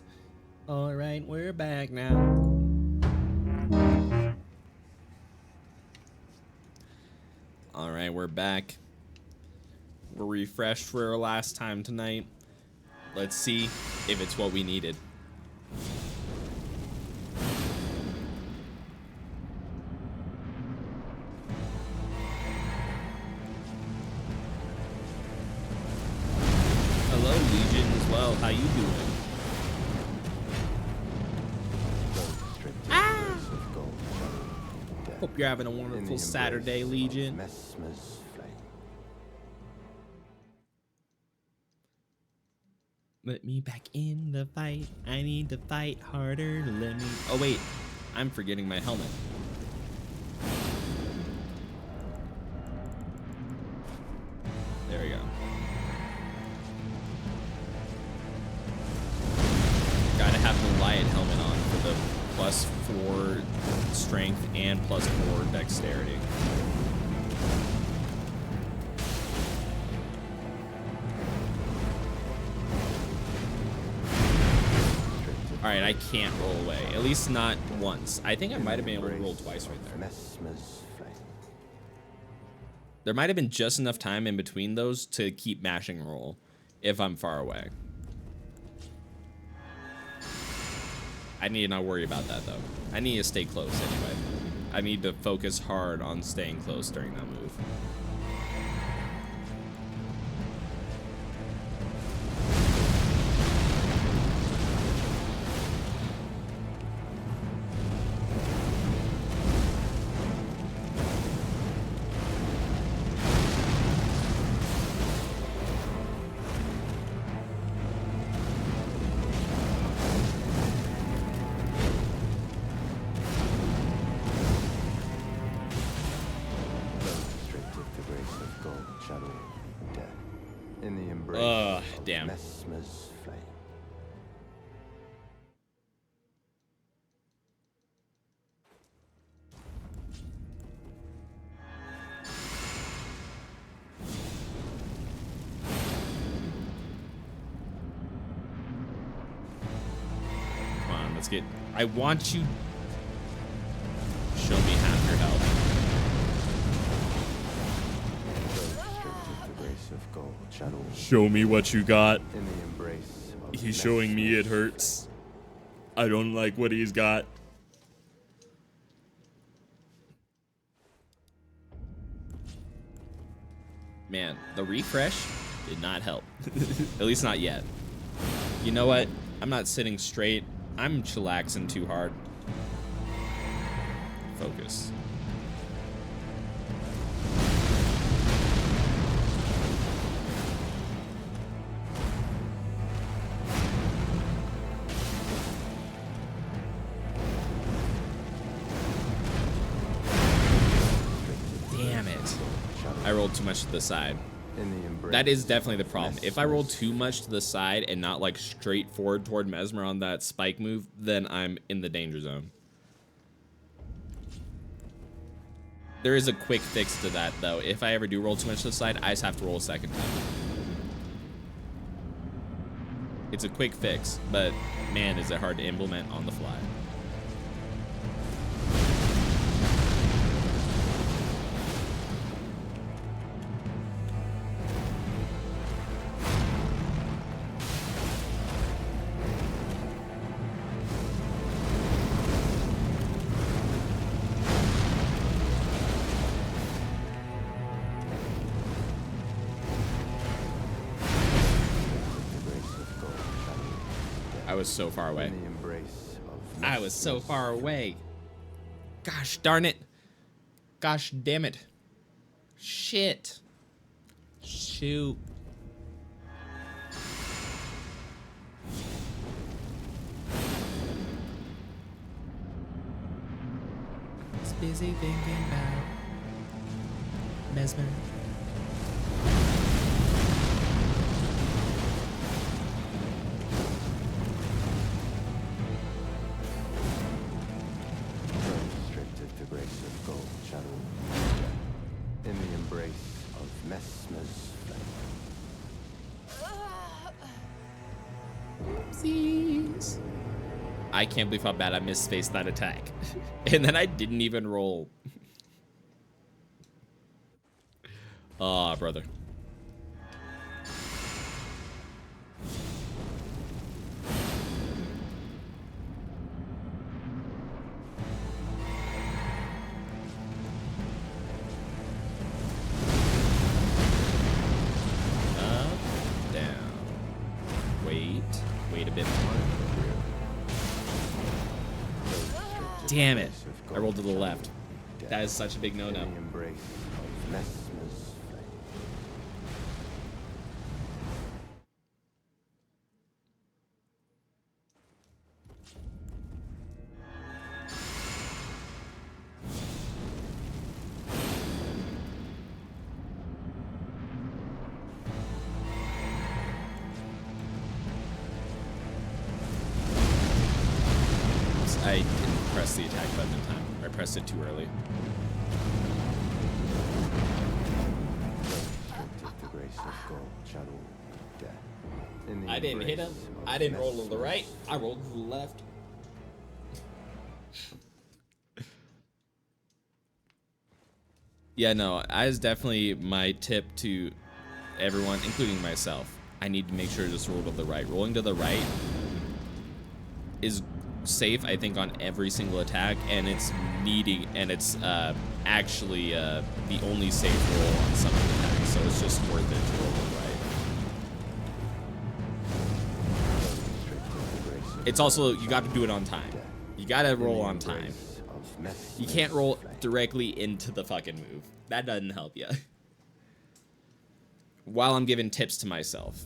Speaker 1: All right, we're back now. All right, we're back. We're refreshed for our last time tonight. Let's see if it's what we needed. Hello, Legion, as well. How you doing? Ah! Hope you're having a wonderful Saturday, Legion.
Speaker 2: Messmer's flame.
Speaker 1: Let me back in the fight. I need to fight harder. Let me. Oh, wait. I'm forgetting my helmet. There we go. Gotta have the Goliath helmet on for the +4 strength and +4 dexterity. Alright, I can't roll away. At least not once. I think I might have been able to roll twice right there.
Speaker 2: Messmer's flame.
Speaker 1: There might have been just enough time in between those to keep mashing roll if I'm far away. I need to not worry about that though. I need to stay close anyway. I need to focus hard on staying close during that move. Damn.
Speaker 2: Messmer's flame.
Speaker 1: Come on, let's get. I want you. Show me half your health. Show me what you got.
Speaker 2: In the embrace of
Speaker 1: He's showing me it hurts. I don't like what he's got. Man, the refresh did not help. At least not yet. You know what? I'm not sitting straight. I'm chillaxing too hard. Focus. Damn it. I rolled too much to the side. That is definitely the problem. If I roll too much to the side and not like straight forward toward Messmer on that spike move, then I'm in the danger zone. There is a quick fix to that though. If I ever do roll too much to the side, I just have to roll a second time. It's a quick fix, but man, is it hard to implement on the fly. I was so far away. I was so far away. Gosh darn it. Gosh damn it. Shit. Shoot. I was busy thinking about Messmer.
Speaker 2: In the embrace of Messmer's flame.
Speaker 1: Whoopsies. I can't believe how bad I misspaced that attack. And then I didn't even roll. Ah, brother. Up, down. Wait a bit more. Damn it. I rolled to the left. That is such a big no-no.
Speaker 2: In the embrace of Messmer's flame.
Speaker 1: I didn't press the attack button in time. I pressed it too early.
Speaker 2: The grace of God, shadow, death. In the
Speaker 1: I didn't hit him.
Speaker 2: embrace of
Speaker 1: I didn't roll to the
Speaker 2: Messmer's
Speaker 1: right. I rolled to the left. Yeah, no, that is definitely my tip to everyone, including myself. I need to make sure to just roll to the right. Rolling to the right is safe, I think, on every single attack, and it's actually the only safe roll on some of the attacks, so it's just worth it to roll to the right. It's also, you got to do it on time. You got to roll on time. You can't roll directly into the fucking move. That doesn't help you. While I'm giving tips to myself.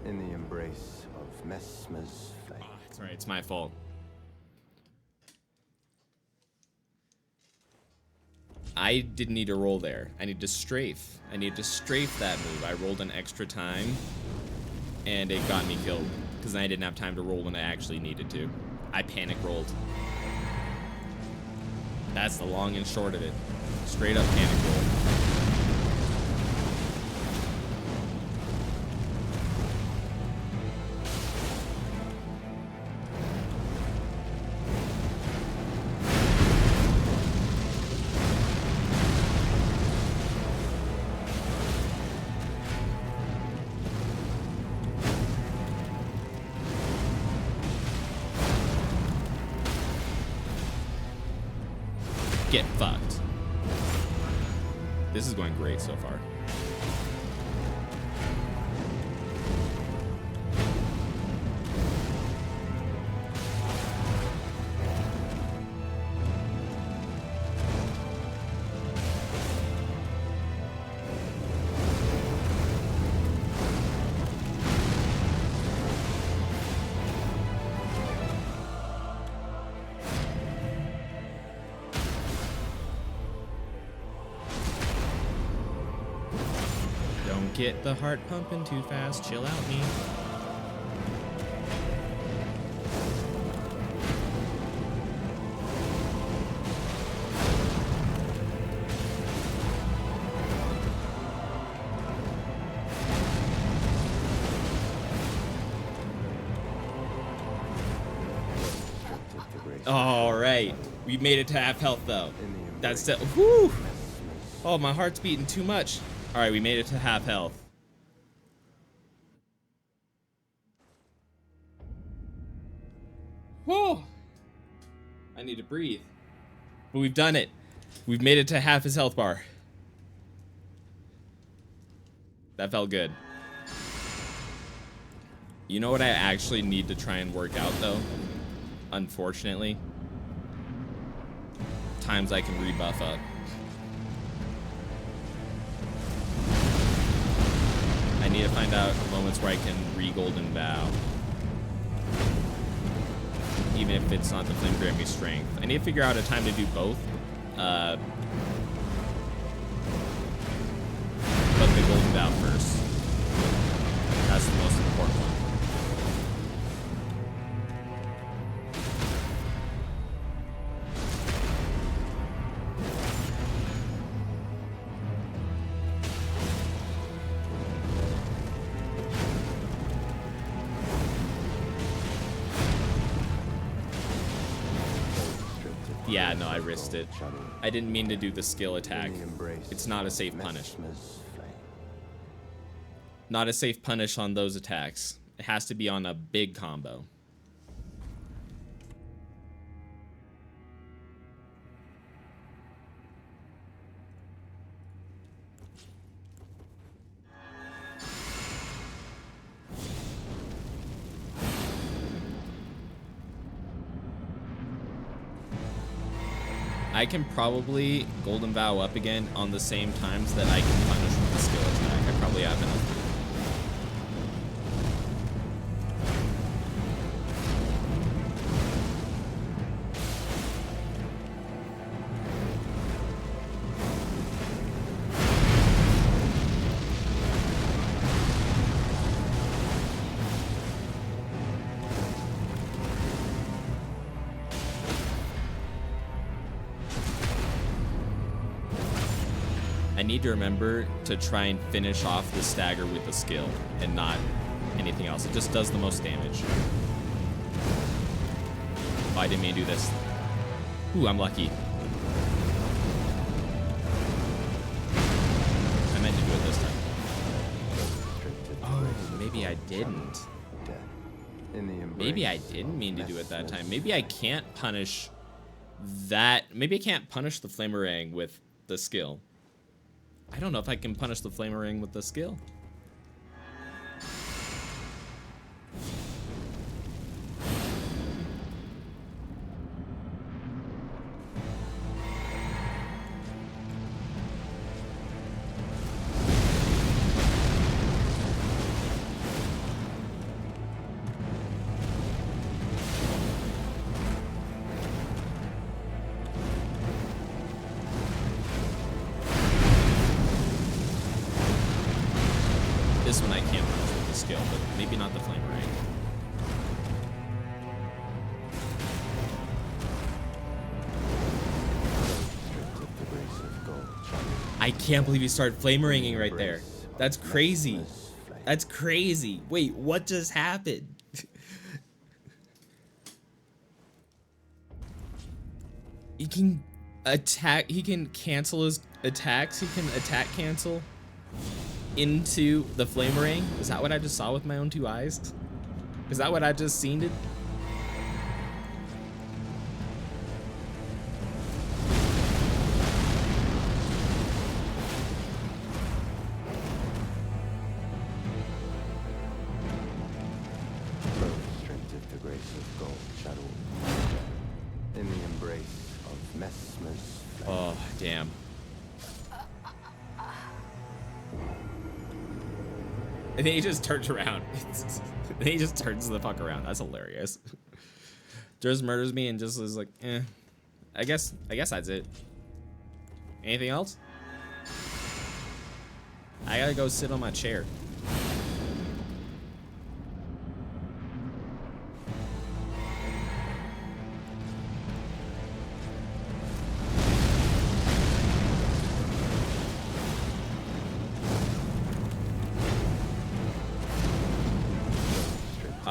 Speaker 2: In the embrace of Messmer's flame.
Speaker 1: Oh, that's right, it's my fault. I didn't need to roll there. I need to strafe. I need to strafe that move. I rolled an extra time, and it got me killed, because I didn't have time to roll when I actually needed to. I panic rolled. That's the long and short of it. Straight up panic roll. Get fucked. This is going great so far. Get the heart pumping too fast. Chill out, me. All right, we made it to half health though. That's still. Whoo! Oh, my heart's beating too much. All right, we made it to half health. Whoa! I need to breathe. But we've done it. We've made it to half his health bar. That felt good. You know what I actually need to try and work out though? unfortunately. Times I can rebuff up. I need to find out moments where I can re-golden vow. Even if it's not the flame grant me strength. I need to figure out a time to do both. But the golden vow first. That's the most important one. Yeah, no, I risked it. I didn't mean to do the skill attack. It's not a safe punish. Not a safe punish on those attacks. It has to be on a big combo. I can probably golden vow up again on the same times that I can punish with the skill attack. I probably have enough. I need to remember to try and finish off the stagger with the skill and not anything else. It just does the most damage. Oh, I didn't mean to do this. Ooh, I'm lucky. I meant to do it this time. Oh, maybe I didn't. Maybe I didn't mean to do it that time. Maybe I can't punish that. Maybe I can't punish the Flamerang with the skill. I don't know if I can punish the Flamerang with the skill. This one I can't punish with the skill, but maybe not the Flamerang. I can't believe he started Flameranging right there. That's crazy. That's crazy. Wait, what just happened? He can attack, he can cancel his attacks, he can attack cancel into the Flamerang. Is that what I just saw with my own two eyes? Is that what I just seen it?
Speaker 2: Strength the grace of gold shadow in the embrace of Messmer's flame.
Speaker 1: Oh, damn. And then he just turns around. Then he just turns the fuck around. That's hilarious. Just murders me and just is like, eh. I guess that's it. Anything else? I gotta go sit on my chair.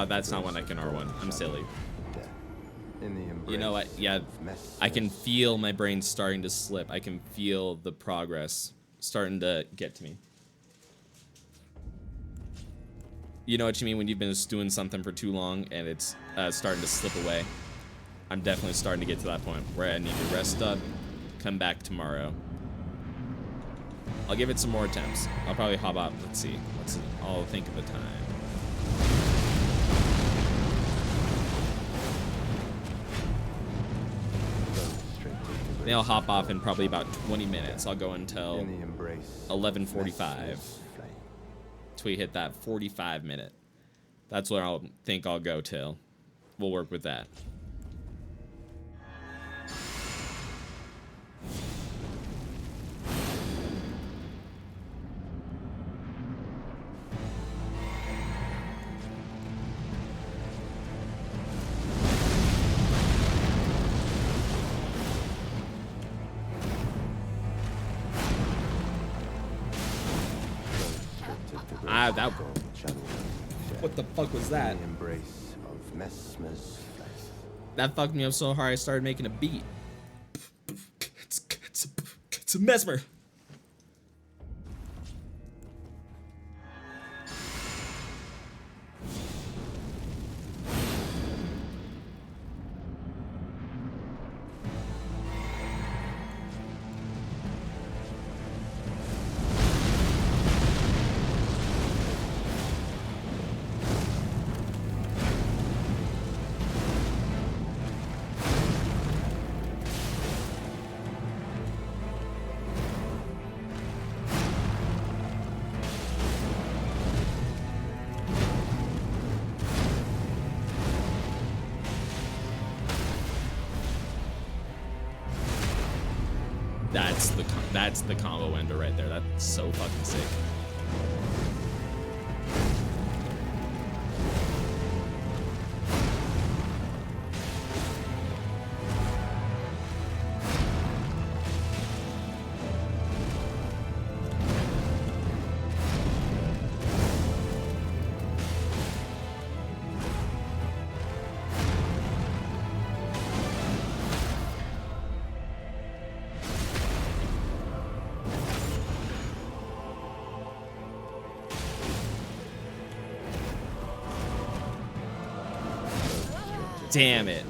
Speaker 1: That's not one I can R1. I'm silly. You know what? Yeah, I can feel my brain starting to slip. I can feel the progress starting to get to me. You know what you mean when you've been just doing something for too long and it's starting to slip away? I'm definitely starting to get to that point where I need to rest up, come back tomorrow. I'll give it some more attempts. I'll probably hop up. Let's see. I'll think of the time. Then I'll hop off in probably about 20 minutes. I'll go until
Speaker 2: In the embrace
Speaker 1: 11:45
Speaker 2: Messmer's flame.
Speaker 1: till we hit that 45 minute. That's where I'll think I'll go till. We'll work with that. That. What the fuck was that?
Speaker 2: In the embrace of Messmer's flame.
Speaker 1: That fucked me up so hard I started making a beat. It's a Messmer. That's the combo ender right there. That's so fucking sick. Damn it.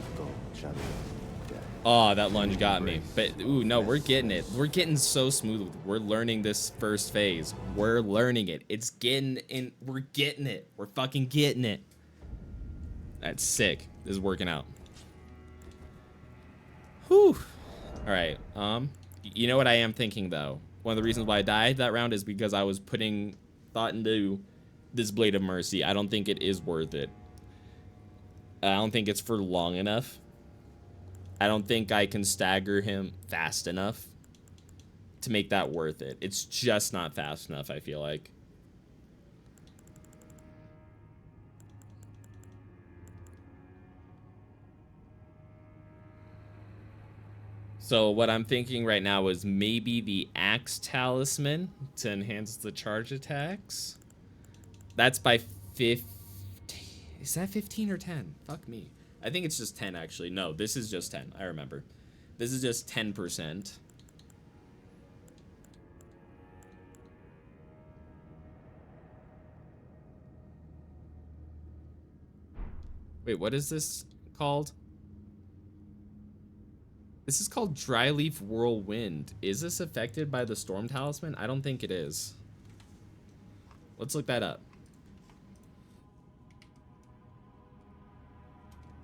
Speaker 1: Oh, that lunge got me. But, ooh, no, we're getting it. We're getting so smooth. We're learning this first phase. We're learning it. It's getting in. We're getting it. We're fucking getting it. That's sick. This is working out. Whew. All right. You know what I am thinking, though? One of the reasons why I died that round is because I was putting thought into this Blade of Mercy. I don't think it is worth it. I don't think it's for long enough. I don't think I can stagger him fast enough to make that worth it. It's just not fast enough, I feel like. So what I'm thinking right now is maybe the Axe Talisman to enhance the charge attacks. That's by 15. Is that 15 or 10? Fuck me. I think it's just 10, actually. No, this is just 10. I remember. This is just 10%. Wait, what is this called? This is called Dryleaf Whirlwind. Is this affected by the Storm Talisman? I don't think it is. Let's look that up.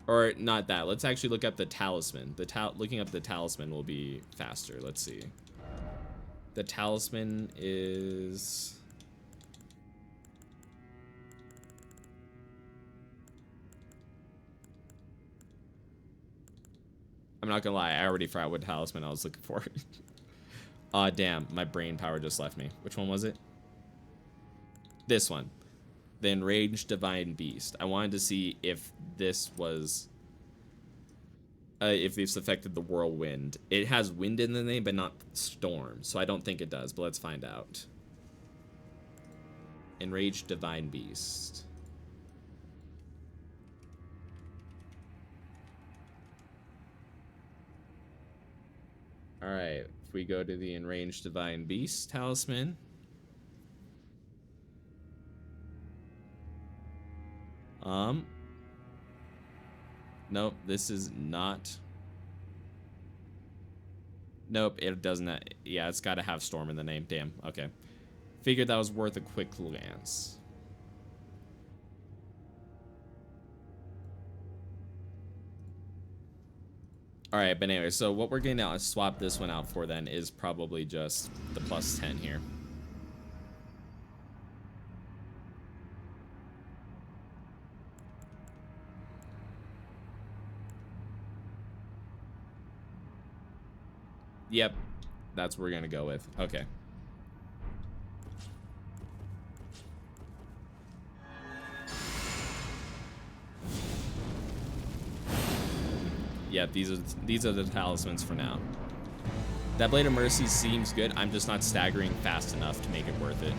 Speaker 1: Or not that. Let's actually look up the talisman. Looking up the talisman will be faster. Let's see. The talisman is... I'm not gonna lie. I already forgot what talisman I was looking for. Aw, damn. My brain power just left me. Which one was it? This one. The Enraged Divine Beast. I wanted to see if this was... if this affected the Whirlwind. It has wind in the name, but not storm. So I don't think it does, but let's find out. Enraged Divine Beast. Alright, if we go to the Enraged Divine Beast talisman... Nope, this is not. Nope, it doesn't. Yeah, it's got to have storm in the name. Damn, okay. Figured that was worth a quick glance. All right, but anyway, so what we're going to swap this one out for then is probably just the plus 10 here. Yep, that's what we're going to go with. Okay. Yep, these are the talismans for now. That Blade of Mercy seems good. I'm just not staggering fast enough to make it worth it.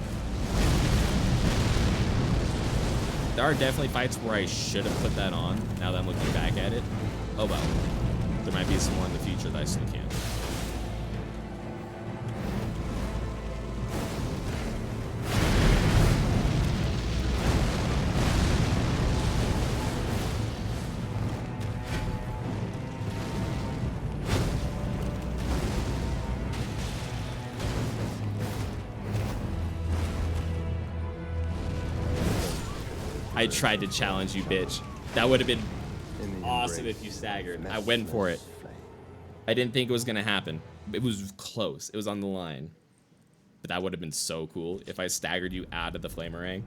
Speaker 1: There are definitely fights where I should have put that on, now that I'm looking back at it. Oh well. There might be some more in the future that I still can. I tried to challenge you, bitch. That would have been awesome if you staggered. I went for it. I didn't think it was gonna happen. It was close. It was on the line. But that would have been so cool if I staggered you out of the flamerang.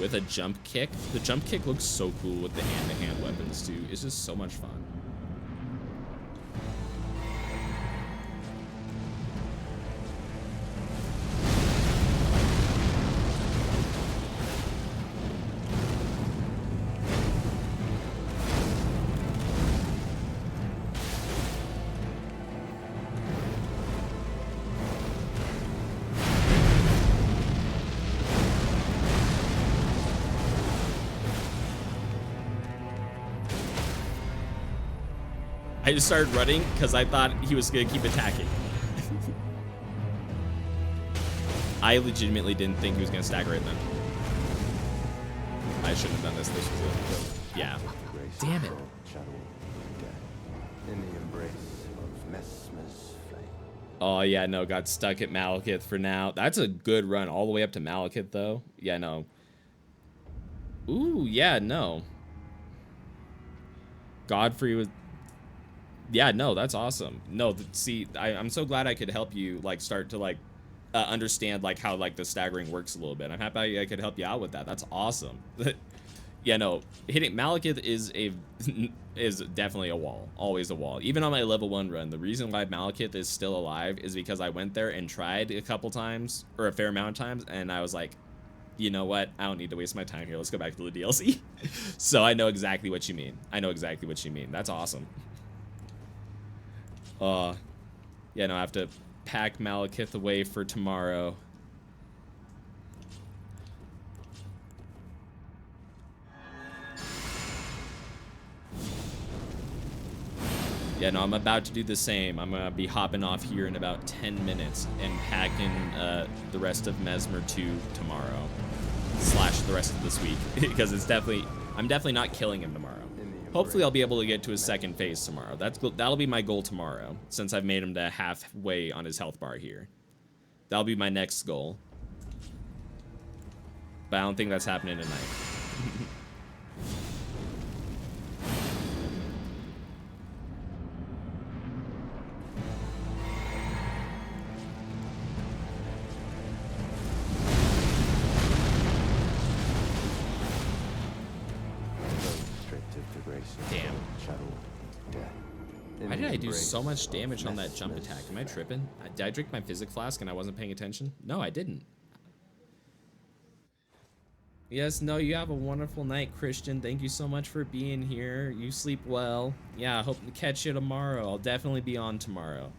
Speaker 1: With a jump kick. The jump kick looks so cool with the hand-to-hand weapons too. It's just so much fun. I just started running because I thought he was going to keep attacking. I legitimately didn't think he was going to stagger it then. I shouldn't have done this. This was it. Yeah. Damn it.
Speaker 2: In the embrace of Messmer's flame.
Speaker 1: Oh, yeah, no. Got stuck at Malekith for now. That's a good run all the way up to Malekith, though. Yeah, no. Ooh, yeah, no. Godfrey was... Yeah, no, that's awesome. No, see, I'm so glad I could help you, like, start to, like, understand, like, how, like, the staggering works a little bit. I'm happy I could help you out with that. That's awesome. Yeah, no, hitting Malekith is definitely a wall. Always a wall. Even on my level 1 run, the reason why Malekith is still alive is because I went there and tried a couple times, or a fair amount of times, and I was like, you know what? I don't need to waste my time here. Let's go back to the DLC. So I know exactly what you mean. I know exactly what you mean. That's awesome. Yeah, no, I have to pack Malekith away for tomorrow. Yeah, no, I'm about to do the same. I'm gonna be hopping off here in about 10 minutes and packing the rest of Messmer 2 tomorrow. / the rest of this week. Because I'm definitely not killing him tomorrow. Hopefully I'll be able to get to his second phase tomorrow. That'll be my goal tomorrow, since I've made him to halfway on his health bar here. That'll be my next goal. But I don't think that's happening tonight. Damn. Why did I do so much damage on that jump attack? Am I tripping? Did I drink my physic flask and I wasn't paying attention? No, I didn't. Yes, no, you have a wonderful night, Christian. Thank you so much for being here. You sleep well. Yeah, I hope to catch you tomorrow. I'll definitely be on tomorrow.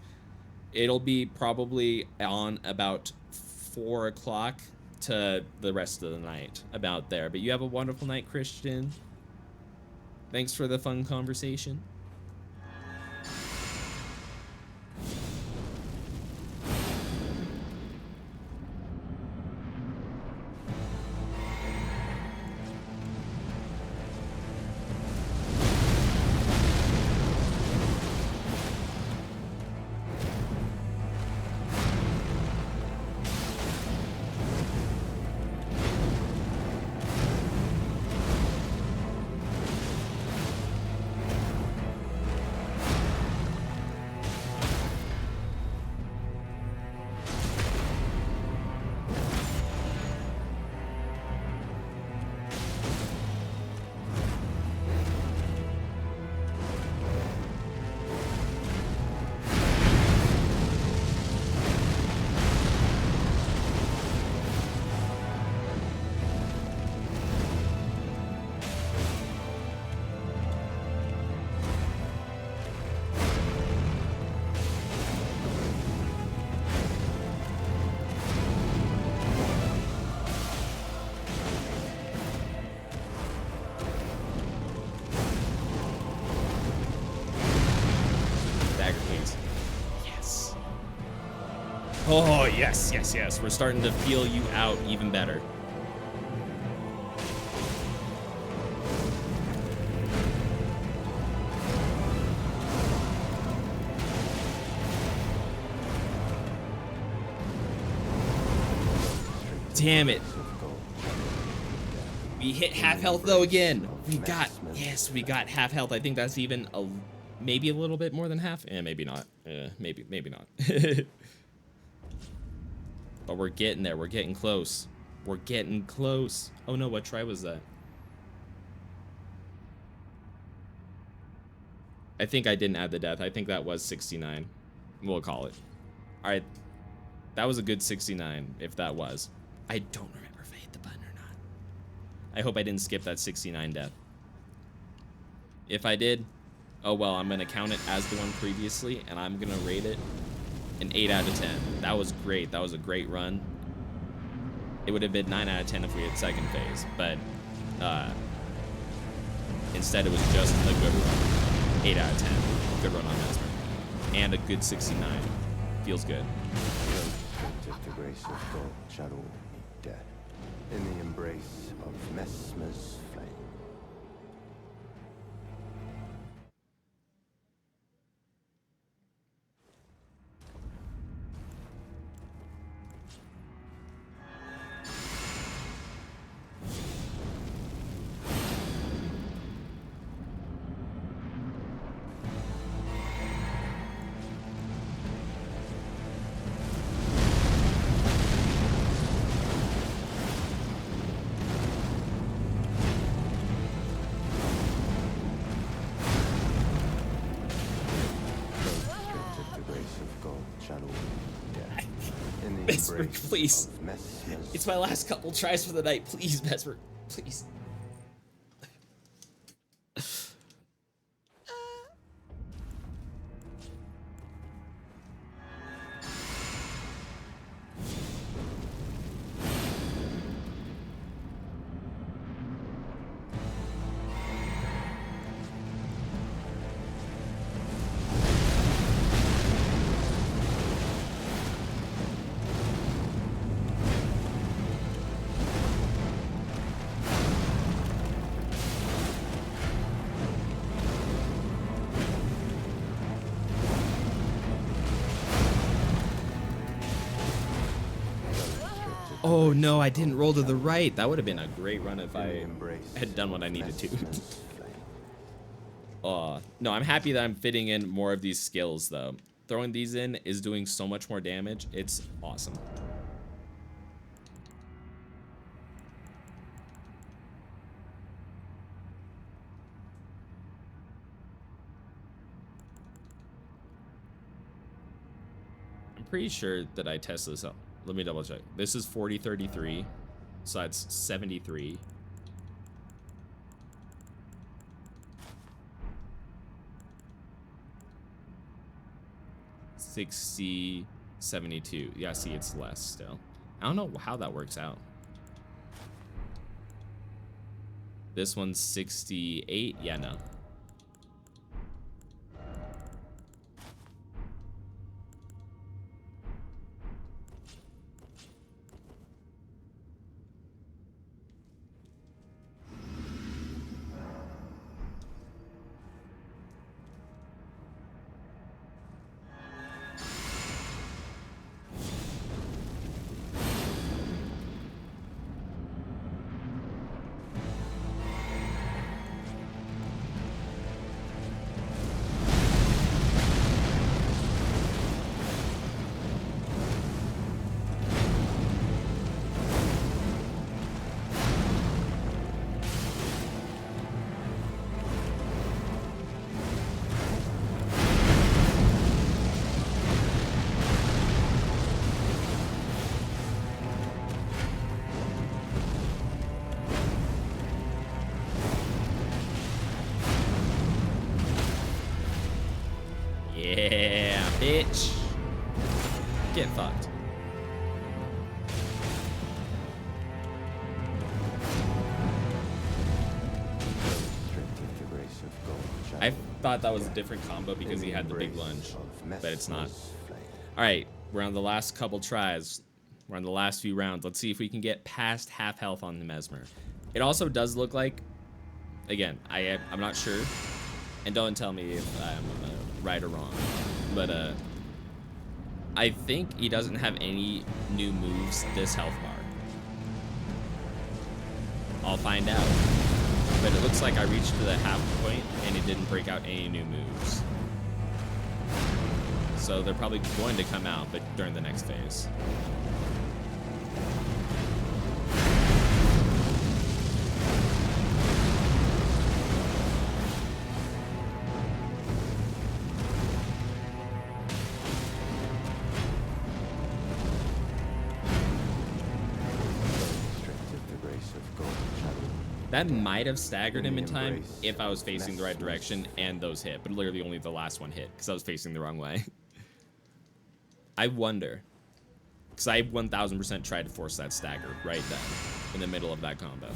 Speaker 1: It'll be probably on about 4 o'clock to the rest of the night, about there. But you have a wonderful night, Christian. Thanks for the fun conversation. Oh, yes, yes, yes. We're starting to feel you out even better. Damn it. We hit half health though again. We got half health. I think that's even maybe a little bit more than half. Maybe not. Maybe not. But we're getting there. We're getting close. We're getting close. Oh no, what try was that? I think I didn't add the death. I think that was 69. We'll call it. All right. That was a good 69 if that was. I don't remember if I hit the button or not. I hope I didn't skip that 69 death. If I did, oh well, I'm going to count it as the one previously, and I'm going to rate it an 8 out of 10. That was great. That was a great run. It would have been 9 out of 10 if we had second phase, but instead it was just a good run. 8 out of 10. Good run on Messmer. And a good 69. Feels good.
Speaker 2: The grace of God shall all meet death in the embrace of Messmer's flame.
Speaker 1: Messmer, please. It's my last couple tries for the night. Please, Messmer. Please. Oh no, I didn't roll to the right. That would have been a great run if I had done what I needed to. No, I'm happy that I'm fitting in more of these skills though. Throwing these in is doing so much more damage. It's awesome. I'm pretty sure that I tested this out. Let me double check. This is 4033, so that's 73. $60, 72. Yeah, see, it's less still. I don't know how that works out. This one's 68. Yeah, no. Yeah, bitch. Get fucked. I thought that was a different combo because he had the big lunge, but it's not. All right, We're on the last couple tries. We're on the last few rounds. Let's see if we can get past half health on the Messmer. It also does look like, again, I'm not sure, and don't tell me if I'm right or wrong, but I think he doesn't have any new moves this health bar. I'll find out. But it looks like I reached to the half point and it didn't break out any new moves. So they're probably going to come out, but during the next phase. That might have staggered him in time if I was facing the right direction and those hit, but literally only the last one hit because I was facing the wrong way. I wonder, because I 1000% tried to force that stagger right then in the middle of that combo.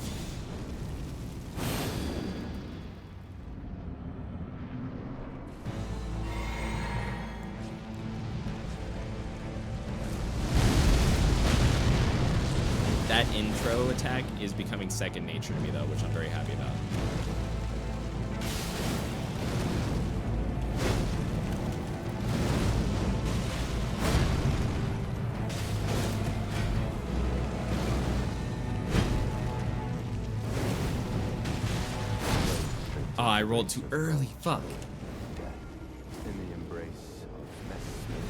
Speaker 1: That intro attack is becoming second nature to me, though, which I'm very happy about. Oh, I rolled too early. Fuck.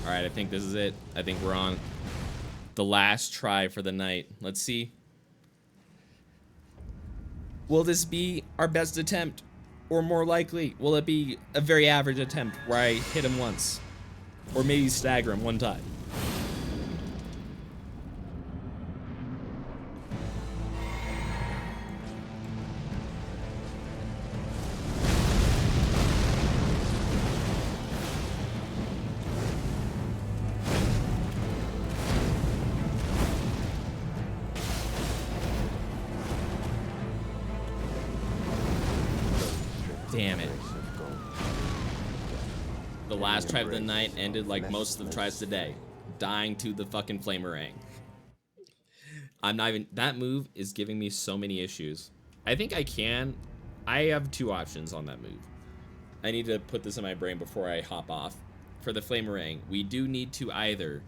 Speaker 1: All right, I think this is it. I think we're on the last try for the night. Let's see. Will this be our best attempt? Or more likely, will it be a very average attempt where I hit him once? Or maybe stagger him one time? Damn it. The last try of the night ended like most of the tries today. Dying to the fucking flamerang. I'm not even... That move is giving me so many issues. I think I can... I have two options on that move. I need to put this in my brain before I hop off. For the flamerang, we do need to either,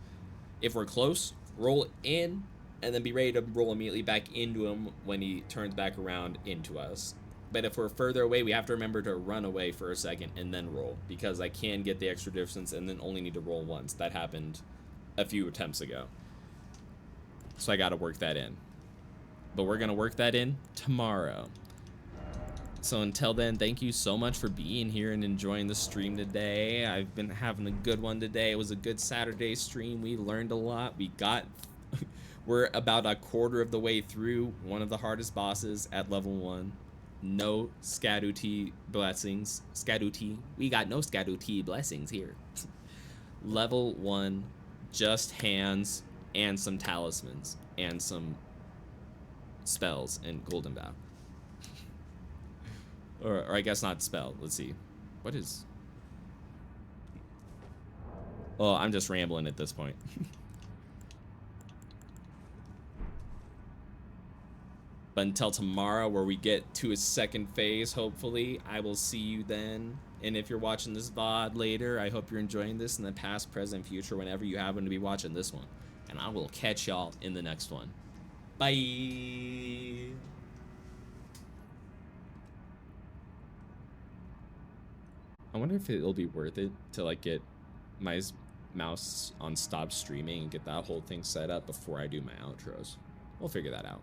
Speaker 1: if we're close, roll in, and then be ready to roll immediately back into him when he turns back around into us. But if we're further away, we have to remember to run away for a second and then roll, because I can get the extra distance and then only need to roll once. That happened a few attempts ago. So I got to work that in. But we're going to work that in tomorrow. So until then, thank you so much for being here and enjoying the stream today. I've been having a good one today. It was a good Saturday stream. We learned a lot. We're about a quarter of the way through one of the hardest bosses at level 1. No Scaduti blessings. Scaduti. We got no Scaduti blessings here. Level 1, just hands and some talismans and some spells and golden bow. Or I guess not spell. Let's see. What is... Oh, I'm just rambling at this point. But until tomorrow, where we get to a second phase, hopefully, I will see you then. And if you're watching this VOD later, I hope you're enjoying this in the past, present, future, whenever you happen to be watching this one. And I will catch y'all in the next one. Bye! I wonder if it'll be worth it to, like, get my mouse on stop streaming and get that whole thing set up before I do my outros. We'll figure that out.